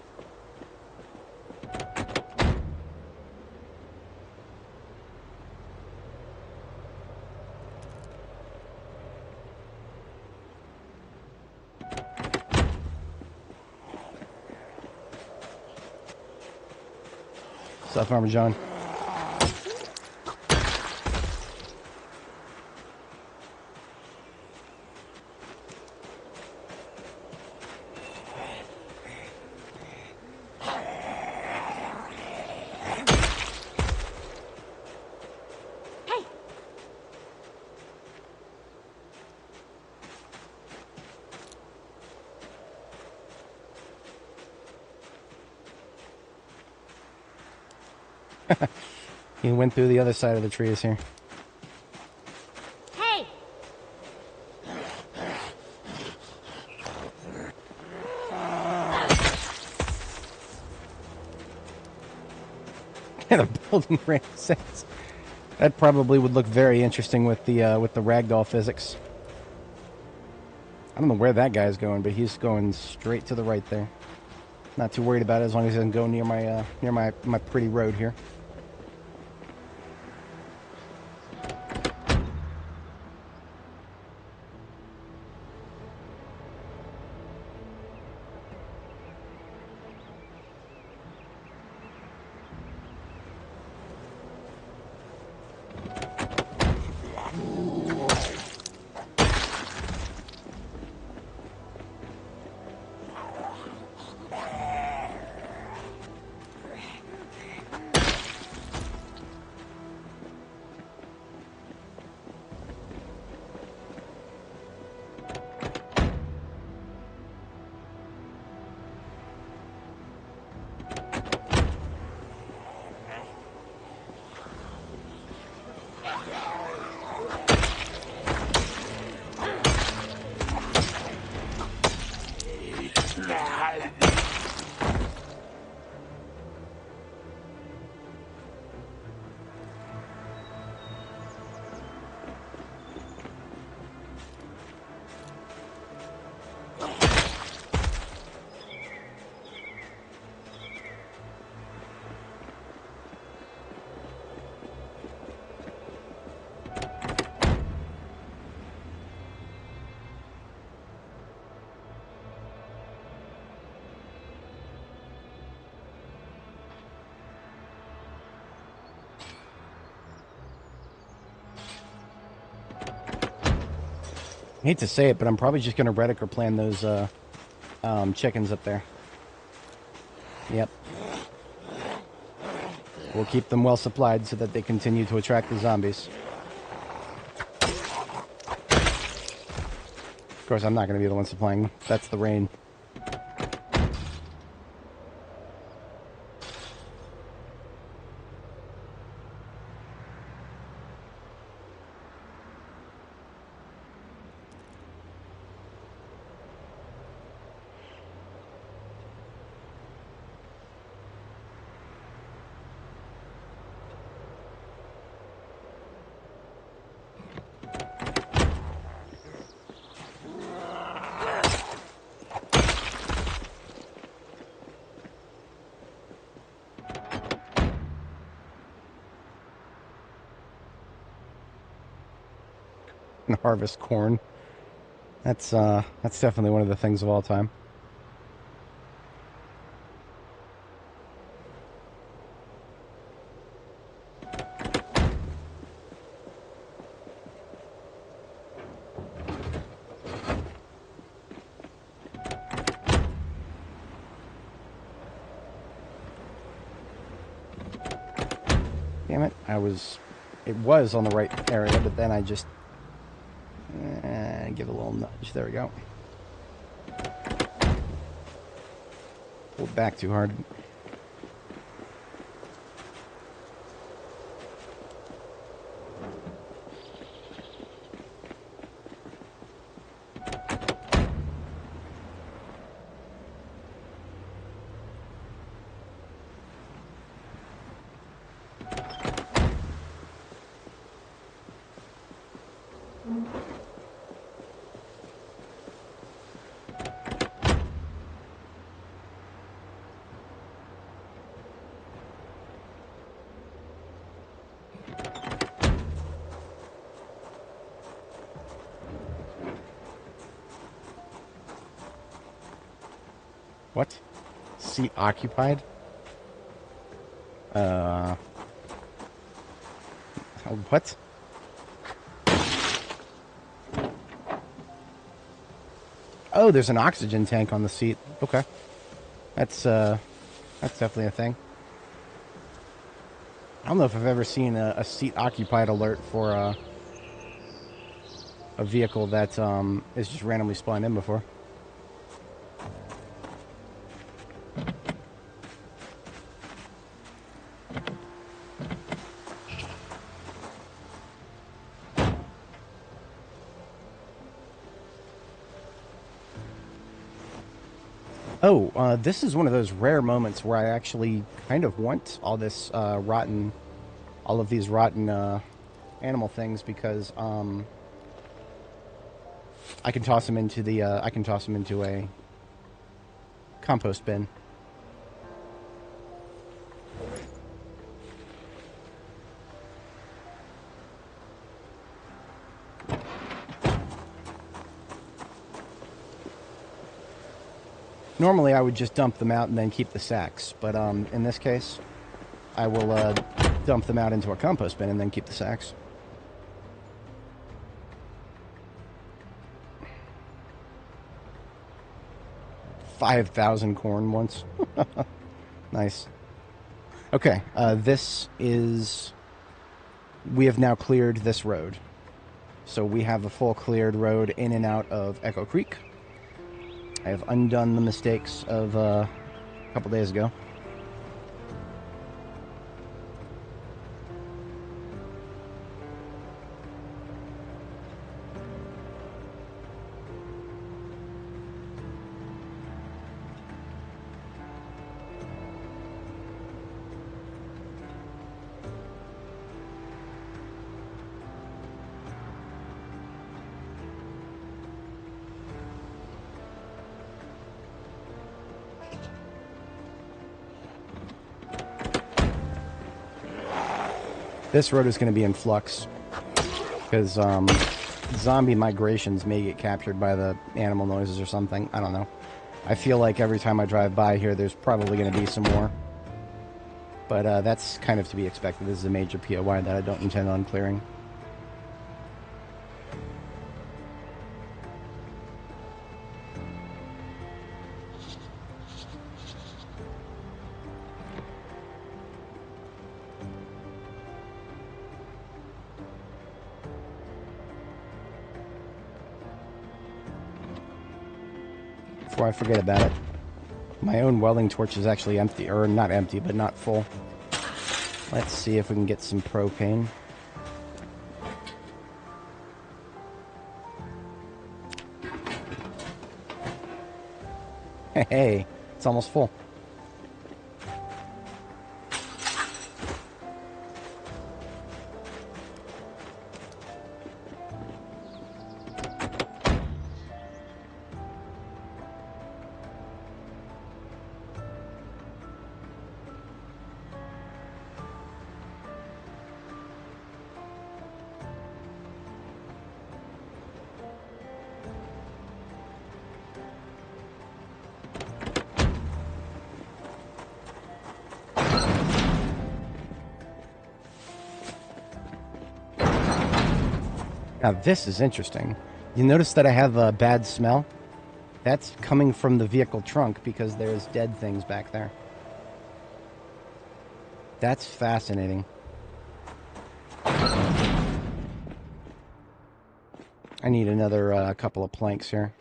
What's up, Farmer John? He went through the other side of the trees here. Hey! And a building range sense. That probably would look very interesting with the ragdoll physics. I don't know where that guy's going, but he's going straight to the right there. Not too worried about it as long as he doesn't go near my pretty road here. I hate to say it, but I'm probably just going to Redic or plan those chickens up there. Yep. We'll keep them well supplied so that they continue to attract the zombies. Of course, I'm not going to be the one supplying them. That's the rain. And harvest corn. That's definitely one of the things of all time. Damn it, it was on the right area, but then I just give it a little nudge. There we go. Pulled back too hard. What? Seat occupied? What? Oh, there's an oxygen tank on the seat. Okay. That's definitely a thing. I don't know if I've ever seen a seat occupied alert for a vehicle that is just randomly spawned in before. Oh, this is one of those rare moments where I actually kind of want all this all of these rotten animal things, because I can toss them into a compost bin. Normally, I would just dump them out and then keep the sacks, but in this case, I will dump them out into a compost bin and then keep the sacks. $5,000 corn once. Nice. Okay, we have now cleared this road. So we have a full cleared road in and out of Echo Creek. I have undone the mistakes of a couple days ago. This road is going to be in flux because zombie migrations may get captured by the animal noises or something. I don't know. I feel like every time I drive by here, there's probably going to be some more. But that's kind of to be expected. This is a major POI that I don't intend on clearing. before I forget about it. My own welding torch is actually empty, or not empty, but not full. Let's see if we can get some propane. Hey, it's almost full. Now this is interesting. You notice that I have a bad smell? That's coming from the vehicle trunk because there's dead things back there. That's fascinating. I need another couple of planks here.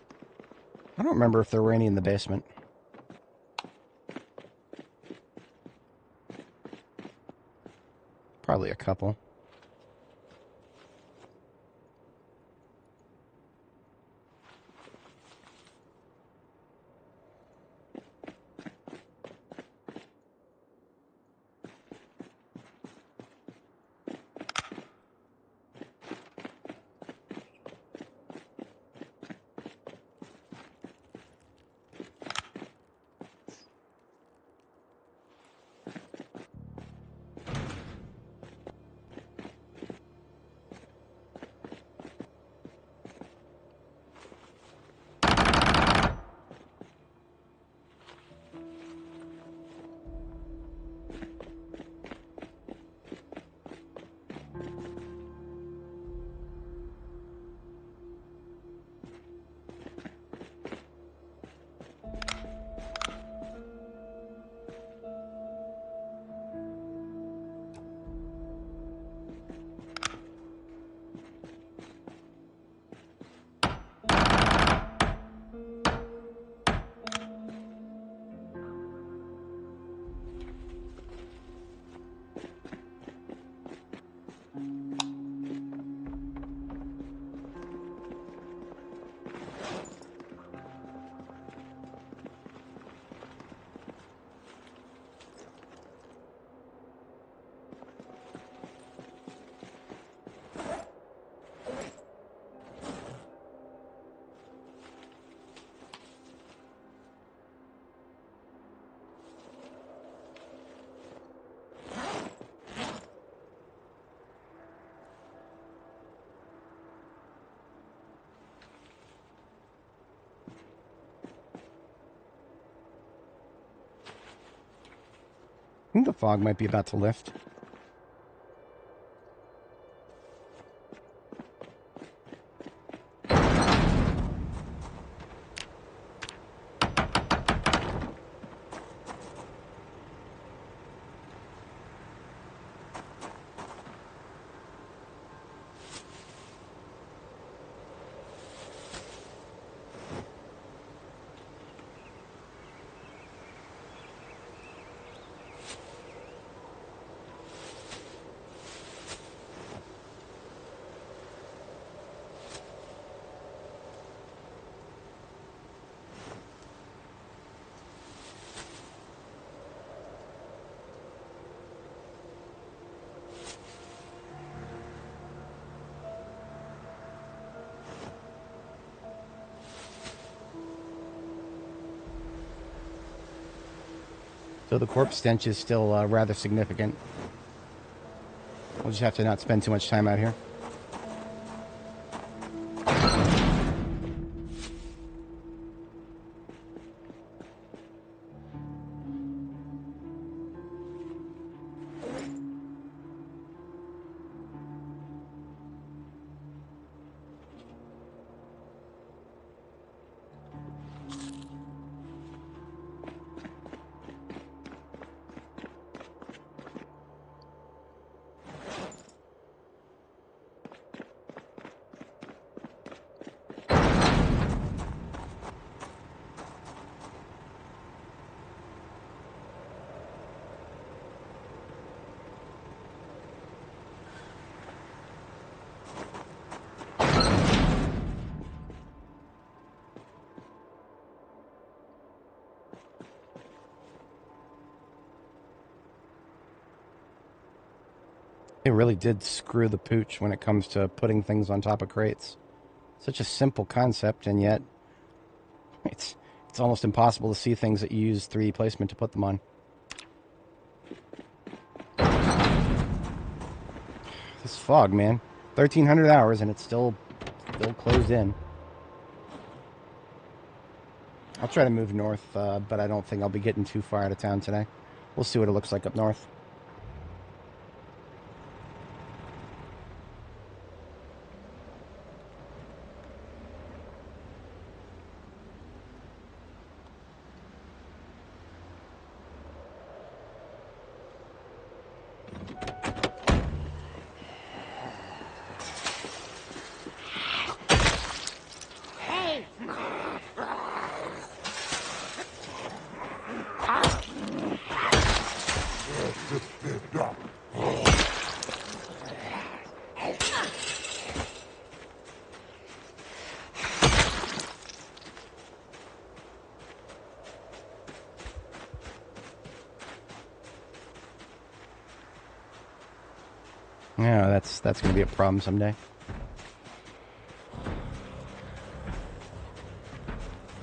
I don't remember if there were any in the basement. Probably a couple. I think the fog might be about to lift. So the corpse stench is still rather significant. We'll just have to not spend too much time out here. They really did screw the pooch when it comes to putting things on top of crates. Such a simple concept, and yet it's almost impossible to see things that you use 3D placement to put them on. This fog, man. 1,300 hours, and it's still closed in. I'll try to move north, but I don't think I'll be getting too far out of town today. We'll see what it looks like up north. Yeah, that's going to be a problem someday.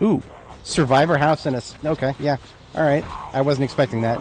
Ooh, survivor house and a... Okay, yeah. All right. I wasn't expecting that.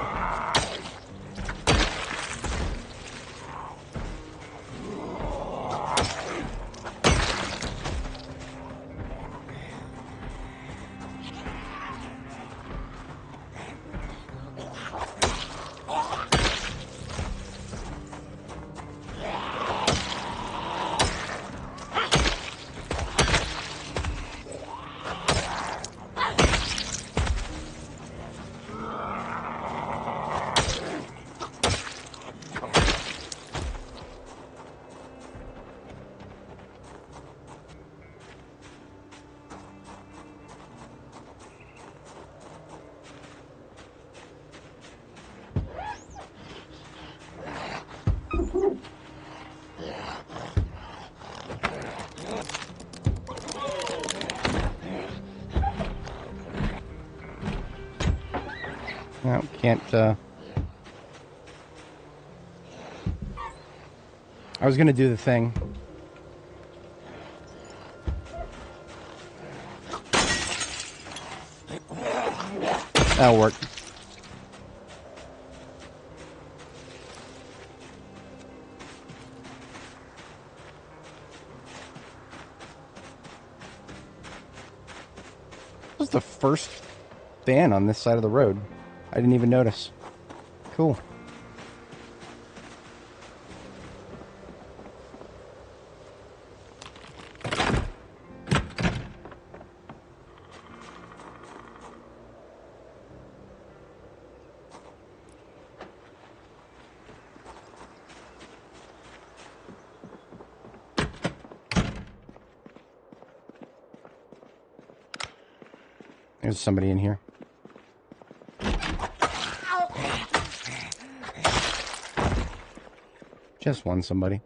No, can't, I was gonna do the thing. That'll work. This was the first van on this side of the road. I didn't even notice. Cool. There's somebody in here. Just one somebody.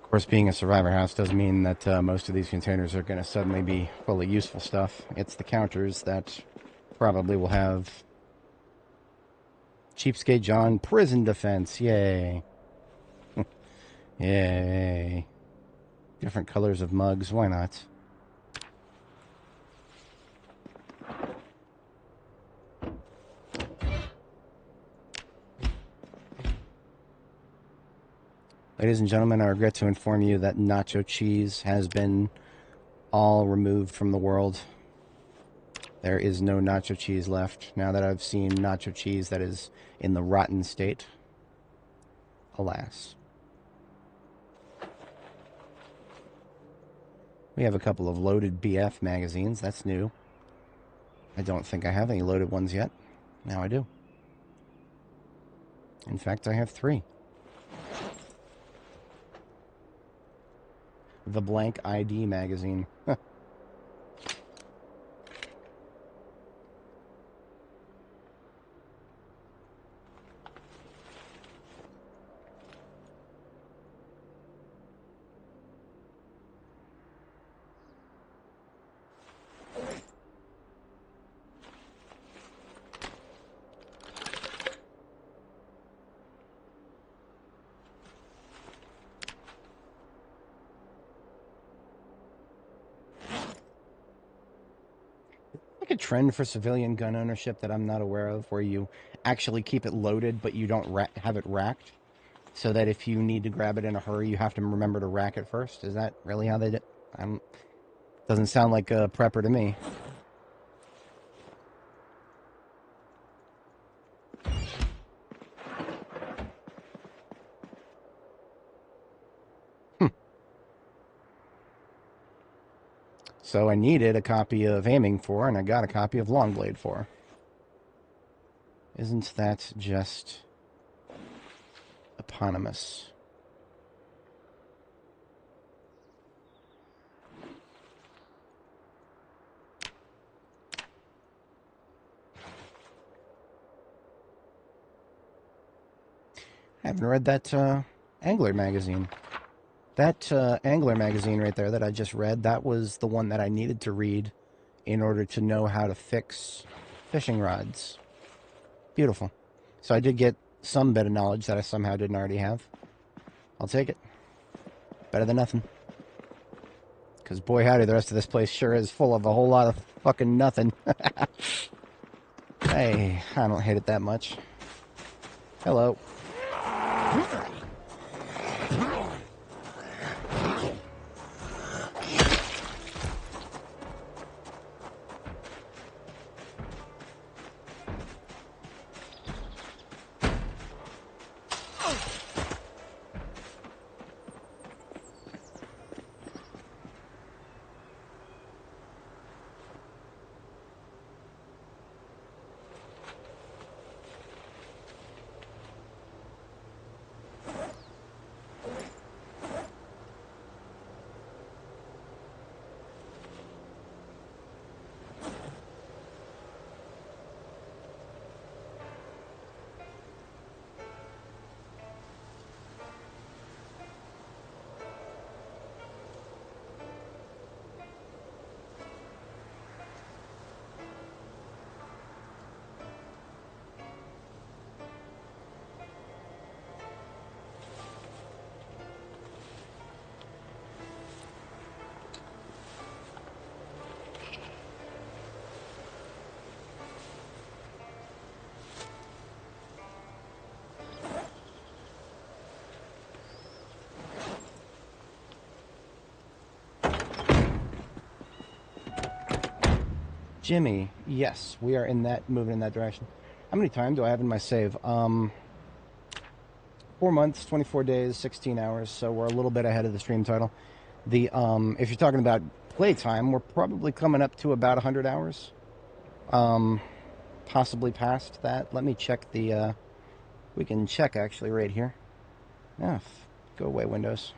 Of course, being a survivor house does mean that most of these containers are going to suddenly be full of useful stuff. It's the counters that probably will have Cheapskate John prison defense. Yay. Yay. Different colors of mugs. Why not? Ladies and gentlemen, I regret to inform you that nacho cheese has been all removed from the world. There is no nacho cheese left now that I've seen nacho cheese that is in the rotten state. Alas. We have a couple of loaded BF magazines. That's new. I don't think I have any loaded ones yet. Now I do. In fact, I have 3. The Blank ID magazine. like a trend for civilian gun ownership that I'm not aware of, where you actually keep it loaded, but you don't have it racked, so that if you need to grab it in a hurry, you have to remember to rack it first? Is that really how they do it? Doesn't sound like a prepper to me. So I needed a copy of Aiming for, and I got a copy of Longblade for. Isn't that just eponymous? I haven't read that Angler magazine. That Angler magazine right there that I just read, that was the one that I needed to read in order to know how to fix fishing rods. Beautiful. So I did get some bit of knowledge that I somehow didn't already have. I'll take it. Better than nothing. Because boy howdy, the rest of this place sure is full of a whole lot of fucking nothing. Hey, I don't hate it that much. Hello. Jimmy, yes, we are moving in that direction. How many time do I have in my save? 4 months, 24 days, 16 hours, so we're a little bit ahead of the stream title. If you're talking about playtime, we're probably coming up to about 100 hours. Possibly past that. Let me check we can check actually right here. Go away, Windows.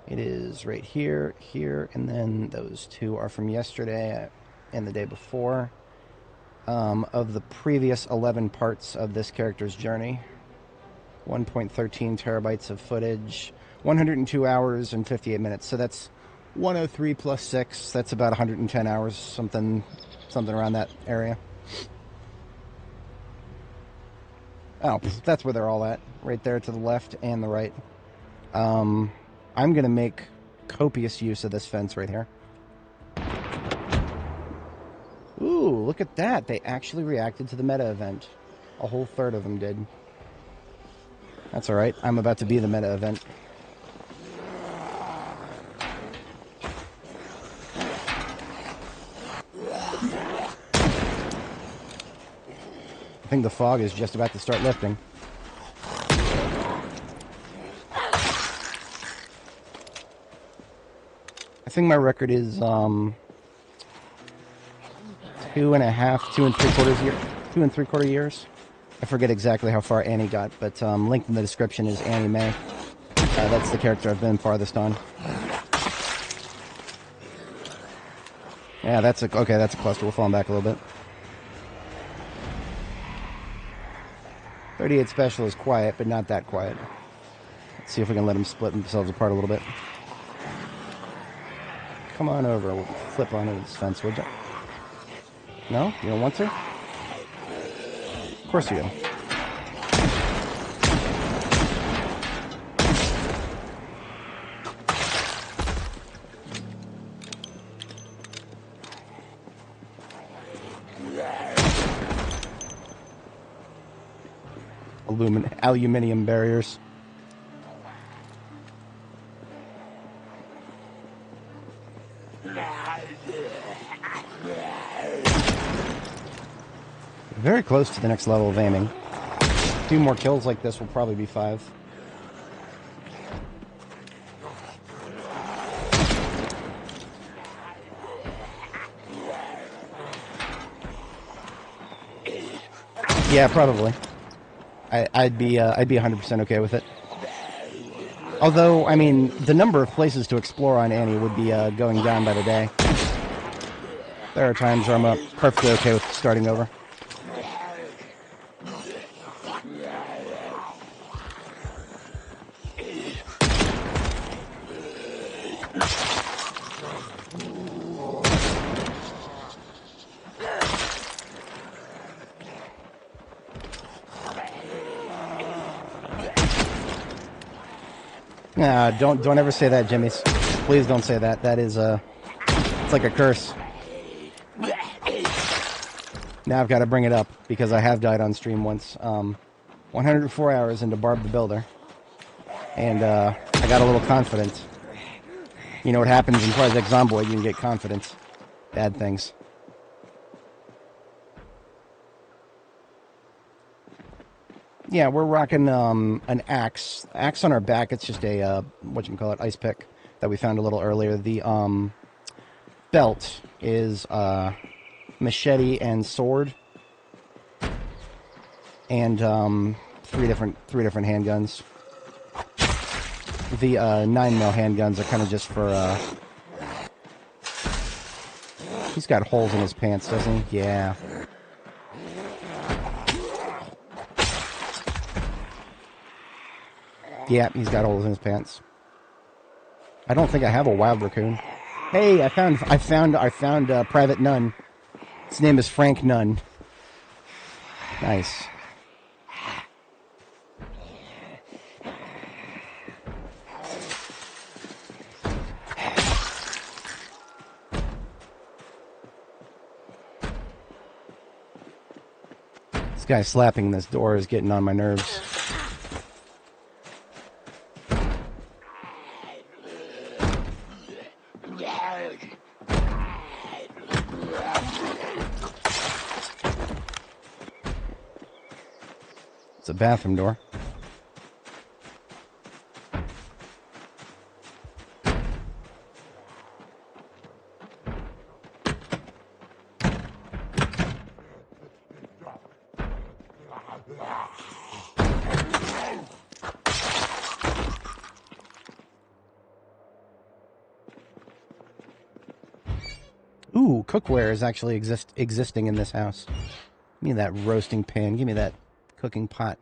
It is right here, and then those two are from yesterday and the day before, of the previous 11 parts of this character's journey. 1.13 terabytes of footage, 102 hours and 58 minutes. So that's 103 plus 6. That's about 110 hours, something around that area. Oh, that's where they're all at, right there to the left and the right. I'm going to make copious use of this fence right here. Ooh, look at that. They actually reacted to the meta event. A whole third of them did. That's alright. I'm about to be the meta event. I think the fog is just about to start lifting. I think my record is 2 and 3/4 years. I forget exactly how far Annie got, but linked in the description is Annie May. That's the character I've been farthest on. Yeah, that's a cluster. We'll fall back a little bit. 38 special is quiet, but not that quiet. Let's see if we can let them split themselves apart a little bit. Come on over. We'll flip onto this fence, would you? No? You don't want to? Of course you do. Aluminium barriers. Very close to the next level of aiming. 2 more kills like this will probably be 5. Yeah, probably. I'd be 100% okay with it. Although, I mean, the number of places to explore on Annie would be going down by the day. There are times where I'm perfectly okay with starting over. Nah, don't ever say that, Jimmy's. Please don't say that. That is it's like a curse. Now I've got to bring it up because I have died on stream once. 104 hours into Barb the Builder, and I got a little confident. You know what happens in Project Zomboid? You can get confidence. Bad things. Yeah, we're rocking an axe. Axe on our back. It's just a whatchamacallit, ice pick that we found a little earlier. The belt is machete and sword, and 3 different handguns. The 9mm handguns are kind of just for. He's got holes in his pants, doesn't he? Yeah. Yeah, he's got holes in his pants. I don't think I have a wild raccoon. Hey, I found Private Nunn. His name is Frank Nunn. Nice. This guy slapping this door is getting on my nerves. It's a bathroom door. Ooh, cookware is actually existing in this house. Give me that roasting pan. Give me that cooking pot.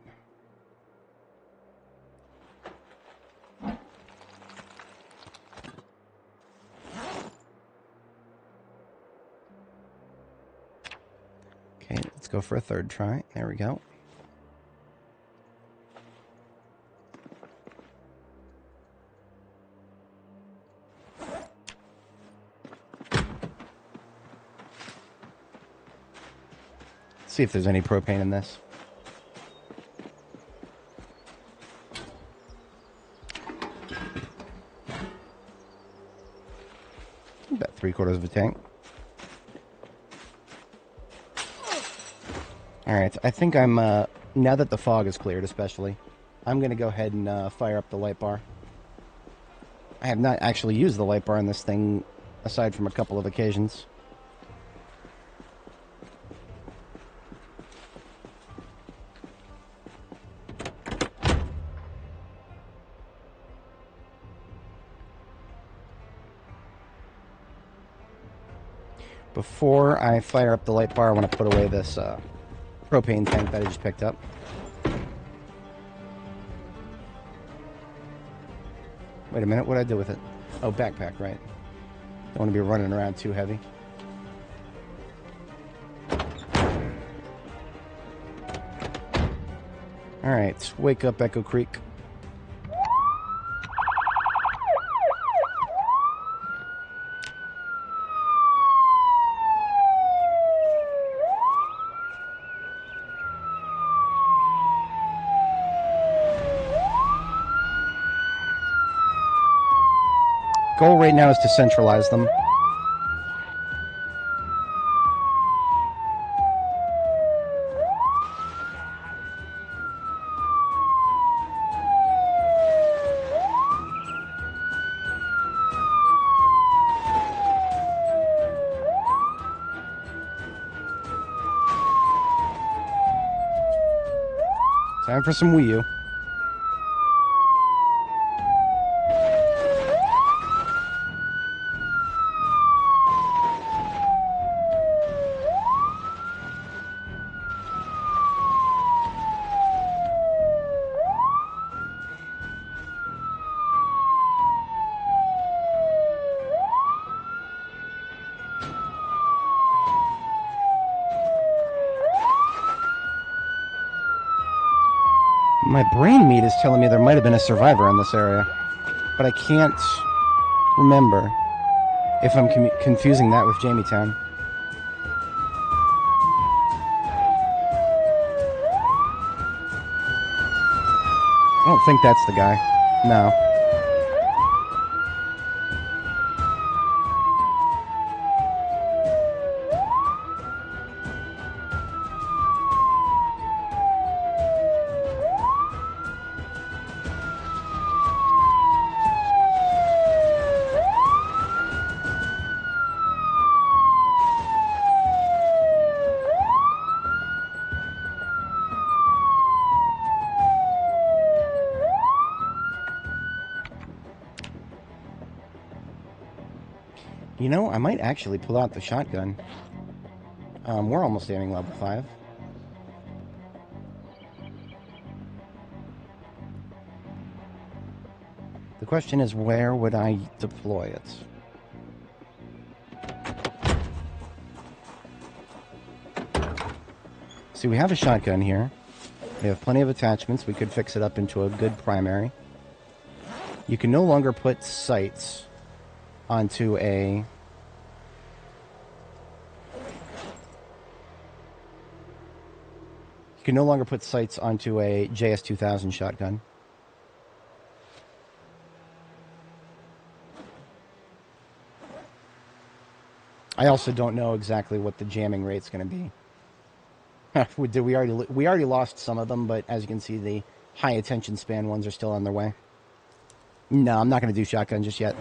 Okay, let's go for a 3rd try. There we go. See if there's any propane in this. About 3/4 of a tank. Alright, I think I'm, now that the fog is cleared especially, I'm going to go ahead and fire up the light bar. I have not actually used the light bar in this thing, aside from a couple of occasions. Before I fire up the light bar, I want to put away this propane tank that I just picked up. Wait a minute, what did I do with it? Oh, backpack, right. Don't want to be running around too heavy. Alright, wake up, Echo Creek. Goal right now is to centralize them. Time for some Wii U. My brain meat is telling me there might have been a survivor in this area, but I can't remember if I'm confusing that with Jamie-town. I don't think that's the guy. No. You know, I might actually pull out the shotgun. We're almost aiming level 5. The question is, where would I deploy it? See, we have a shotgun here. We have plenty of attachments. We could fix it up into a good primary. You can no longer put sights onto a... You can no longer put sights onto a JS2000 shotgun. I also don't know exactly what the jamming rate's going to be. we already lost some of them, but as you can see, the high attention span ones are still on their way. No, I'm not going to do shotgun just yet.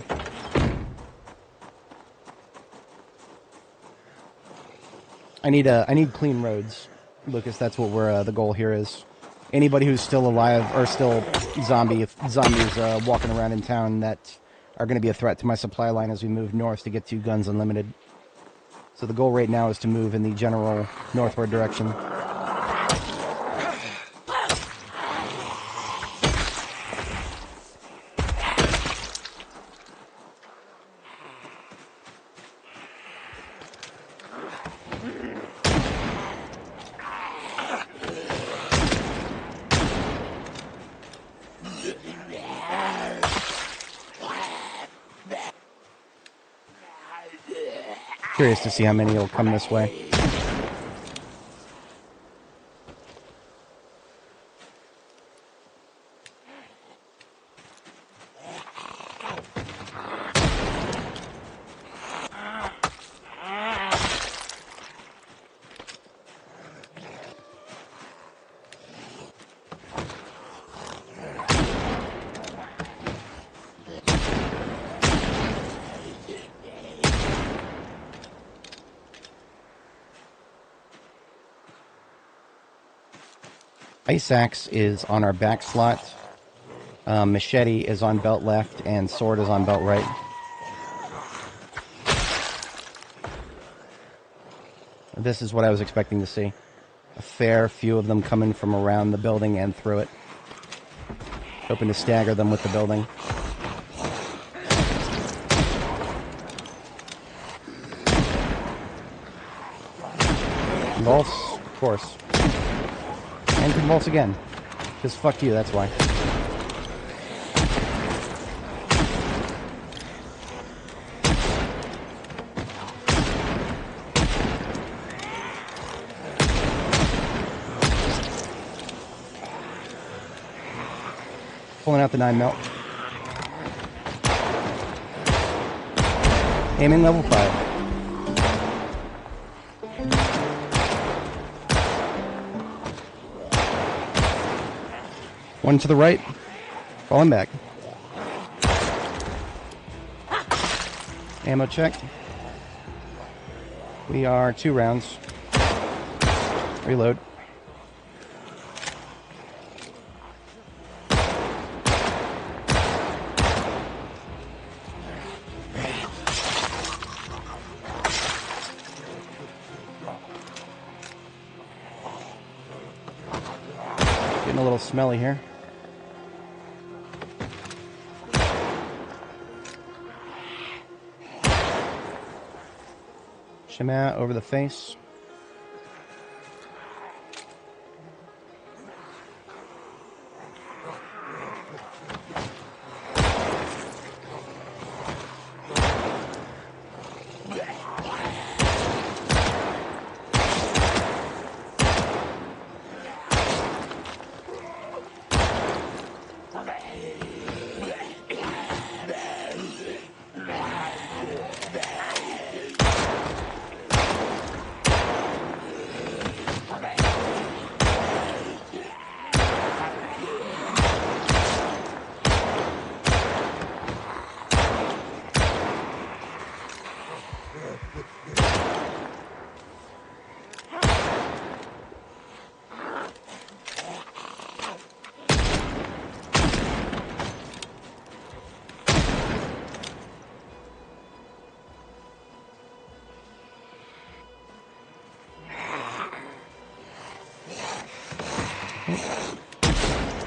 I need clean roads, Lucas. That's what the goal here is. Anybody who's still alive or still zombies walking around in town that are going to be a threat to my supply line as we move north to get to Guns Unlimited. So the goal right now is to move in the general northward direction. Curious to see how many will come this way. Ice axe is on our back slot. Machete is on belt left, and sword is on belt right. This is what I was expecting to see. A fair few of them coming from around the building and through it. Hoping to stagger them with the building. Convulse, of course. And convulse again. Because fuck you, that's why. Pulling out the 9 mil. Aiming level 5. One to the right. Falling back. Ammo check. We are 2 rounds. Reload. Getting a little smelly here. Shimmy over the face.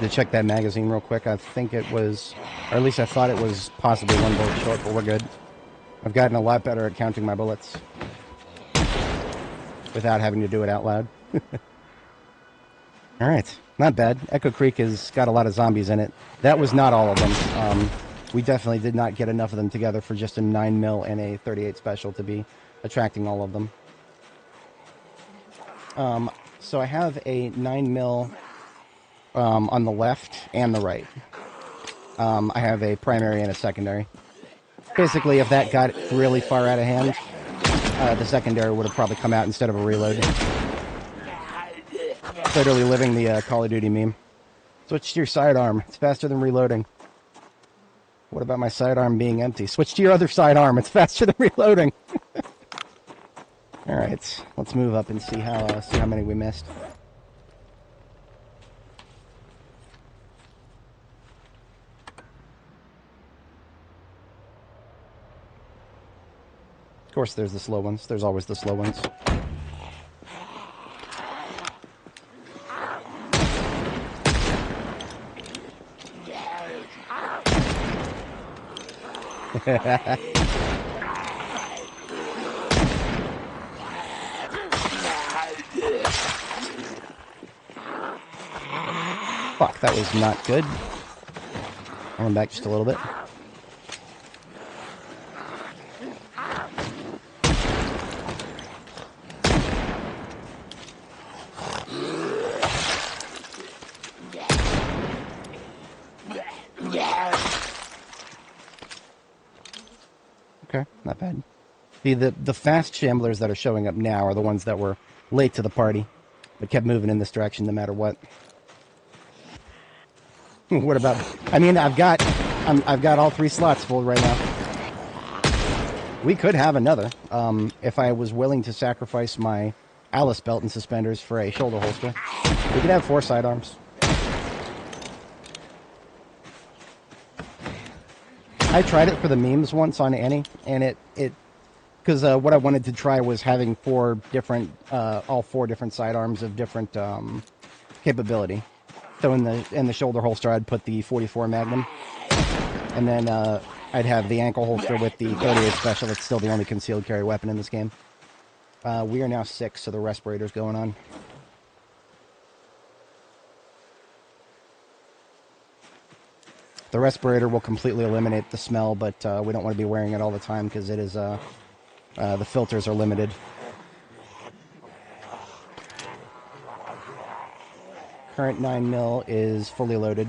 To check that magazine real quick. I think it was, or at least I thought it was possibly 1 bullet short, but we're good. I've gotten a lot better at counting my bullets without having to do it out loud. Alright, not bad. Echo Creek has got a lot of zombies in it. That was not all of them. We definitely did not get enough of them together for just a 9mm and a 38 special to be attracting all of them. So I have a 9mm on the left and the right. I have a primary and a secondary. Basically, if that got really far out of hand, the secondary would have probably come out instead of a reload. Literally living the Call of Duty meme. Switch to your sidearm. It's faster than reloading. What about my sidearm being empty? Switch to your other sidearm. It's faster than reloading. All right, let's move up and see how many we missed. Of course, there's the slow ones. There's always the slow ones. Fuck, that was not good. Going back just a little bit. Okay, not bad. The fast shamblers that are showing up now are the ones that were late to the party, but kept moving in this direction no matter what. What about? I mean, I've got all 3 slots full right now. We could have another if I was willing to sacrifice my Alice belt and suspenders for a shoulder holster. We could have 4 sidearms. I tried it for the memes once on Annie, and it because what I wanted to try was having 4 different, all 4 different sidearms of different capability. So in the shoulder holster, I'd put the 44 Magnum, and then I'd have the ankle holster with the 38 Special. It's still the only concealed carry weapon in this game. We are now 6, so the respirator's going on. The respirator will completely eliminate the smell, but we don't want to be wearing it all the time because it is the filters are limited. Current 9mm is fully loaded.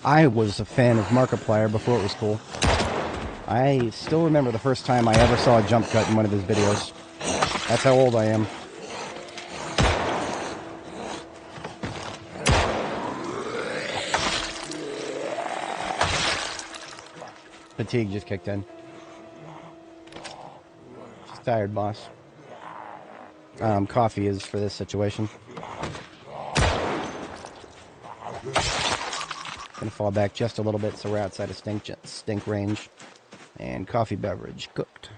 I was a fan of Markiplier before it was cool. I still remember the first time I ever saw a jump cut in one of his videos. That's how old I am. Fatigue just kicked in. She's tired, boss. Coffee is for this situation. Gonna fall back just a little bit so we're outside of stink range. And coffee beverage cooked.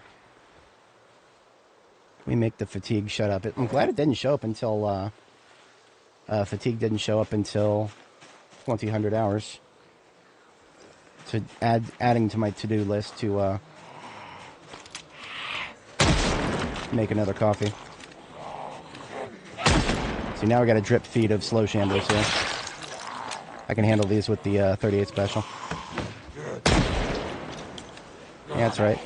We make the fatigue shut up. I'm glad it didn't show up until fatigue didn't show up until 2000 hours. To adding to my to-do list to make another coffee. See, now we got a drip feed of slow shamblers here. I can handle these with the 38 special. Yeah, that's right.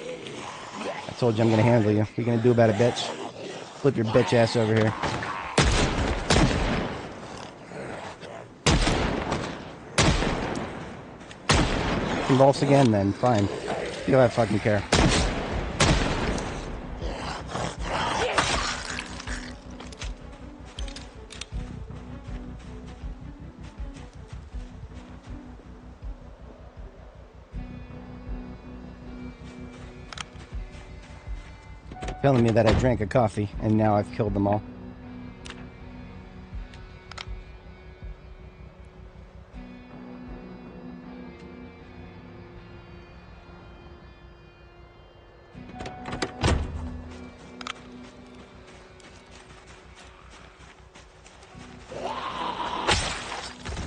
I told you I'm gonna handle you. What are you gonna do about it, bitch? Flip your bitch ass over here. Convulse again, then. Fine. You don't have fucking care. Telling me that I drank a coffee, and now I've killed them all.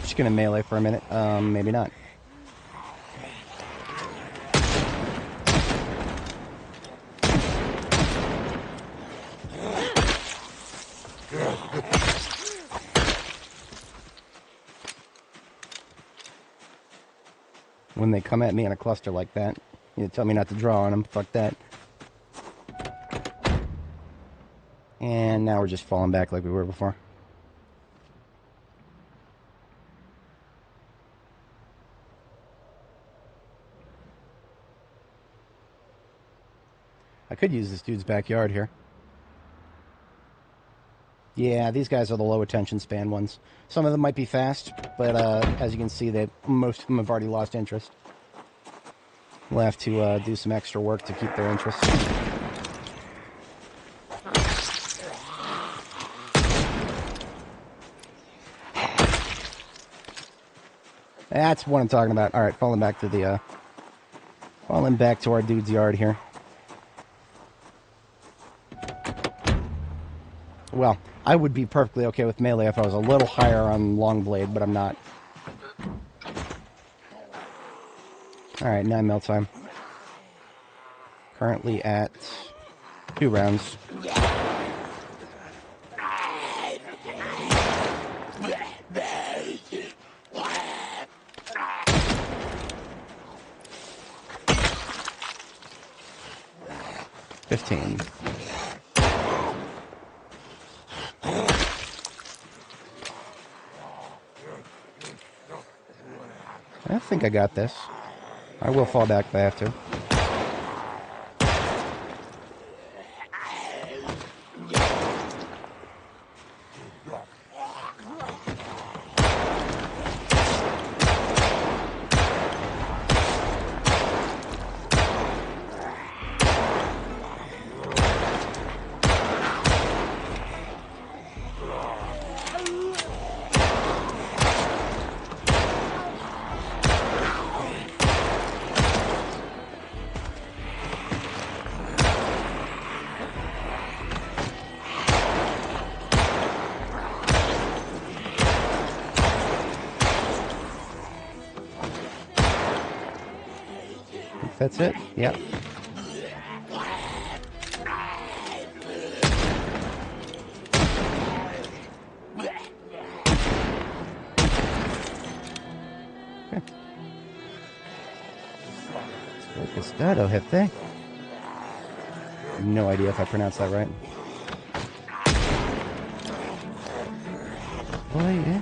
Just gonna melee for a minute. Maybe not. When they come at me in a cluster like that, you tell me not to draw on them. Fuck that. And now we're just falling back like we were before. I could use this dude's backyard here. Yeah, these guys are the low attention span ones. Some of them might be fast, but as you can see, most of them have already lost interest. We'll have to do some extra work to keep their interest. That's what I'm talking about. All right, falling back to our dude's yard here. Well, I would be perfectly okay with melee if I was a little higher on long blade, but I'm not. Alright, 9 mil time. Currently at 2 rounds. $15. I think I got this. I will fall back if I have to. That's it? Yep. Okay. Gustado, jefe. No idea if I pronounced that right. Oh, yeah.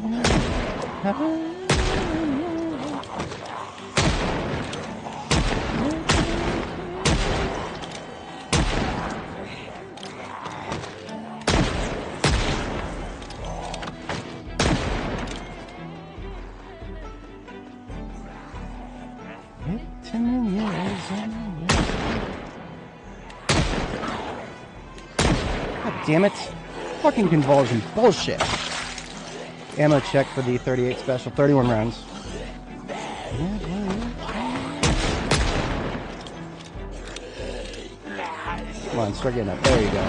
God damn it. Fucking convulsion. Bullshit. Ammo check for the 38 special. 31 rounds. Come on, start getting up. There you go.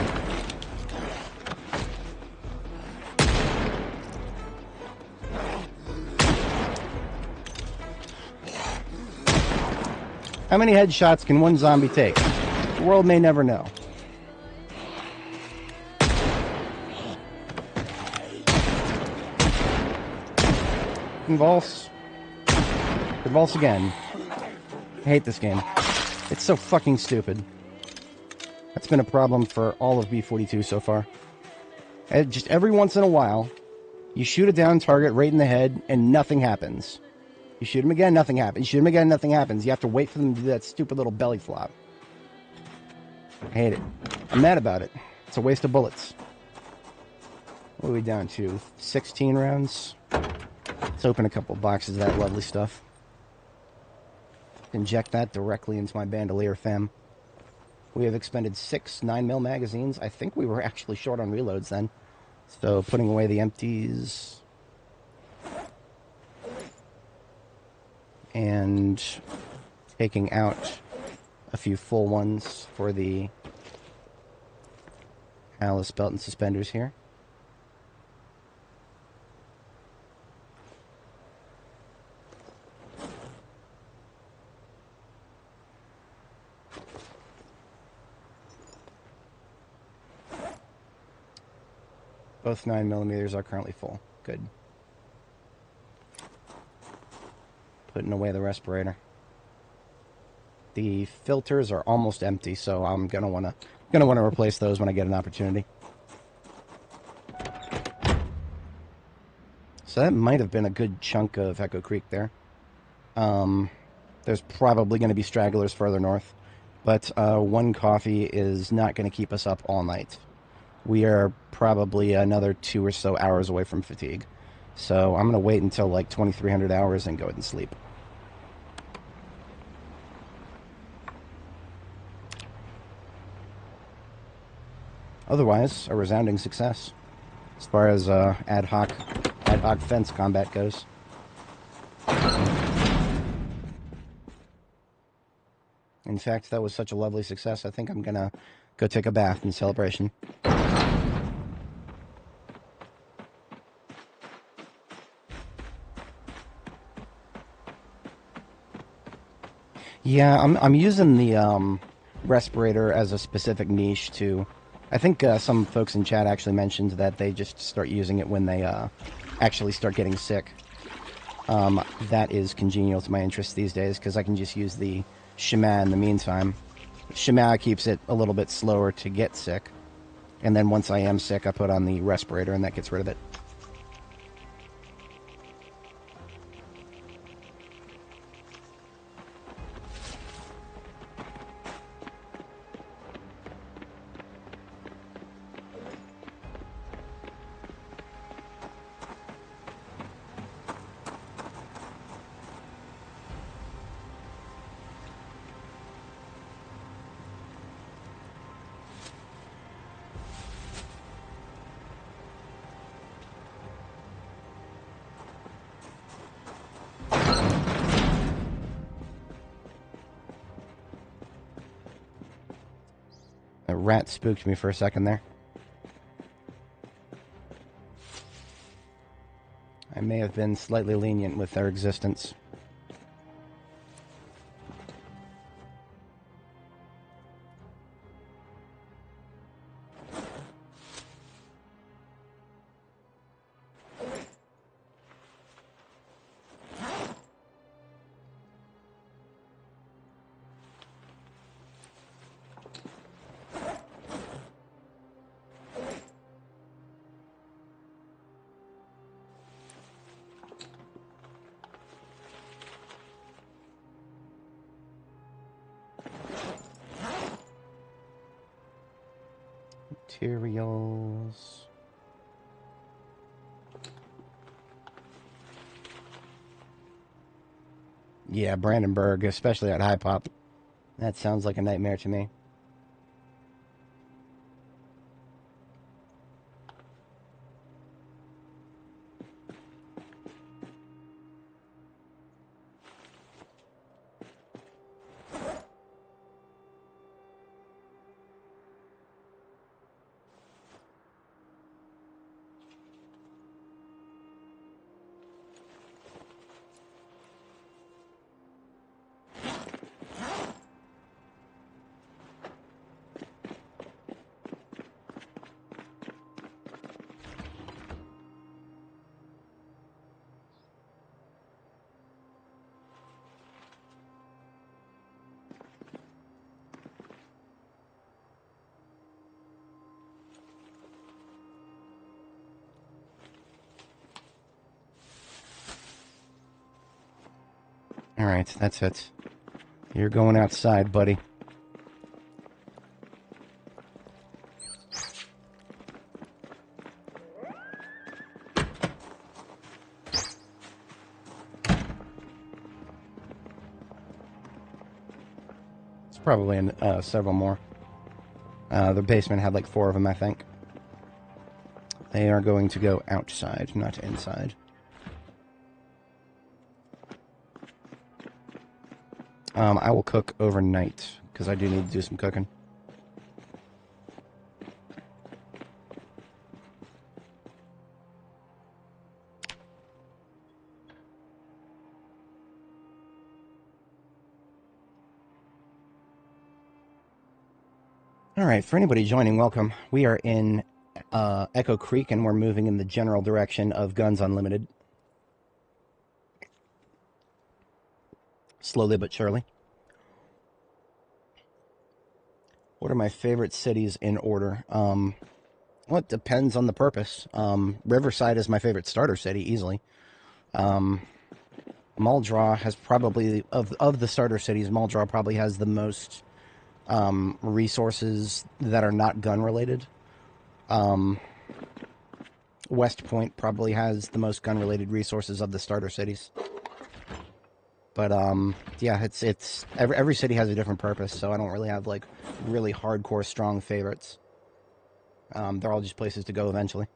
How many headshots can one zombie take? The world may never know. Convulse. Convulse again. I hate this game. It's so fucking stupid. That's been a problem for all of B42 so far. Just every once in a while, you shoot a down target right in the head, and nothing happens. You shoot him again, nothing happens. You shoot him again, nothing happens. You have to wait for them to do that stupid little belly flop. I hate it. I'm mad about it. It's a waste of bullets. What are we down to? 16 rounds? Let's open a couple boxes of that lovely stuff. Inject that directly into my bandolier, fam. We have expended 6 9mm magazines. I think we were actually short on reloads then. So putting away the empties. And taking out a few full ones for the Alice belt and suspenders here. Both 9mm are currently full. Good. Putting away the respirator. The filters are almost empty, so I'm gonna wanna replace those when I get an opportunity. So that might have been a good chunk of Echo Creek there. There's probably going to be stragglers further north, but one coffee is not going to keep us up all night. We are probably another 2 or so hours away from fatigue. So I'm going to wait until like 2,300 hours and go ahead and sleep. Otherwise, a resounding success as far as ad hoc fence combat goes. In fact, that was such a lovely success, I think I'm going to go take a bath in celebration. Yeah, I'm using the respirator as a specific niche too. I think some folks in chat actually mentioned that they just start using it when they actually start getting sick. That is congenial to my interests these days because I can just use the Shema in the meantime. Shema keeps it a little bit slower to get sick, and then once I am sick, I put on the respirator and that gets rid of it. A rat spooked me for a second there. I may have been slightly lenient with their existence. Materials. Yeah, Brandenburg, especially at High Pop. That sounds like a nightmare to me. Alright, that's it. You're going outside, buddy. It's probably in, several more. The basement had like 4 of them, I think. They are going to go outside, not inside. I will cook overnight, because I do need to do some cooking. Alright, for anybody joining, welcome. We are in Echo Creek, and we're moving in the general direction of Guns Unlimited. Slowly but surely. What are my favorite cities in order? Well, it depends on the purpose. Riverside is my favorite starter city, easily. Muldraugh has probably, of the starter cities, Muldraugh probably has the most resources that are not gun-related. West Point probably has the most gun-related resources of the starter cities. But, yeah, it's every city has a different purpose, so I don't really have, like, really hardcore, strong favorites. They're all just places to go eventually.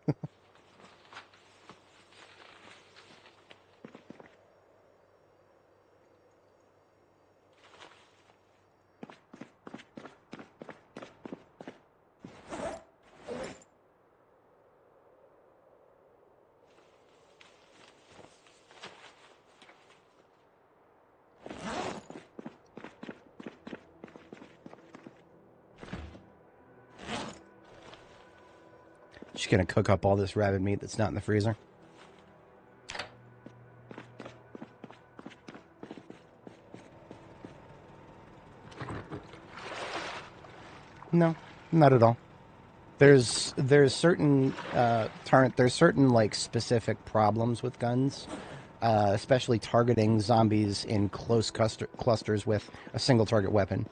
Just gonna cook up all this rabbit meat that's not in the freezer. No, not at all. There's certain there's certain like specific problems with guns, especially targeting zombies in close clusters with a single target weapon.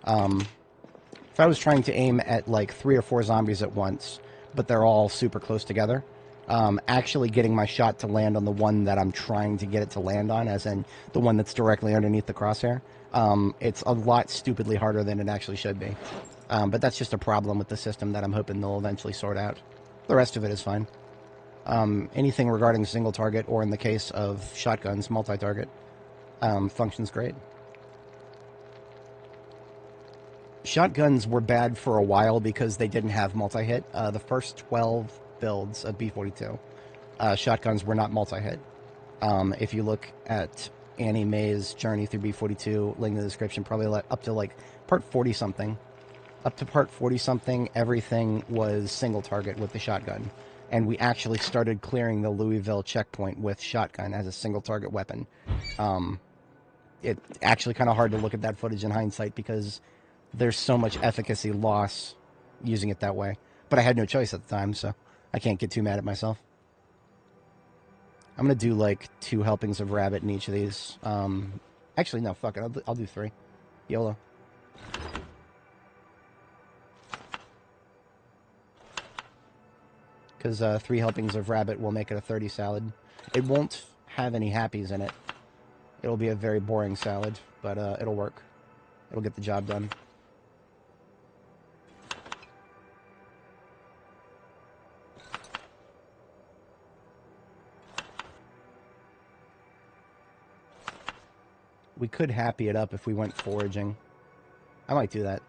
If I was trying to aim at like 3 or 4 zombies at once, but they're all super close together, actually getting my shot to land on the one that I'm trying to get it to land on, as in the one that's directly underneath the crosshair, it's a lot stupidly harder than it actually should be. But that's just a problem with the system that I'm hoping they'll eventually sort out. The rest of it is fine. Anything regarding single target, or in the case of shotguns, multi-target, functions great. Shotguns were bad for a while because they didn't have multi-hit. The first 12 builds of B42, shotguns were not multi-hit. If you look at Annie Mae's journey through B42, link in the description, probably up to like part 40-something. Up to part 40-something, everything was single target with the shotgun. And we actually started clearing the Louisville checkpoint with shotgun as a single target weapon. It's actually kind of hard to look at that footage in hindsight because there's so much efficacy loss using it that way. But I had no choice at the time, so I can't get too mad at myself. I'm going to do like 2 helpings of rabbit in each of these. Actually, no, fuck it. I'll do 3. YOLO. because 3 helpings of rabbit will make it a 30 salad. It won't have any happies in it. It'll be a very boring salad, but it'll work. It'll get the job done. We could happy it up if we went foraging. I might do that.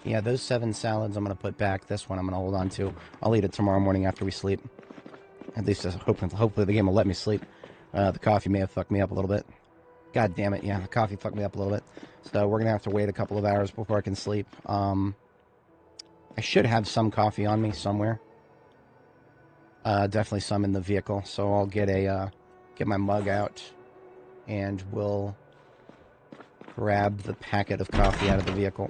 Yeah, those 7 salads I'm going to put back. This one I'm going to hold on to. I'll eat it tomorrow morning after we sleep. At least hopefully the game will let me sleep. The coffee may have fucked me up a little bit. God damn it, yeah, the coffee fucked me up a little bit. So we're going to have to wait a couple of hours before I can sleep. I should have some coffee on me somewhere. Definitely some in the vehicle. So I'll get my mug out and we'll grab the packet of coffee out of the vehicle.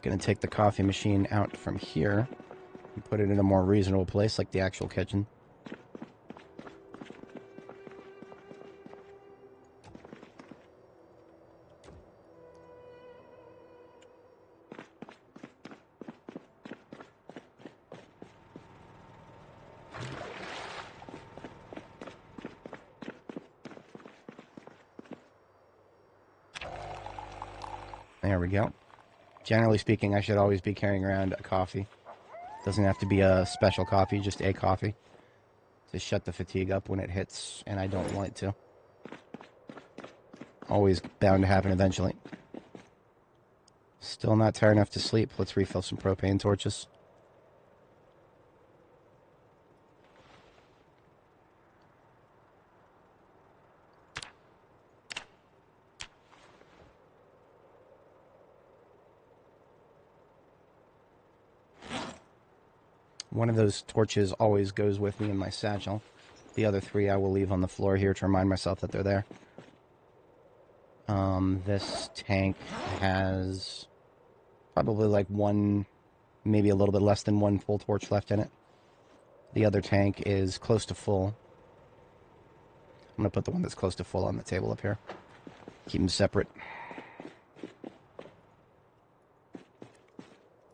Going to take the coffee machine out from here and put it in a more reasonable place, like the actual kitchen. There we go. Generally speaking, I should always be carrying around a coffee. Doesn't have to be a special coffee, just a coffee. To shut the fatigue up when it hits, and I don't want it to. Always bound to happen eventually. Still not tired enough to sleep. Let's refill some propane torches. One of those torches always goes with me in my satchel. The other 3 I will leave on the floor here to remind myself that they're there. This tank has probably like 1, maybe a little bit less than 1 full torch left in it. The other tank is close to full. I'm going to put the one that's close to full on the table up here. Keep them separate.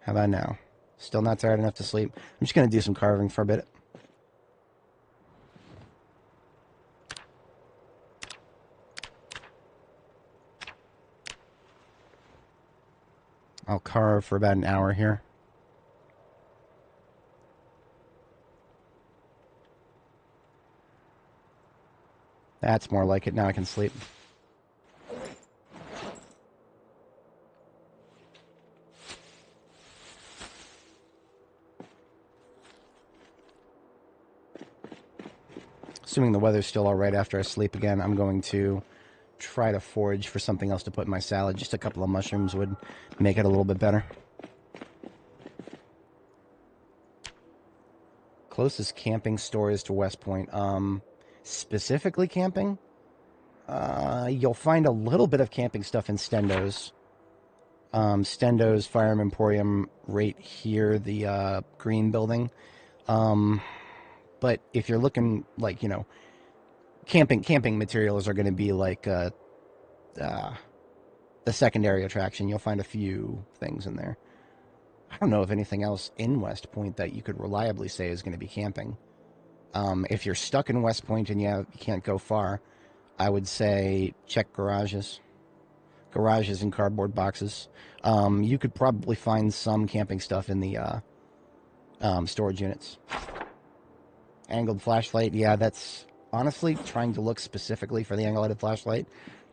How about now? Still not tired enough to sleep. I'm just going to do some carving for a bit. I'll carve for about an hour here. That's more like it. Now I can sleep. Assuming the weather's still alright after I sleep again, I'm going to try to forage for something else to put in my salad. Just a couple of mushrooms would make it a little bit better. Closest camping store is to West Point. Specifically camping? You'll find a little bit of camping stuff in Stendo's. Stendo's Firearm Emporium right here, the green building. But if you're looking, like, you know, camping materials are going to be like the secondary attraction. You'll find a few things in there. I don't know of anything else in West Point that you could reliably say is going to be camping. If you're stuck in West Point and you can't go far, I would say check garages. garages and cardboard boxes. You could probably find some camping stuff in the storage units. Angled flashlight, yeah, that's honestly trying to look specifically for the angle-lighted flashlight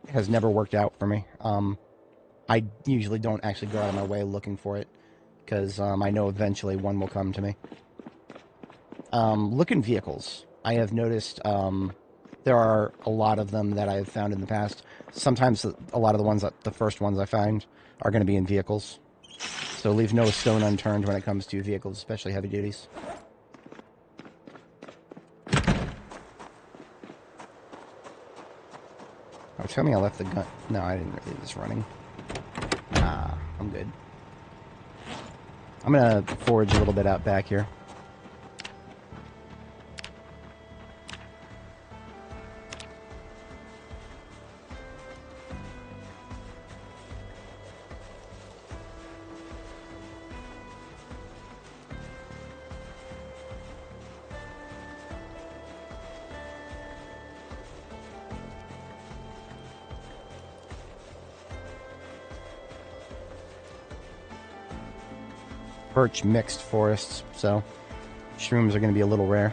has never worked out for me. I usually don't actually go out of my way looking for it because I know eventually one will come to me. Look in vehicles. I have noticed there are a lot of them that I've found in the past. Sometimes a lot of the ones the first ones I find are going to be in vehicles. So leave no stone unturned when it comes to vehicles, especially heavy duties. Oh, tell me I left the gun. No, I didn't really. It's running. Ah, I'm good. I'm going to forage a little bit out back here. Birch mixed forests, so shrooms are going to be a little rare.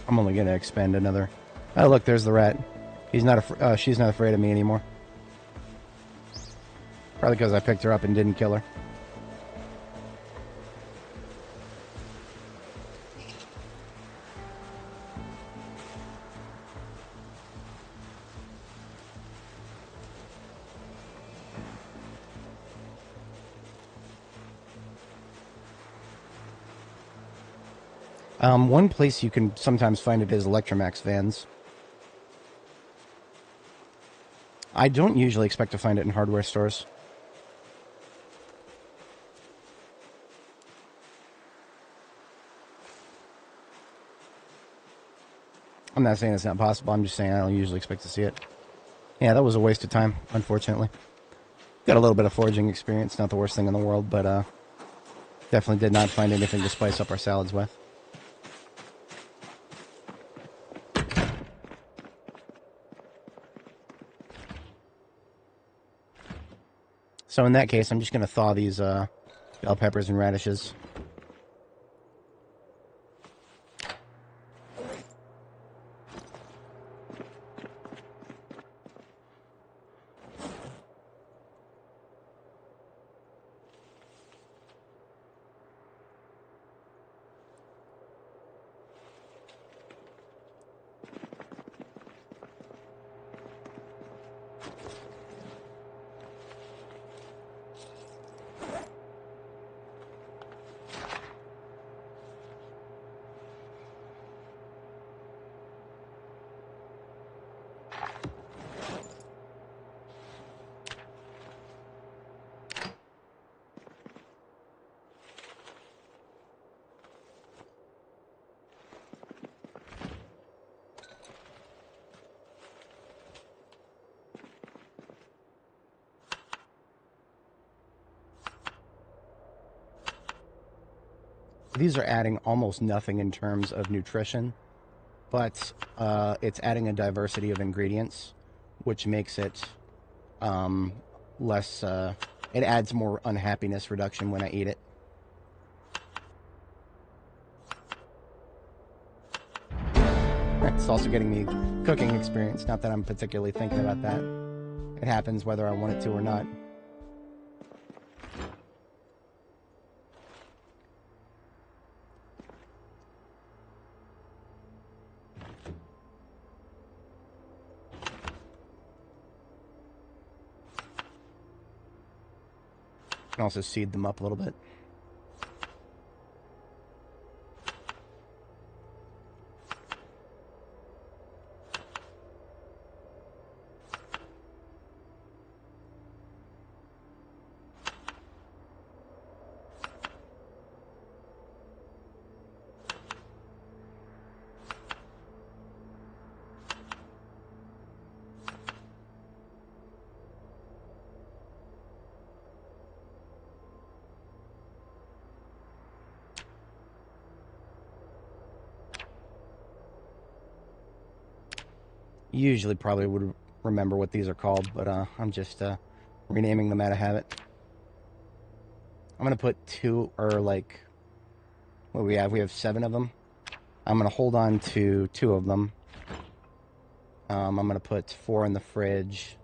I'm only going to expend another. Oh, look, there's the rat. He's not. She's not afraid of me anymore. Probably because I picked her up and didn't kill her. One place you can sometimes find it is Electromax vans. I don't usually expect to find it in hardware stores. I'm not saying it's not possible. I'm just saying I don't usually expect to see it. Yeah, that was a waste of time, unfortunately. Got a little bit of foraging experience. Not the worst thing in the world, but definitely did not find anything to spice up our salads with. So in that case, I'm just going to thaw these bell peppers and radishes. These are adding almost nothing in terms of nutrition, but it's adding a diversity of ingredients, which makes it less... it adds more unhappiness reduction when I eat it. It's also getting me cooking experience, not that I'm particularly thinking about that. It happens whether I want it to or not. Can also seed them up a little bit. Usually probably would remember what these are called, but I'm just renaming them out of habit. I'm going to put 2, or like, what do we have? We have 7 of them. I'm going to hold on to 2 of them. I'm going to put 4 in the fridge.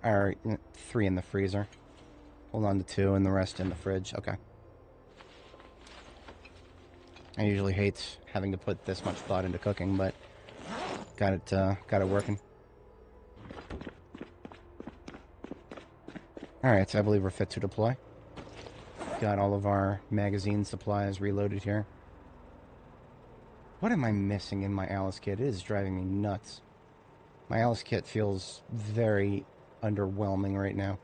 Or 3 in the freezer. Hold on to 2 and the rest in the fridge. Okay. I usually hate having to put this much thought into cooking, but got it working. Alright, so I believe we're fit to deploy. Got all of our magazine supplies reloaded here. What am I missing in my Alice kit? It is driving me nuts. My Alice kit feels very underwhelming right now.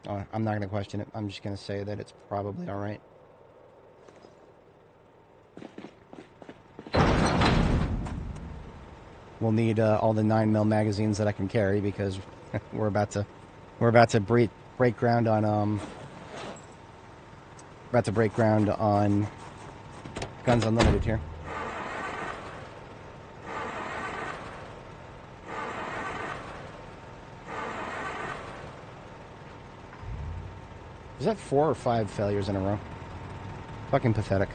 Oh, I'm not going to question it. I'm just going to say that it's probably alright. We'll need all the 9mm magazines that I can carry because we're about to break ground on Guns Unlimited here. Is that 4 or 5 failures in a row? Fucking pathetic.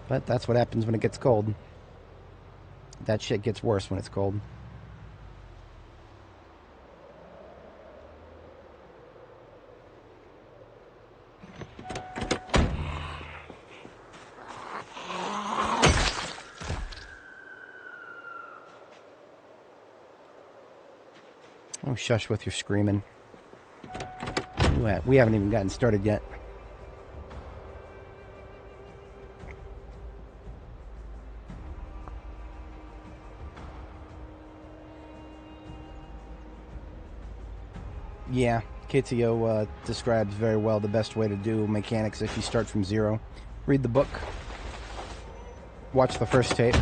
But that's what happens when it gets cold. That shit gets worse when it's cold. Oh, shush with your screaming. We haven't even gotten started yet. Yeah, KTO describes very well the best way to do mechanics if you start from 0. Read the book. Watch the first tape.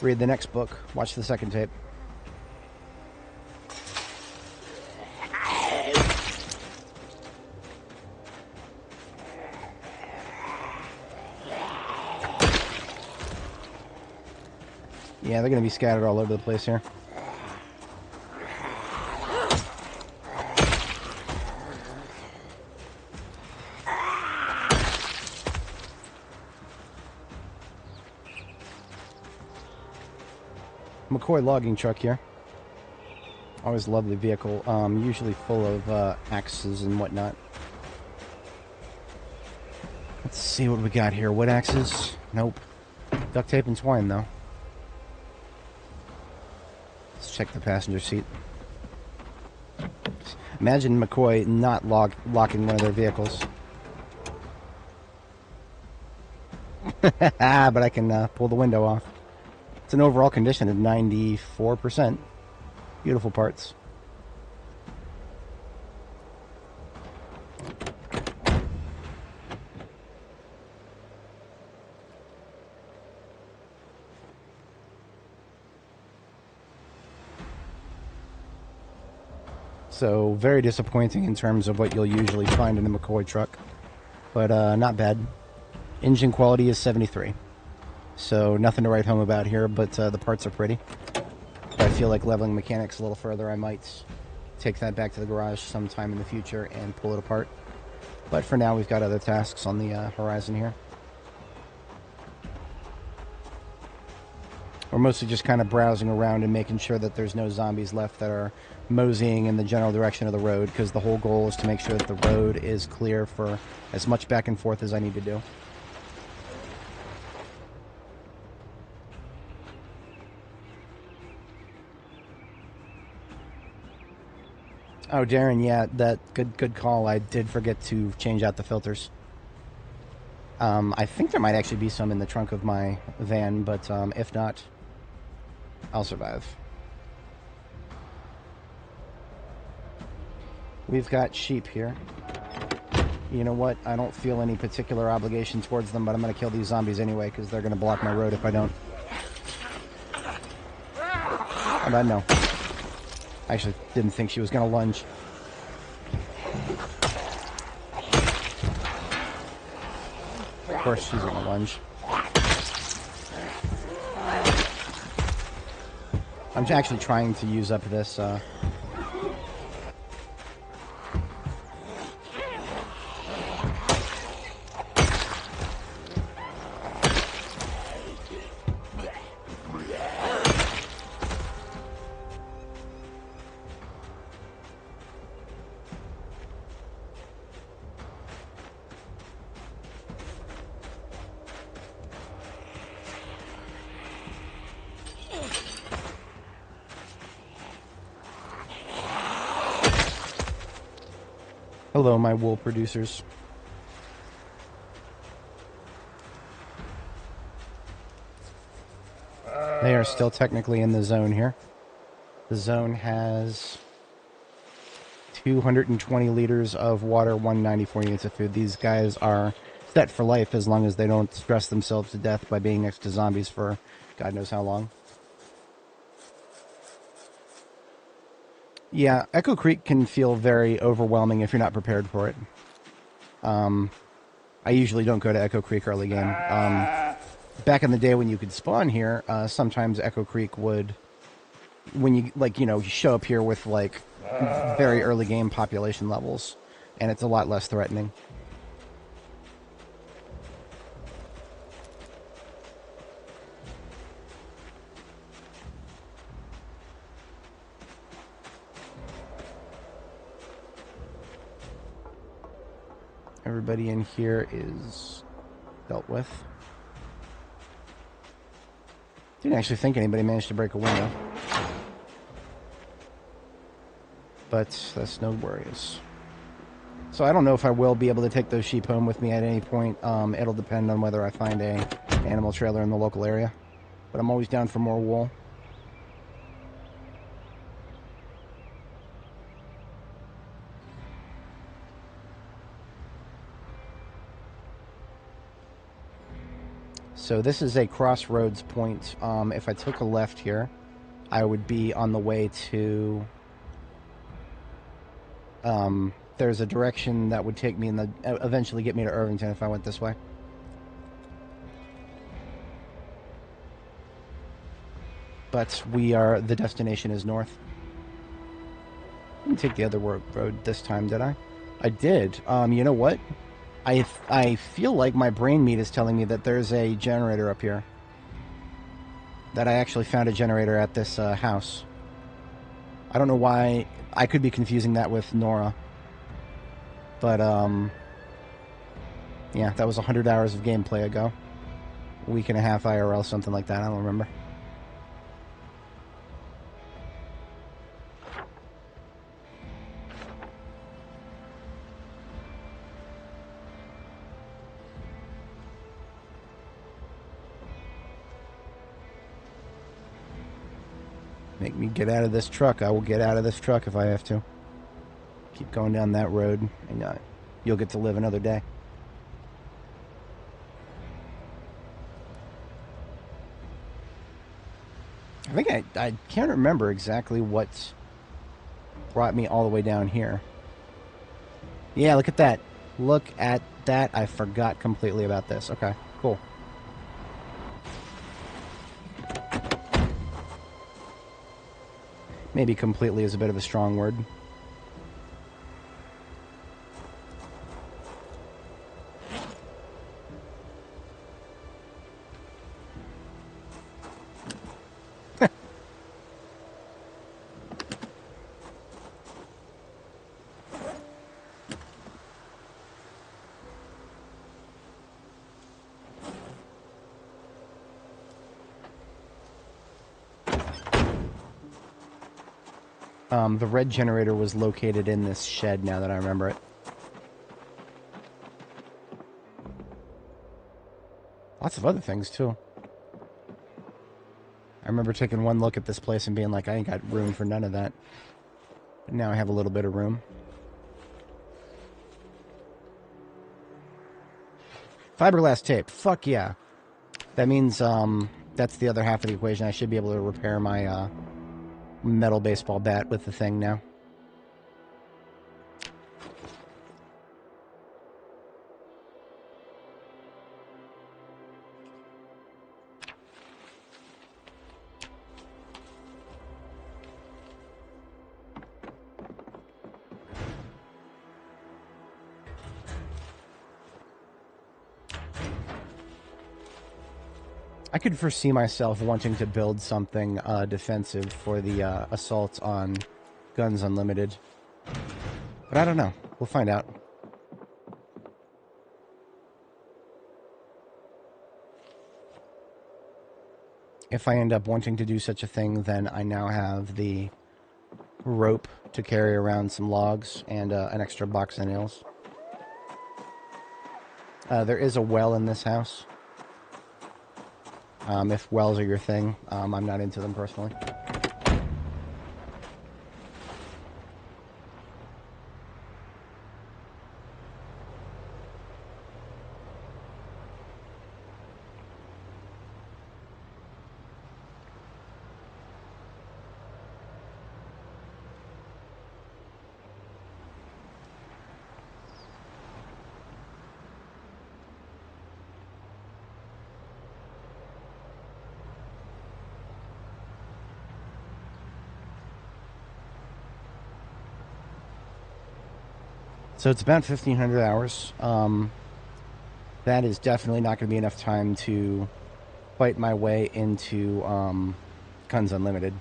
Read the next book. Watch the second tape. Yeah, they're going to be scattered all over the place here. McCoy logging truck here. Always lovely vehicle. Usually full of axes and whatnot. Let's see what we got here. Wood axes? Nope. Duct tape and twine, though. Let's check the passenger seat. Imagine McCoy not locking one of their vehicles. But I can pull the window off. It's an overall condition of 94%. Beautiful parts. So, very disappointing in terms of what you'll usually find in the McCoy truck. But not bad. Engine quality is 73. So, nothing to write home about here, but the parts are pretty. If I feel like leveling mechanics a little further, I might take that back to the garage sometime in the future and pull it apart. But for now, we've got other tasks on the horizon here. We're mostly just kind of browsing around and making sure that there's no zombies left that are moseying in the general direction of the road, because the whole goal is to make sure that the road is clear for as much back and forth as I need to do. Oh, Darren, yeah, that good call. I did forget to change out the filters. I think there might actually be some in the trunk of my van, but if not, I'll survive. We've got sheep here. You know what? I don't feel any particular obligation towards them, but I'm going to kill these zombies anyway because they're going to block my road if I don't. How about no? I actually didn't think she was going to lunge. Of course she's going to lunge. I'm actually trying to use up this... Hello, my wool producers. They are still technically in the zone here. The zone has 220 liters of water, 194 units of food. These guys are set for life as long as they don't stress themselves to death by being next to zombies for God knows how long. Yeah, Echo Creek can feel very overwhelming if you're not prepared for it. I usually don't go to Echo Creek early game. Back in the day when you could spawn here, sometimes Echo Creek would, when you, like, you know, you show up here with, like, very early game population levels, and it's a lot less threatening. Everybody in here is dealt with. Didn't actually think anybody managed to break a window. But that's no worries. So I don't know if I will be able to take those sheep home with me at any point. It'll depend on whether I find a animal trailer in the local area. But I'm always down for more wool. So this is a crossroads point. If I took a left here, I would be on the way to... there's a direction that would take me in the... eventually get me to Irvington if I went this way. But the destination is north. I didn't take the other road this time, did I? I did. You know what? I feel like my brain meat is telling me that there's a generator up here. That I actually found a generator at this house. I don't know why. I could be confusing that with Nora. But, yeah, that was 100 hours of gameplay ago. A week and a half IRL, something like that. I don't remember. Make me get out of this truck. I will get out of this truck if I have to. Keep going down that road, and you'll get to live another day. I think I can't remember exactly what brought me all the way down here. Yeah, look at that. Look at that. I forgot completely about this. Okay, cool. Maybe completely is a bit of a strong word. The red generator was located in this shed, now that I remember it. Lots of other things, too. I remember taking one look at this place and being like, I ain't got room for none of that. But now I have a little bit of room. Fiberglass tape. Fuck yeah. That means, that's the other half of the equation. I should be able to repair my, metal baseball bat with the thing now. I could foresee myself wanting to build something defensive for the assaults on Guns Unlimited. But I don't know. We'll find out. If I end up wanting to do such a thing, then I now have the rope to carry around some logs and an extra box of nails. There is a well in this house. If wells are your thing, I'm not into them personally. So it's about 1,500 hours. That is definitely not going to be enough time to fight my way into Guns Unlimited.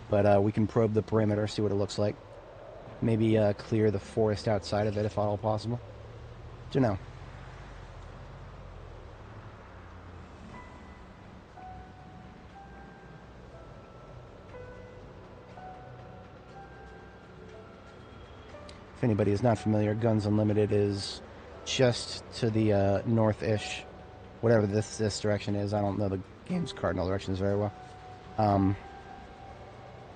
But we can probe the perimeter, see what it looks like. Maybe clear the forest outside of it if at all possible. Don't know. If anybody is not familiar, Guns Unlimited is just to the north-ish, whatever this direction is. I don't know the game's cardinal directions very well.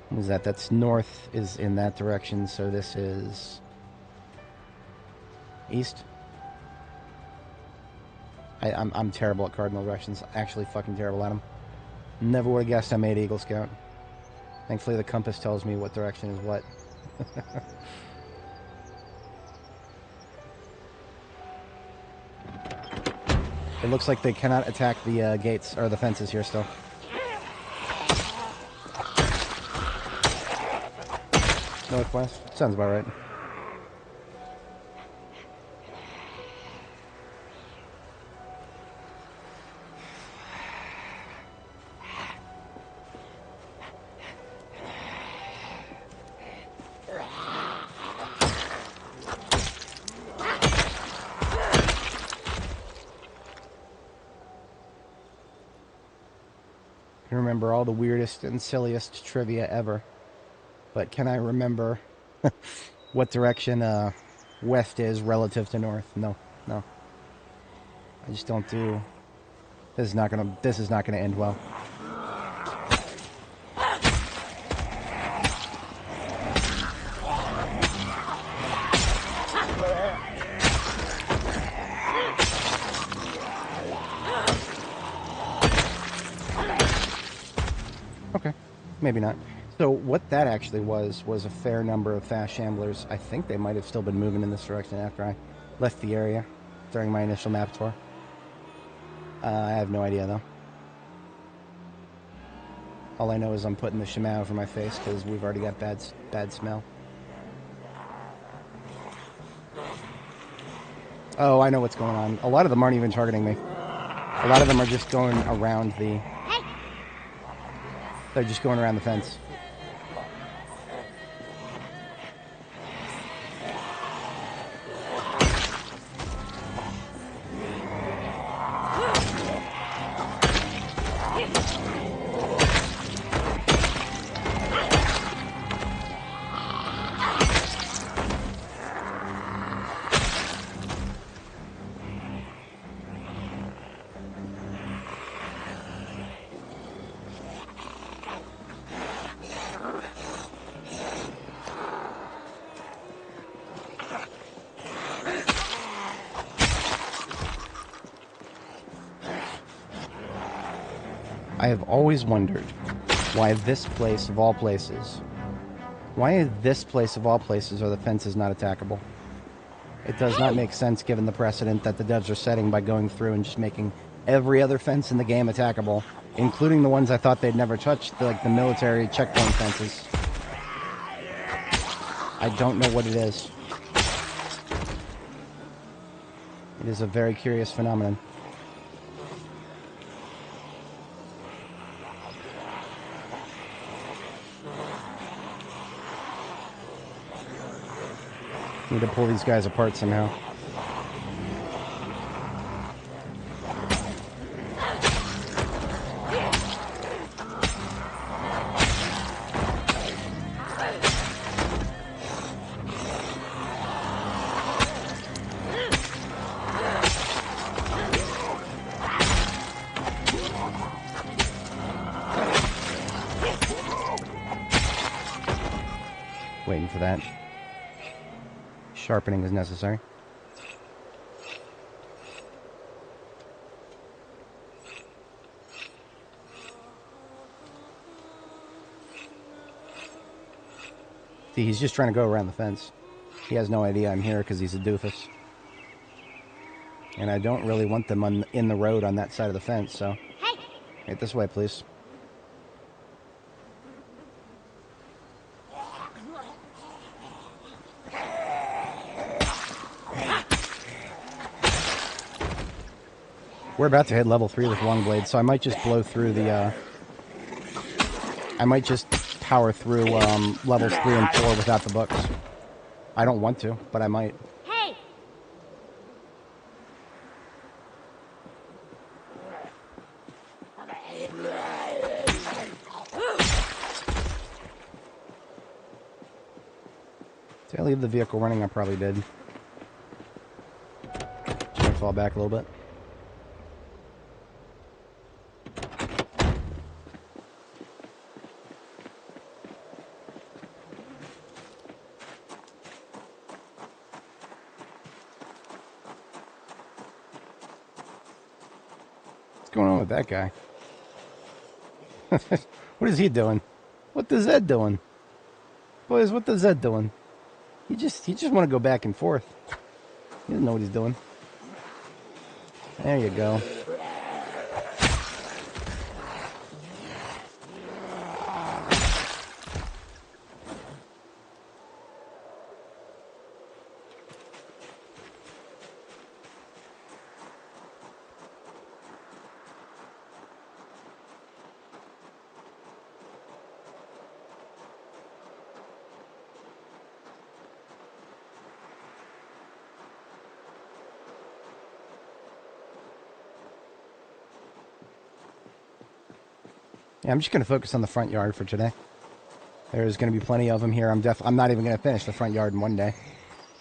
What is that? That's north is in that direction, so this is east. I'm terrible at cardinal directions. Actually fucking terrible at them. Never would have guessed I made Eagle Scout. Thankfully the compass tells me what direction is what. It looks like they cannot attack the gates, or the fences here still. Northwest? Sounds about right. I can remember all the weirdest and silliest trivia ever. But can I remember what direction west is relative to north? No. I just don't do. This is not gonna end well. Okay, maybe not. So what that actually was a fair number of fast shamblers. I think they might have still been moving in this direction after I left the area during my initial map tour. I have no idea, though. All I know is I'm putting the shimao over my face because we've already got bad smell. Oh, I know what's going on. A lot of them aren't even targeting me. A lot of them are just going around the... They're just going around the fence. I have always wondered why this place of all places, are the fences not attackable? It does not make sense given the precedent that the devs are setting by going through and just making every other fence in the game attackable, including the ones I thought they'd never touched, like the military checkpoint fences. I don't know what it is. It is a very curious phenomenon. Need to pull these guys apart somehow. Waiting for that. Sharpening is necessary. See, he's just trying to go around the fence. He has no idea I'm here because he's a doofus. And I don't really want them in the road on that side of the fence, so... Hey! Right this way, please. We're about to hit level 3 with Longblade, so I might just blow through the, I might just power through, levels 3 and 4 without the books. I don't want to, but I might. Hey! Did I leave the vehicle running? I probably did. Should I fall back a little bit? What's going on with that guy? What is he doing? What is Zed doing? Boys, what is Zed doing? He just want to go back and forth. He doesn't know what he's doing. There you go. Yeah, I'm just going to focus on the front yard for today. There's going to be plenty of them here. I'm not even going to finish the front yard in one day.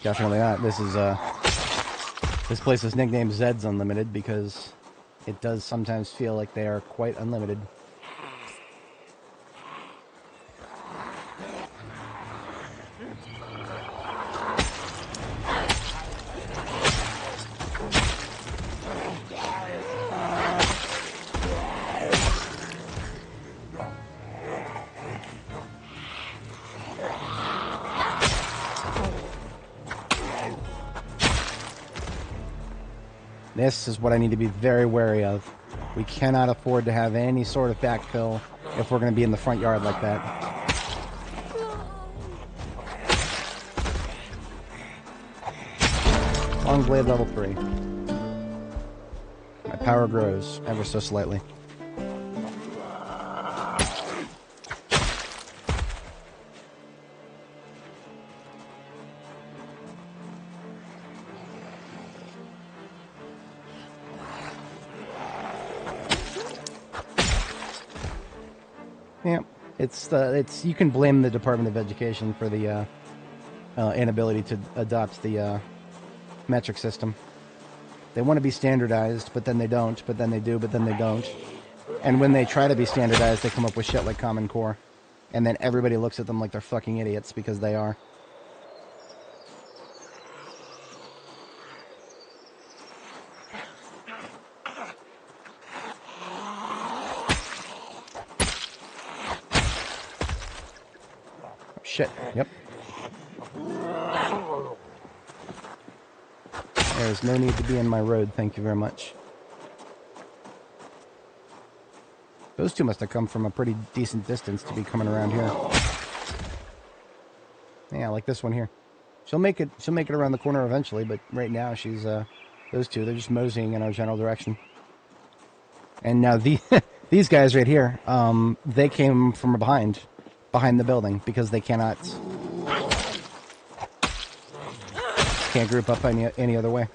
Definitely not. This place is nicknamed Zed's Unlimited because it does sometimes feel like they are quite unlimited. This is what I need to be very wary of. We cannot afford to have any sort of backfill if we're going to be in the front yard like that. Longblade level 3. My power grows ever so slightly. Yeah, it's you can blame the Department of Education for the inability to adopt the metric system. They want to be standardized, but then they don't, but then they do, but then they don't. And when they try to be standardized, they come up with shit like Common Core. And then everybody looks at them like they're fucking idiots because they are. shit. Yep. There's no need to be in my road, thank you very much. Those two must have come from a pretty decent distance to be coming around here. Yeah, like this one here. She'll make it around the corner eventually, but right now she's those two, they're just moseying in our general direction. And now these guys right here, they came from behind the building because they can't group up any other way.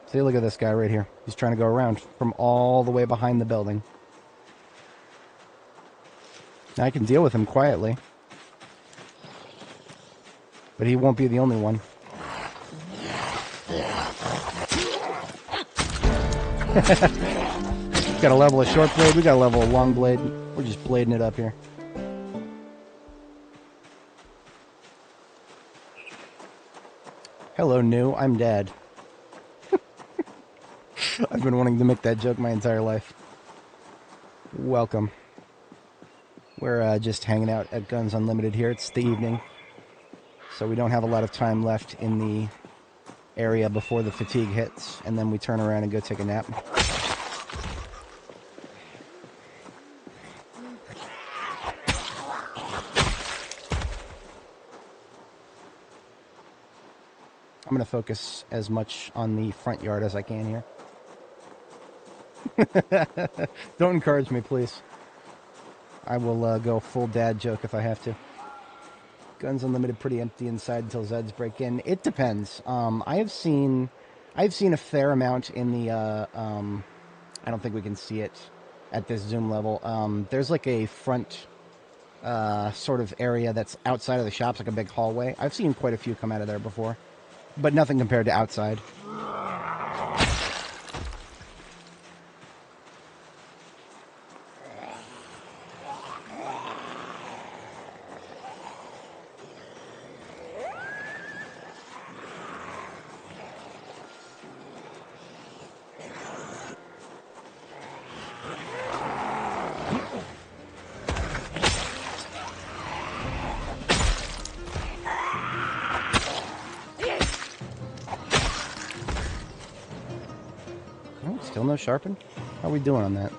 See, look at this guy right here. He's trying to go around from all the way behind the building. Now I can deal with him quietly. But he won't be the only one. Got a level of short blade, we got a level of long blade. We're just blading it up here. Hello, new. I'm Dad. I've been wanting to make that joke my entire life. Welcome. We're just hanging out at Guns Unlimited here. It's the evening, so we don't have a lot of time left in the area before the fatigue hits, and then we turn around and go take a nap. I'm going to focus as much on the front yard as I can here. Don't encourage me, please. I will go full dad joke if I have to. Guns Unlimited pretty empty inside until Zeds break in. It depends. I've seen a fair amount in the I don't think we can see it at this zoom level. There's like a front sort of area that's outside of the shops, like a big hallway. I've seen quite a few come out of there before, but nothing compared to outside. Still no sharpen? How are we doing on that?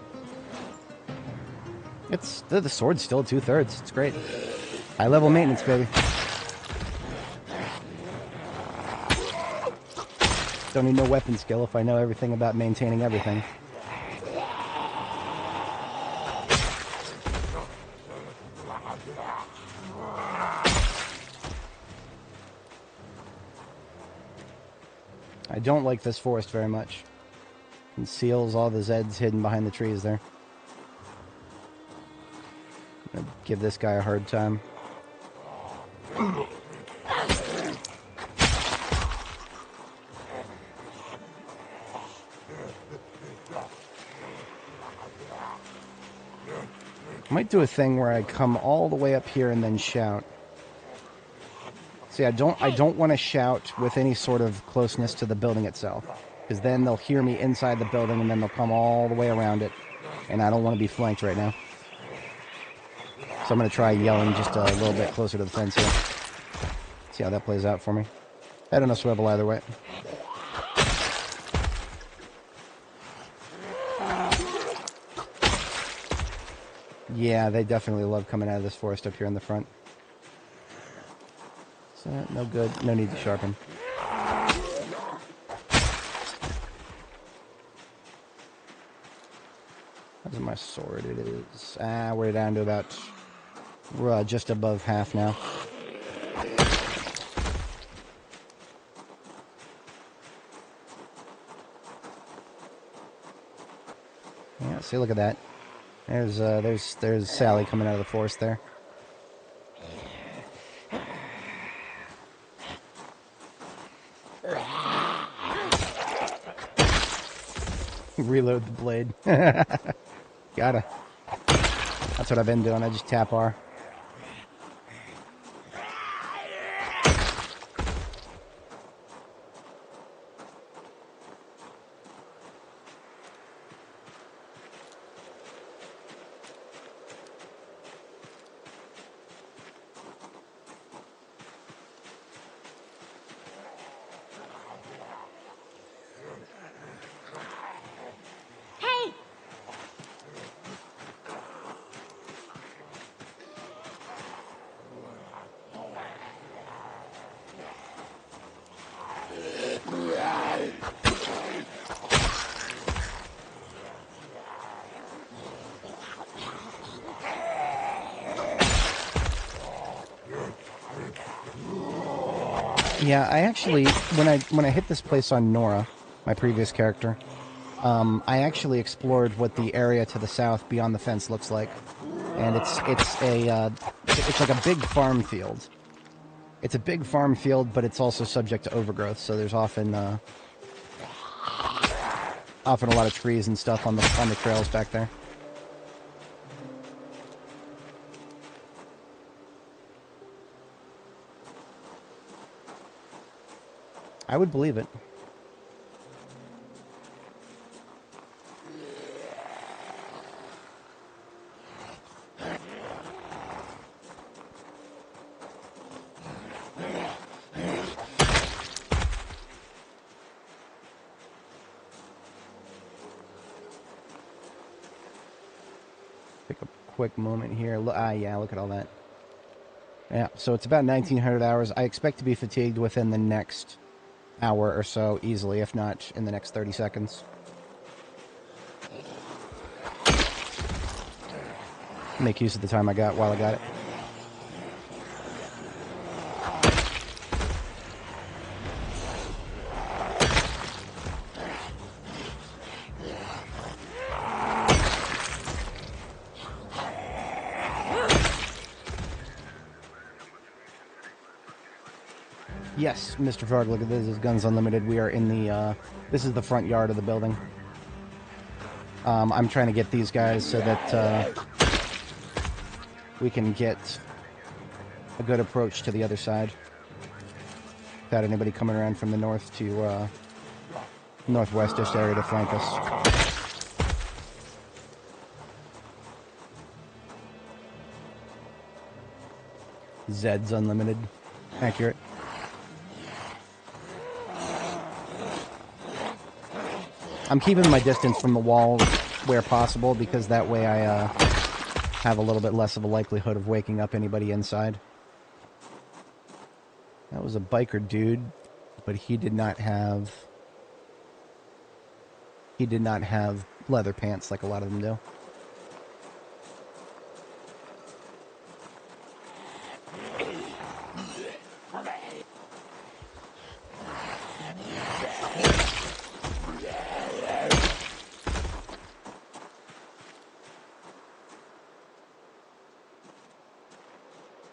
The sword's still 2/3. It's great. High level maintenance, baby. Don't need no weapon skill if I know everything about maintaining everything. I don't like this forest very much. Conceals all the Zeds hidden behind the trees there. I'm gonna give this guy a hard time. I might do a thing where I come all the way up here and then shout. See, I don't want to shout with any sort of closeness to the building itself, because then they'll hear me inside the building and then they'll come all the way around it, and I don't want to be flanked right now. So I'm going to try yelling just a little bit closer to the fence here. See how that plays out for me. Head on a swivel either way. Yeah, they definitely love coming out of this forest up here in the front. So, no good. No need to sharpen. How's my sword? It is... we're down to about... just above half now. Yeah, see, look at that. There's Sally coming out of the forest there. Reload the blade. Gotta. That's what I've been doing. I just tap R. Yeah, I actually, when I hit this place on Nora, my previous character, I actually explored what the area to the south beyond the fence looks like, and it's like a big farm field. It's a big farm field, but it's also subject to overgrowth, so there's often a lot of trees and stuff on the trails back there. I would believe it. Take a quick moment here. Yeah, look at all that. Yeah, so it's about 1,900 hours. I expect to be fatigued within the next hour or so, easily, if not in the next 30 seconds. Make use of the time I got while I got it. Yes, Mr. Frog, look at this. This is Guns Unlimited. We are in the, this is the front yard of the building. I'm trying to get these guys so that, we can get a good approach to the other side. Without anybody coming around from the north to, northwestish area to flank us. Zed's Unlimited. Accurate. I'm keeping my distance from the wall where possible, because that way I have a little bit less of a likelihood of waking up anybody inside. That was a biker dude, but he did not have leather pants like a lot of them do.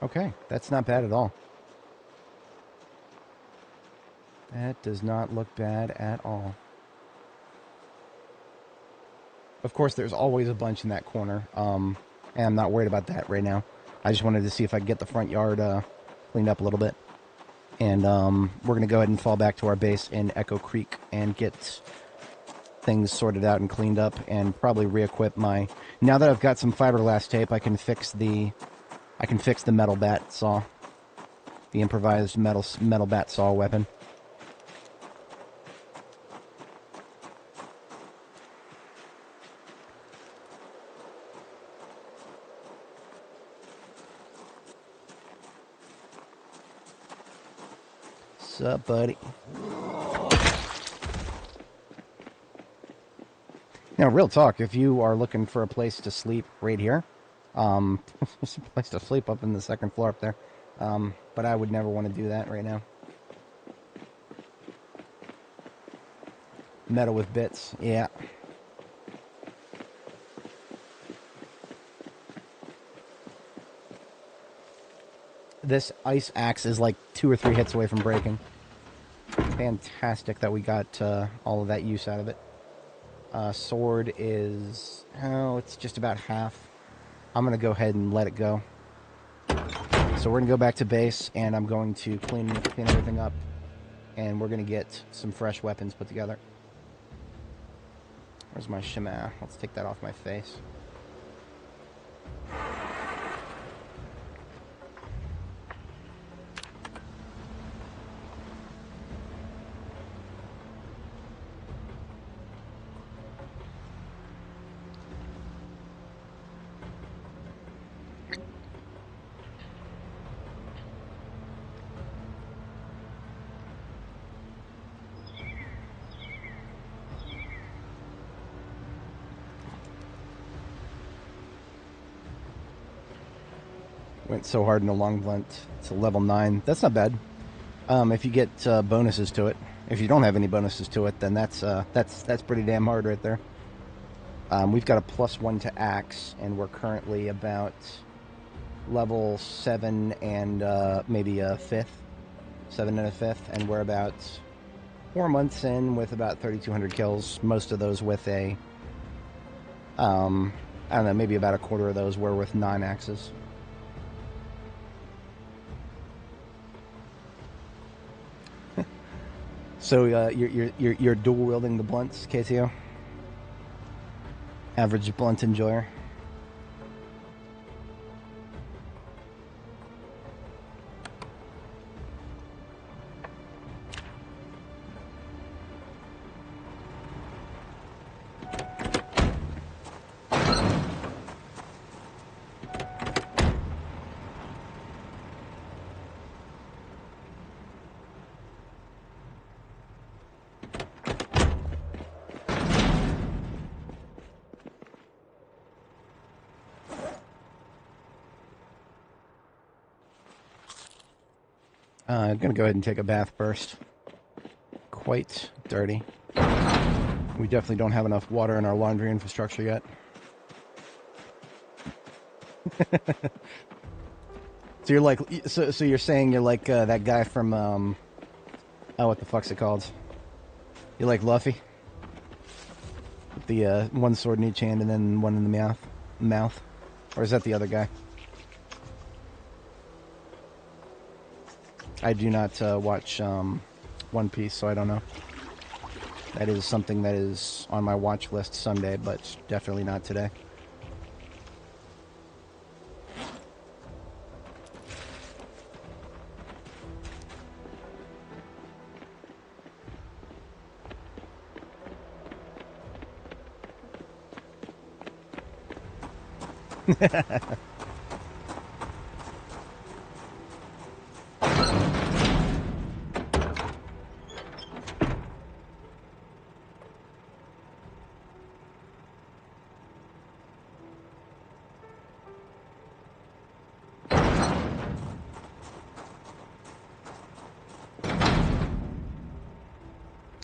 Okay, that's not bad at all. That does not look bad at all. Of course, there's always a bunch in that corner, and I'm not worried about that right now. I just wanted to see if I could get the front yard cleaned up a little bit. And we're going to go ahead and fall back to our base in Echo Creek and get things sorted out and cleaned up, and probably re-equip my... Now that I've got some fiberglass tape, I can fix the metal bat saw. The improvised metal bat saw weapon. Sup, buddy? Now, real talk, if you are looking for a place to sleep right here, there's a place to sleep up in the second floor up there. But I would never want to do that right now. Metal with bits, yeah. This ice axe is like 2 or 3 hits away from breaking. Fantastic that we got all of that use out of it. Sword is... oh, it's just about half. I'm going to go ahead and let it go. So we're going to go back to base, and I'm going to clean everything up. And we're going to get some fresh weapons put together. Where's my shema? Let's take that off my face. Went so hard in the long blunt. It's a level 9. That's not bad. If you get bonuses to it. If you don't have any bonuses to it, then that's pretty damn hard right there. We've got a +1 to axe, and we're currently about level 7 and maybe a 5th. 7 and a 5th, and we're about 4 months in with about 3,200 kills. Most of those with a, I don't know, maybe about a quarter of those were with non-axes. So you're dual wielding the blunts, KTO? Average blunt enjoyer. I'm going to go ahead and take a bath first. Quite dirty. We definitely don't have enough water in our laundry infrastructure yet. So you're like, so you're saying you're like that guy from, oh, what the fuck's it called? You're like Luffy? With the one sword in each hand and then one in the mouth? Or is that the other guy? I do not watch One Piece, so I don't know. That is something that is on my watch list someday, but definitely not today.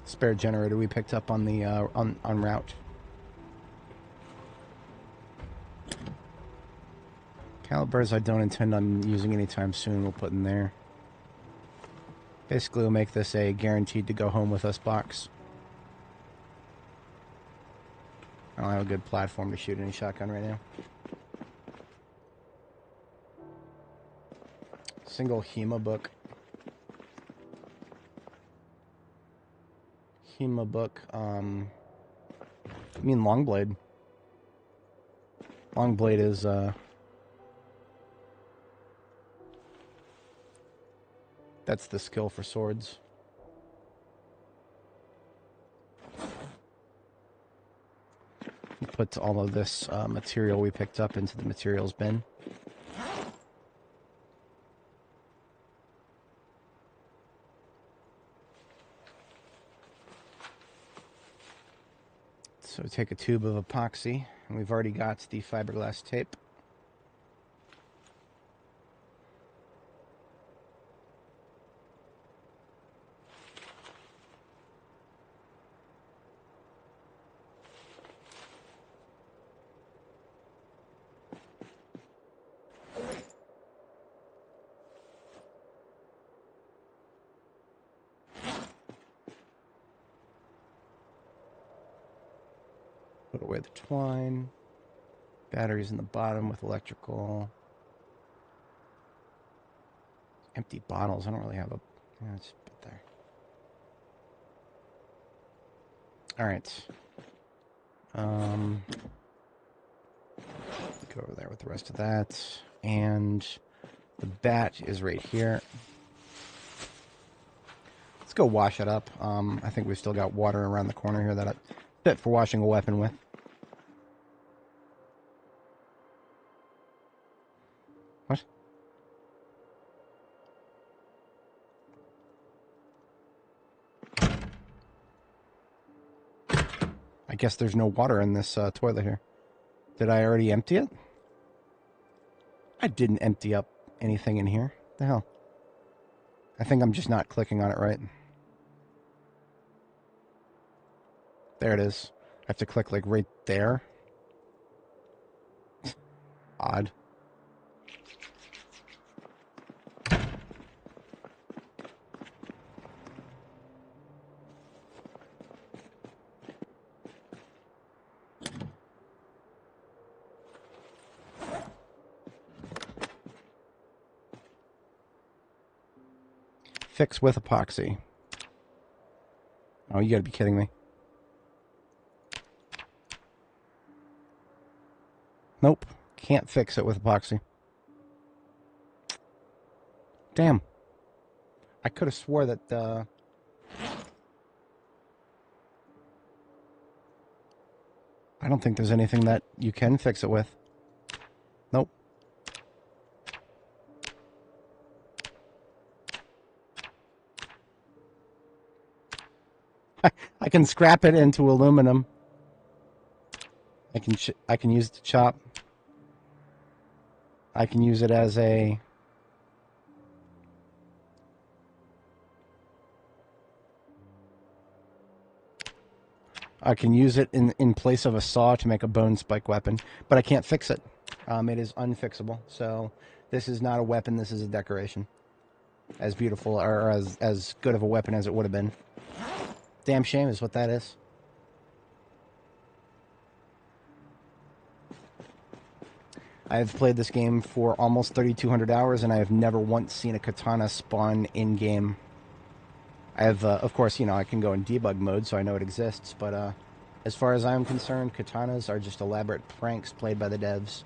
Spare generator we picked up on the on route. Calibers I don't intend on using anytime soon. We'll put in there. Basically, we'll make this a guaranteed to go home with us box. I don't have a good platform to shoot any shotgun right now. Single HEMA book. HEMA book. I mean Longblade. Longblade is that's the skill for swords. Put all of this material we picked up into the materials bin. So take a tube of epoxy, and we've already got the fiberglass tape. Put away the twine. Batteries in the bottom with electrical. Empty bottles. I don't really have a... Yeah, just put there. Alright. Go over there with the rest of that. And the bat is right here. Let's go wash it up. I think we've still got water around the corner here that I fit for washing a weapon with. What? I guess there's no water in this toilet here. Did I already empty it? I didn't empty up anything in here. What the hell? I think I'm just not clicking on it right. There it is. I have to click like right there. Odd. Fix with epoxy. Oh, you gotta be kidding me. Nope. Can't fix it with epoxy. Damn. I could have swore that, I don't think there's anything that you can fix it with. Nope. I can scrap it into aluminum. I can use it to chop. I can use it as a... I can use it in place of a saw to make a bone spike weapon, but I can't fix it. It is unfixable. So this is not a weapon, this is a decoration. As beautiful, or as good of a weapon as it would have been. Damn shame is what that is. I have played this game for almost 3,200 hours, and I have never once seen a katana spawn in-game. I have, of course, you know, I can go in debug mode, so I know it exists, but as far as I'm concerned, katanas are just elaborate pranks played by the devs.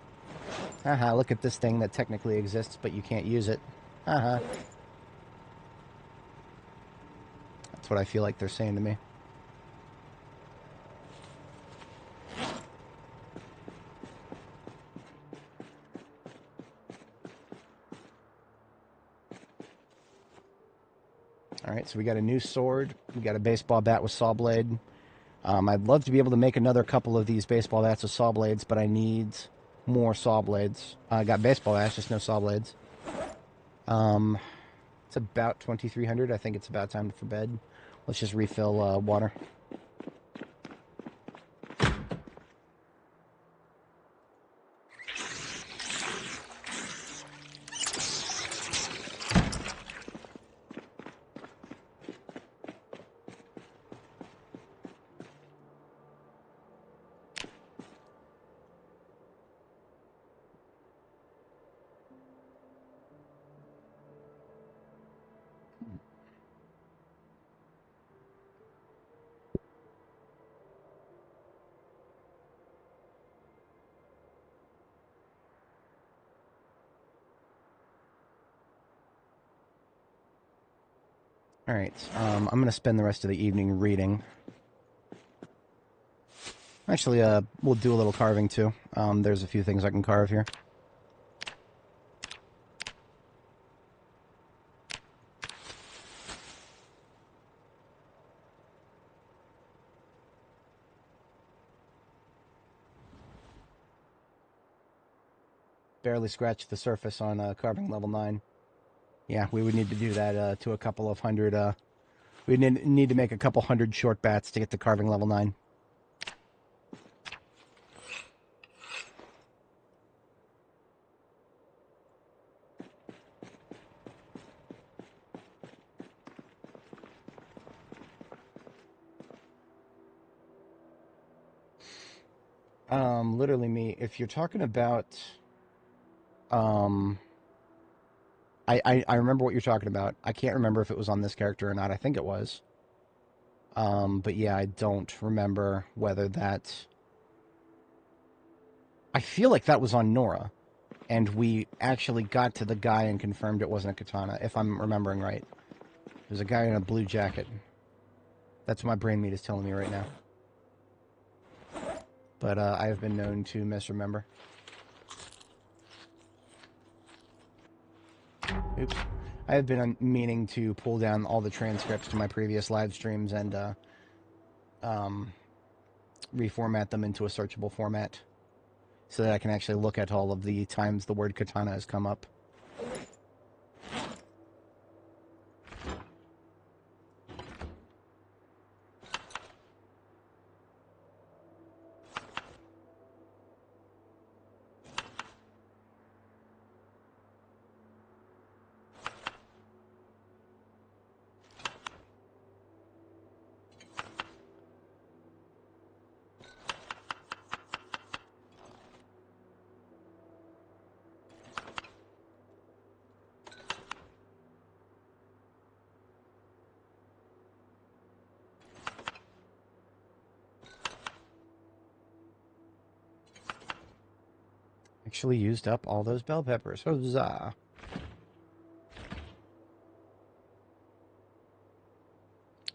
Haha, look at this thing that technically exists, but you can't use it. Haha. That's what I feel like they're saying to me. Alright, so we got a new sword. We got a baseball bat with saw blade. I'd love to be able to make another couple of these baseball bats with saw blades, but I need more saw blades. I got baseball bats, just no saw blades. It's about 2,300. I think it's about time for bed. Let's just refill water. Alright, I'm going to spend the rest of the evening reading. Actually, we'll do a little carving too. There's a few things I can carve here. Barely scratched the surface on carving level 9. Yeah, we would need to do that to a couple of hundred. We need to make a couple hundred short bats to get to carving level 9. Literally me. If you're talking about, I remember what you're talking about. I can't remember if it was on this character or not. I think it was. But yeah, I don't remember whether that... I feel like that was on Nora, and we actually got to the guy and confirmed it wasn't a katana, if I'm remembering right. There's a guy in a blue jacket. That's what my brain meat is telling me right now. But I have been known to misremember. Oops. I have been meaning to pull down all the transcripts to my previous live streams and reformat them into a searchable format so that I can actually look at all of the times the word katana has come up. actually used up all those bell peppers. Huzzah.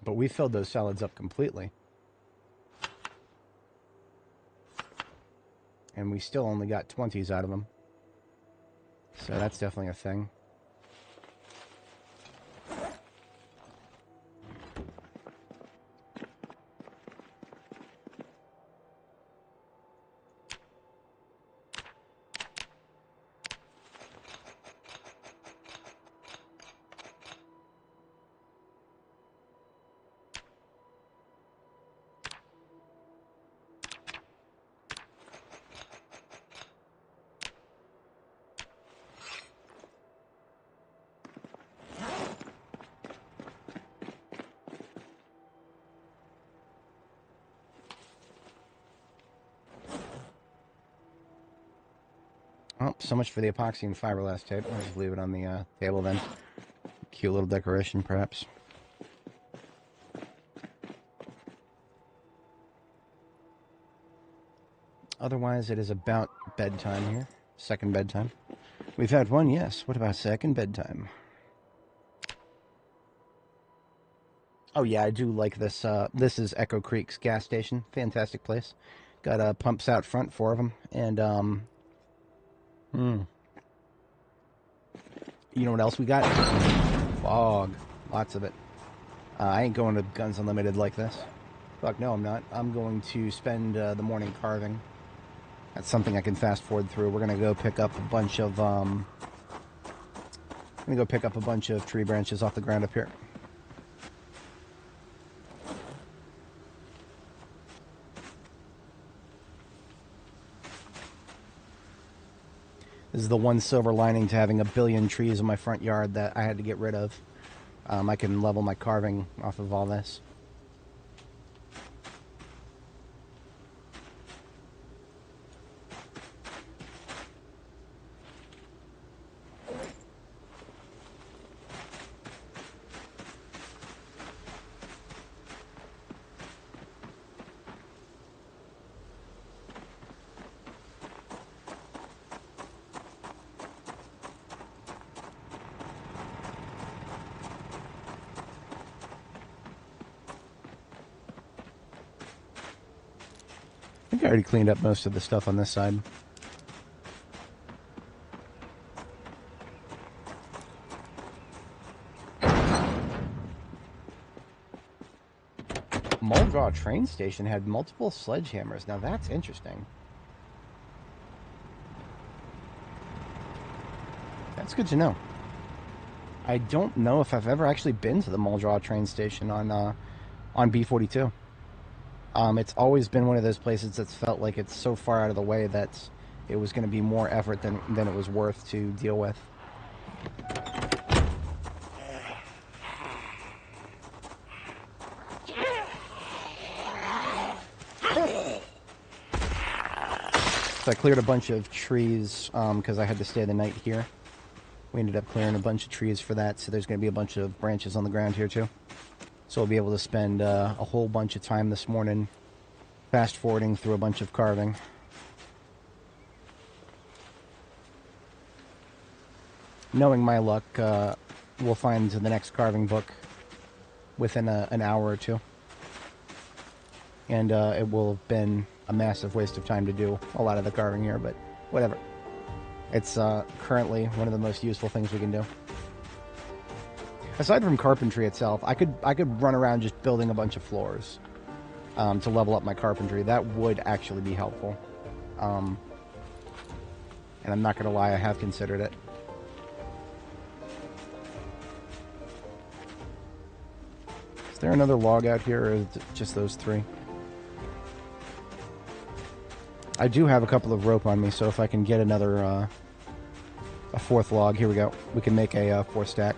But we filled those salads up completely. And we still only got 20s out of them. So that's definitely a thing. Oh, so much for the epoxy and fiberglass tape. I'll just leave it on the table then. Cute little decoration, perhaps. Otherwise, it is about bedtime here. Second bedtime. We've had one, yes. What about second bedtime? Oh yeah, I do like this. This is Echo Creek's gas station. Fantastic place. Got pumps out front, 4 of them, and you know what else we got? Fog. Lots of it. I ain't going to Guns Unlimited like this. Fuck no, I'm not. I'm going to spend the morning carving. That's something I can fast forward through. We're gonna go pick up a bunch of tree branches off the ground up here. This is the one silver lining to having a billion trees in my front yard that I had to get rid of. I can level my carving off of all this. I think I already cleaned up most of the stuff on this side. Muldraw train station had multiple sledgehammers. Now that's interesting. That's good to know. I don't know if I've ever actually been to the Muldraw train station on B42. It's always been one of those places that's felt like it's so far out of the way that it was going to be more effort than it was worth to deal with. So I cleared a bunch of trees because I had to stay the night here. We ended up clearing a bunch of trees for that, so there's going to be a bunch of branches on the ground here too. So I'll be able to spend a whole bunch of time this morning fast forwarding through a bunch of carving. Knowing my luck, we'll find the next carving book within an hour or two. And it will have been a massive waste of time to do a lot of the carving here, but whatever. It's currently one of the most useful things we can do. Aside from carpentry itself, I could run around just building a bunch of floors to level up my carpentry. That would actually be helpful. And I'm not going to lie, I have considered it. Is there another log out here, or is it just those 3? I do have a couple of rope on me, so if I can get another, a 4th log, here we go. We can make a 4 stack.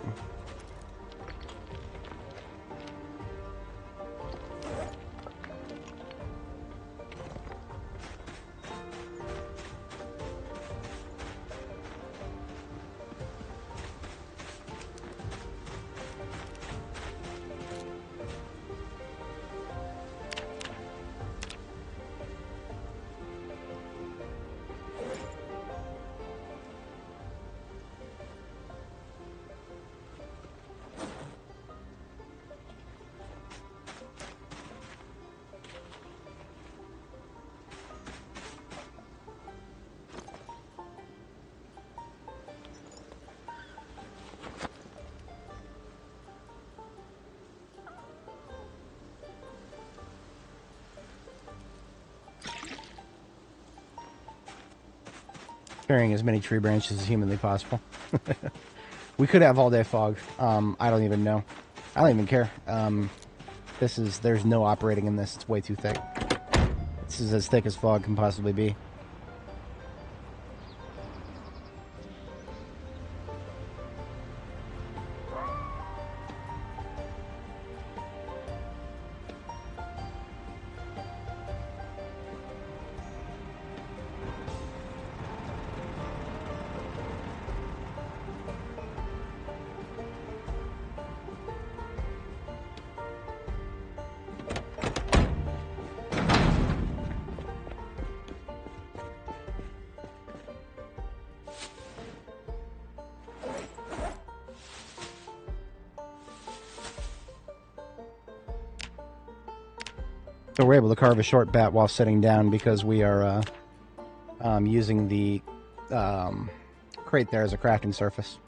Clearing as many tree branches as humanly possible. We could have all day fog. I don't even know. I don't even care. There's no operating in this. It's way too thick. This is as thick as fog can possibly be. So we're able to carve a short bat while sitting down because we are using the crate there as a crafting surface.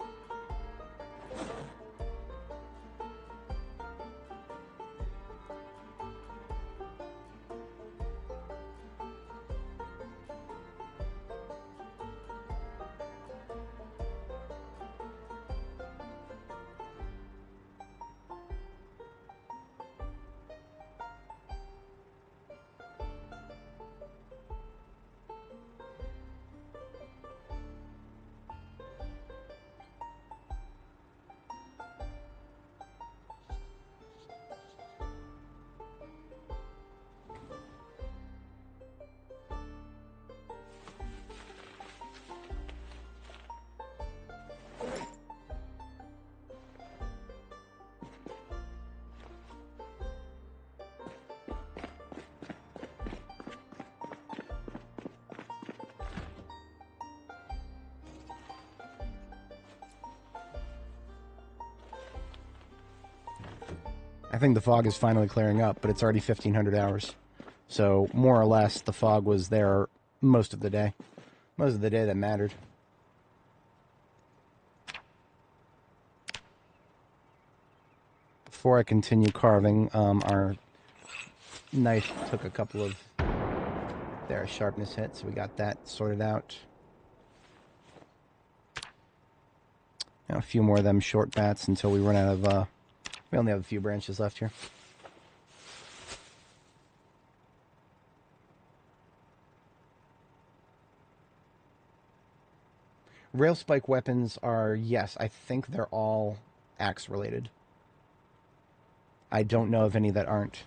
I think the fog is finally clearing up, but it's already 1500 hours. So, more or less, the fog was there most of the day. Most of the day that mattered. Before I continue carving, our knife took a couple of their sharpness hits, so we got that sorted out. Now a few more of them short bats until we run out of, we only have a few branches left here. Rail spike weapons are, yes, I think they're all axe related. I don't know of any that aren't.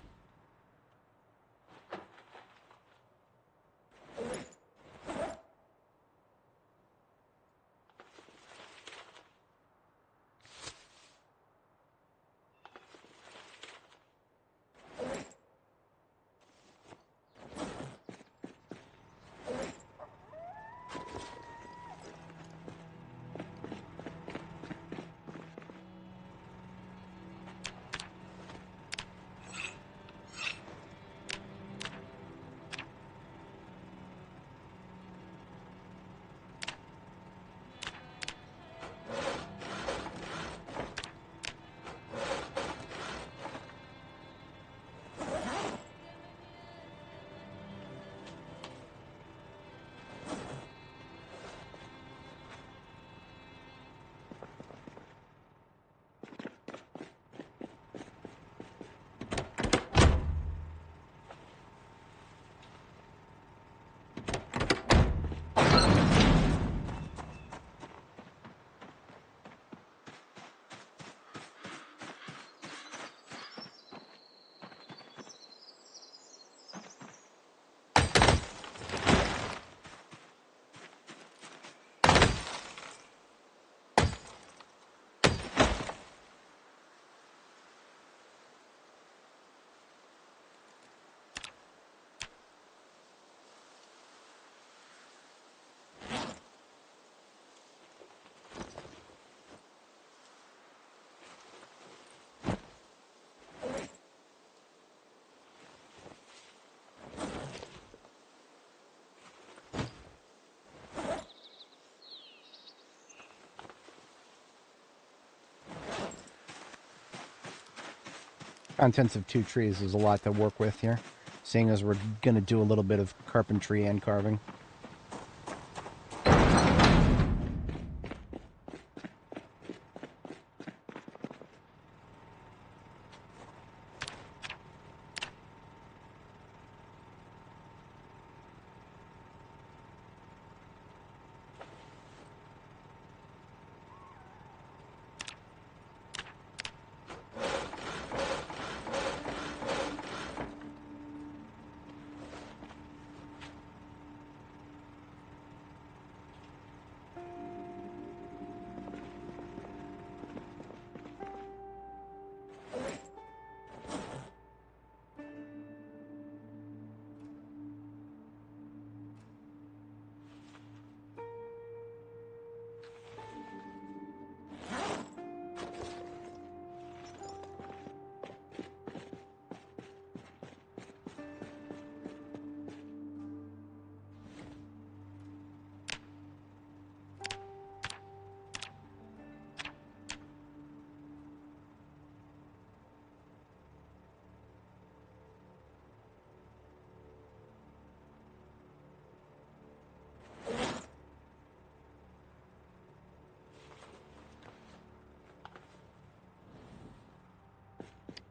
Contents of 2 trees is a lot to work with here, seeing as we're going to do a little bit of carpentry and carving.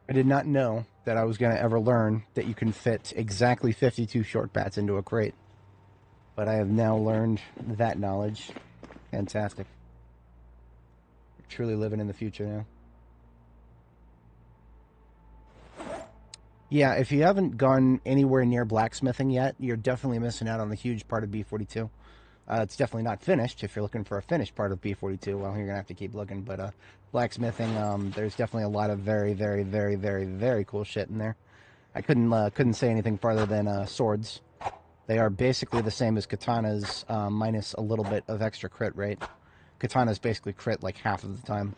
I did not know that I was going to ever learn that you can fit exactly 52 short bats into a crate. But I have now learned that knowledge. Fantastic. We're truly living in the future now. Yeah, if you haven't gone anywhere near blacksmithing yet, you're definitely missing out on the huge part of B42. It's definitely not finished. If you're looking for a finished part of B42, well, you're going to have to keep looking. But blacksmithing, there's definitely a lot of very, very, very, very, very cool shit in there. I couldn't say anything farther than swords. They are basically the same as katanas, minus a little bit of extra crit rate. Katanas basically crit like half of the time.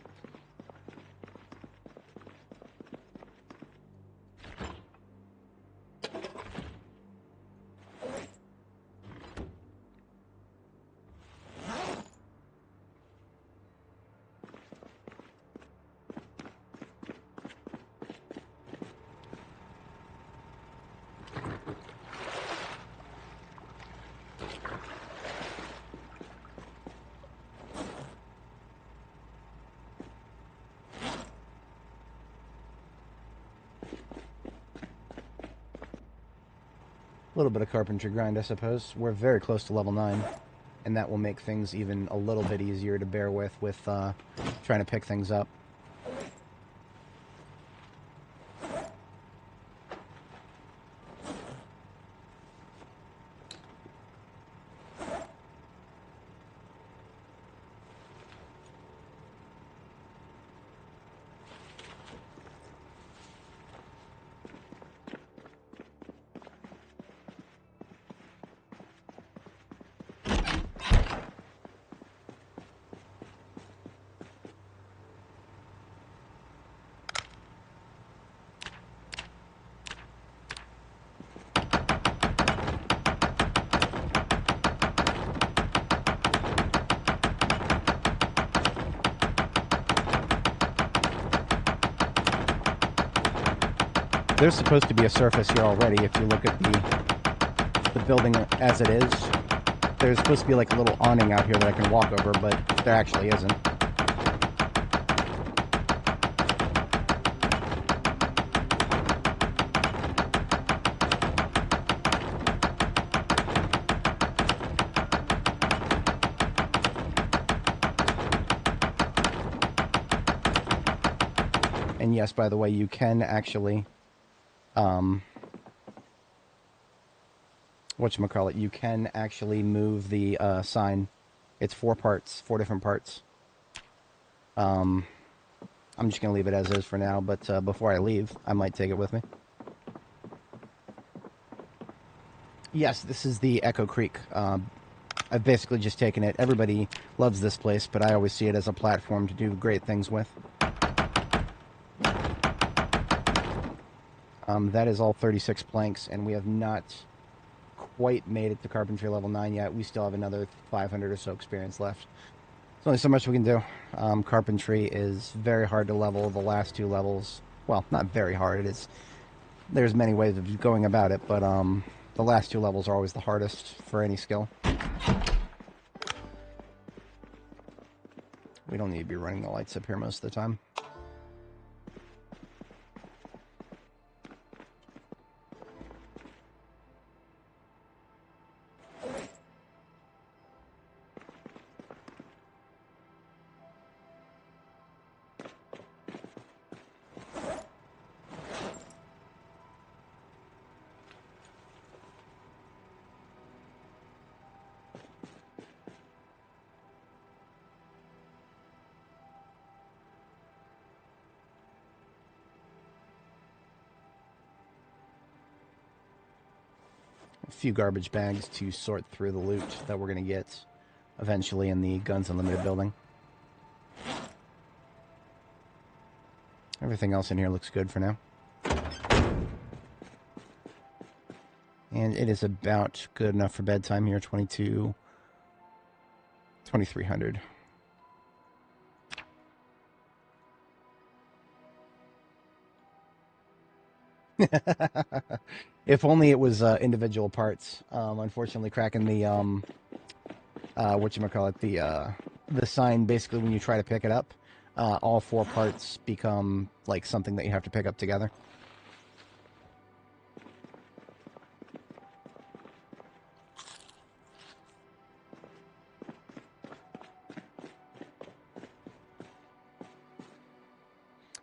A little bit of carpentry grind, I suppose. We're very close to level 9, and that will make things even a little bit easier to bear with trying to pick things up. There's supposed to be a surface here already. If you look at the building as it is, there's supposed to be like a little awning out here that I can walk over, but there actually isn't. And yes, by the way, you can actually whatchamacallit, you can actually move the sign. It's 4 parts, 4 different parts. I'm just going to leave it as is for now, but before I leave, I might take it with me. Yes, this is the Echo Creek. I've basically just taken it. Everybody loves this place, but I always see it as a platform to do great things with. That is all 36 planks, and we have not quite made it to carpentry level 9 yet. We still have another 500 or so experience left. There's only so much we can do. Carpentry is very hard to level. The last 2 levels, well, not very hard. It is. There's many ways of going about it, but the last 2 levels are always the hardest for any skill. We don't need to be running the lights up here most of the time. A few garbage bags to sort through the loot that we're going to get eventually in the Guns Unlimited building. Everything else in here looks good for now. And it is about good enough for bedtime here, 2300. If only it was individual parts. Unfortunately, cracking the whatchamacallit, the sign basically when you try to pick it up, all 4 parts become like something that you have to pick up together.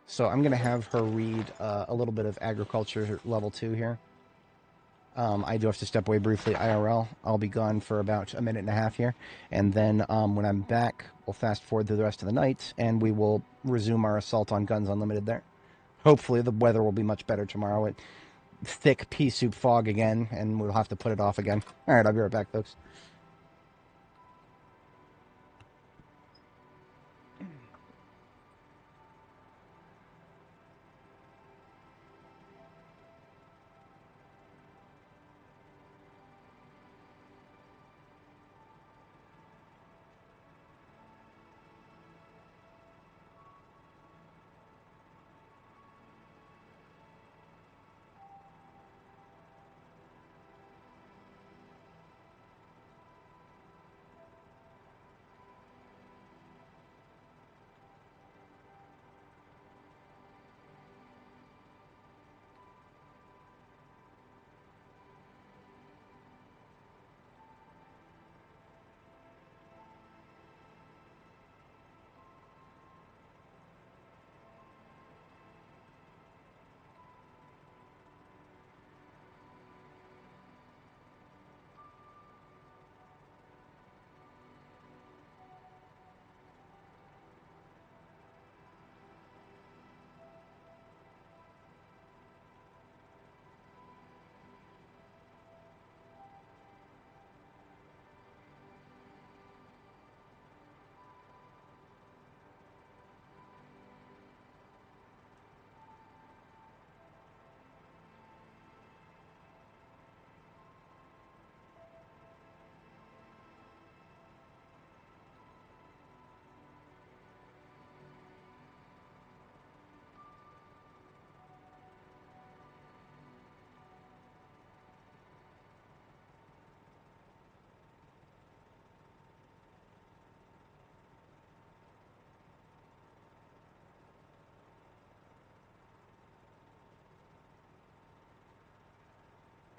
So I'm going to have her read a little bit of Agriculture Level 2 here. I do have to step away briefly IRL. I'll be gone for about a minute and a half here. And then when I'm back, we'll fast forward through the rest of the night, and we will resume our assault on Guns Unlimited there. Hopefully the weather will be much better tomorrow. It thick pea soup fog again, and we'll have to put it off again. All right, I'll be right back, folks.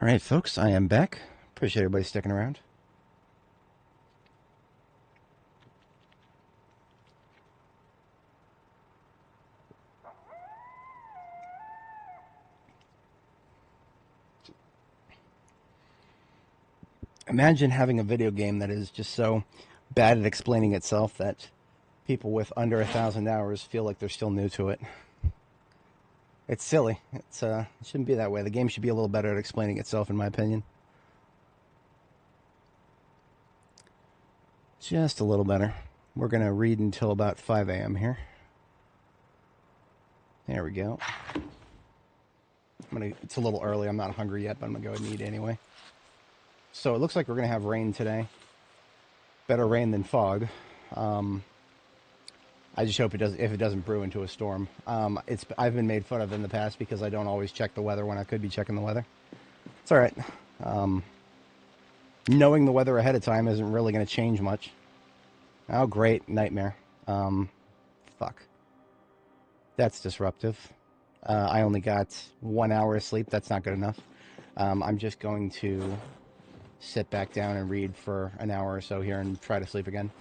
All right, folks, I am back. Appreciate everybody sticking around. Imagine having a video game that is just so bad at explaining itself that people with under 1,000 hours feel like they're still new to it. It's silly. It shouldn't be that way. The game should be a little better at explaining itself, in my opinion. Just a little better. We're going to read until about 5 a.m. here. There we go. It's a little early. I'm not hungry yet, but I'm going to go ahead and eat anyway. So it looks like we're going to have rain today. Better rain than fog. I just hope if it doesn't brew into a storm. I've been made fun of in the past because I don't always check the weather when I could be checking the weather. It's all right. Knowing the weather ahead of time isn't really going to change much. Oh, great. Nightmare. Fuck. That's disruptive. I only got 1 hour of sleep. That's not good enough. I'm just going to sit back down and read for an hour or so here and try to sleep again.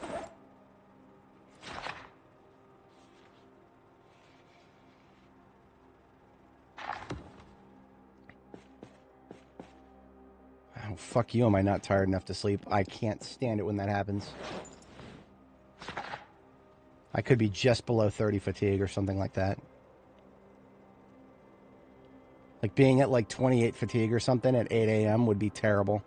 Oh, fuck you, am I not tired enough to sleep? I can't stand it when that happens. I could be just below 30 fatigue or something like that. Like being at like 28 fatigue or something at 8 a.m. would be terrible.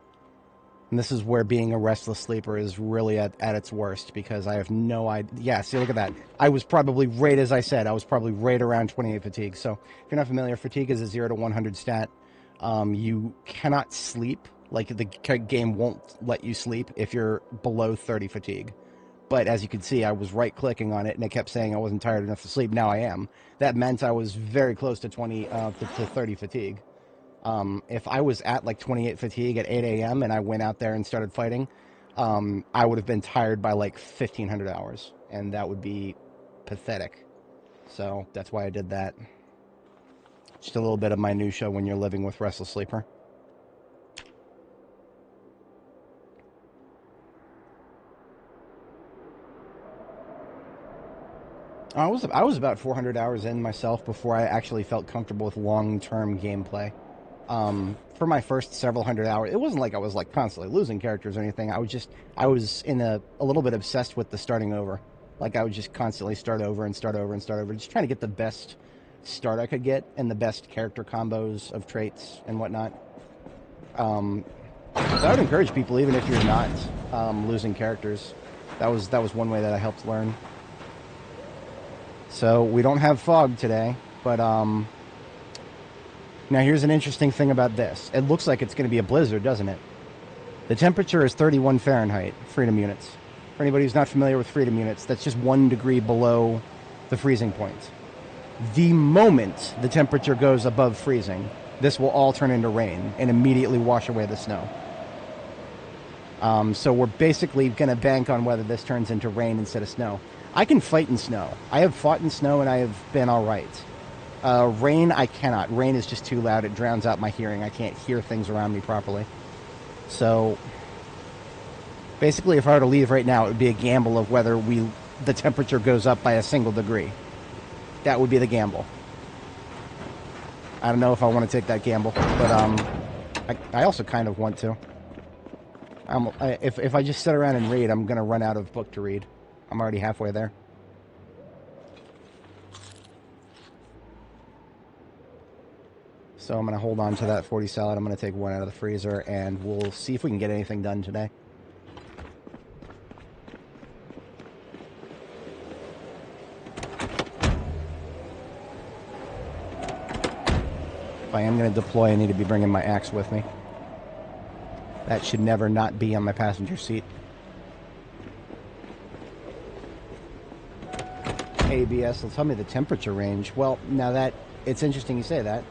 And this is where being a restless sleeper is really at its worst, because I have no idea. Yeah, see, look at that. I was probably right, as I said, I was probably right around 28 fatigue. So if you're not familiar, fatigue is a 0 to 100 stat. You cannot sleep. Like, the game won't let you sleep if you're below 30 fatigue. But as you can see, I was right-clicking on it, and it kept saying I wasn't tired enough to sleep. Now I am. That meant I was very close to 30 fatigue. If I was at like 28 fatigue at 8 a.m. and I went out there and started fighting, I would have been tired by like 1,500 hours, and that would be pathetic. So that's why I did that. Just a little bit of minutia when you're living with Restless Sleeper. I was about 400 hours in myself before I actually felt comfortable with long-term gameplay. For my first several hundred hours, it wasn't like I was like constantly losing characters or anything. I was in a little bit obsessed with the starting over. Like I would just constantly start over and start over and start over, just trying to get the best start I could get and the best character combos of traits and whatnot. So I would encourage people, even if you're not losing characters, that was one way that I helped learn. So we don't have fog today, but now here's an interesting thing about this. It looks like it's going to be a blizzard, doesn't it? The temperature is 31 Fahrenheit, freedom units. For anybody who's not familiar with freedom units, that's just 1 degree below the freezing point. The moment the temperature goes above freezing, this will all turn into rain and immediately wash away the snow. So we're basically going to bank on whether this turns into rain instead of snow. I can fight in snow. I have fought in snow and I have been all right. Rain, I cannot. Rain is just too loud. It drowns out my hearing. I can't hear things around me properly. So basically, if I were to leave right now, it would be a gamble of whether the temperature goes up by a single degree. That would be the gamble. I don't know if I want to take that gamble, but I also kind of want to. If I just sit around and read, I'm going to run out of book to read. I'm already halfway there. So I'm going to hold on to that 40 salad. I'm going to take one out of the freezer, and we'll see if we can get anything done today. If I am going to deploy, I need to be bringing my axe with me. That should never not be on my passenger seat. ABS will tell me the temperature range. Well, now that it's interesting you say that.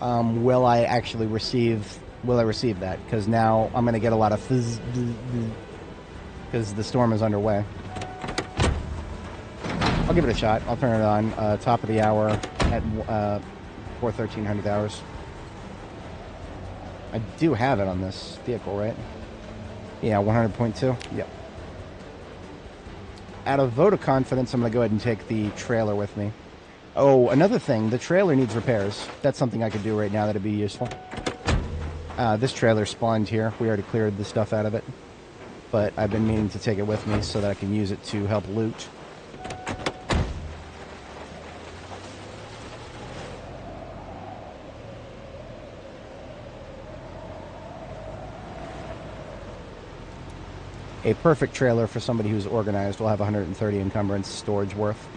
Will I actually receive that? Because now I'm going to get a lot of fizz because the storm is underway. I'll give it a shot. I'll turn it on top of the hour at 1300 hours. I do have it on this vehicle, right? Yeah, 100.2. Yep. Out of vote of confidence, I'm going to go ahead and take the trailer with me. Oh, another thing, the trailer needs repairs. That's something I could do right now that'd be useful. This trailer spawned here. We already cleared the stuff out of it. But I've been meaning to take it with me so that I can use it to help loot. A perfect trailer for somebody who's organized will have 130 encumbrance storage worth.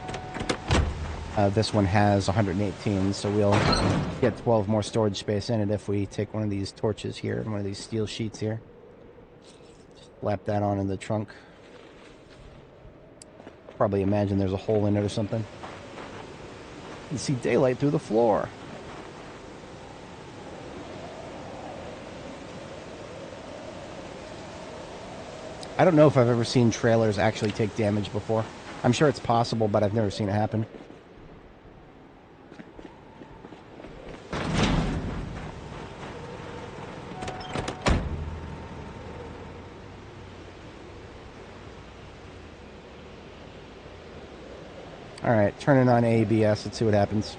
This one has 118, so we'll get 12 more storage space in it if we take one of these torches here and one of these steel sheets here. Just slap that on in the trunk. Probably imagine there's a hole in it or something. You can see daylight through the floor. I don't know if I've ever seen trailers actually take damage before. I'm sure it's possible, but I've never seen it happen. Alright, turning on ABS. Let's see what happens.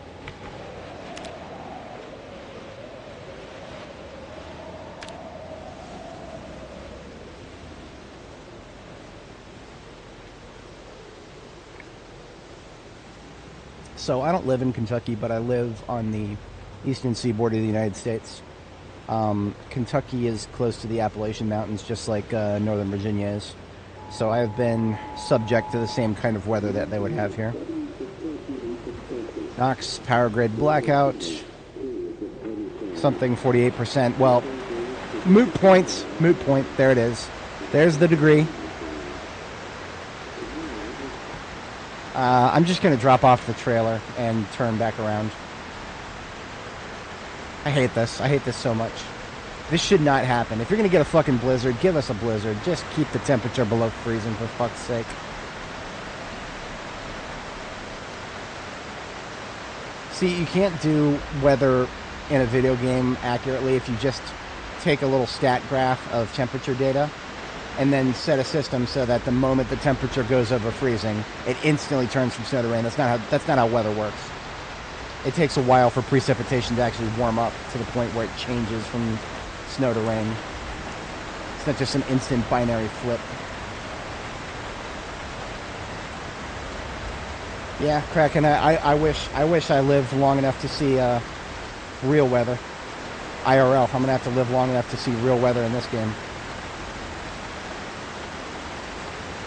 So I don't live in Kentucky, but I live on the eastern seaboard of the United States. Kentucky is close to the Appalachian Mountains, just like Northern Virginia is. So I have been subject to the same kind of weather that they would have here. Knox, power grid blackout. Something 48%. Well, moot point. There it is. There's the degree. I'm just going to drop off the trailer and turn back around. I hate this. I hate this so much. This should not happen. If you're going to get a fucking blizzard, give us a blizzard. Just keep the temperature below freezing, for fuck's sake. See, you can't do weather in a video game accurately if you just take a little stat graph of temperature data and then set a system so that the moment the temperature goes over freezing, it instantly turns from snow to rain. That's not how weather works. It takes a while for precipitation to actually warm up to the point where it changes from snow to rain. It's not just an instant binary flip. Yeah, Kraken, I wish I lived long enough to see real weather. IRL. I'm gonna have to live long enough to see real weather in this game.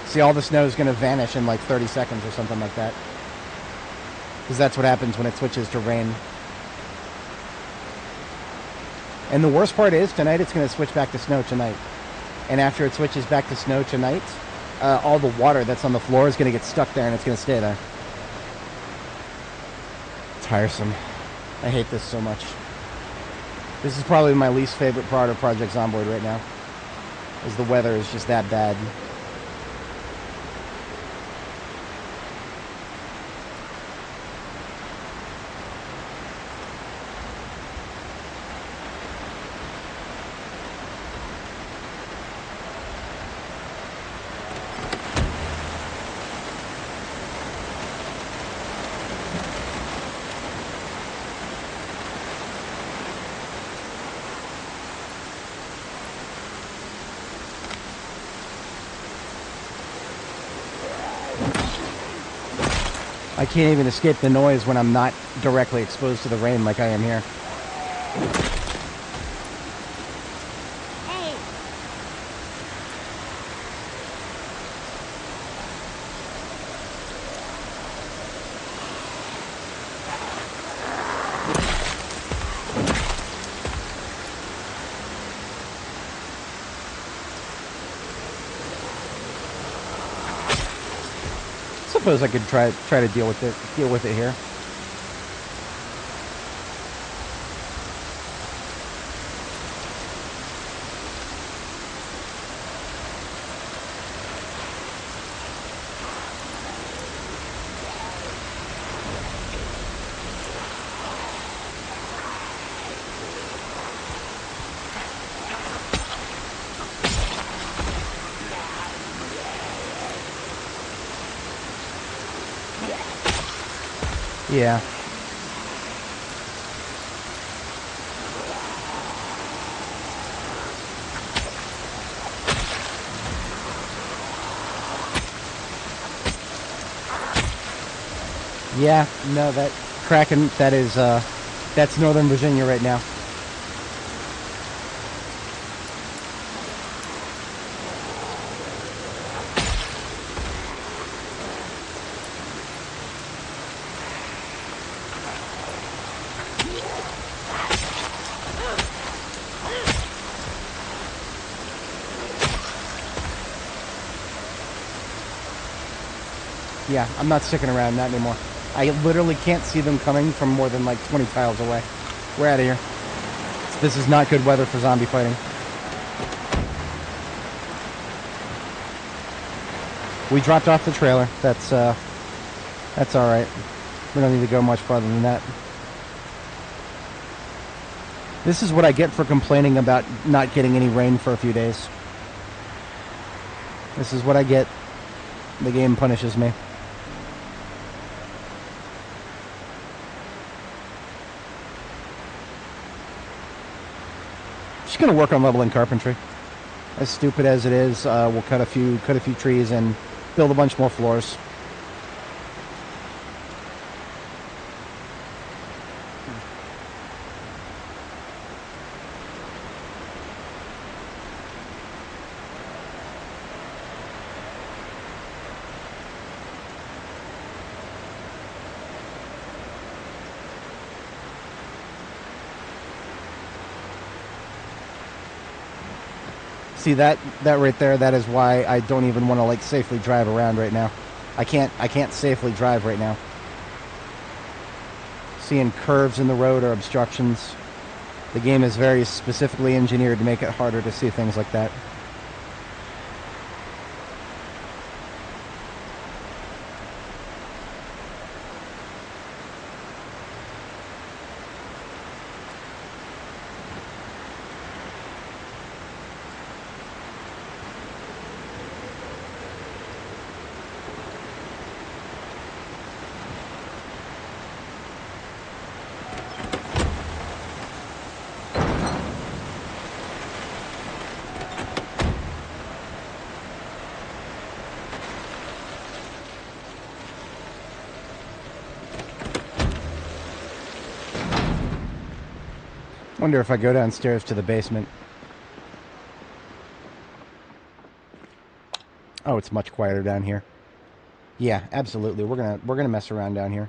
See, all the snow is gonna vanish in like 30 seconds or something like that. Because that's what happens when it switches to rain. And the worst part is, tonight it's gonna switch back to snow tonight. And after it switches back to snow tonight, all the water that's on the floor is gonna get stuck there and it's gonna stay there. Tiresome. I hate this so much. This is probably my least favorite part of Project Zomboid right now, is the weather is just that bad. I can't even escape the noise when I'm not directly exposed to the rain like I am here. Hey! Suppose I could try to deal with it here. Yeah. Yeah, no, that Kraken, that's Northern Virginia right now. Yeah, I'm not sticking around, not anymore. I literally can't see them coming from more than like 20 tiles away. We're out of here. This is not good weather for zombie fighting. We dropped off the trailer. That's all right. We don't need to go much farther than that. This is what I get for complaining about not getting any rain for a few days. This is what I get. The game punishes me. Just gonna work on leveling carpentry. As stupid as it is, we'll cut a few trees and build a bunch more floors. See that right there, that is why I don't even want to like safely drive around right now. I can't safely drive right now. Seeing curves in the road or obstructions. The game is very specifically engineered to make it harder to see things like that. Wonder if I go downstairs to the basement. Oh, it's much quieter down here. Yeah, absolutely. We're gonna mess around down here.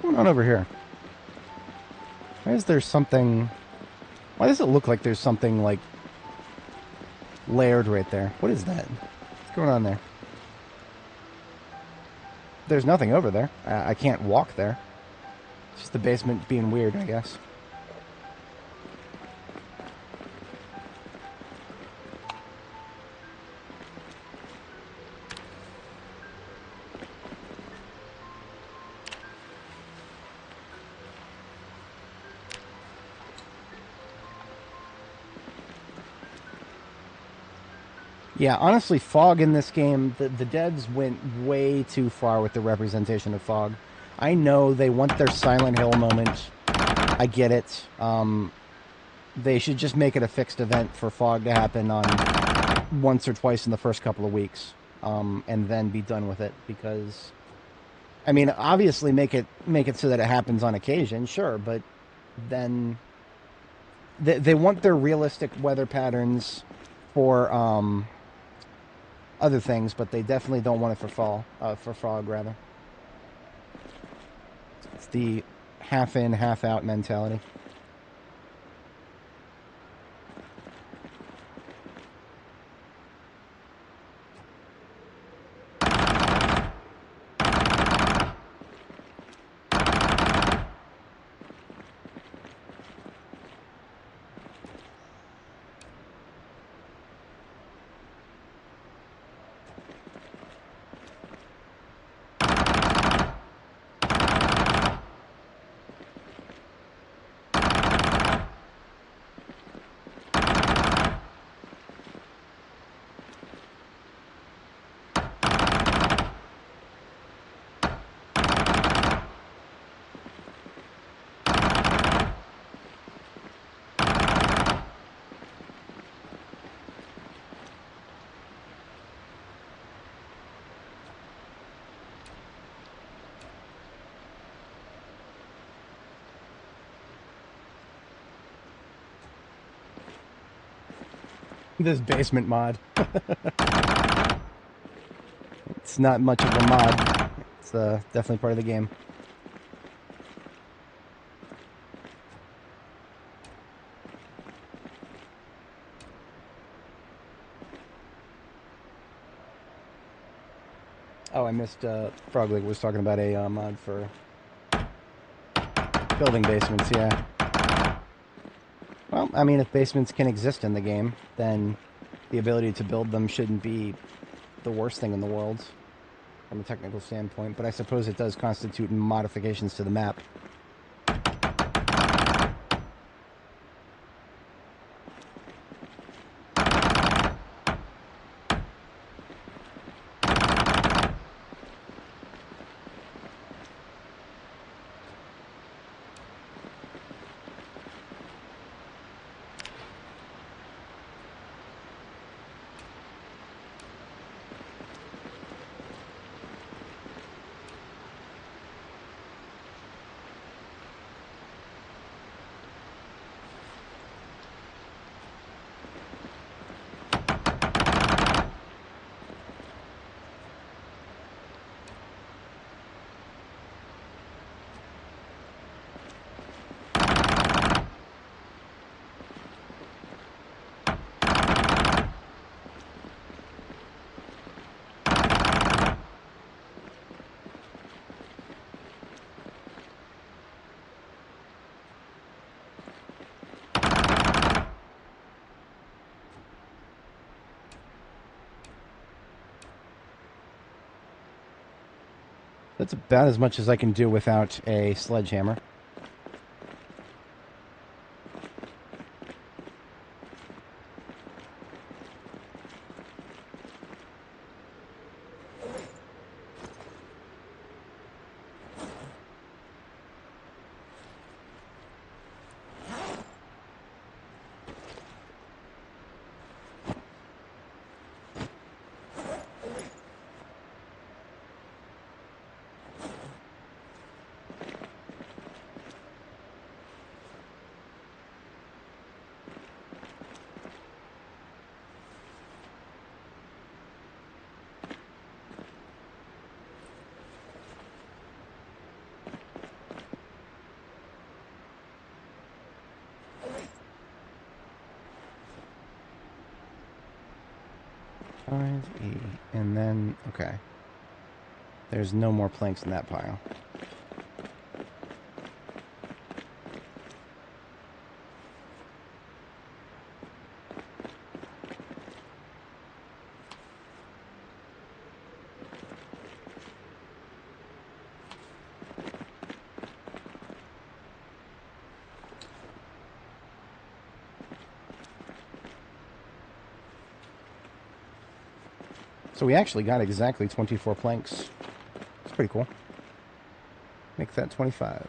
What's going on over here? Why is there something... Why does it look like there's something, like, layered right there? What is that? What's going on there? There's nothing over there. I can't walk there. It's just the basement being weird, I guess. Yeah, honestly, fog in this game, the devs went way too far with the representation of fog. I know they want their Silent Hill moment. I get it. They should just make it a fixed event for fog to happen on once or twice in the first couple of weeks, and then be done with it. Because, I mean, obviously make it so that it happens on occasion, sure, but then they want their realistic weather patterns for other things, but they definitely don't want it for fog, rather. It's the half in, half out mentality. This basement mod. It's not much of a mod. It's definitely part of the game. Oh, I missed Frogleg was talking about a mod for building basements, yeah. Well, I mean, if basements can exist in the game, then the ability to build them shouldn't be the worst thing in the world from a technical standpoint, but I suppose it does constitute modifications to the map. That's about as much as I can do without a sledgehammer. And then, okay. There's no more planks in that pile. So we actually got exactly 24 planks. It's pretty cool. Make that 25.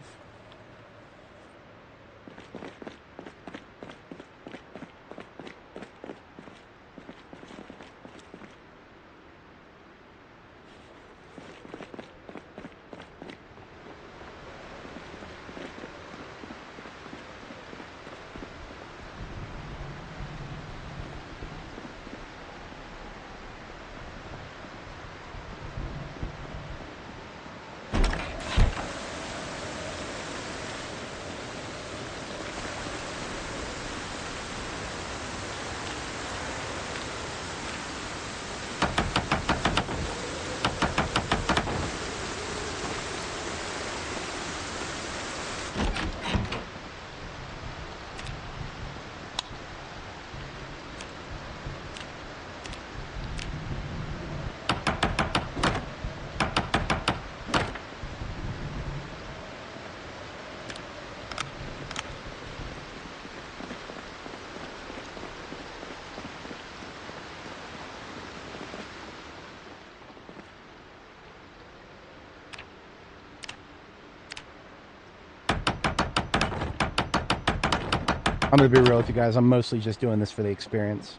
I'm going to be real with you guys. I'm mostly just doing this for the experience.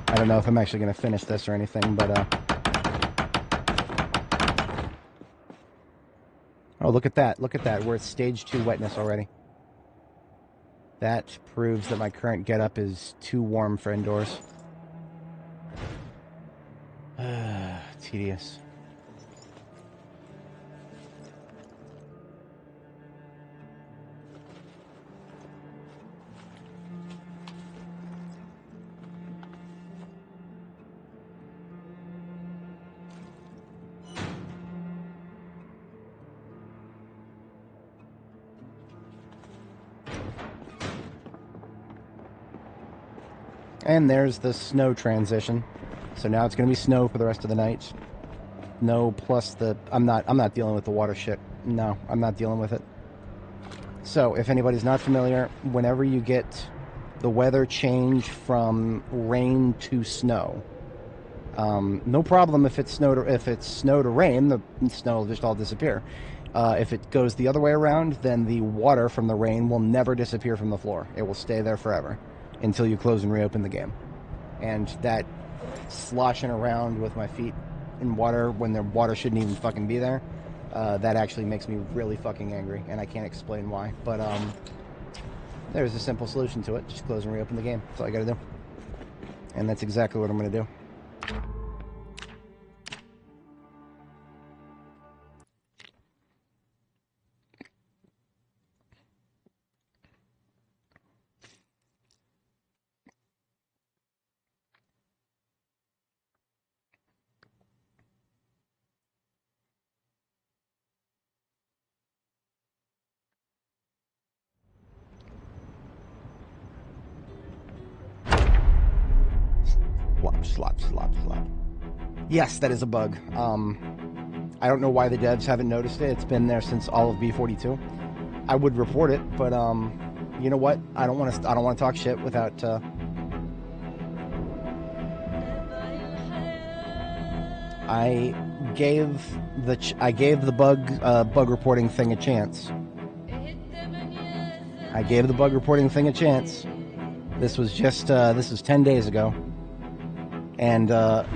I don't know if I'm actually going to finish this or anything, but oh, look at that. Look at that. We're at stage 2 wetness already. That proves that my current getup is too warm for indoors. Tedious. And there's the snow transition. So now it's going to be snow for the rest of the night. No, plus the... I'm not dealing with the water shit. No, I'm not dealing with it. So, if anybody's not familiar, whenever you get the weather change from rain to snow, no problem if it's snow to rain, the snow will just all disappear. If it goes the other way around, then the water from the rain will never disappear from the floor. It will stay there forever until you close and reopen the game. And that sloshing around with my feet in water when the water shouldn't even fucking be there, that actually makes me really fucking angry, and I can't explain why. But there's a simple solution to it. Just close and reopen the game. That's all I gotta do. And that's exactly what I'm gonna do. slop. Yes, that is a bug. I don't know why the devs haven't noticed it. It's been there since all of B42. I would report it, but you know what? I don't want to talk shit without. I gave the bug reporting thing a chance. I gave the bug reporting thing a chance. This was just this was 10 days ago, and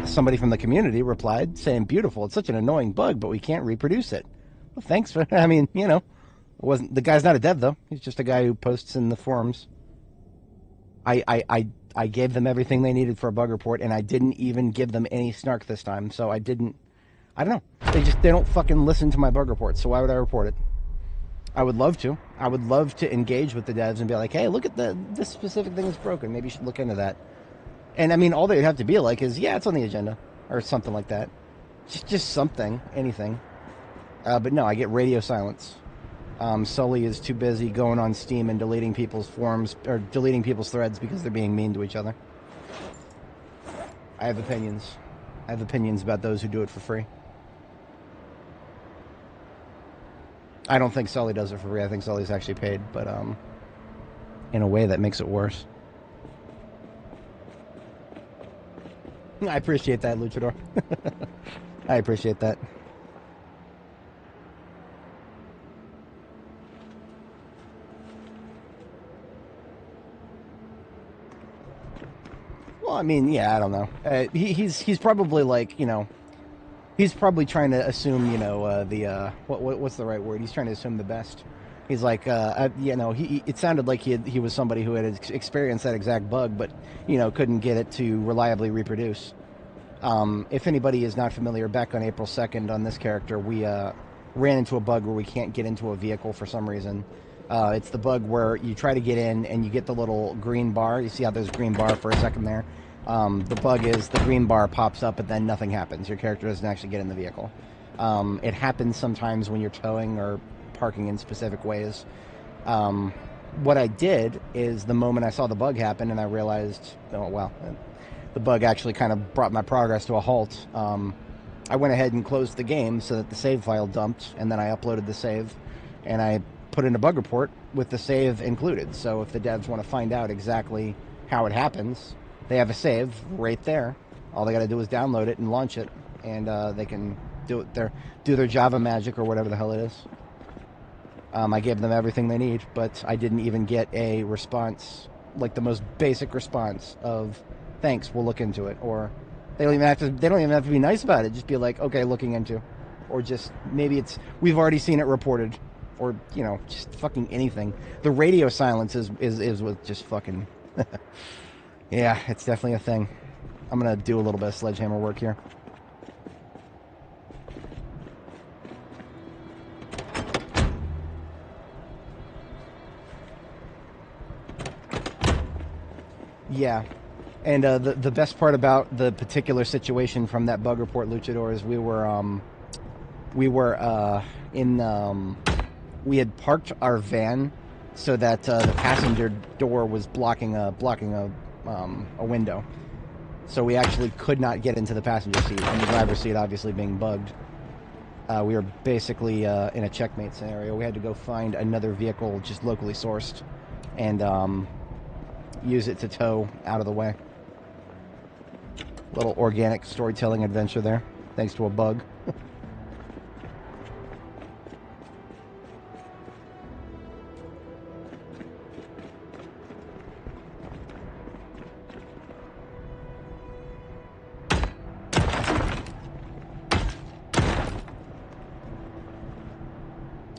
somebody from the community replied saying, "Beautiful. It's such an annoying bug, but we can't reproduce it." Well, thanks for. I mean, you know, it wasn't the guy's not a dev though. He's just a guy who posts in the forums. I gave them everything they needed for a bug report, and I didn't even give them any snark this time. So I don't know. They don't fucking listen to my bug reports. So why would I report it? I would love to. I would love to engage with the devs and be like, hey, look at this specific thing is broken. Maybe you should look into that. And I mean, all they'd have to be like is, yeah, it's on the agenda or something like that. Just something, anything. But no, I get radio silence. Sully is too busy going on Steam and deleting people's forums or deleting people's threads because they're being mean to each other. I have opinions. I have opinions about those who do it for free. I don't think Sully does it for free. I think Sully's actually paid, but in a way that makes it worse. I appreciate that, Luchador. I appreciate that. Well, I mean, yeah, I don't know. He's probably like, you know, he's probably trying to assume, you know, what's the right word? He's trying to assume the best. He's like, you know, it sounded like he was somebody who had experienced that exact bug, but, you know, couldn't get it to reliably reproduce. If anybody is not familiar, back on April 2nd on this character, we ran into a bug where we can't get into a vehicle for some reason. It's the bug where you try to get in and you get the little green bar. You see how there's a green bar for a second there? The bug is the green bar pops up, but then nothing happens. Your character doesn't actually get in the vehicle. It happens sometimes when you're towing or parking in specific ways. What I did is the moment I saw the bug happen and I realized, oh, well, the bug actually kind of brought my progress to a halt. I went ahead and closed the game so that the save file dumped, and then I uploaded the save, and I put in a bug report with the save included. So if the devs want to find out exactly how it happens, they have a save right there. All they got to do is download it and launch it, and they can do their Java magic or whatever the hell it is. I gave them everything they need, but I didn't even get a response, like the most basic response of thanks, we'll look into it, or they don't even have to be nice about it. Just be like, okay, looking into, or just maybe it's we've already seen it reported, or you know, just fucking anything. The radio silence is with just fucking. Yeah, it's definitely a thing. I'm gonna do a little bit of sledgehammer work here. Yeah, and the best part about the particular situation from that bug report, Luchador, is we had parked our van so that the passenger door was blocking a window, so we actually could not get into the passenger seat, and the driver's seat obviously being bugged. We were basically in a checkmate scenario. We had to go find another vehicle just locally sourced and use it to tow out of the way. Little organic storytelling adventure there, thanks to a bug.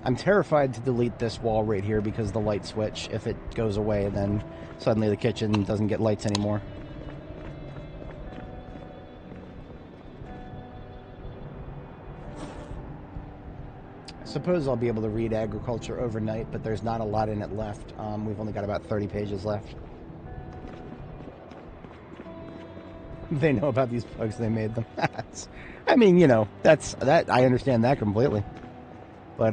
I'm terrified to delete this wall right here because the light switch, if it goes away, then suddenly the kitchen doesn't get lights anymore. I suppose I'll be able to read agriculture overnight, but there's not a lot in it left. We've only got about 30 pages left. They know about these bugs, they made them. I mean, you know, I understand that completely. But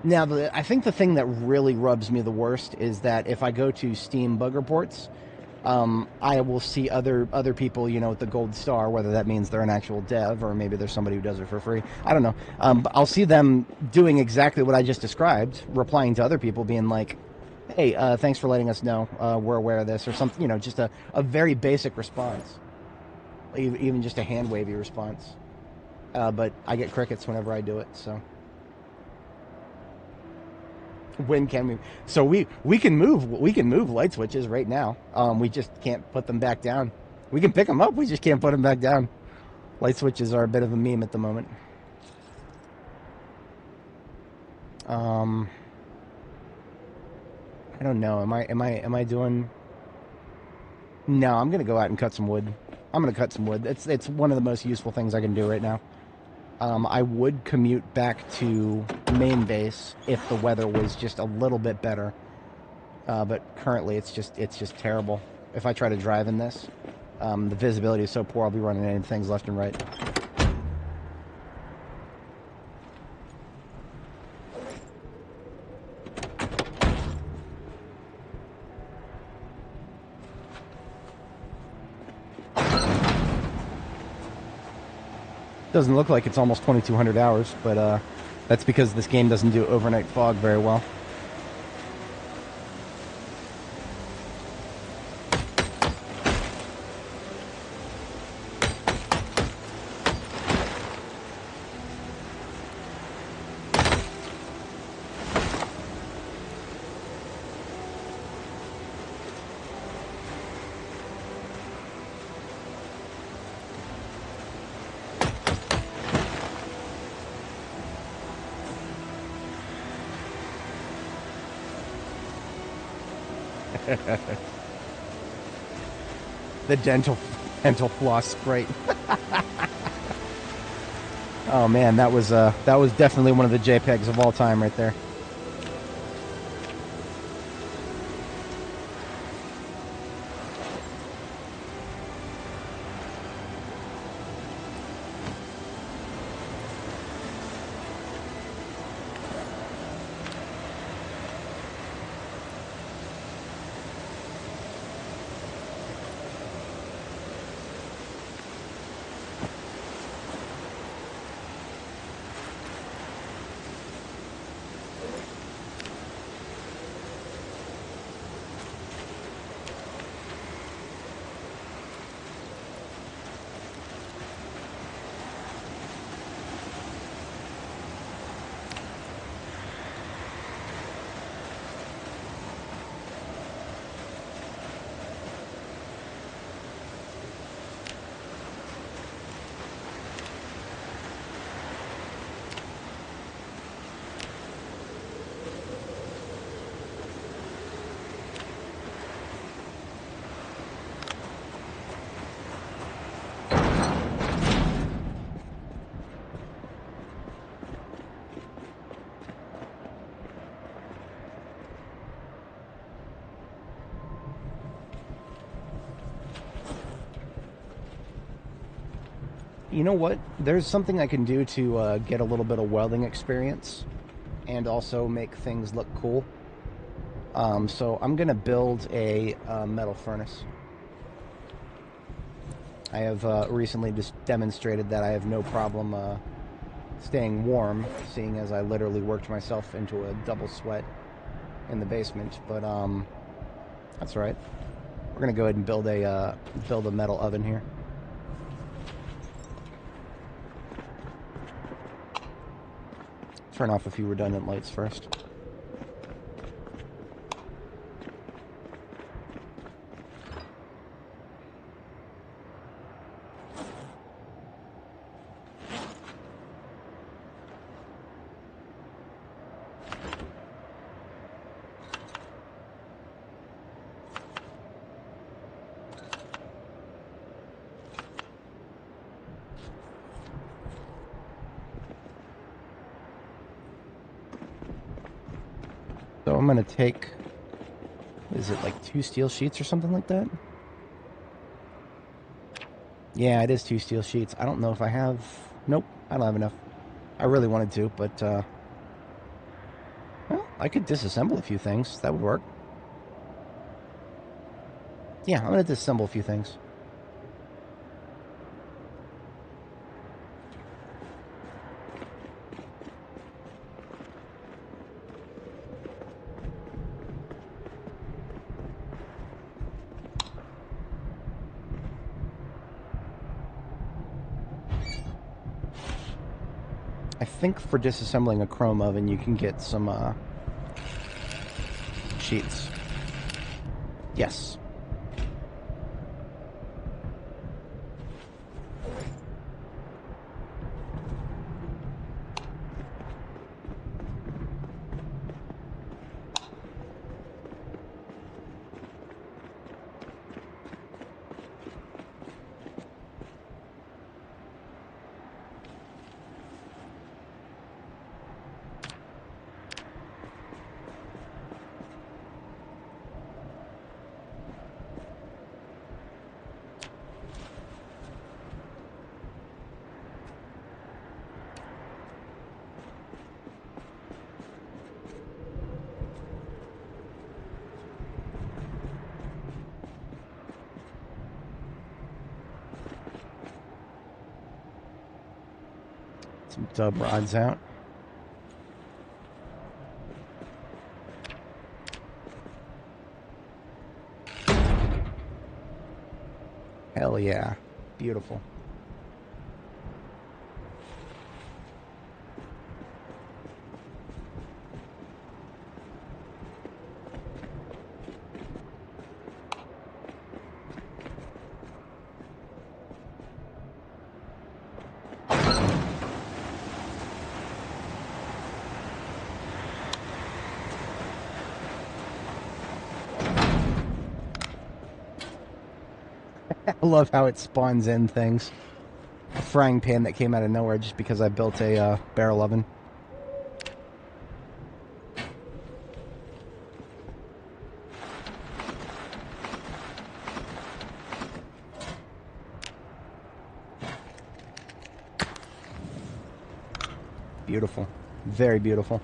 now I think the thing that really rubs me the worst is that if I go to Steam bug reports, I will see other people, you know, with the gold star, whether that means they're an actual dev or maybe there's somebody who does it for free. I don't know. But I'll see them doing exactly what I just described, replying to other people, being like, "Hey, thanks for letting us know. We're aware of this," or something. You know, just a very basic response, even just a hand wavy response. But I get crickets whenever I do it. So when can we? So we can move light switches right now. We just can't put them back down. We can pick them up. We just can't put them back down. Light switches are a bit of a meme at the moment. I don't know. Am I doing? No, I'm gonna go out and cut some wood. I'm gonna cut some wood. It's one of the most useful things I can do right now. I would commute back to main base if the weather was just a little bit better. But currently it's just terrible. If I try to drive in this, the visibility is so poor I'll be running into things left and right. Doesn't look like it's almost 2,200 hours, but that's because this game doesn't do overnight fog very well. The dental floss sprite. Oh man, that was definitely one of the JPEGs of all time right there. You know what? There's something I can do to get a little bit of welding experience and also make things look cool. So I'm going to build a metal furnace. I have recently just demonstrated that I have no problem staying warm, seeing as I literally worked myself into a double sweat in the basement. But that's all right. We're going to go ahead and build a metal oven here. Turn off a few redundant lights first. So I'm going to take, is it like 2 steel sheets or something like that? Yeah, it is 2 steel sheets. I don't know if I have, nope, I don't have enough. I really wanted to, but, well, I could disassemble a few things. That would work. Yeah, I'm going to disassemble a few things. I think for disassembling a chrome oven, you can get some sheets. Yes. Some dub rods out. Hell yeah. Beautiful. I love how it spawns in things. A frying pan that came out of nowhere just because I built a barrel oven. Beautiful. Very beautiful.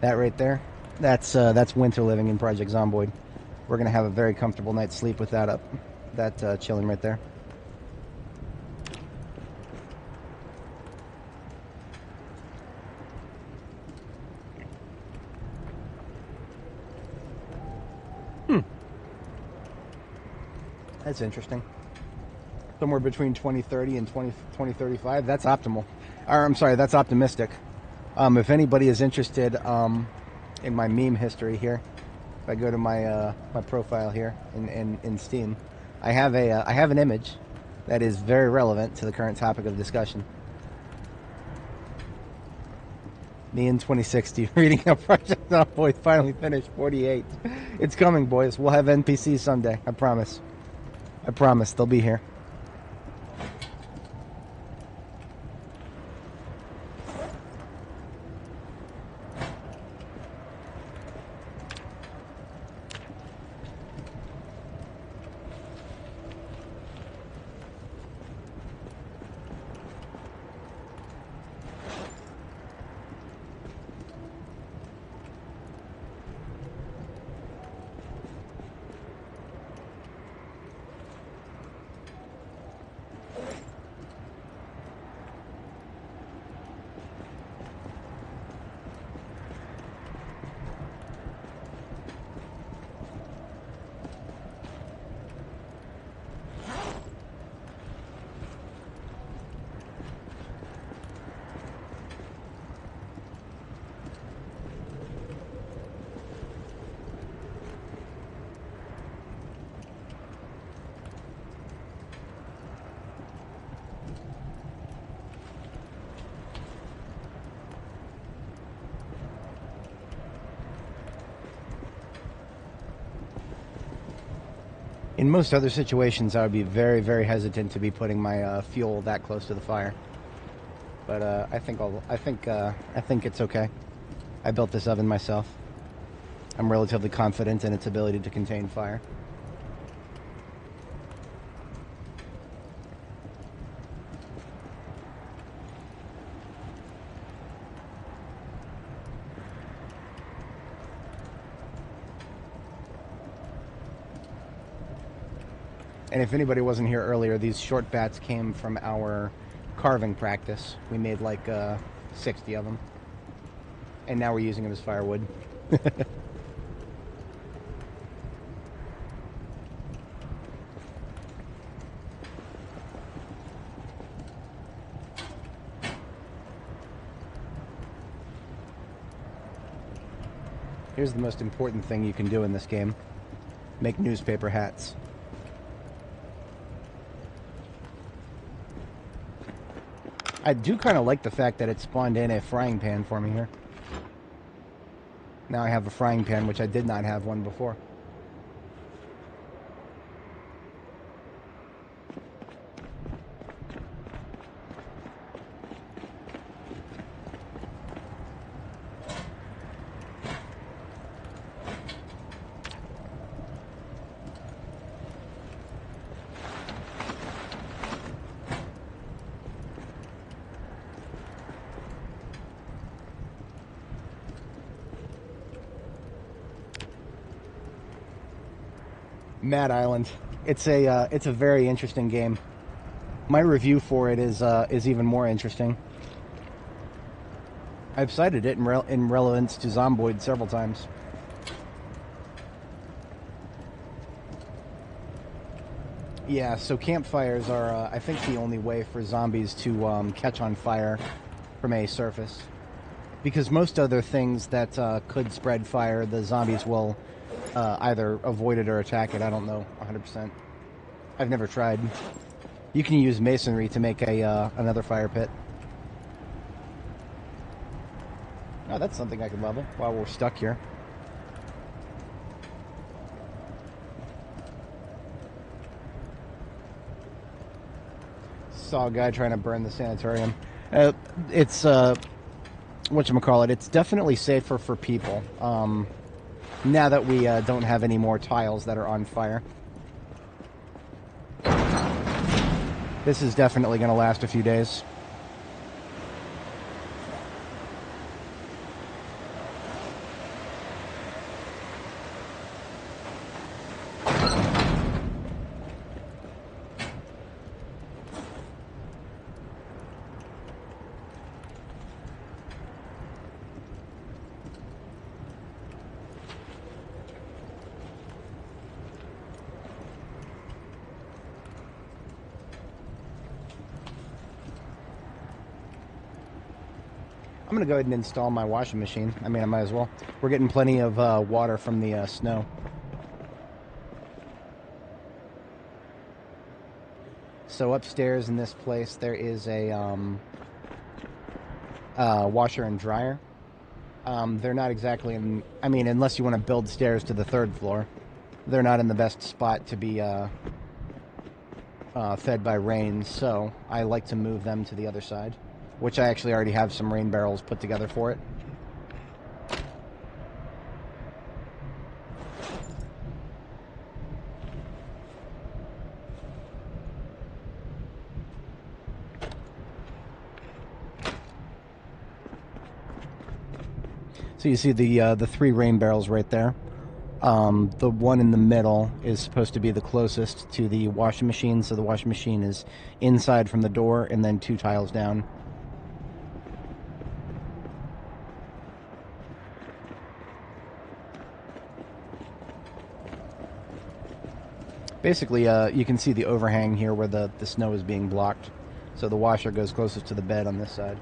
That right there, that's winter living in Project Zomboid. We're going to have a very comfortable night's sleep with that up. That chilling right there. That's interesting. Somewhere between 2030 and 2035. That's optimal. Or, I'm sorry, that's optimistic. If anybody is interested in my meme history here, if I go to my my profile here in Steam, I have an image that is very relevant to the current topic of discussion. Me in 2060 reading up Project Zomboid finally finished 48. It's coming, boys. We'll have NPCs someday. I promise. I promise they'll be here. In most other situations, I would be very, very hesitant to be putting my fuel that close to the fire. But I think it's okay. I built this oven myself. I'm relatively confident in its ability to contain fire. And if anybody wasn't here earlier, these short bats came from our carving practice. We made like 60 of them. And now we're using them as firewood. Here's the most important thing you can do in this game. Make newspaper hats. I do kind of like the fact that it spawned in a frying pan for me here. Now I have a frying pan, which I did not have one before. Mad Island. It's a very interesting game. My review for it is even more interesting. I've cited it in relevance to Zomboid several times. Yeah, so campfires are, I think, the only way for zombies to catch on fire from a surface. Because most other things that could spread fire, the zombies will either avoid it or attack it. I don't know 100%. I've never tried. You can use masonry to make another fire pit. Oh, that's something I can level while we're stuck here. Saw a guy trying to burn the sanitarium. It's whatchamacallit, it's definitely safer for people. Now that we don't have any more tiles that are on fire. This is definitely going to last a few days. I'm going to go ahead and install my washing machine. I mean, I might as well. We're getting plenty of water from the snow. So upstairs in this place, there is a washer and dryer. They're not exactly in... I mean, unless you want to build stairs to the third floor, they're not in the best spot to be fed by rain, so I like to move them to the other side. Which I actually already have some rain barrels put together for it. So you see the 3 rain barrels right there. The one in the middle is supposed to be the closest to the washing machine, so the washing machine is inside from the door and then 2 tiles down. Basically, you can see the overhang here where the snow is being blocked. So the washer goes closest to the bed on this side.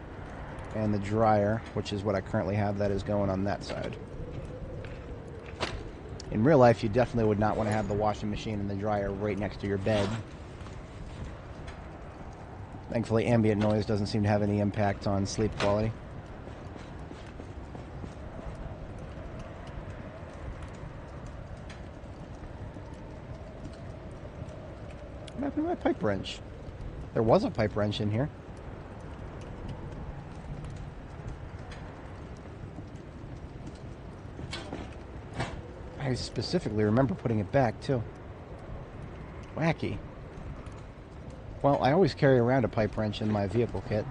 And the dryer, which is what I currently have, that is going on that side. In real life, you definitely would not want to have the washing machine and the dryer right next to your bed. Thankfully, ambient noise doesn't seem to have any impact on sleep quality. What happened to my pipe wrench? There was a pipe wrench in here. I specifically remember putting it back, too. Wacky. Well, I always carry around a pipe wrench in my vehicle kit.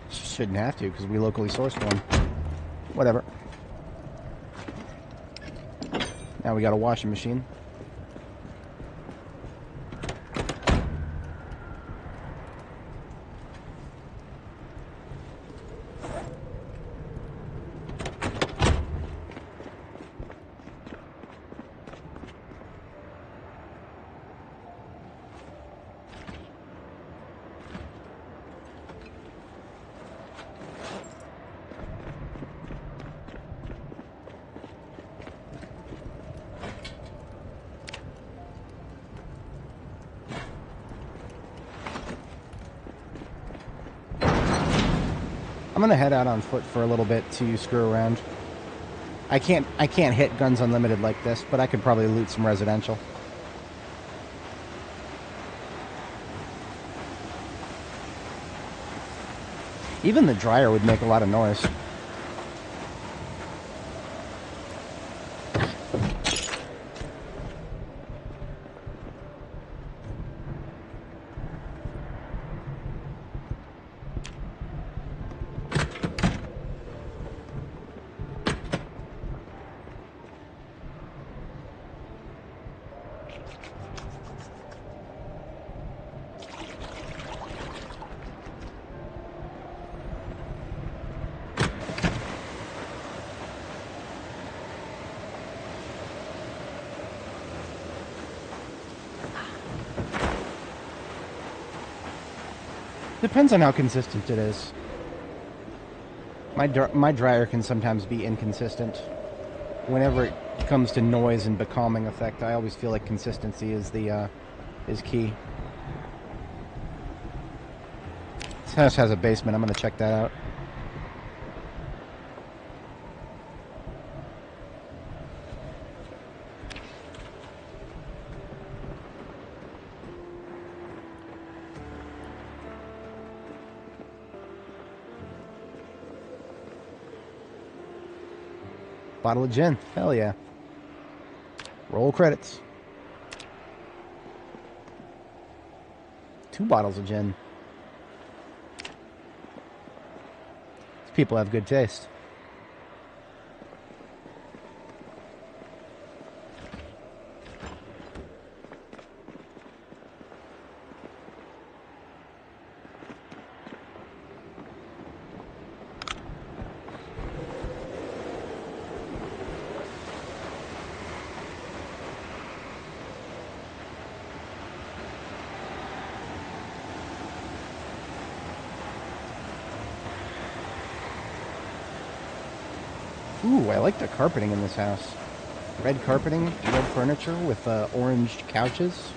Shouldn't have to, because we locally sourced one. Whatever. Now we got a washing machine. I'm gonna head out on foot for a little bit to screw around. I can't hit Guns Unlimited like this, but I could probably loot some residential. Even the dryer would make a lot of noise. Depends on how consistent it is. My dryer can sometimes be inconsistent. Whenever it comes to noise and becalming effect, I always feel like consistency is the is key. This house has a basement. I'm gonna check that out. Bottle of gin. Hell yeah. Roll credits. 2 bottles of gin. These people have good taste. Ooh, I like the carpeting in this house. Red carpeting, red furniture with orange couches.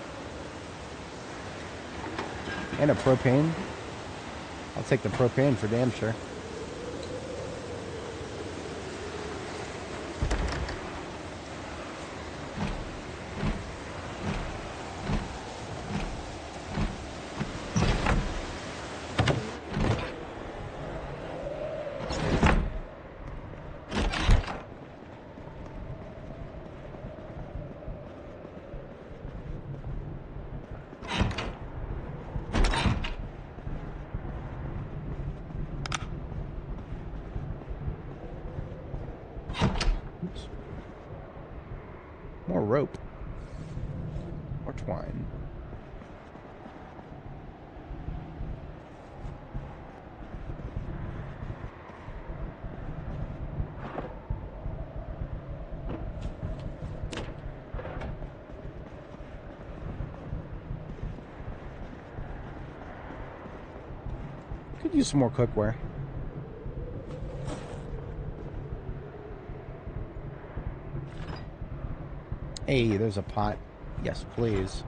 And a propane. I'll take the propane for damn sure. More rope. Or twine. Could use some more cookware. Hey, there's a pot. Yes, please.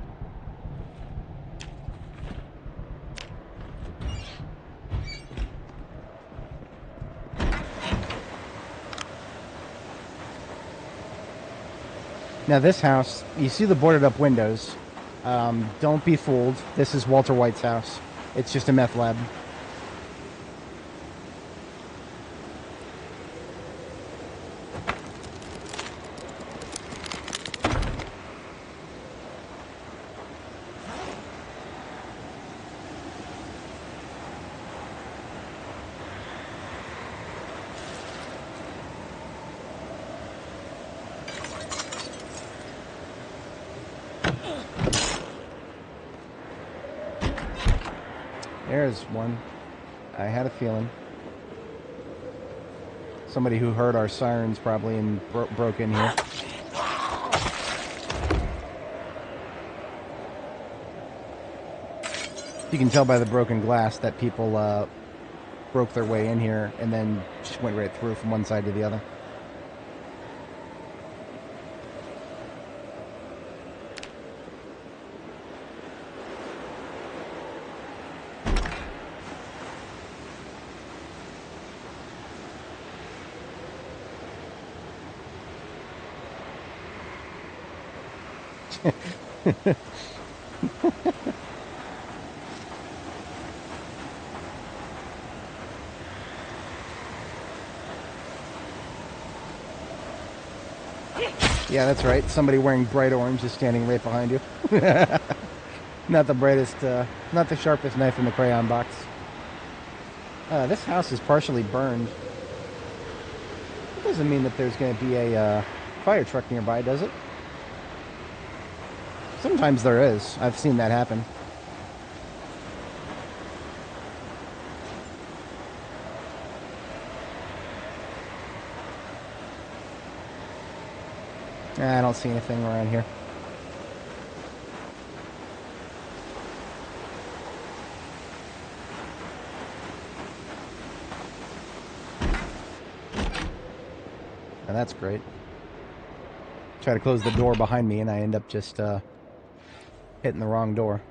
Now this house, you see the boarded up windows. Don't be fooled. This is Walter White's house. It's just a meth lab. There's one. I had a feeling. Somebody who heard our sirens probably and broke in here. You can tell by the broken glass that people broke their way in here and then just went right through from one side to the other. Yeah, that's right. Somebody wearing bright orange is standing right behind you. Not the brightest, not the sharpest knife in the crayon box. This house is partially burned. It doesn't mean that there's going to be a fire truck nearby, does it? Sometimes there is. I've seen that happen. I don't see anything around here. And that's great. Try to close the door behind me and I end up just hitting the wrong door.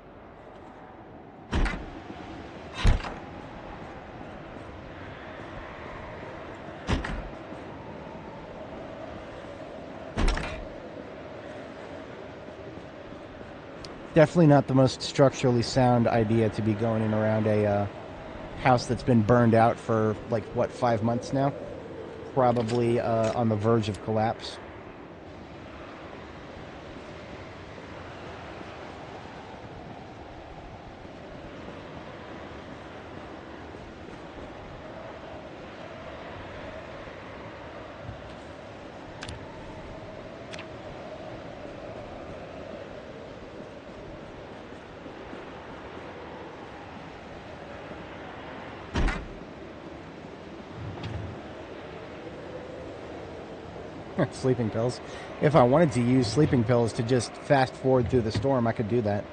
Definitely not the most structurally sound idea to be going in around a house that's been burned out for, like, what, 5 months now? Probably on the verge of collapse. Sleeping pills. If I wanted to use sleeping pills to just fast forward through the storm, I could do that.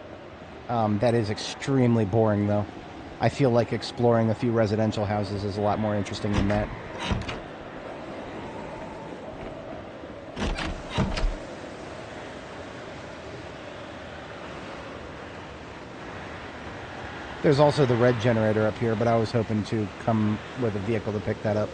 That is extremely boring, though. I feel like exploring a few residential houses is a lot more interesting than that. There's also the red generator up here, but I was hoping to come with a vehicle to pick that up.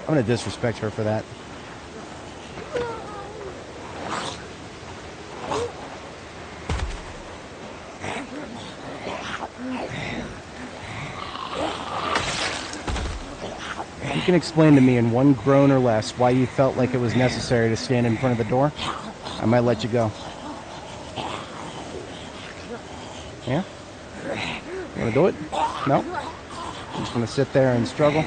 I'm going to disrespect her for that. You can explain to me in one groan or less why you felt like it was necessary to stand in front of the door. I might let you go. Yeah? You want to do it? No? You just want to sit there and struggle?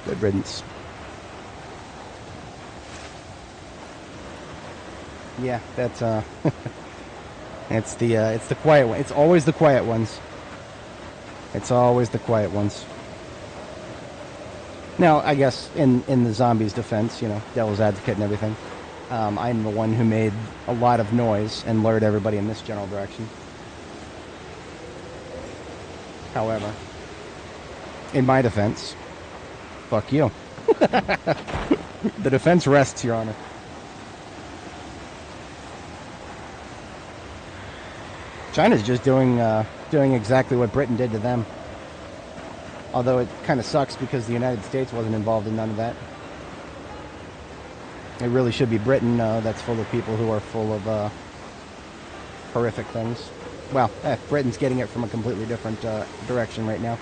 Good riddance. Yeah, that's it's the quiet one. It's always the quiet ones. It's always the quiet ones. Now, I guess in the zombies' defense, you know, devil's advocate and everything, I'm the one who made a lot of noise and lured everybody in this general direction. However, in my defense, fuck you. The defense rests, Your Honor. China's just doing exactly what Britain did to them. Although it kind of sucks because the United States wasn't involved in none of that. It really should be Britain that's full of people who are full of horrific things. Well, Britain's getting it from a completely different direction right now.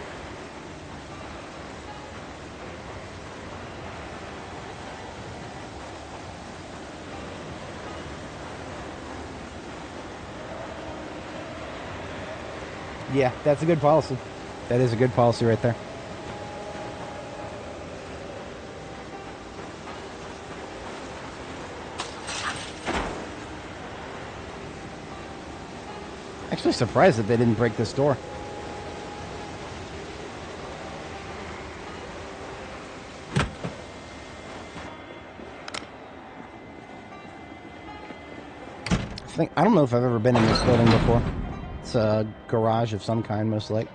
Yeah, that's a good policy. That is a good policy right there. Actually surprised that they didn't break this door. I don't know if I've ever been in this building before. It's a garage of some kind, most likely.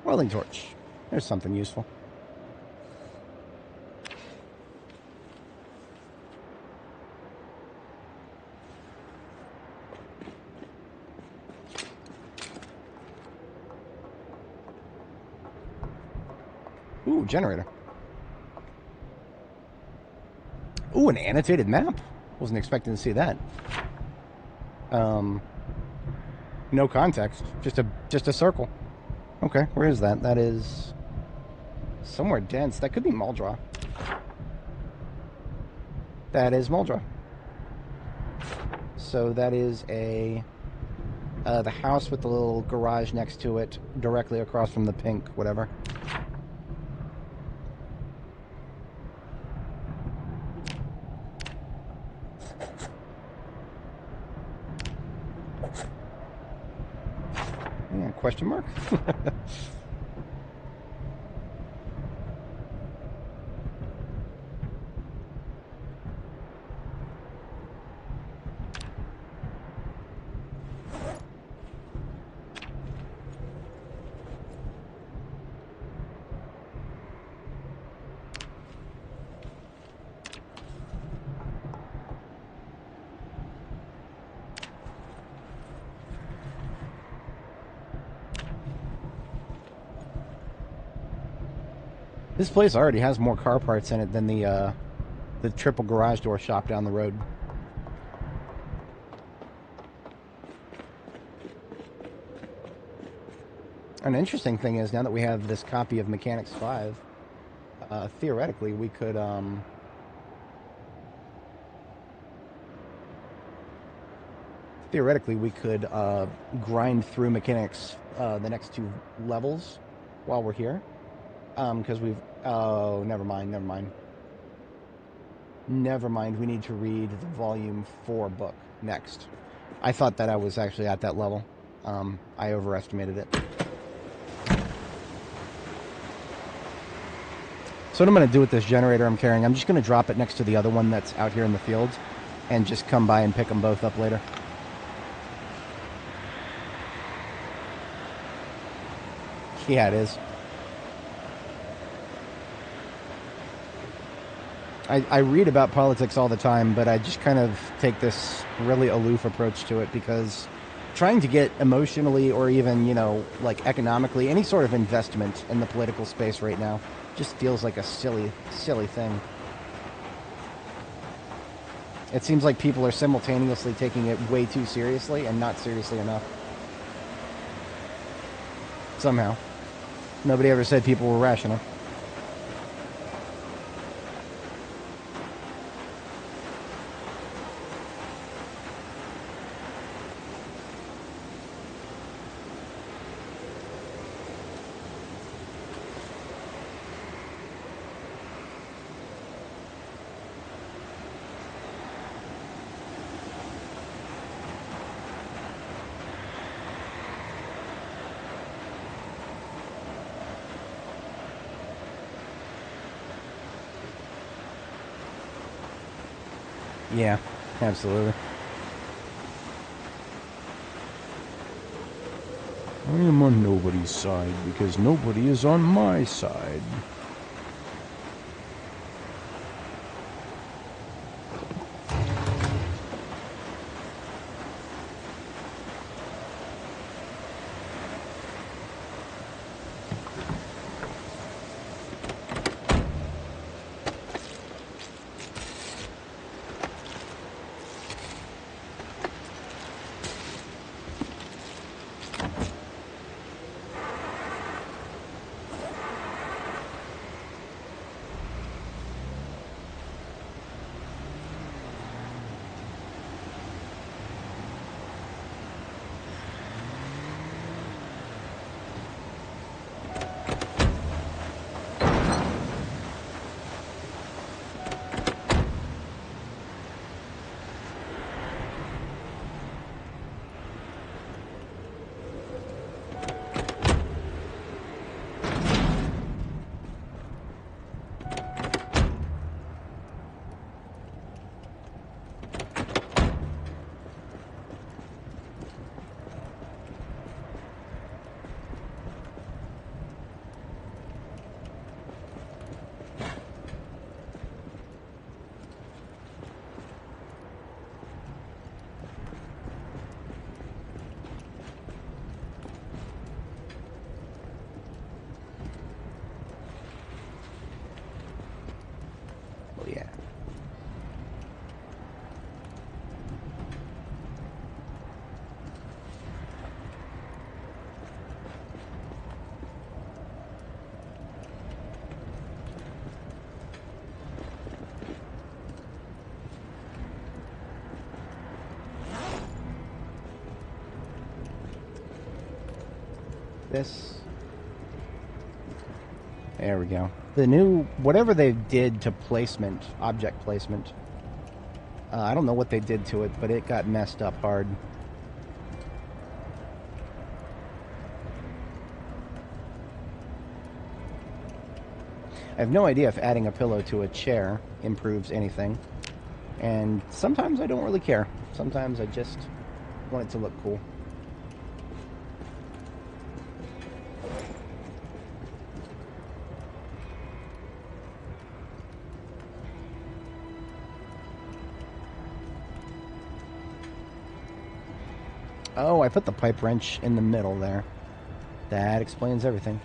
Welding torch. There's something useful. Ooh, generator. Ooh, an annotated map. Wasn't expecting to see that. No context. Just a circle. Okay, where is that? That is somewhere dense. That could be Muldra. That is Muldra. So that is the house with the little garage next to it, directly across from the pink, whatever. Yeah, question mark? This place already has more car parts in it than the triple garage door shop down the road. An interesting thing is, now that we have this copy of Mechanics 5, theoretically we could grind through Mechanics the next 2 levels while we're here. Because we've... Oh, never mind. We need to read the Volume 4 book next. I thought that I was actually at that level. I overestimated it. So what I'm going to do with this generator I'm carrying, I'm just going to drop it next to the other one that's out here in the field, and just come by and pick them both up later. Yeah, it is. I read about politics all the time, but I just kind of take this really aloof approach to it, because trying to get emotionally or even, you know, like economically, any sort of investment in the political space right now just feels like a silly thing. It seems like people are simultaneously taking it way too seriously and not seriously enough. Somehow. Nobody ever said people were rational. Yeah, absolutely. I am on nobody's side because nobody is on my side. Oh yeah. This. There we go. The new, whatever they did to placement, object placement, I don't know what they did to it, but it got messed up hard. I have no idea if adding a pillow to a chair improves anything. And sometimes I don't really care. Sometimes I just want it to look cool. Oh, I put the pipe wrench in the middle there. That explains everything.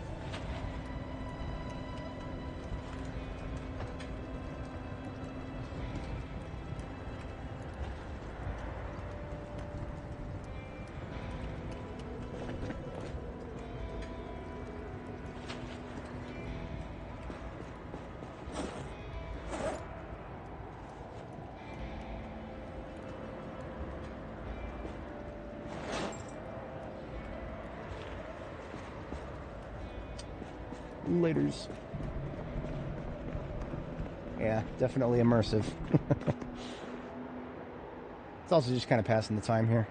Laters. Yeah, definitely immersive. It's also just kind of passing the time here.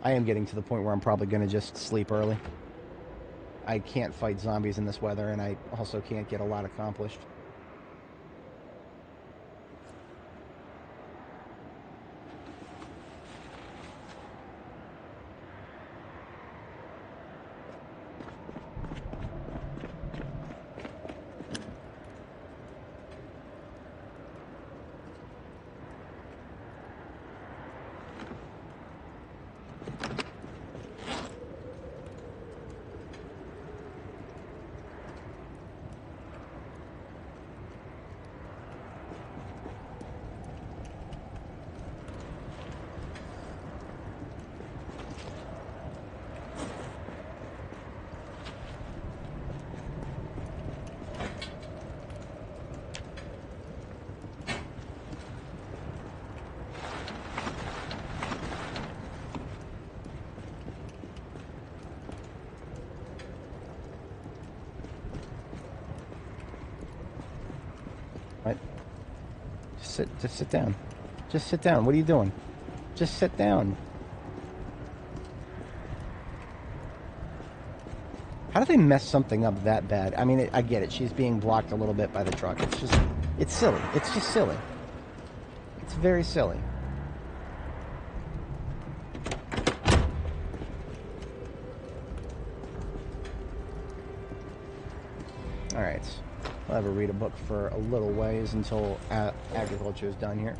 I am getting to the point where I'm probably going to just sleep early. I can't fight zombies in this weather, and I also can't get a lot accomplished. What? Just sit down. Just sit down. What are you doing? Just sit down. How do they mess something up that bad? I mean, I get it. She's being blocked a little bit by the truck. It's just, it's silly. It's just silly. It's very silly. Alright, I'll have a read a book for a little ways until agriculture is done here.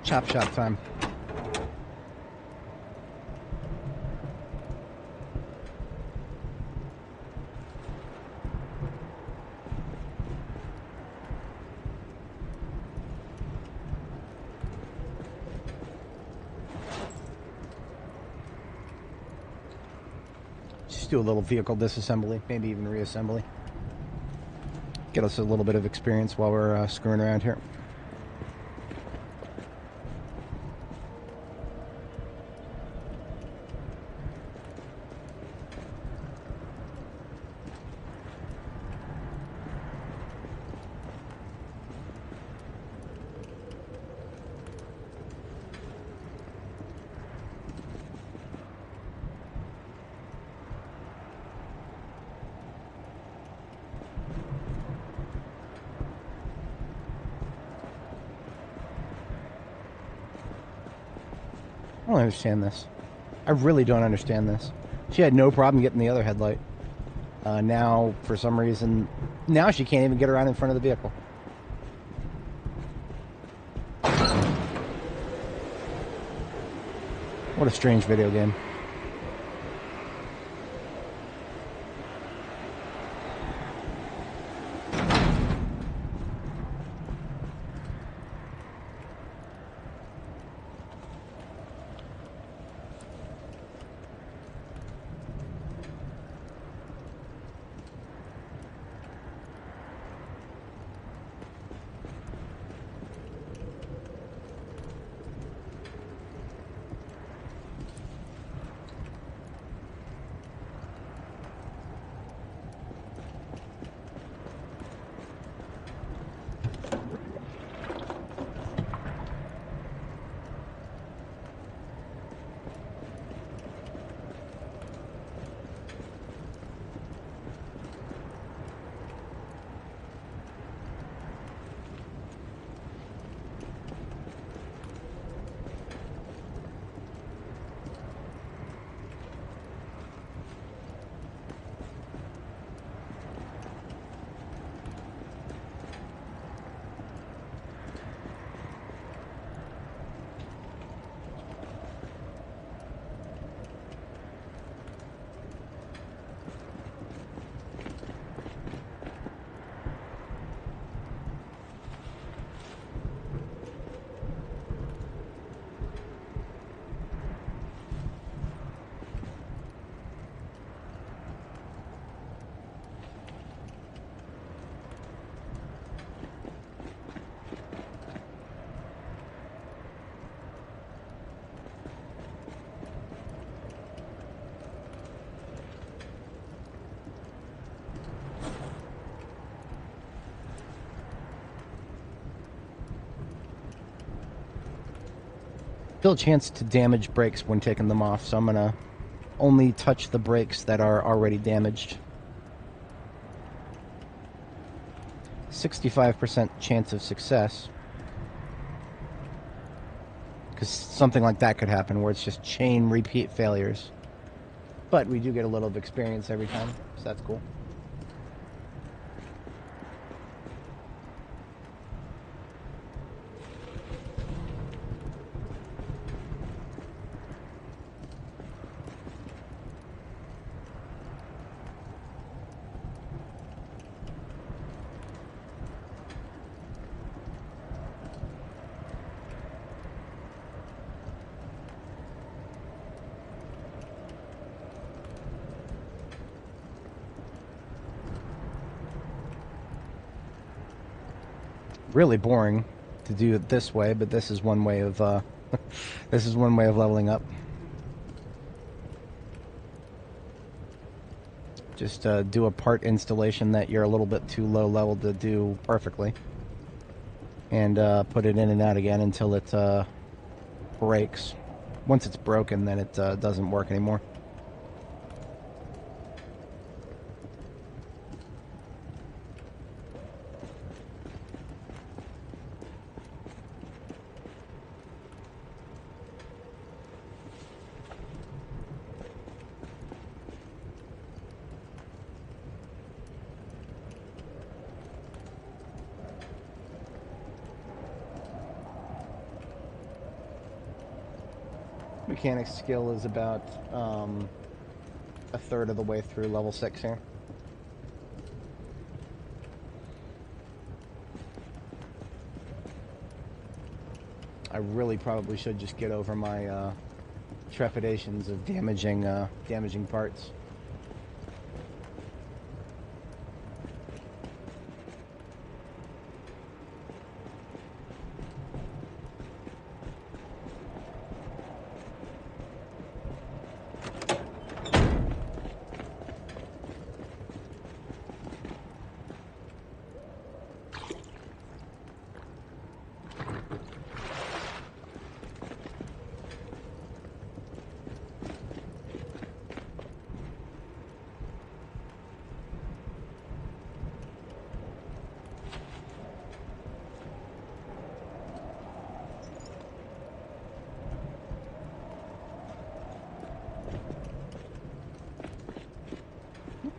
Chop shop time. Just do a little vehicle disassembly, maybe even reassembly. Get us a little bit of experience while we're screwing around here. I don't understand this. I really don't understand this. She had no problem getting the other headlight. Now, for some reason, now she can't even get around in front of the vehicle. What a strange video game. Still a chance to damage brakes when taking them off, so I'm gonna only touch the brakes that are already damaged. 65% chance of success, because something like that could happen where it's just chain repeat failures. But we do get a little of experience every time, so that's cool. really boring to do it this way, but this is one way of this is one way of leveling up. Just do a part installation that you're a little bit too low level to do perfectly, and put it in and out again until it breaks. Once it's broken, then it doesn't work anymore. Mechanic skill is about a third of the way through level 6 here. I really probably should just get over my trepidations of damaging parts.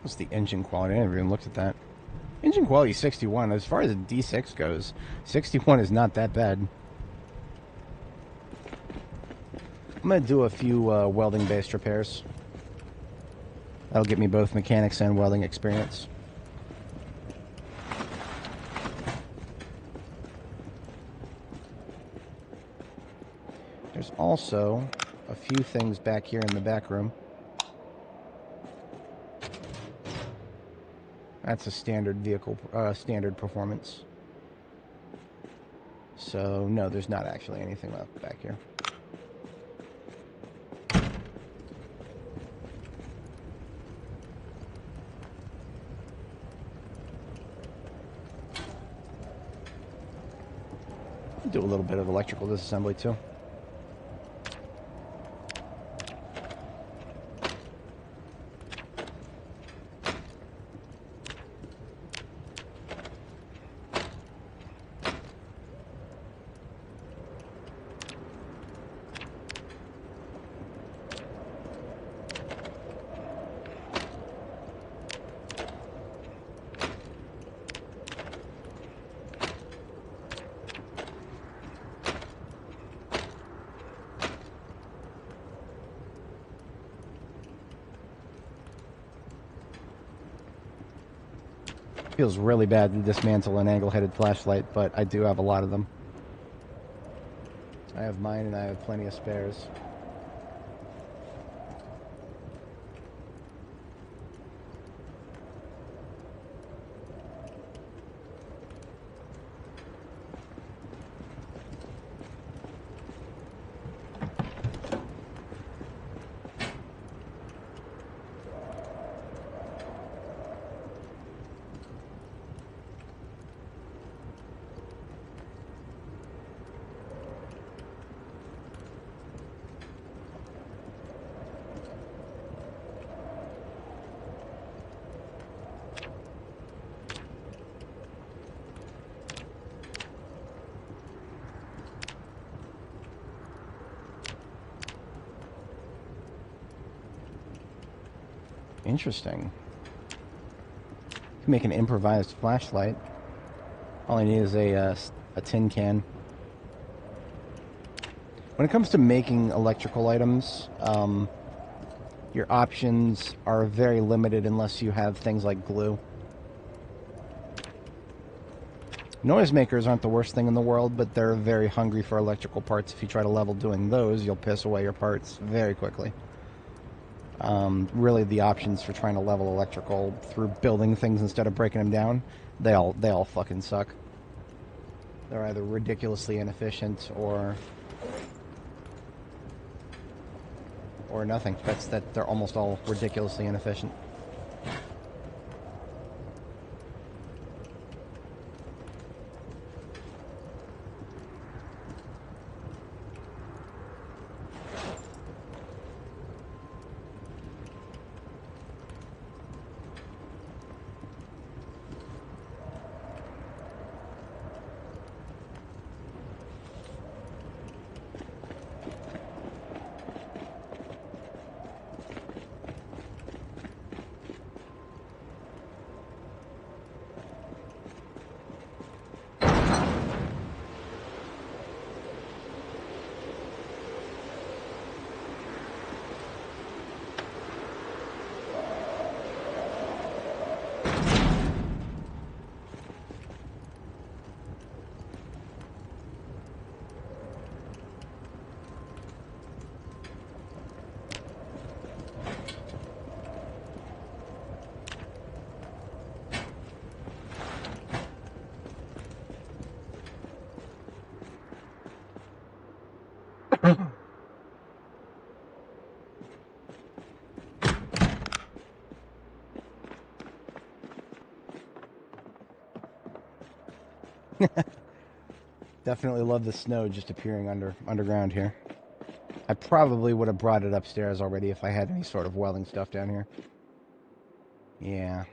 What's the engine quality? I never even looked at that. Engine quality 61. As far as a D6 goes, 61 is not that bad. I'm going to do a few welding-based repairs. That'll get me both mechanics and welding experience. There's also a few things back here in the back room. That's a standard vehicle, standard performance. So, no, there's not actually anything left back here. Do a little bit of electrical disassembly, too. Feels really bad to dismantle an angle-headed flashlight, but I do have a lot of them. I have mine and I have plenty of spares. Interesting. Can make an improvised flashlight. All I need is a tin can. When it comes to making electrical items, your options are very limited unless you have things like glue. Noisemakers aren't the worst thing in the world, but they're very hungry for electrical parts. If you try to level doing those, you'll piss away your parts very quickly. Really, the options for trying to level electrical through building things instead of breaking them down, they all fucking suck. They're either ridiculously inefficient or nothing. They're almost all ridiculously inefficient. Definitely love the snow just appearing underground here. I probably would have brought it upstairs already if I had any sort of welding stuff down here. Yeah.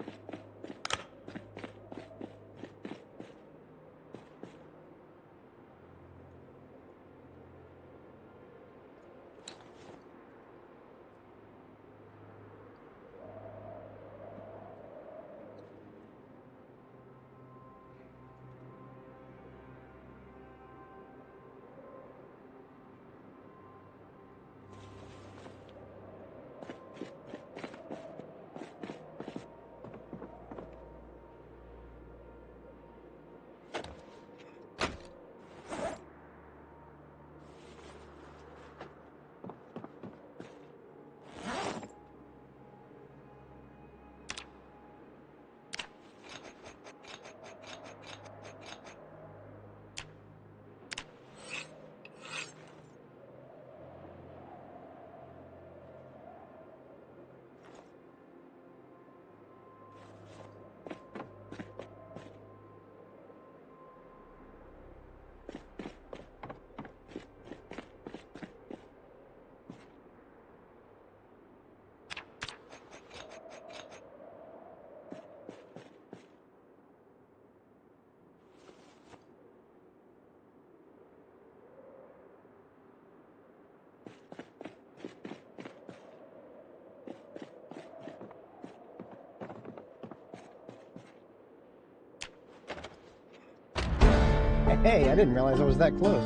Hey, I didn't realize I was that close.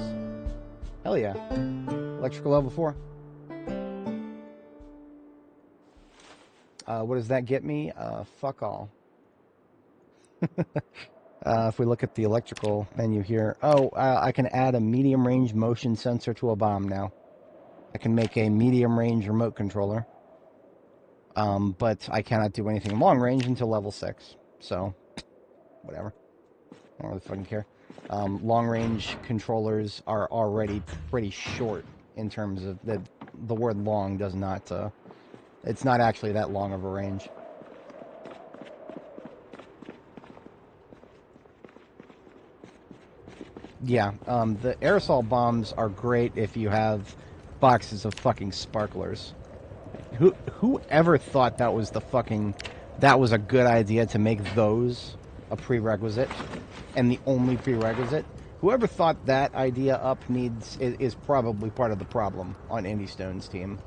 Hell yeah. Electrical level 4. What does that get me? Fuck all. If we look at the electrical menu here. Oh, I can add a medium range motion sensor to a bomb now. I can make a medium range remote controller. But I cannot do anything long range until level 6. So, whatever. I don't really fucking care. Long range controllers are already pretty short in terms of the word long does not, it's not actually that long of a range. Yeah, the aerosol bombs are great if you have boxes of fucking sparklers. Whoever thought that was that was a good idea to make those a prerequisite and the only prerequisite? Whoever thought that idea up is probably part of the problem on Indy Stone's team.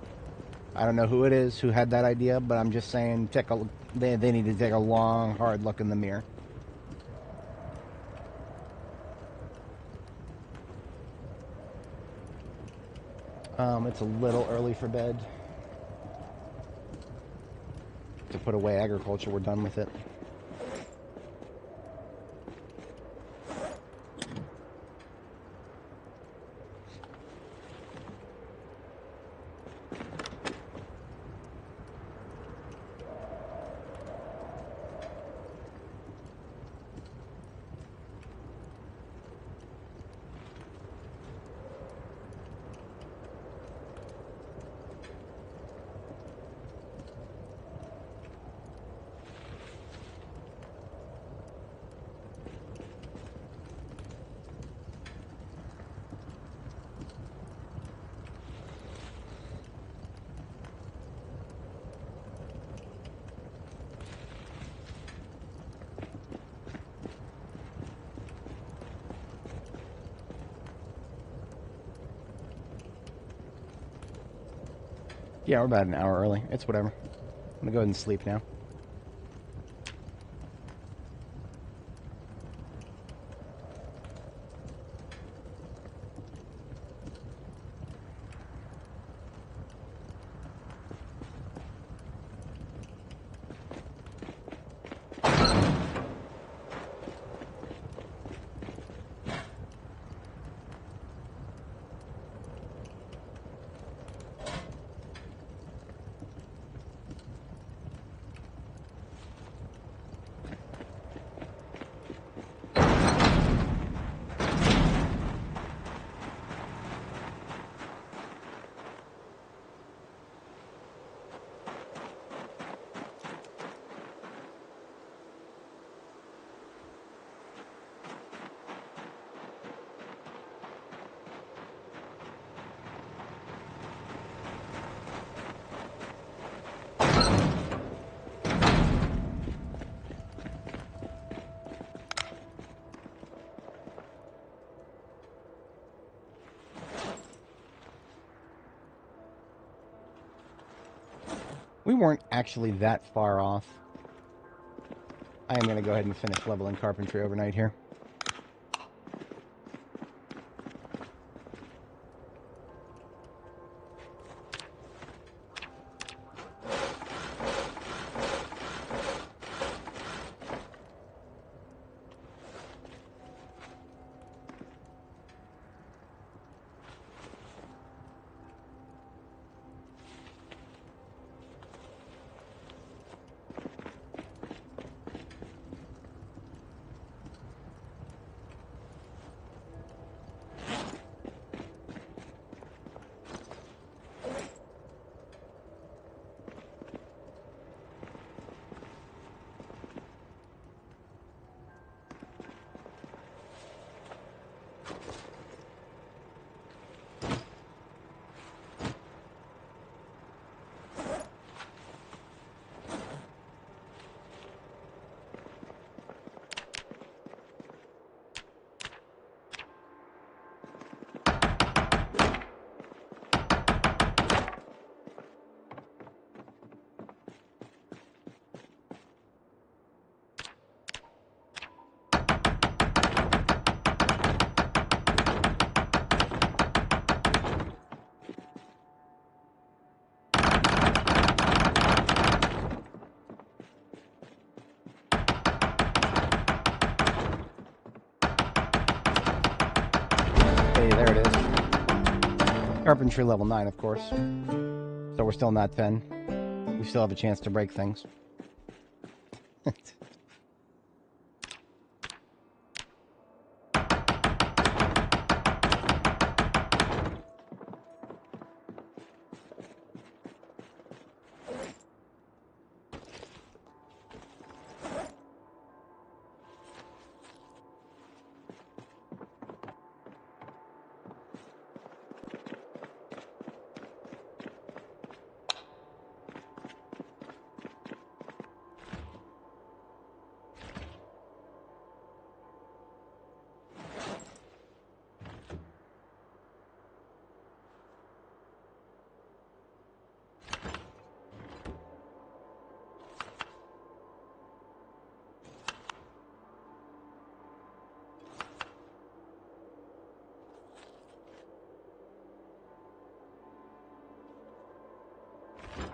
I don't know who it is who had that idea, but I'm just saying they need to take a long, hard look in the mirror. It's a little early for bed. To put away agriculture, we're done with it. Yeah, we're about an hour early. It's whatever. I'm gonna go ahead and sleep now. We weren't actually that far off. I am going to go ahead and finish leveling carpentry overnight here. There it is. Carpentry level 9, of course. So we're still not 10. We still have a chance to break things.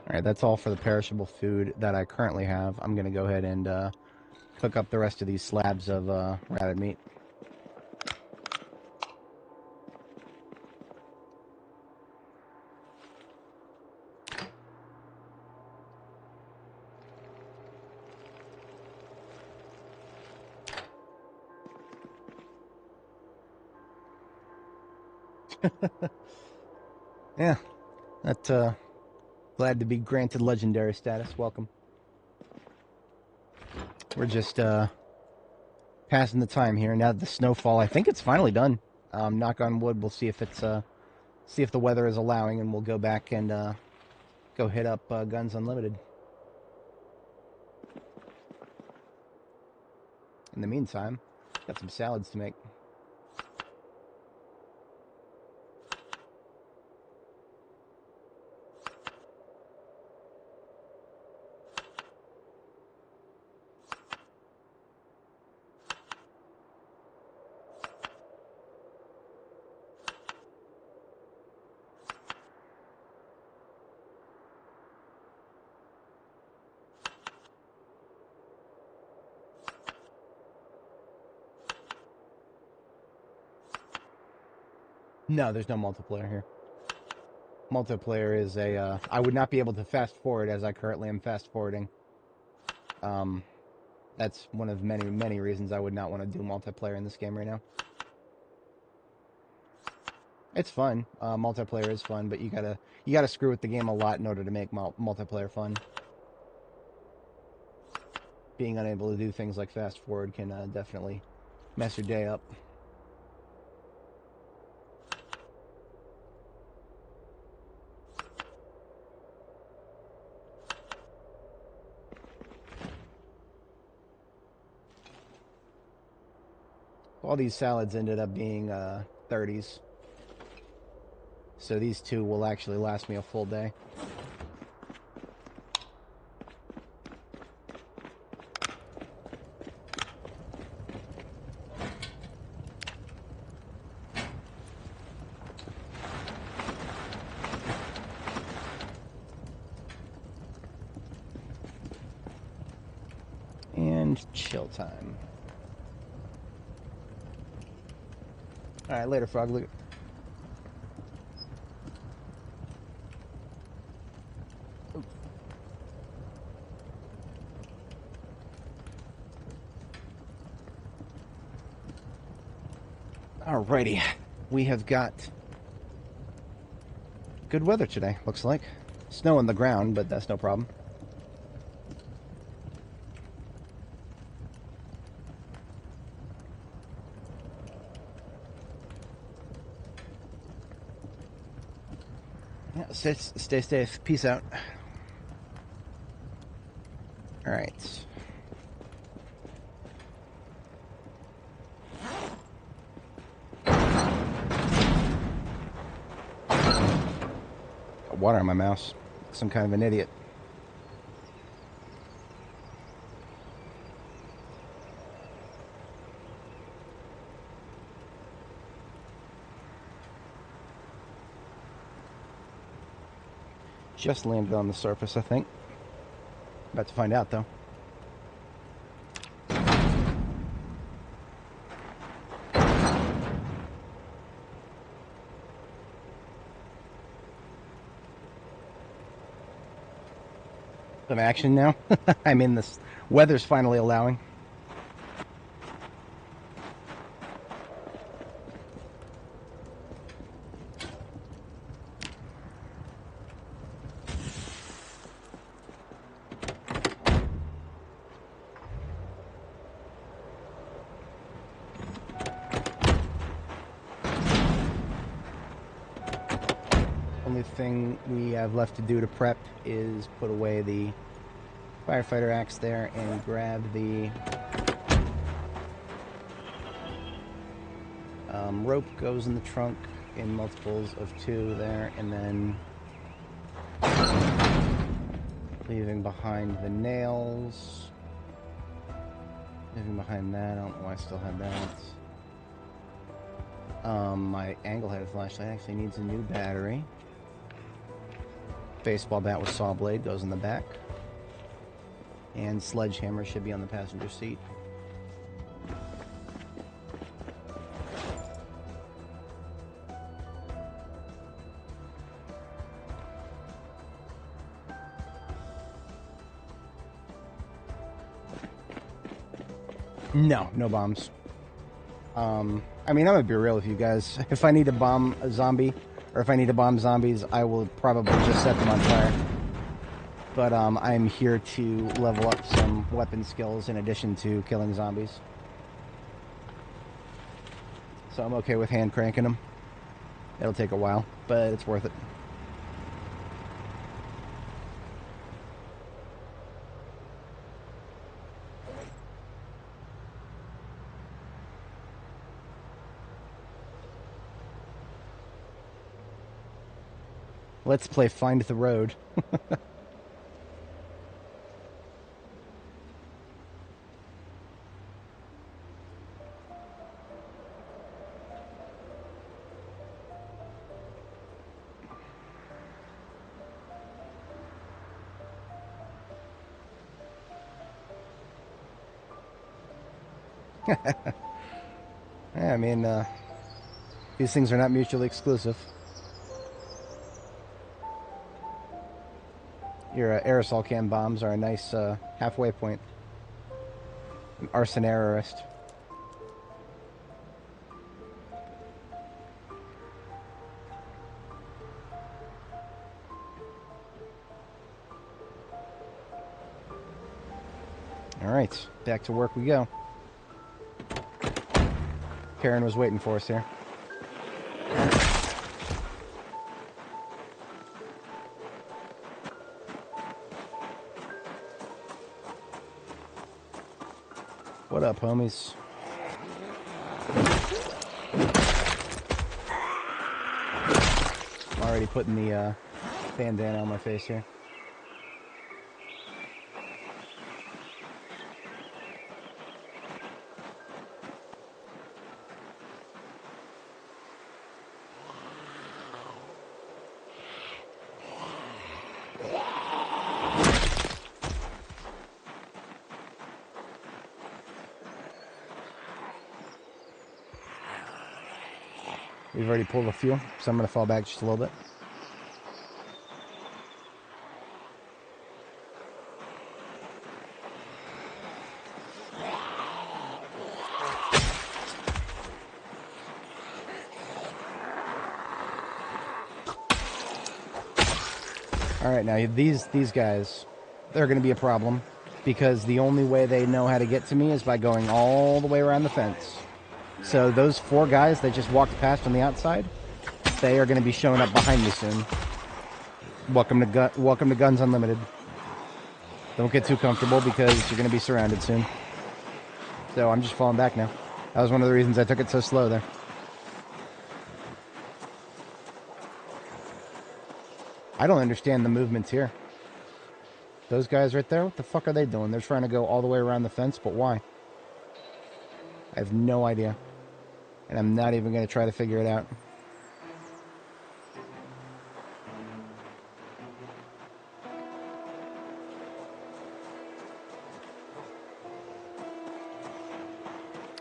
Alright, that's all for the perishable food that I currently have. I'm going to go ahead and cook up the rest of these slabs of rabbit meat. Yeah, that's glad to be granted legendary status. Welcome. We're just passing the time here. Now that the snowfall, I think it's finally done. Knock on wood. We'll see if it's see if the weather is allowing, and we'll go back and go hit up Guns Unlimited. In the meantime, got some salads to make. No, there's no multiplayer here. Multiplayer is a, I would not be able to fast forward as I currently am fast forwarding. That's one of many, many reasons I would not want to do multiplayer in this game right now. It's fun. Multiplayer is fun, but you gotta screw with the game a lot in order to make multiplayer fun. Being unable to do things like fast forward can definitely mess your day up. All these salads ended up being 30s. So these two will actually last me a full day. And chill time. Alright, later, Frog. Look. Alrighty. We have got good weather today, looks like. Snow on the ground, but that's no problem. Yeah, stay safe. Peace out. Alright. Got water on my mouse. Some kind of an idiot. Just landed on the surface, I think. About to find out, though. Some action now. I mean, this weather's finally allowing. Only thing we have left to do to prep is put away the firefighter axe there and grab the rope. Goes in the trunk in multiples of 2 there, and then leaving behind the nails. Leaving behind that. I don't know why I still have that. My angle-headed flashlight actually needs a new battery. Baseball bat with saw blade goes in the back. And sledgehammer should be on the passenger seat. No, no bombs. I mean, I'm gonna be real with you guys. If I need to bomb a zombie, or if I need to bomb zombies, I will probably just set them on fire. But I'm here to level up some weapon skills in addition to killing zombies. So I'm okay with hand cranking them. It'll take a while, but it's worth it. Let's play Find the Road. Yeah, I mean, These things are not mutually exclusive. Your aerosol can bombs are a nice halfway point. An arsonarist. Alright, back to work we go. Karen was waiting for us here. What up, homies? I'm already putting the bandana on my face here. We've already pulled a few, so I'm going to fall back just a little bit. Alright, now these guys, they're going to be a problem, because the only way they know how to get to me is by going all the way around the fence. So those 4 guys that just walked past on the outside, they are going to be showing up behind me soon. Welcome to Guns Unlimited. Don't get too comfortable because you're going to be surrounded soon. So I'm just falling back now. That was one of the reasons I took it so slow there. I don't understand the movements here. Those guys right there, what the fuck are they doing? They're trying to go all the way around the fence, but why? I have no idea. And I'm not even going to try to figure it out.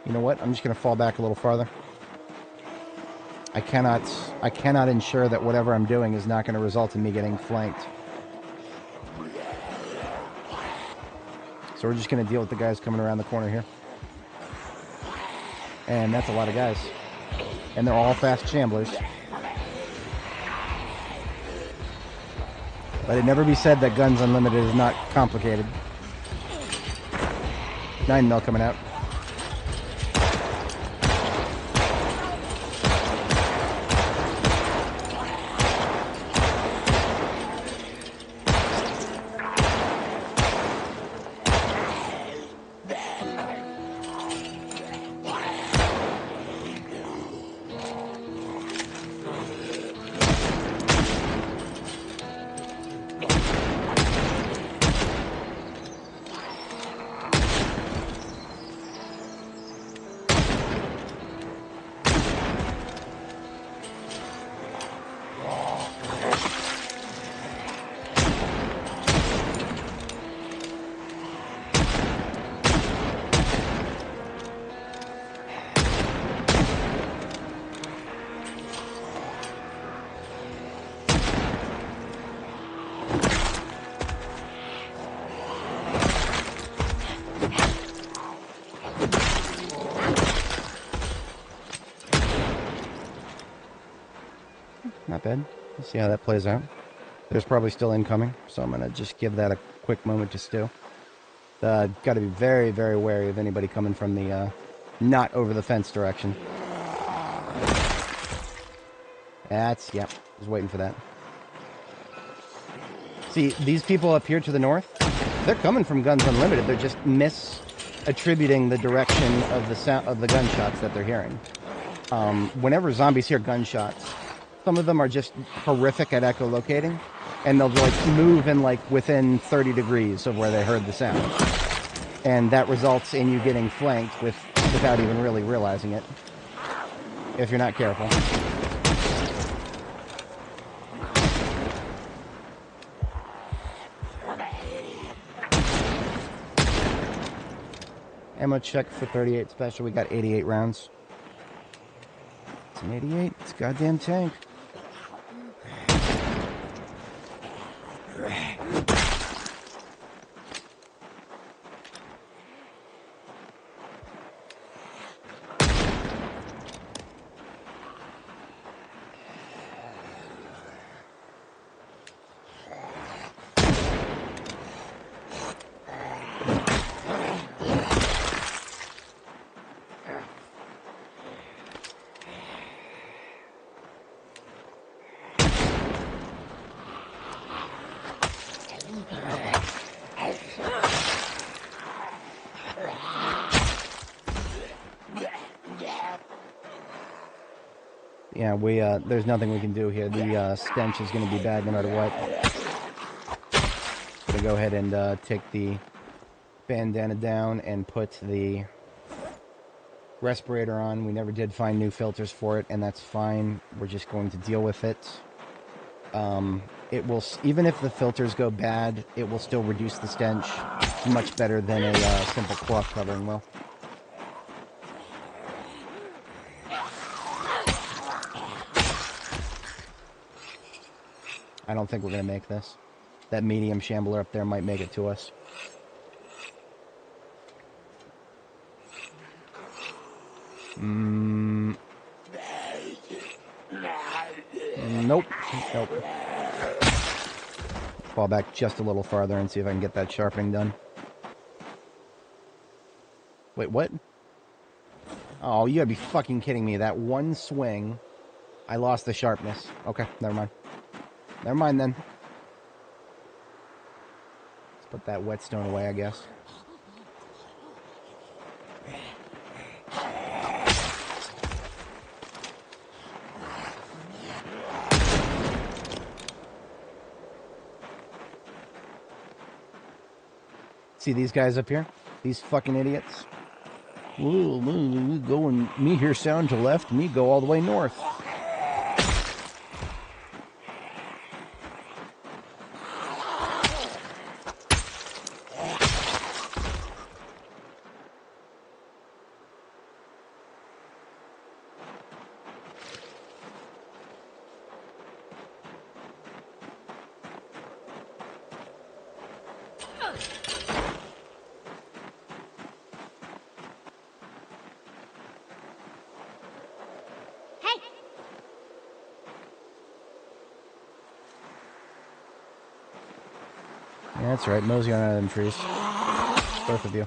You know what? I'm just going to fall back a little farther. I cannot ensure that whatever I'm doing is not going to result in me getting flanked. So we're just going to deal with the guys coming around the corner here. And that's a lot of guys. And they're all fast shamblers. Let it never be said that Guns Unlimited is not complicated. 9mm coming out. Not bad. We'll see how that plays out. There's probably still incoming, so I'm going to just give that a quick moment to stew. Got to be very, very wary of anybody coming from the not over the fence direction. Yep, I was waiting for that. See, these people up here to the north, they're coming from Guns Unlimited. They're just misattributing the direction of the sound of the gunshots that they're hearing. Whenever zombies hear gunshots, some of them are just horrific at echolocating, and they'll like move in like within 30 degrees of where they heard the sound. And that results in you getting flanked without even really realizing it, if you're not careful. Ammo check for 38 special. We got 88 rounds. 1088. It's a goddamn tank. Yeah, there's nothing we can do here. The stench is going to be bad no matter what. Gonna go ahead and take the bandana down and put the respirator on. We never did find new filters for it, and that's fine. We're just going to deal with it. It will, even if the filters go bad, it will still reduce the stench much better than a simple cloth covering will. I don't think we're going to make this. That medium shambler up there might make it to us. Nope. Nope. Fall back just a little farther and see if I can get that sharpening done. Wait, what? Oh, you gotta be fucking kidding me. That one swing, I lost the sharpness. Okay, never mind. Never mind then. Let's put that whetstone away, I guess. See these guys up here? These fucking idiots? Ooh, me here sound to left, me go all the way north. Yeah, that's right. Mosey on out of them trees. Both of you.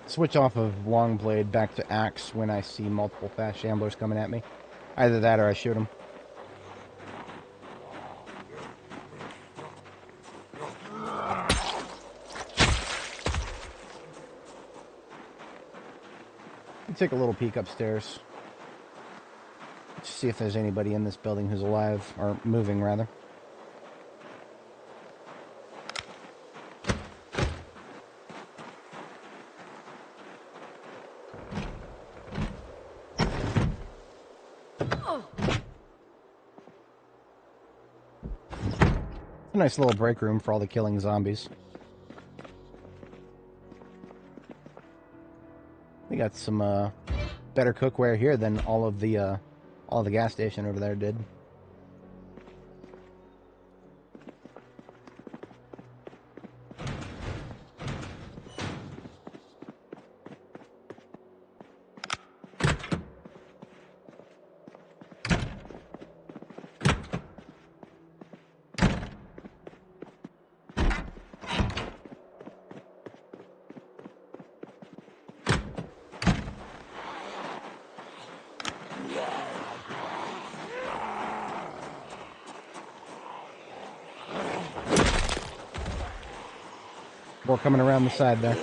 Switch off of Longblade back to Axe when I see multiple fast shamblers coming at me. Either that or I shoot them. Take a little peek upstairs. Let's see if there's anybody in this building who's alive, or moving rather. A nice little break room for all the killing zombies. We got some better cookware here than all the gas station over there did. Or coming around the side there.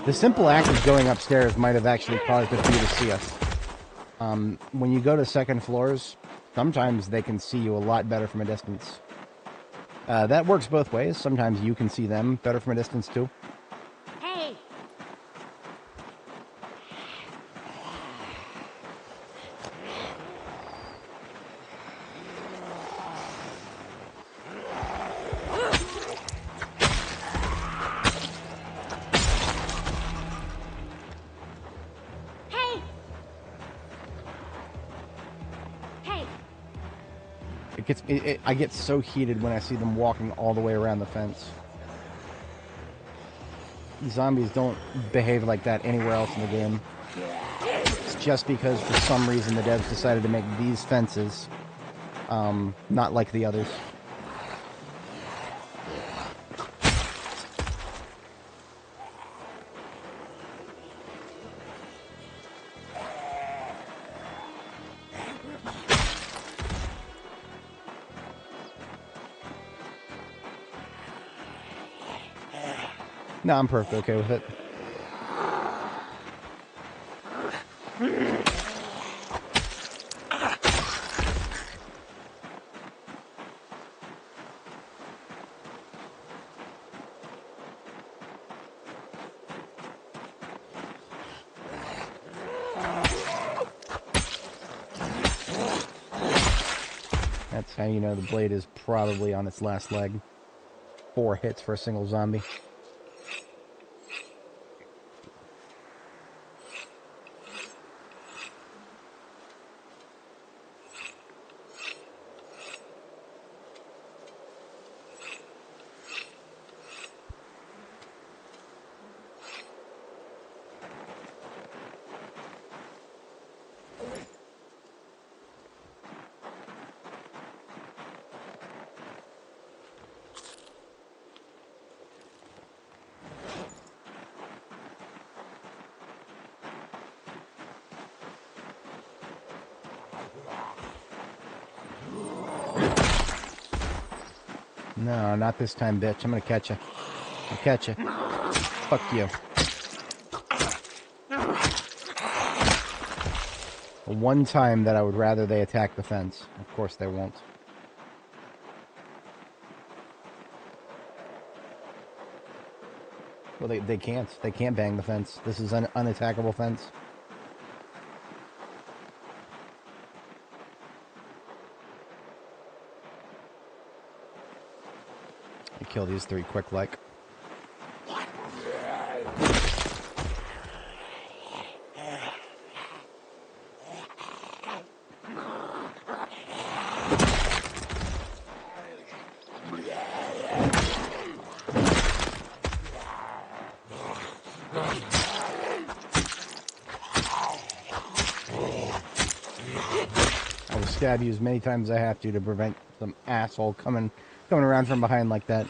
The simple act of going upstairs might have actually caused a few to see us. When you go to second floors, sometimes they can see you a lot better from a distance. That works both ways. Sometimes you can see them better from a distance, too. Hey! I get so heated when I see them walking all the way around the fence. Zombies don't behave like that anywhere else in the game. It's just because for some reason the devs decided to make these fences not like the others. No, I'm perfectly okay with it. That's how you know the blade is probably on its last leg. 4 hits for a single zombie. No, not this time, bitch. I'm gonna catch you. I'll catch you. Fuck you. One time that I would rather they attack the fence. Of course they won't. Well, they can't. They can't bang the fence. This is an unattackable fence. I kill these 3 quick like. I will stab you as many times as I have to prevent some asshole coming around from behind like that.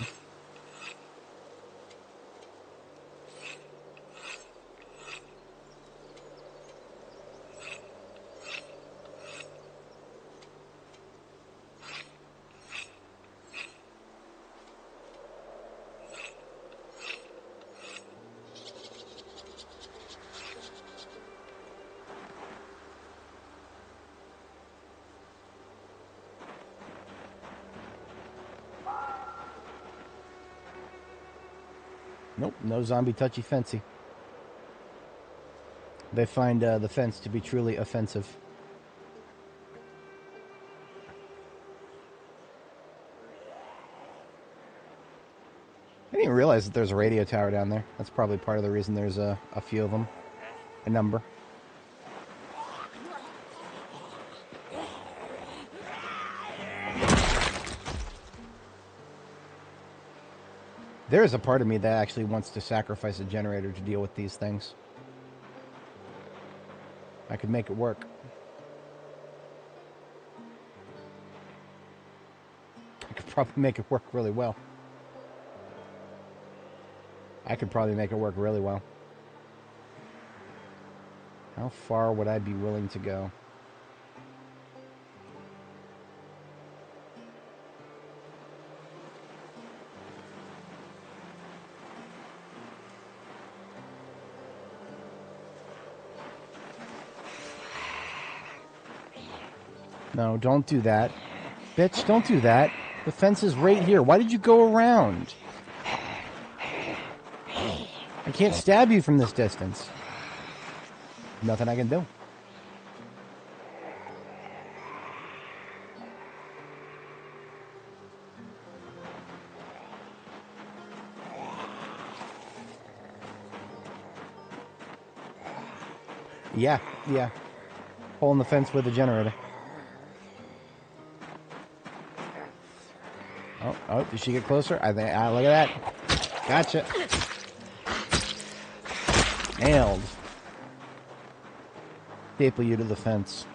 Nope, no zombie touchy-fencey. They find the fence to be truly offensive. I didn't even realize that there's a radio tower down there. That's probably part of the reason there's a few of them. A number. There is a part of me that actually wants to sacrifice a generator to deal with these things. I could make it work. I could probably make it work really well. I could probably make it work really well. How far would I be willing to go? No, don't do that. Bitch, don't do that. The fence is right here. Why did you go around? I can't stab you from this distance. Nothing I can do. Yeah, yeah. Hole in the fence with the generator. Oh, did she get closer? I think. Look at that. Gotcha. Nailed. Staple you to the fence.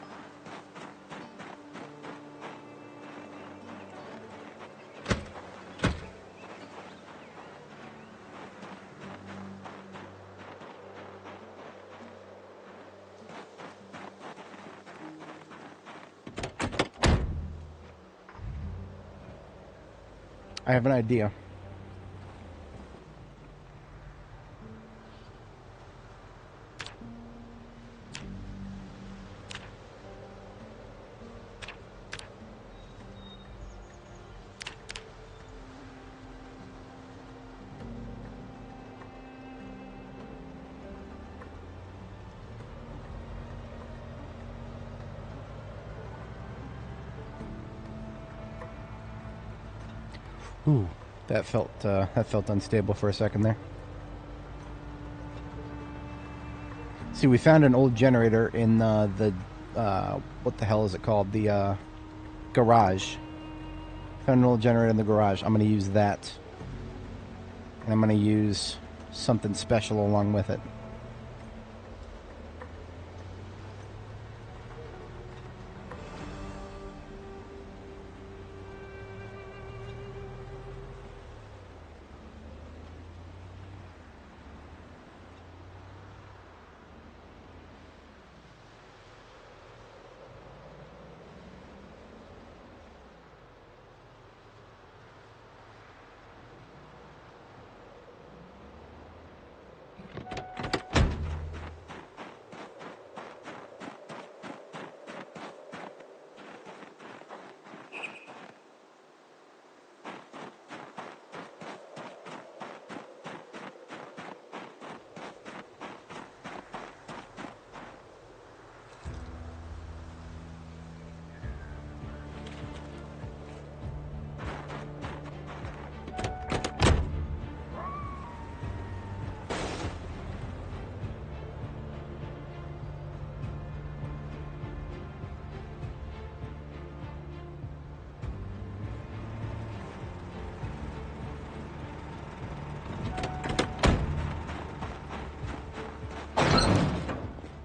I have an idea. Ooh, that felt unstable for a second there. See, we found an old generator in the what the hell is it called? The garage. Found an old generator in the garage. I'm going to use that, and I'm going to use something special along with it.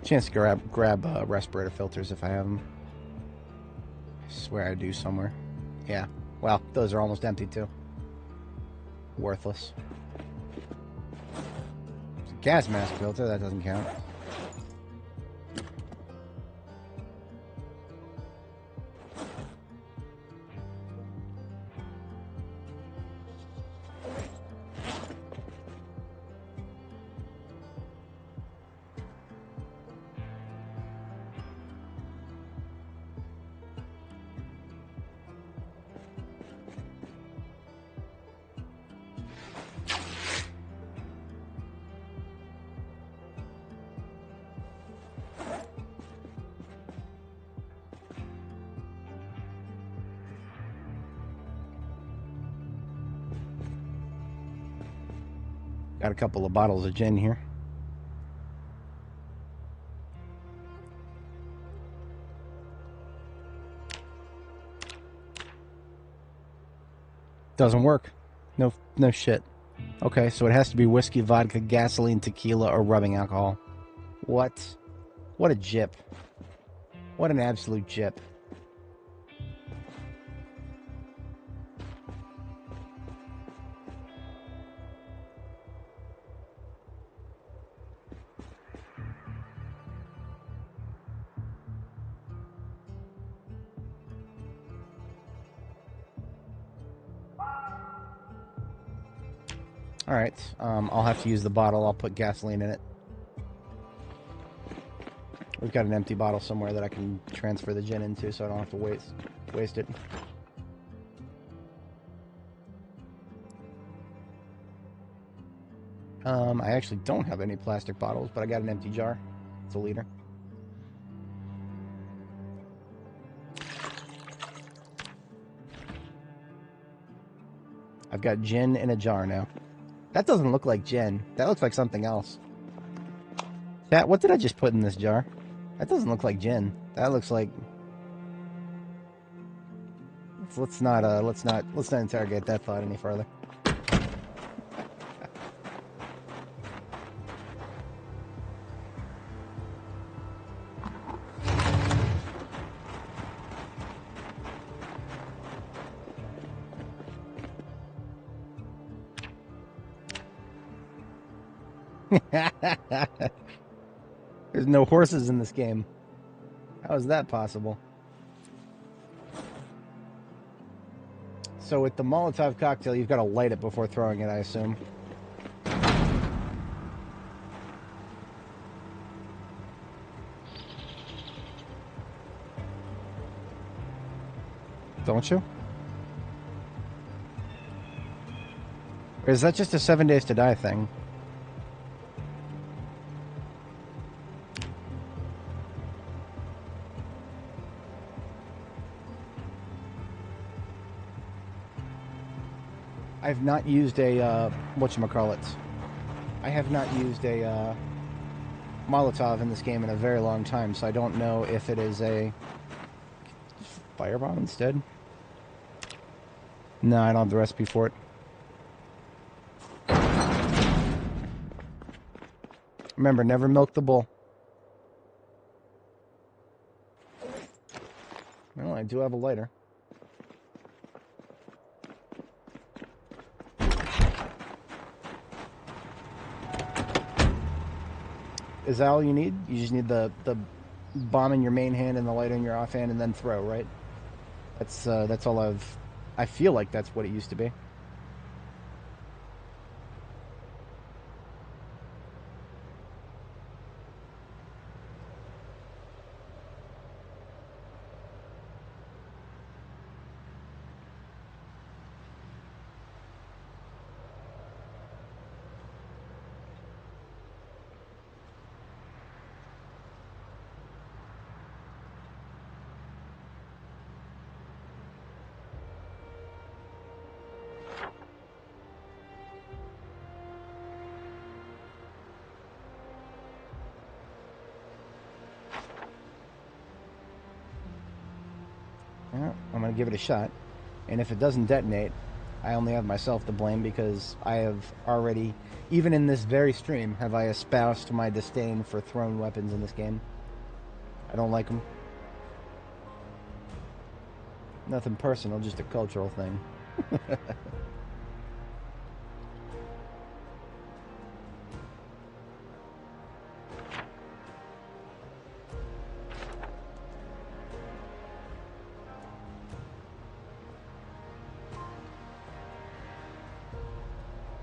Chance to grab respirator filters if I have them. I swear I do somewhere. Yeah. Well, those are almost empty too. Worthless. It's a gas mask filter, that doesn't count. Got a couple of bottles of gin here. Doesn't work. No shit. Okay, so it has to be whiskey, vodka, gasoline, tequila, or rubbing alcohol. What? What a jip. What an absolute jip. Alright, I'll have to use the bottle. I'll put gasoline in it. We've got an empty bottle somewhere that I can transfer the gin into so I don't have to waste it. I actually don't have any plastic bottles, but I got an empty jar. It's a liter. I've got gin in a jar now. That doesn't look like gin. That looks like something else. What did I just put in this jar? That doesn't look like gin. That looks like... Let's not interrogate that thought any further. There's no horses in this game. How is that possible? So with the Molotov cocktail, you've got to light it before throwing it, I assume. Don't you? Or is that just a 7 days to die thing? I've not used a, whatchamacallit. I have not used a, Molotov in this game in a very long time, so I don't know if it is a firebomb instead. No, I don't have the recipe for it. Remember, never milk the bull. Well, I do have a lighter. Is that all you need? You just need the bomb in your main hand and the lighter in your offhand and then throw, right? That's all I feel like that's what it used to be. Well, I'm going to give it a shot. And if it doesn't detonate, I only have myself to blame because I have already, even in this very stream, have I espoused my disdain for thrown weapons in this game. I don't like them. Nothing personal, just a cultural thing.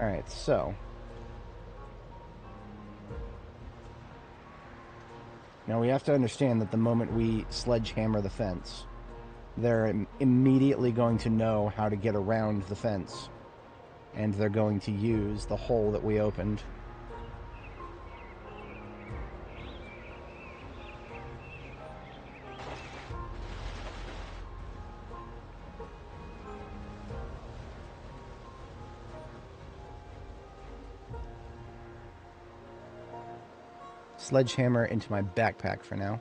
Alright, so now we have to understand that the moment we sledgehammer the fence, they're immediately going to know how to get around the fence, and they're going to use the hole that we opened. Sledgehammer into my backpack for now.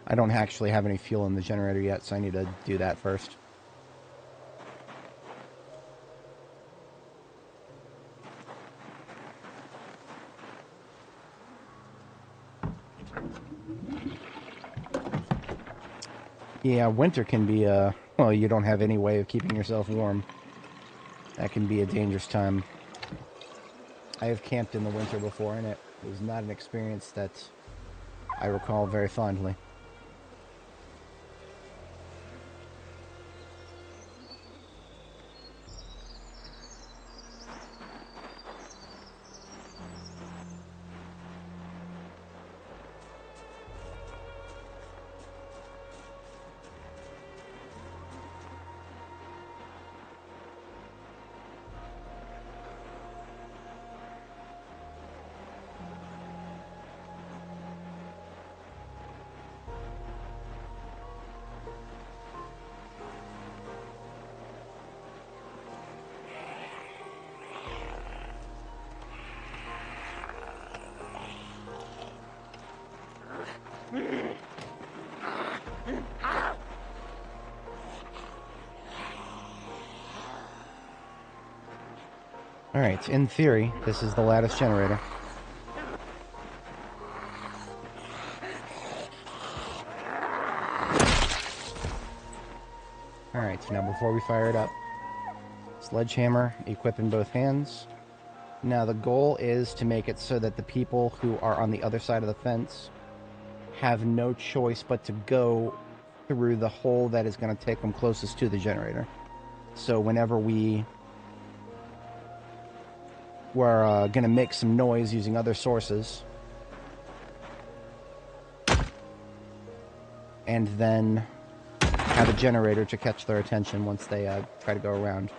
I don't actually have any fuel in the generator yet, so I need to do that first. Yeah, winter can be well, you don't have any way of keeping yourself warm. That can be a dangerous time. I have camped in the winter before, and it was not an experience that I recall very fondly. Alright, in theory, this is the lattice generator. Alright, now before we fire it up, sledgehammer, equip in both hands. Now the goal is to make it so that the people who are on the other side of the fence have no choice but to go through the hole that is going to take them closest to the generator. So whenever we're going to make some noise using other sources, and then have a generator to catch their attention once they try to go around.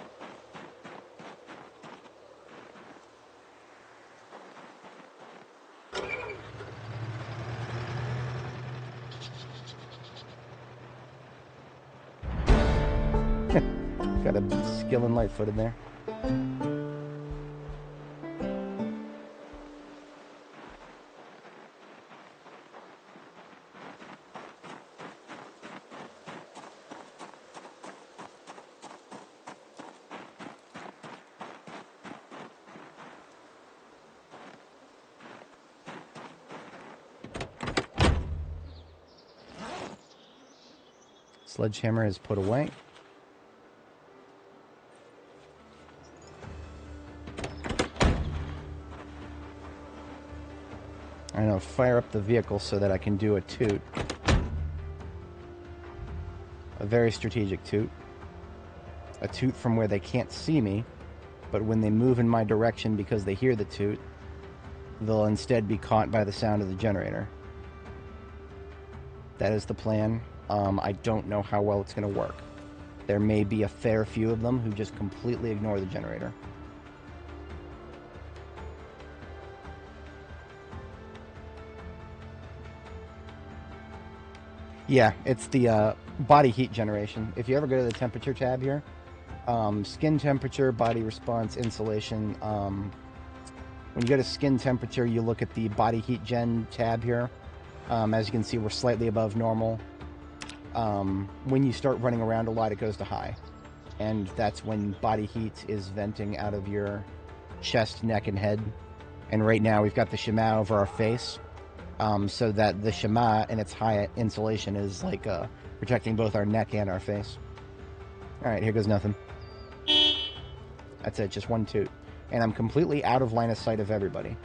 Got a skill and light-footed there. Sledgehammer is put away. I'm going to fire up the vehicle so that I can do a toot. A very strategic toot. A toot from where they can't see me, but when they move in my direction because they hear the toot, they'll instead be caught by the sound of the generator. That is the plan. I don't know how well it's going to work. There may be a fair few of them who just completely ignore the generator. Yeah, it's the body heat generation. If you ever go to the temperature tab here, skin temperature, body response, insulation. When you go to skin temperature, you look at the body heat gen tab here. As you can see, we're slightly above normal. When you start running around a lot, it goes to high. And that's when body heat is venting out of your chest, neck, and head. And right now, we've got the shema over our face. So that the shema and its high insulation is like protecting both our neck and our face. Alright, here goes nothing. That's it, just one toot. And I'm completely out of line of sight of everybody.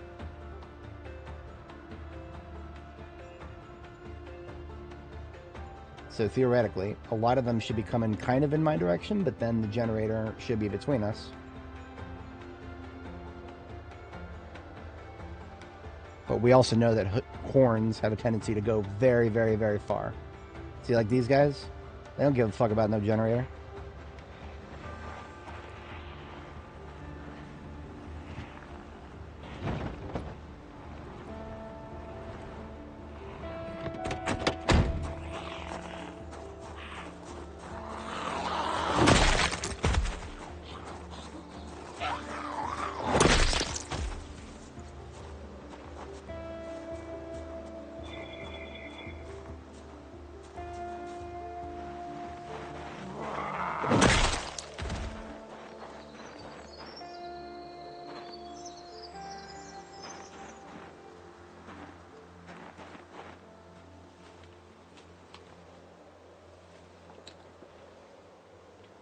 So theoretically, a lot of them should be coming kind of in my direction, but then the generator should be between us. But we also know that horns have a tendency to go very, very, very far. See, like these guys? They don't give a fuck about no generator.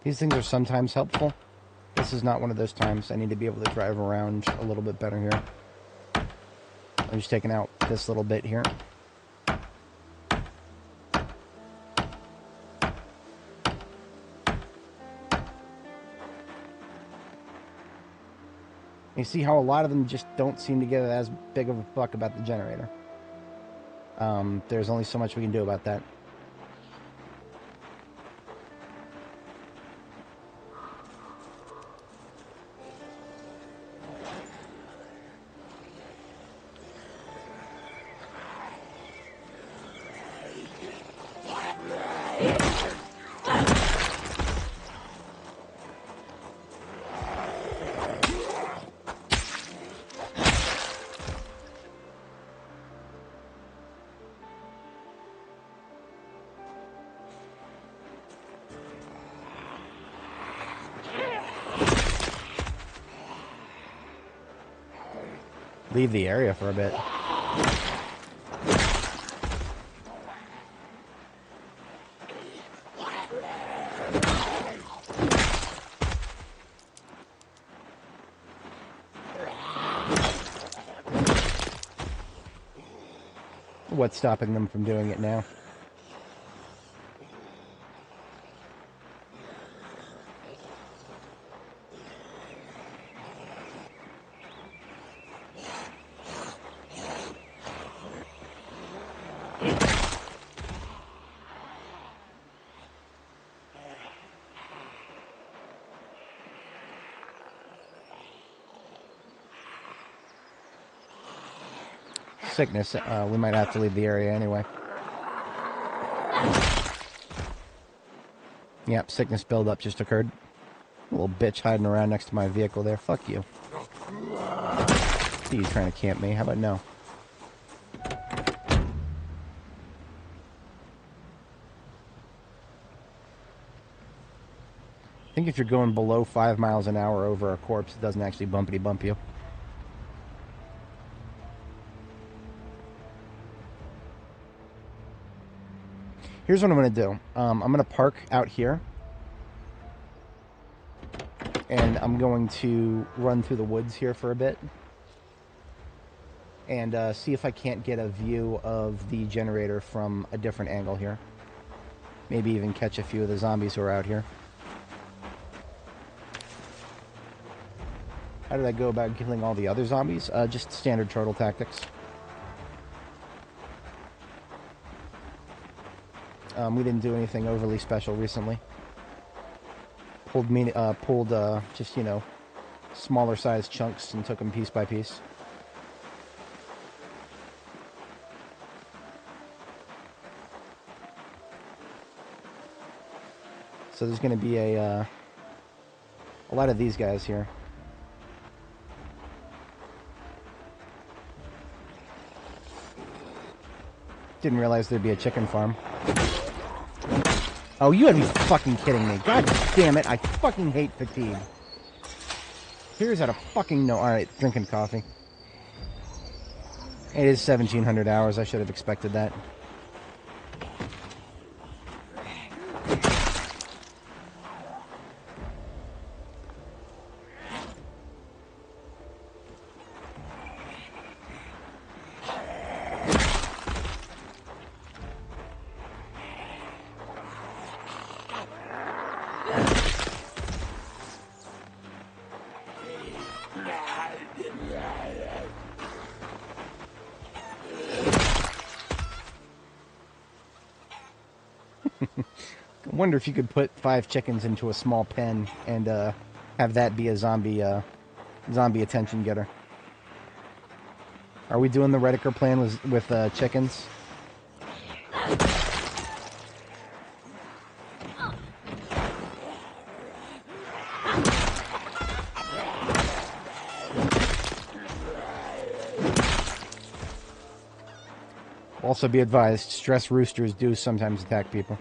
These things are sometimes helpful. This is not one of those times. I need to be able to drive around a little bit better here. I'm just taking out this little bit here. You see how a lot of them just don't seem to give as big of a fuck about the generator. There's only so much we can do about that. Leave the area for a bit. What's stopping them from doing it now? Sickness, we might have to leave the area anyway. Yep, sickness buildup just occurred. A little bitch hiding around next to my vehicle there. Fuck you. See you trying to camp me. How about no? I think if you're going below 5 miles an hour over a corpse, it doesn't actually bumpity bump you. Here's what I'm going to do. I'm going to park out here. And I'm going to run through the woods here for a bit. And see if I can't get a view of the generator from a different angle here. Maybe even catch a few of the zombies who are out here. How did I go about killing all the other zombies? Just standard turtle tactics. We didn't do anything overly special recently. Pulled just, you know, smaller sized chunks and took them piece by piece. So there's going to be a lot of these guys here. Didn't realize there'd be a chicken farm. Oh, you gotta be fucking kidding me. God damn it, I fucking hate fatigue. Here's out of fucking no. Alright, drinking coffee. It is 1700 hours, I should have expected that. I wonder if you could put 5 chickens into a small pen and have that be a zombie attention getter. Are we doing the Rediker plan with chickens? Also be advised, stress roosters do sometimes attack people.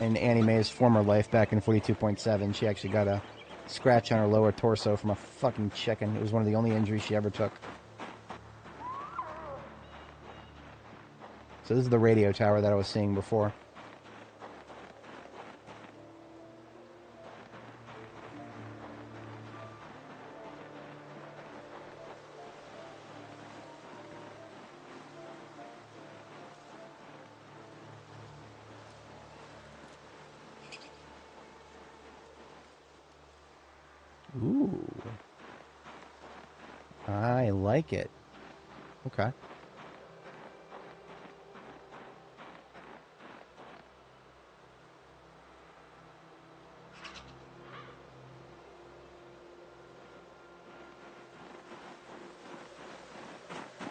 In Annie Mae's former life, back in 42.7, she actually got a scratch on her lower torso from a fucking chicken. It was one of the only injuries she ever took. So this is the radio tower that I was seeing before. Ooh. I like it. Okay.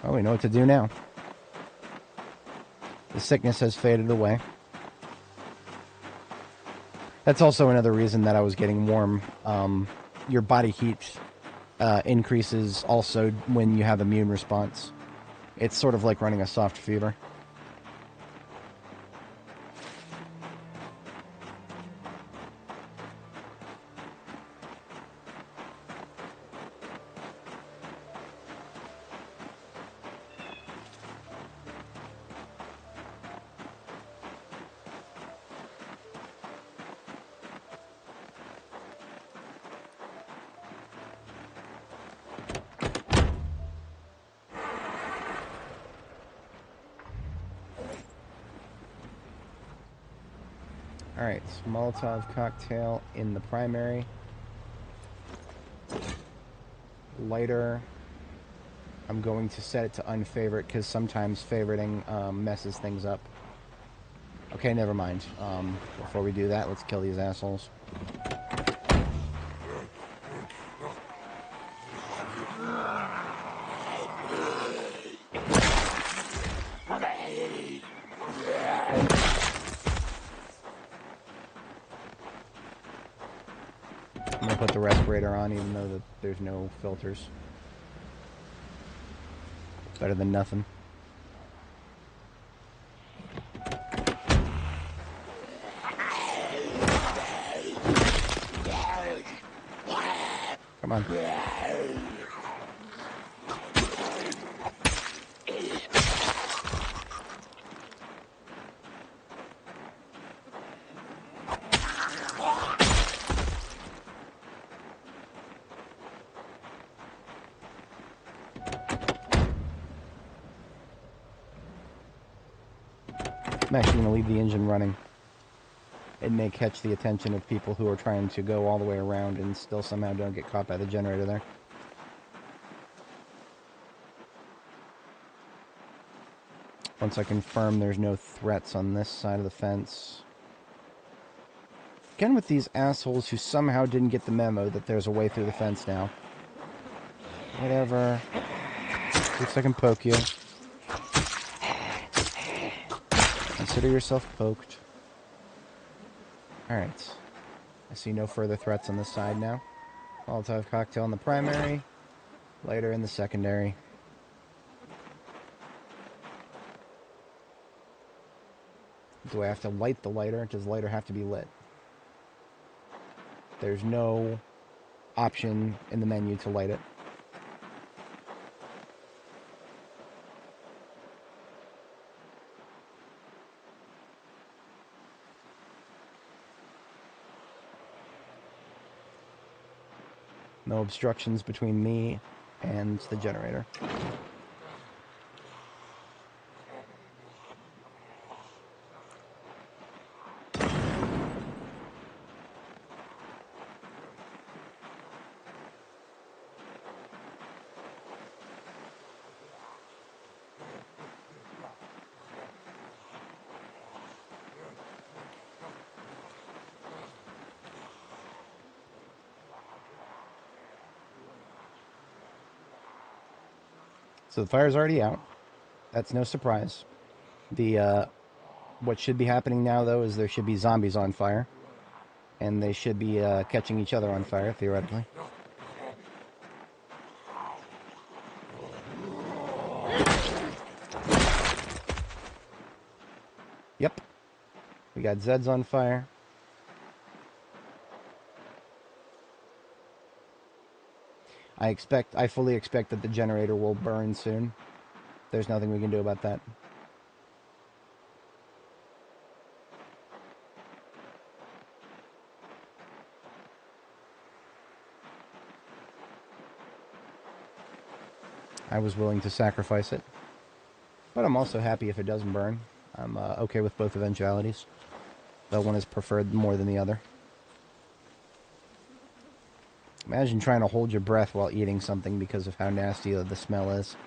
Oh, we know what to do now. The sickness has faded away. That's also another reason that I was getting warm. Your body heat increases also when you have immune response. It's sort of like running a soft fever. Alright, Molotov cocktail in the primary. Lighter. I'm going to set it to unfavorite because sometimes favoriting messes things up. Okay, never mind. Before we do that, let's kill these assholes. I'm gonna put the respirator on even though there's no filters. Better than nothing. Come on. I'm actually going to leave the engine running. It may catch the attention of people who are trying to go all the way around and still somehow don't get caught by the generator there. Once I confirm there's no threats on this side of the fence. Again with these assholes who somehow didn't get the memo that there's a way through the fence now. Whatever. At least I can poke you. Consider yourself poked. Alright. I see no further threats on this side now. Molotov cocktail in the primary. Lighter in the secondary. Do I have to light the lighter? Does the lighter have to be lit? There's no option in the menu to light it. No obstructions between me and the generator. So the fire's already out. That's no surprise. What should be happening now, though, is there should be zombies on fire. And they should be catching each other on fire, theoretically. Yep. We got Zeds on fire. I fully expect that the generator will burn soon. There's nothing we can do about that. I was willing to sacrifice it. But I'm also happy if it doesn't burn. I'm okay with both eventualities. Though one is preferred more than the other. Imagine trying to hold your breath while eating something because of how nasty the smell is.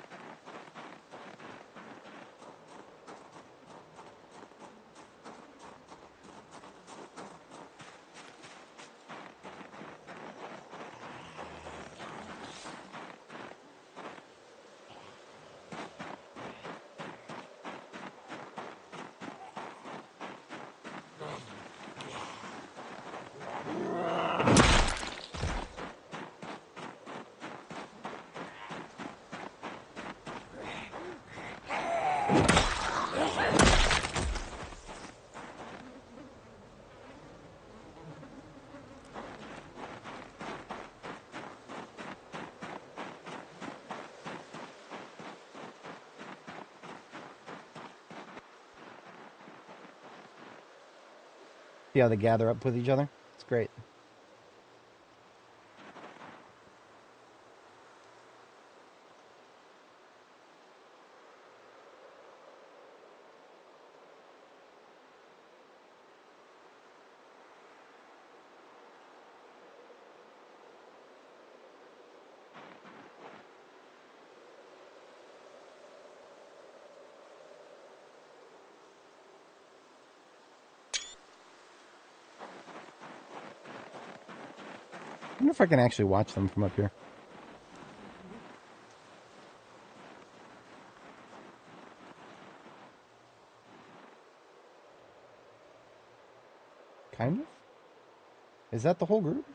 See how they gather up with each other? It's great. I wonder if I can actually watch them from up here. Kind of? Is that the whole group?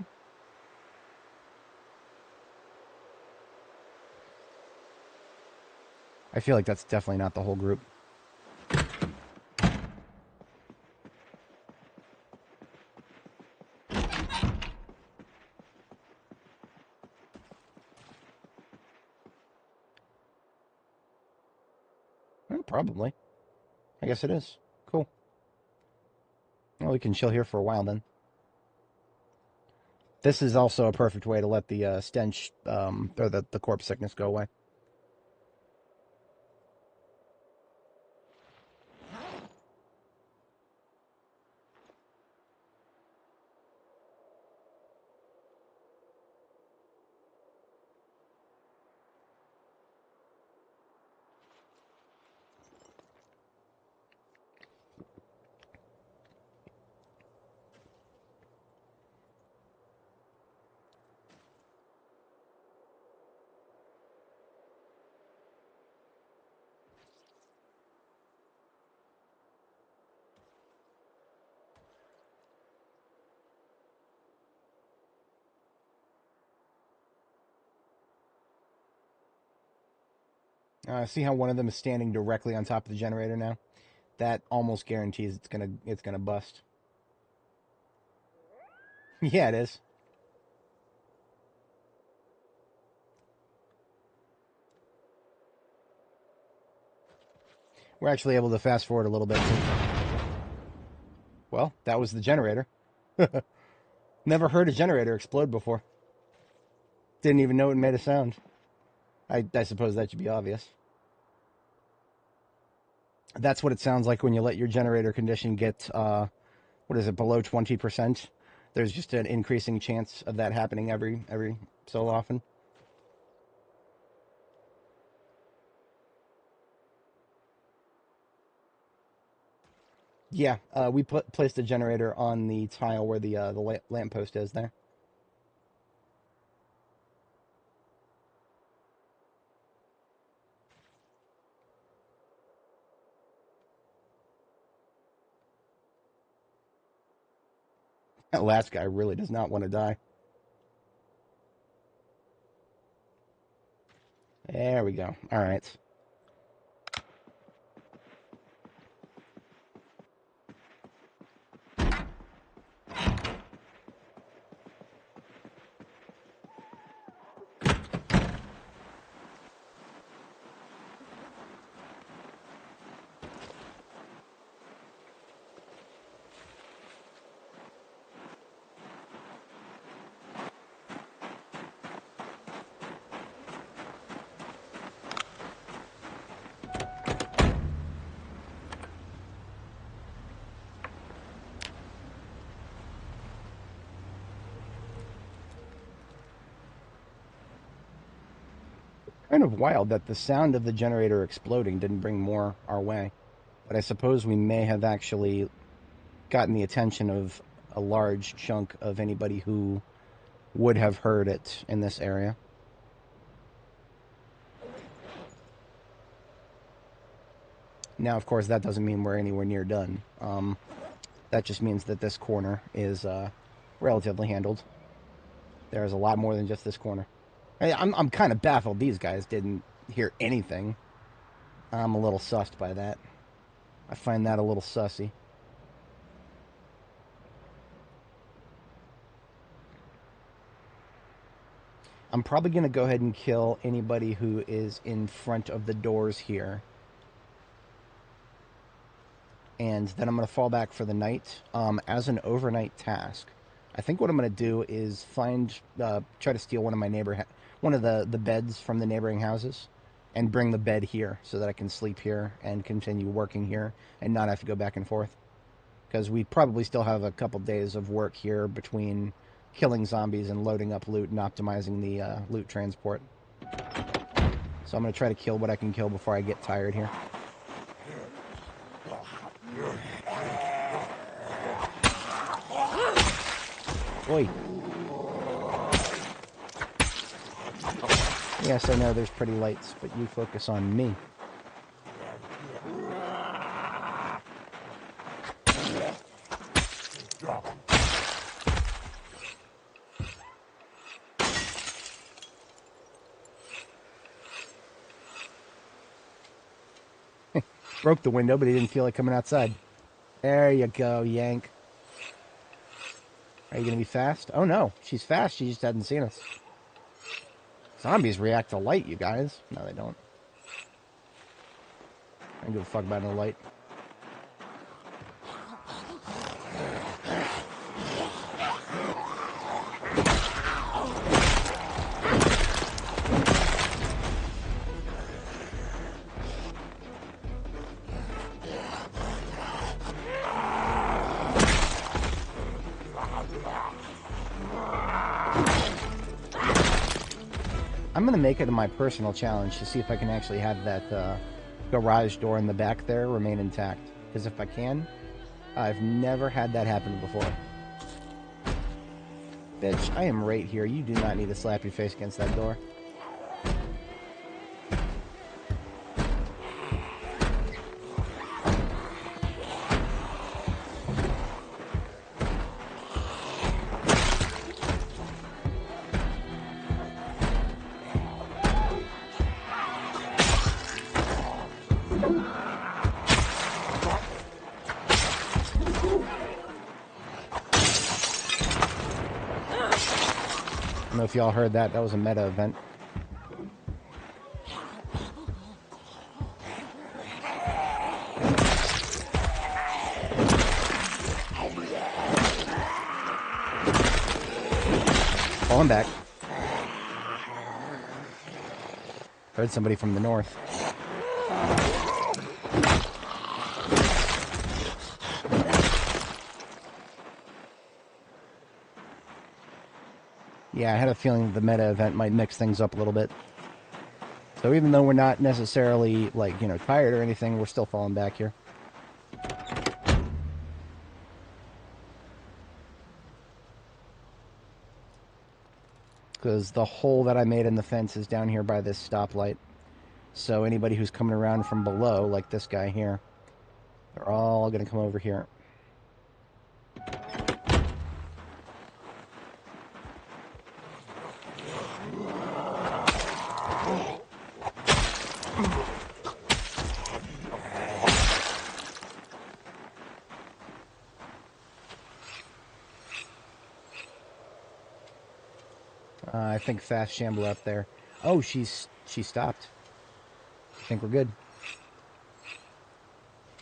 I feel like that's definitely not the whole group. Well, probably. I guess it is. Cool. Well, we can chill here for a while then. This is also a perfect way to let the stench, or the corpse sickness go away. See how one of them is standing directly on top of the generator now? That almost guarantees it's gonna bust. Yeah, it is. We're actually able to fast forward a little bit. Well, that was the generator. Never heard a generator explode before. Didn't even know it made a sound. I suppose that should be obvious. That's what it sounds like when you let your generator condition get, what is it, below 20%. There's just an increasing chance of that happening every so often. Yeah, we placed a generator on the tile where the lamppost is there. That last guy really does not want to die. There we go. All right. Kind of wild that the sound of the generator exploding didn't bring more our way. But I suppose we may have actually gotten the attention of a large chunk of anybody who would have heard it in this area. Now, of course, that doesn't mean we're anywhere near done. That just means that this corner is relatively handled. There's a lot more than just this corner. I'm kind of baffled these guys didn't hear anything. I'm a little sussed by that. I find that a little sussy. I'm probably going to go ahead and kill anybody who is in front of the doors here. And then I'm going to fall back for the night as an overnight task. I think what I'm going to do is try to steal one of the beds from the neighboring houses and bring the bed here so that I can sleep here and continue working here and not have to go back and forth. Because we probably still have a couple days of work here between killing zombies and loading up loot and optimizing the loot transport. So I'm going to try to kill what I can kill before I get tired here. Oi. Yes, I know there's pretty lights, but you focus on me. Broke the window, but he didn't feel like coming outside. There you go, Yank. Are you going to be fast? Oh, no. She's fast. She just hadn't seen us. Zombies react to light, you guys. No, they don't. I don't give a fuck about no light. I'm going to make it my personal challenge to see if I can actually have that garage door in the back there remain intact. Because if I can, I've never had that happen before. Bitch, I am right here. You do not need to slap your face against that door. I don't know if y'all heard that. That was a meta event. Falling back. Heard somebody from the north. Yeah, I had a feeling the meta event might mix things up a little bit. So even though we're not necessarily, like, you know, tired or anything, we're still falling back here. Because the hole that I made in the fence is down here by this stoplight. So anybody who's coming around from below, like this guy here, they're all going to come over here. I think fast Shambler up there. Oh, she stopped. I think we're good.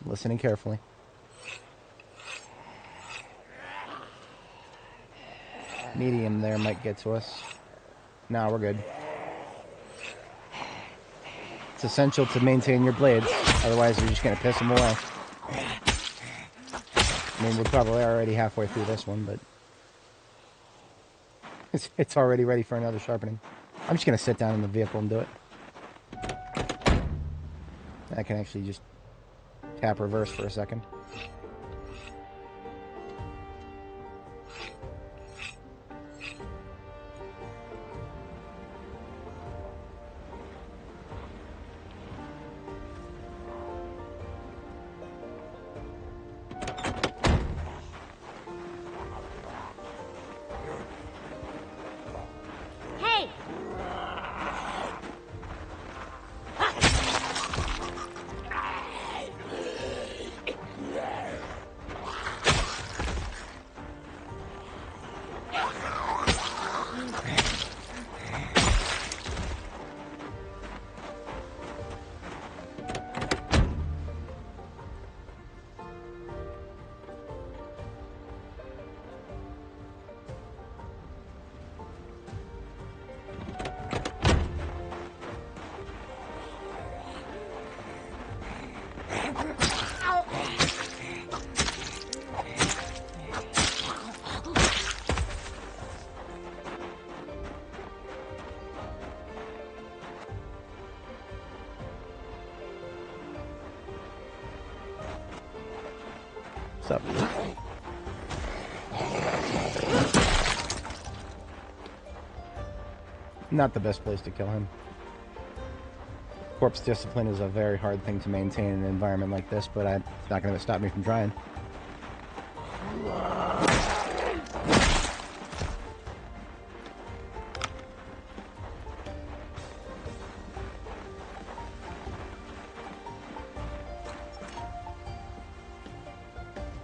Listening carefully. Medium there might get to us. No, we're good. It's essential to maintain your blades. Otherwise, you're just going to piss them away. I mean, we're probably already halfway through this one, but... It's already ready for another sharpening. I'm just going to sit down in the vehicle and do it. I can actually just tap reverse for a second. Hey! What's up? Not the best place to kill him. Corpse discipline is a very hard thing to maintain in an environment like this, but it's not going to stop me from trying.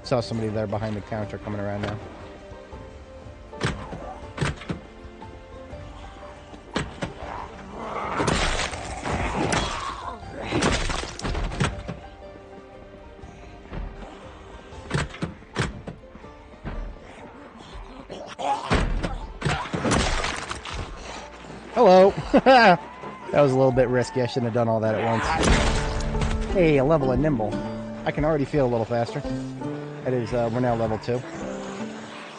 Saw somebody there behind the counter coming around now. Hello! That was a little bit risky. I shouldn't have done all that at once. Hey, a level of nimble. I can already feel a little faster. That is, we're now level 2.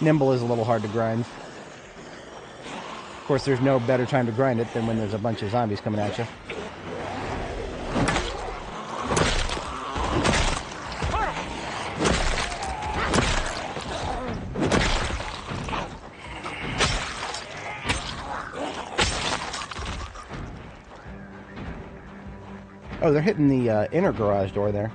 Nimble is a little hard to grind. Of course, there's no better time to grind it than when there's a bunch of zombies coming at you. Oh, they're hitting the inner garage door there.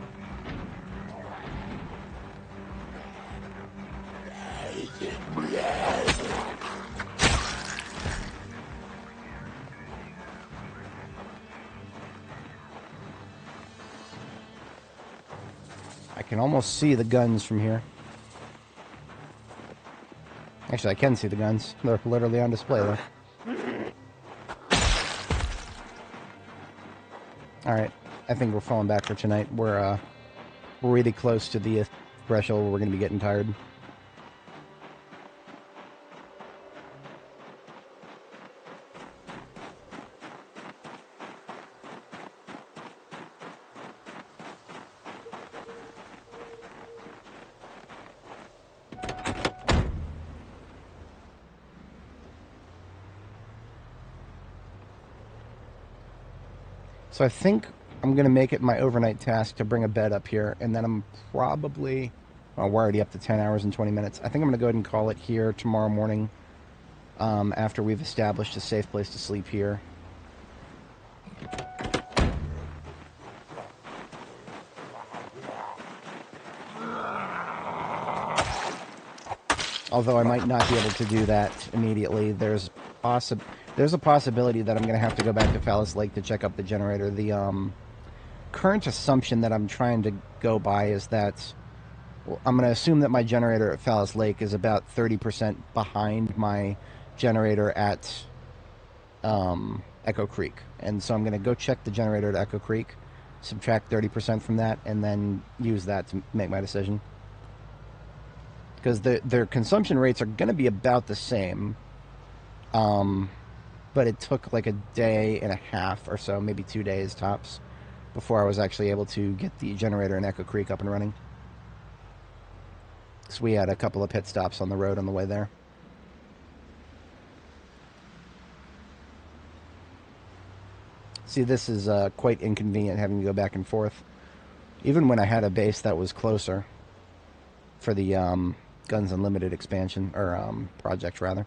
I can almost see the guns from here. Actually, I can see the guns. They're literally on display there. Alright, I think we're falling back for tonight. We're really close to the threshold where we're going to be getting tired. So I think I'm going to make it my overnight task to bring a bed up here, and then I'm probably... Well, we're already up to 10 hours and 20 minutes. I think I'm going to go ahead and call it here tomorrow morning, after we've established a safe place to sleep here. Although I might not be able to do that immediately. There's a possibility that I'm going to have to go back to Phallus Lake to check up the generator. The current assumption that I'm trying to go by is that... Well, I'm going to assume that my generator at Phallus Lake is about 30% behind my generator at Echo Creek. And so I'm going to go check the generator at Echo Creek, subtract 30% from that, and then use that to make my decision. Because their consumption rates are going to be about the same. But it took like a day and a half or so, maybe 2 days tops, before I was actually able to get the generator in Echo Creek up and running. So we had a couple of pit stops on the road on the way there. See, this is quite inconvenient having to go back and forth. Even when I had a base that was closer for the Guns Unlimited expansion, or project, rather.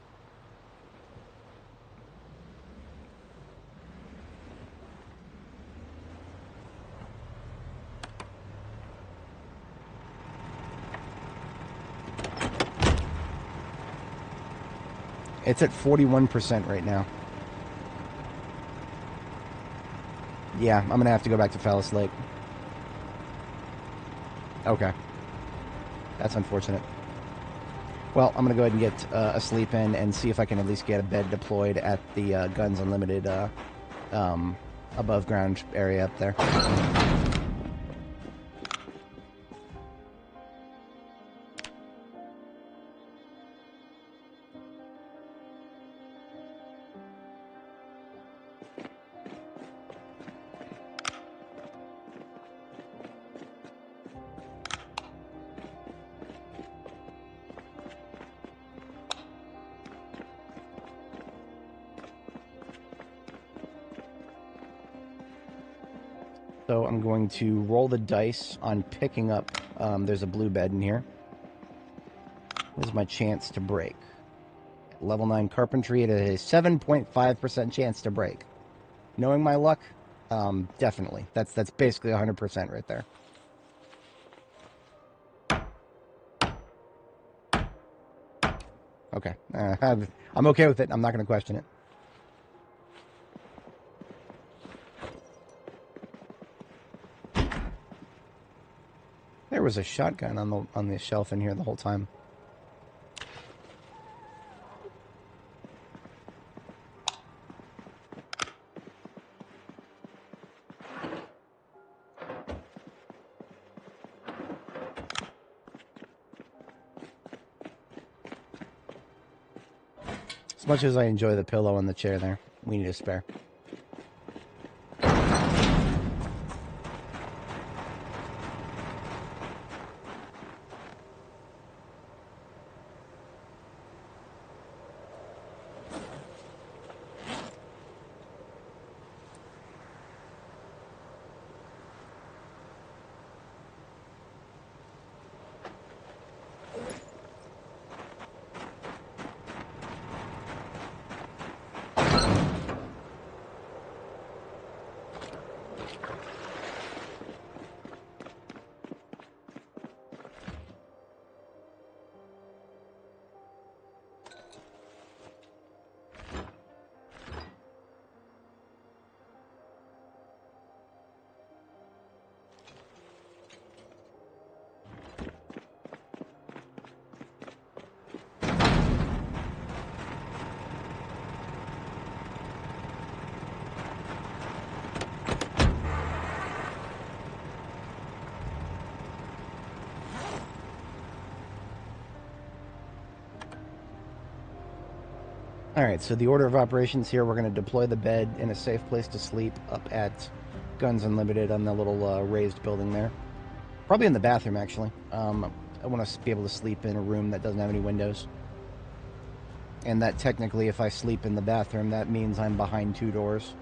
It's at 41% right now. Yeah, I'm going to have to go back to Phallus Lake. Okay. That's unfortunate. Well, I'm going to go ahead and get a sleep in and see if I can at least get a bed deployed at the Guns Unlimited above ground area up there. So I'm going to roll the dice on picking up, there's a blue bed in here. This is my chance to break. Level 9 carpentry, it is a 7.5% chance to break. Knowing my luck, definitely. That's basically 100% right there. Okay. I'm okay with it. I'm not going to question it. There was a shotgun on the shelf in here the whole time. As much as I enjoy the pillow and the chair there, we need a spare. Alright, so the order of operations here, we're going to deploy the bed in a safe place to sleep up at Guns Unlimited on the little raised building there. Probably in the bathroom, actually. I want to be able to sleep in a room that doesn't have any windows. And that technically, if I sleep in the bathroom, that means I'm behind two doors.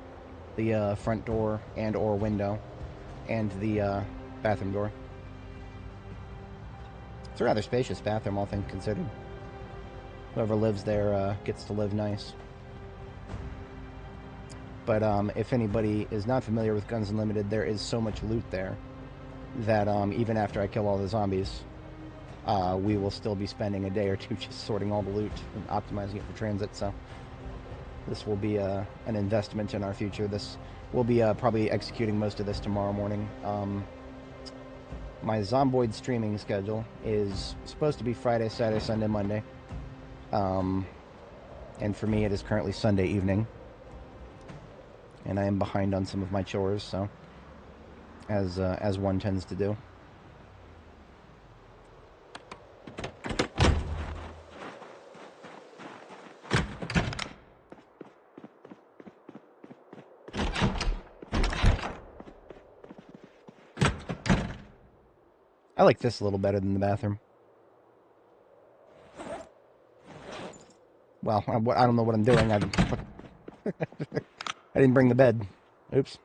The front door and or window, and the bathroom door. It's a rather spacious bathroom, all things considered. Whoever lives there gets to live nice. But if anybody is not familiar with Guns Unlimited, there is so much loot there that even after I kill all the zombies, we will still be spending a day or two just sorting all the loot and optimizing it for transit. So this will be an investment in our future. This will be probably executing most of this tomorrow morning. My Zomboid streaming schedule is supposed to be Friday, Saturday, Sunday, Monday. And for me, it is currently Sunday evening. And I am behind on some of my chores, so as one tends to do. I like this a little better than the bathroom. Well, I don't know what I'm doing. I didn't bring the bed. Oops.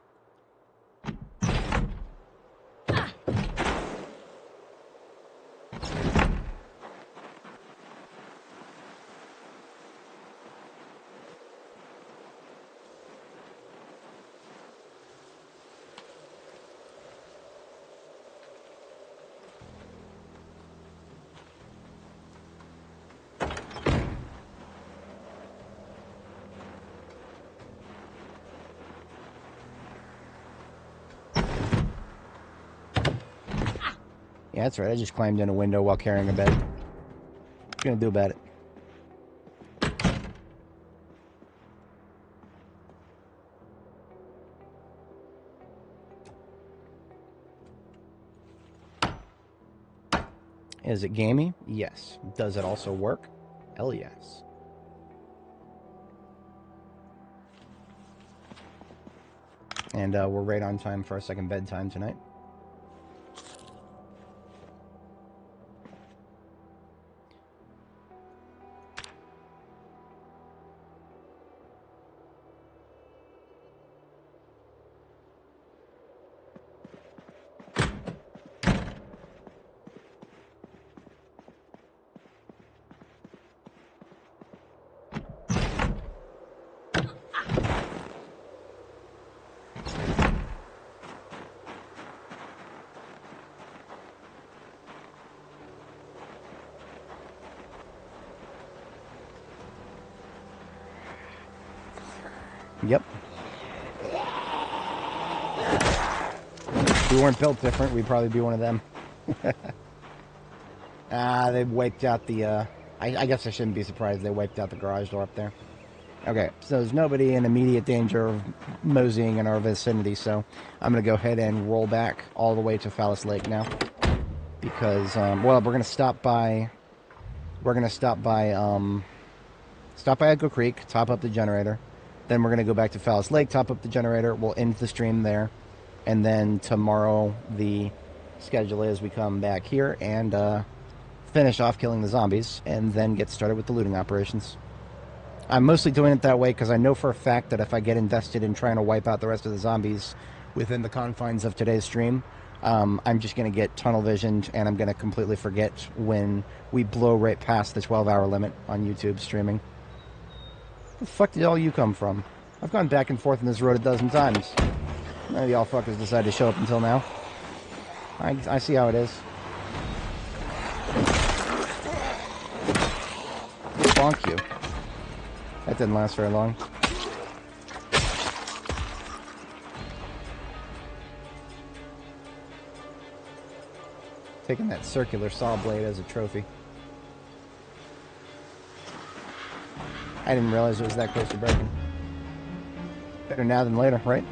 Yeah, that's right. I just climbed in a window while carrying a bed. What are you gonna do about it? Is it gamey? Yes. Does it also work? Hell yes. And we're right on time for our second bedtime tonight. Yep. If we weren't built different, we'd probably be one of them. They wiped out the, I guess I shouldn't be surprised they wiped out the garage door up there. Okay, so there's nobody in immediate danger of moseying in our vicinity, so I'm going to go ahead and roll back all the way to Phallus Lake now. Because, well, we're going to stop by Echo Creek, top up the generator. Then we're going to go back to Phallus Lake, top up the generator. We'll end the stream there. And then tomorrow, the schedule is we come back here and finish off killing the zombies. And then get started with the looting operations. I'm mostly doing it that way because I know for a fact that if I get invested in trying to wipe out the rest of the zombies within the confines of today's stream, I'm just going to get tunnel visioned and I'm going to completely forget when we blow right past the 12-hour limit on YouTube streaming. Where the fuck did all you come from? I've gone back and forth on this road a dozen times. None of y'all fuckers decided to show up until now. I see how it is. Bonk you. That didn't last very long. Taking that circular saw blade as a trophy. I didn't realize it was that close to breaking. Better now than later, right?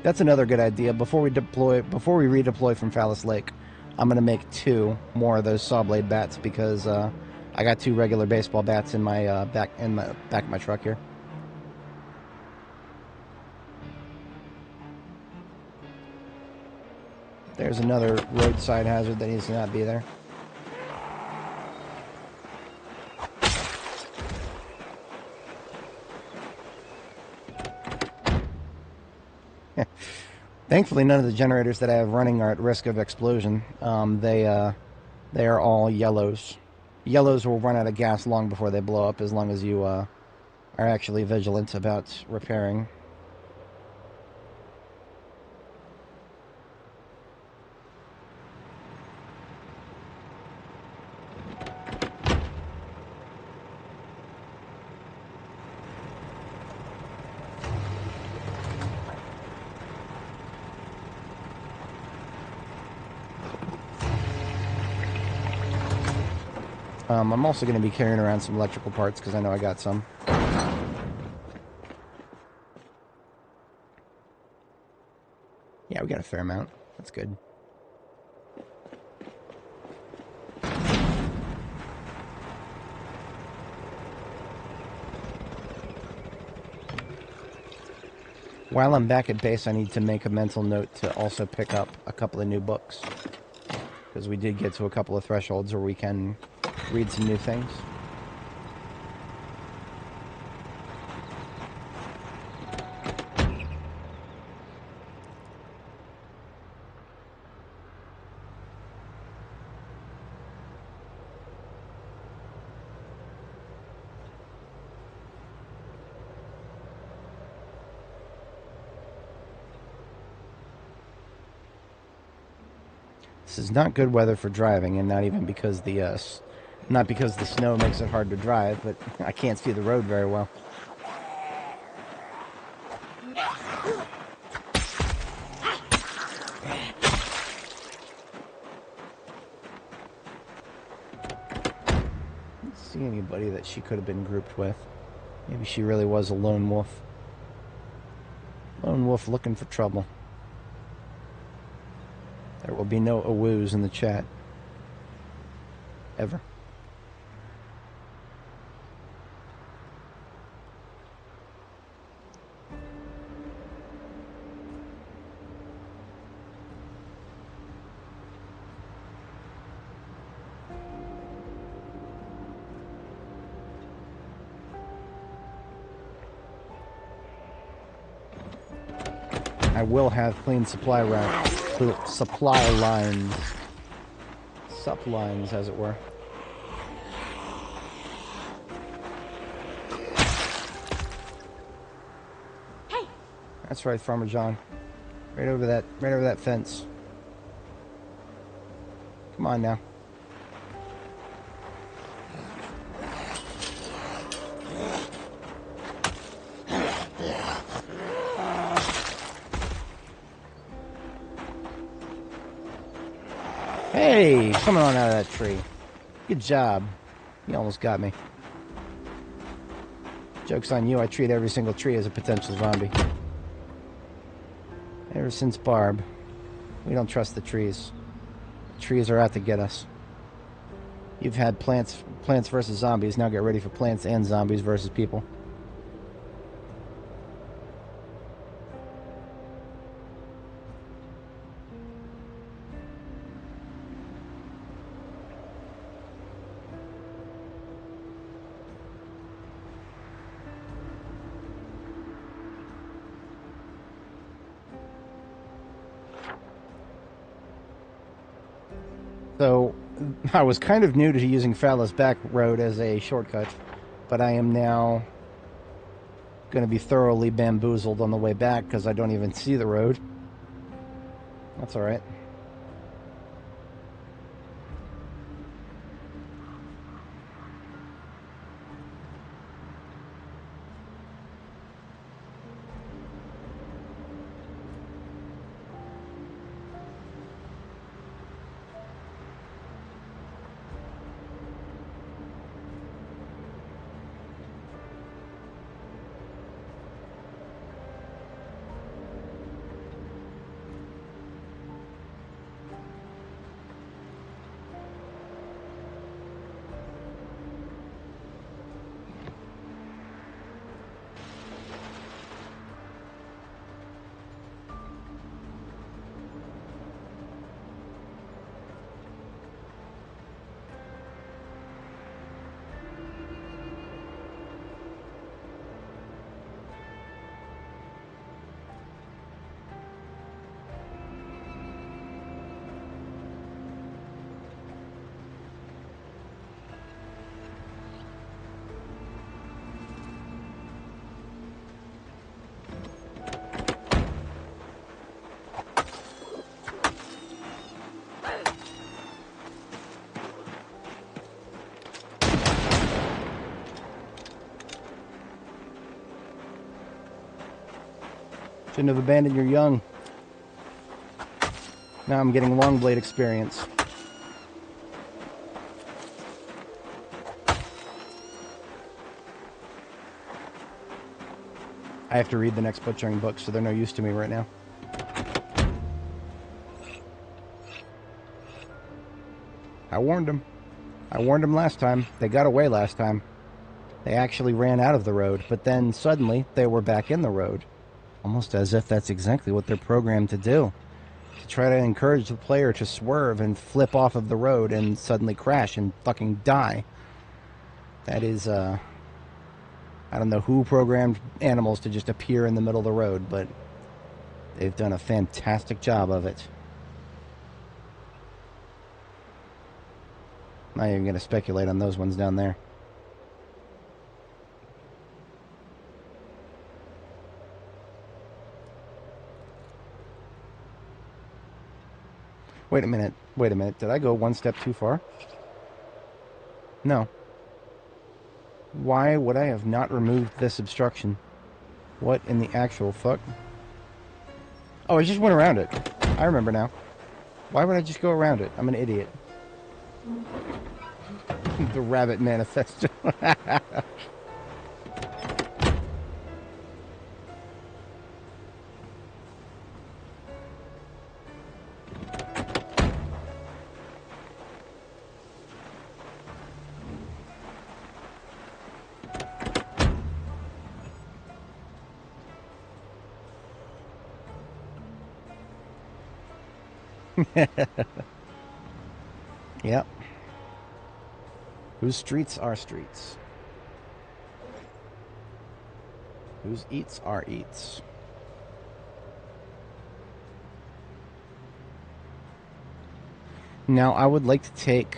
That's another good idea. Before we redeploy from Phallus Lake, I'm gonna make 2 more of those saw blade bats because I got 2 regular baseball bats in my back of my truck here. There's another roadside hazard that needs to not be there. Thankfully, none of the generators that I have running are at risk of explosion. They are all yellows. Yellows will run out of gas long before they blow up, as long as you are actually vigilant about repairing. I'm also going to be carrying around some electrical parts because I know I got some. Yeah, we got a fair amount. That's good. While I'm back at base, I need to make a mental note to also pick up a couple of new books. Because we did get to a couple of thresholds where we can read some new things. This is not good weather for driving, and not even because not because the snow makes it hard to drive, but I can't see the road very well. I don't see anybody that she could have been grouped with. Maybe she really was a lone wolf. Lone wolf looking for trouble. There will be no awoos in the chat. Ever. I will have clean supply lines. Sup lines, as it were. Hey! That's right, Farmer John. Right over that fence. Come on now. Hey, coming on out of that tree. Good job. You almost got me. Joke's on you, I treat every single tree as a potential zombie. Ever since Barb, we don't trust the trees. The trees are out to get us. You've had plants versus zombies, now get ready for plants and zombies versus people. So, I was kind of new to using Fallow's Back Road as a shortcut, but I am now going to be thoroughly bamboozled on the way back because I don't even see the road. That's alright. Shouldn't have abandoned your young. Now I'm getting long blade experience. I have to read the next butchering book, so they're no use to me right now. I warned them. I warned them last time. They got away last time. They actually ran out of the road, but then suddenly they were back in the road. Almost as if that's exactly what they're programmed to do. To try to encourage the player to swerve and flip off of the road and suddenly crash and fucking die. That is, I don't know who programmed animals to just appear in the middle of the road, but they've done a fantastic job of it. I'm not even going to speculate on those ones down there. Wait a minute. Wait a minute. Did I go one step too far? No. Why would I have not removed this obstruction? What in the actual fuck? Oh, I just went around it. I remember now. Why would I just go around it? I'm an idiot. The Rabbit Manifesto. Yep. Whose streets are streets? Whose eats are eats? Now, I would like to take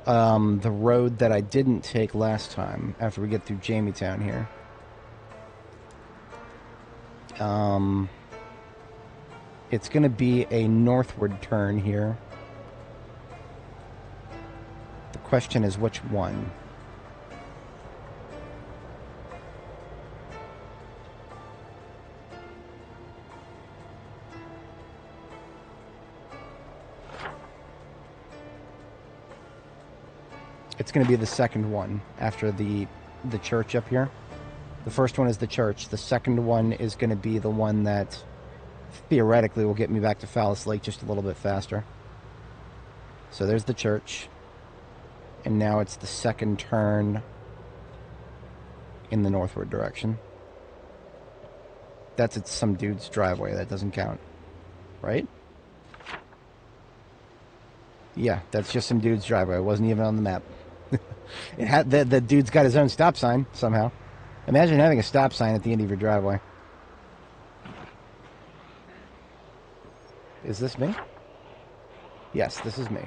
the road that I didn't take last time after we get through Jamie-town here. It's going to be a northward turn here. The question is which one? It's going to be the second one after the church up here. The first one is the church. The second one is going to be the one that theoretically will get me back to Phallus Lake just a little bit faster. So there's the church. And now it's the second turn in the northward direction. That's at some dude's driveway. That doesn't count. Right? Yeah, that's just some dude's driveway. It wasn't even on the map. It had the dude's got his own stop sign somehow. Imagine having a stop sign at the end of your driveway. Is this me? Yes, this is me.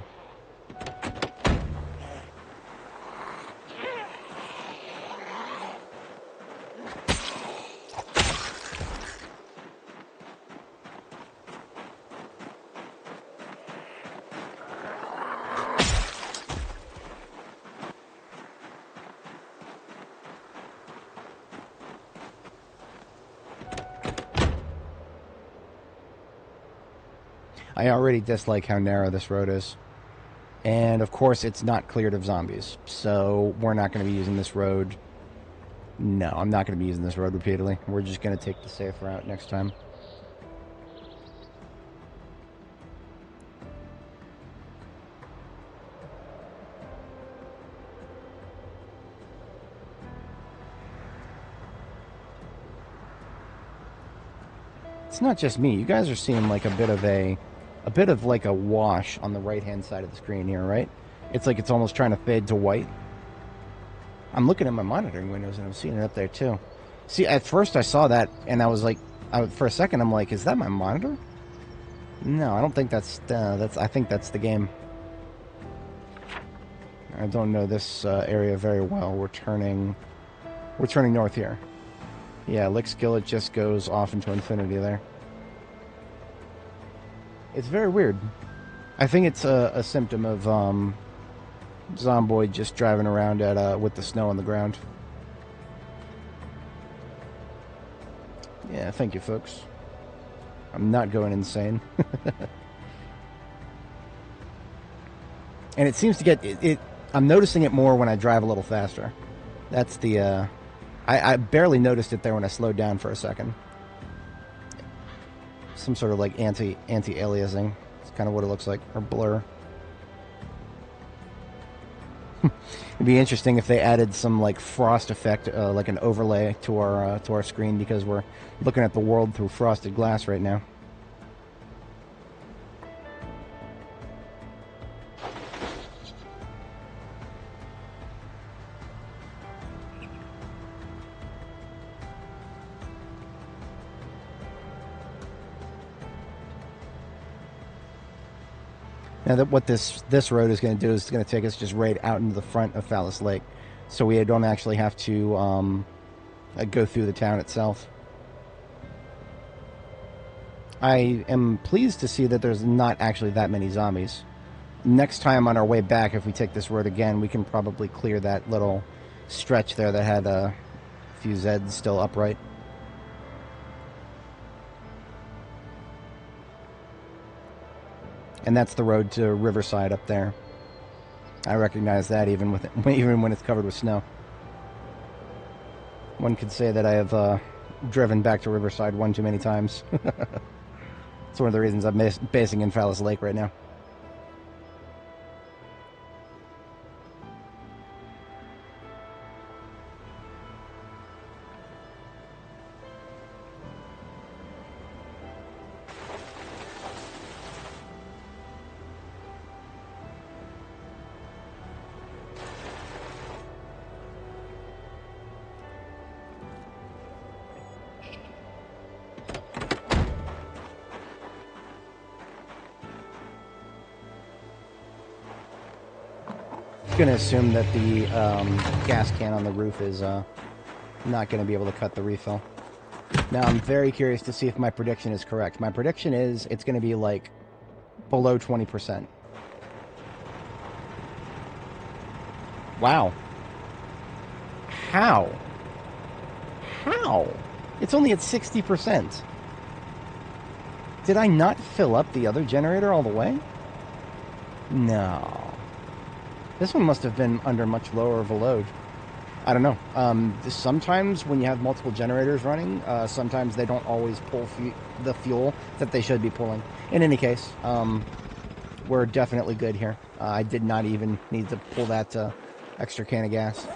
I already dislike how narrow this road is. And, of course, it's not cleared of zombies. So, we're not going to be using this road. No, I'm not going to be using this road repeatedly. We're just going to take the safe route next time. It's not just me. You guys are seeing like a bit of like a wash on the right-hand side of the screen here, right? It's like it's almost trying to fade to white. I'm looking at my monitoring windows and I'm seeing it up there too. See, at first I saw that and I was like, for a second I'm like, is that my monitor? No, I don't think that's. I think that's the game. I don't know this area very well. We're turning north here. Yeah, Lick Skillet just goes off into infinity there. It's very weird. I think it's a symptom of Zomboid just driving around at with the snow on the ground. Yeah, thank you, folks. I'm not going insane. And it seems to get... I'm noticing it more when I drive a little faster. That's the... I barely noticed it there when I slowed down for a second. Some sort of like anti-aliasing. It's kind of what it looks like. Or blur. It'd be interesting if they added some like frost effect, like an overlay to our screen, because we're looking at the world through frosted glass right now. Now that what this road is going to do is it's going to take us just right out into the front of Phallus Lake, so we don't actually have to go through the town itself. I am pleased to see that there's not actually that many zombies. Next time on our way back, if we take this road again, we can probably clear that little stretch there that had a few Zeds still upright. And that's the road to Riverside up there. I recognize that even when it's covered with snow. One could say that I have driven back to Riverside one too many times. It's one of the reasons I'm basing in Fallis Lake right now. I'm going to assume that the gas can on the roof is not going to be able to cut the refill. Now, I'm very curious to see if my prediction is correct. My prediction is it's going to be like below 20%. Wow. How? How? It's only at 60%. Did I not fill up the other generator all the way? No. This one must have been under much lower of a load. I don't know. Sometimes when you have multiple generators running, sometimes they don't always pull the fuel that they should be pulling. In any case, we're definitely good here. I did not even need to pull that extra can of gas.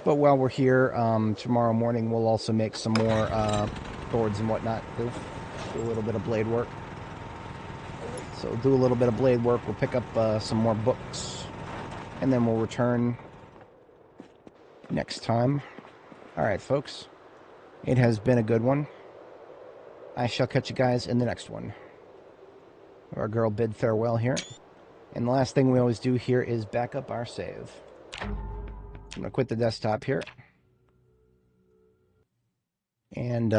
But while we're here, tomorrow morning we'll also make some more boards and whatnot. Do a little bit of blade work. So do a little bit of blade work. We'll pick up some more books. And then we'll return next time. Alright, folks. It has been a good one. I shall catch you guys in the next one. Our girl bid farewell here. And the last thing we always do here is back up our save. I'm going to quit the desktop here. And get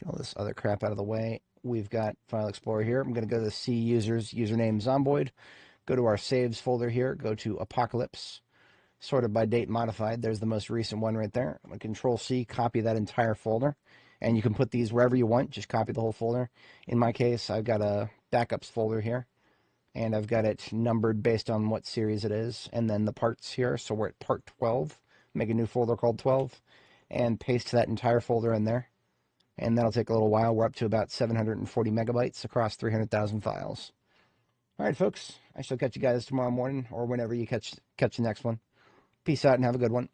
all this other crap out of the way. We've got File Explorer here. I'm going to go to the C users, username Zomboid. Go to our saves folder here. Go to Apocalypse. Sorted by date modified. There's the most recent one right there. I'm going to Control-C, copy that entire folder. And you can put these wherever you want. Just copy the whole folder. In my case, I've got a backups folder here. And I've got it numbered based on what series it is. And then the parts here. So we're at part 12. Make a new folder called 12. And paste that entire folder in there. And that'll take a little while. We're up to about 740 megabytes across 300,000 files. All right, folks. I shall catch you guys tomorrow morning or whenever you catch the next one. Peace out and have a good one.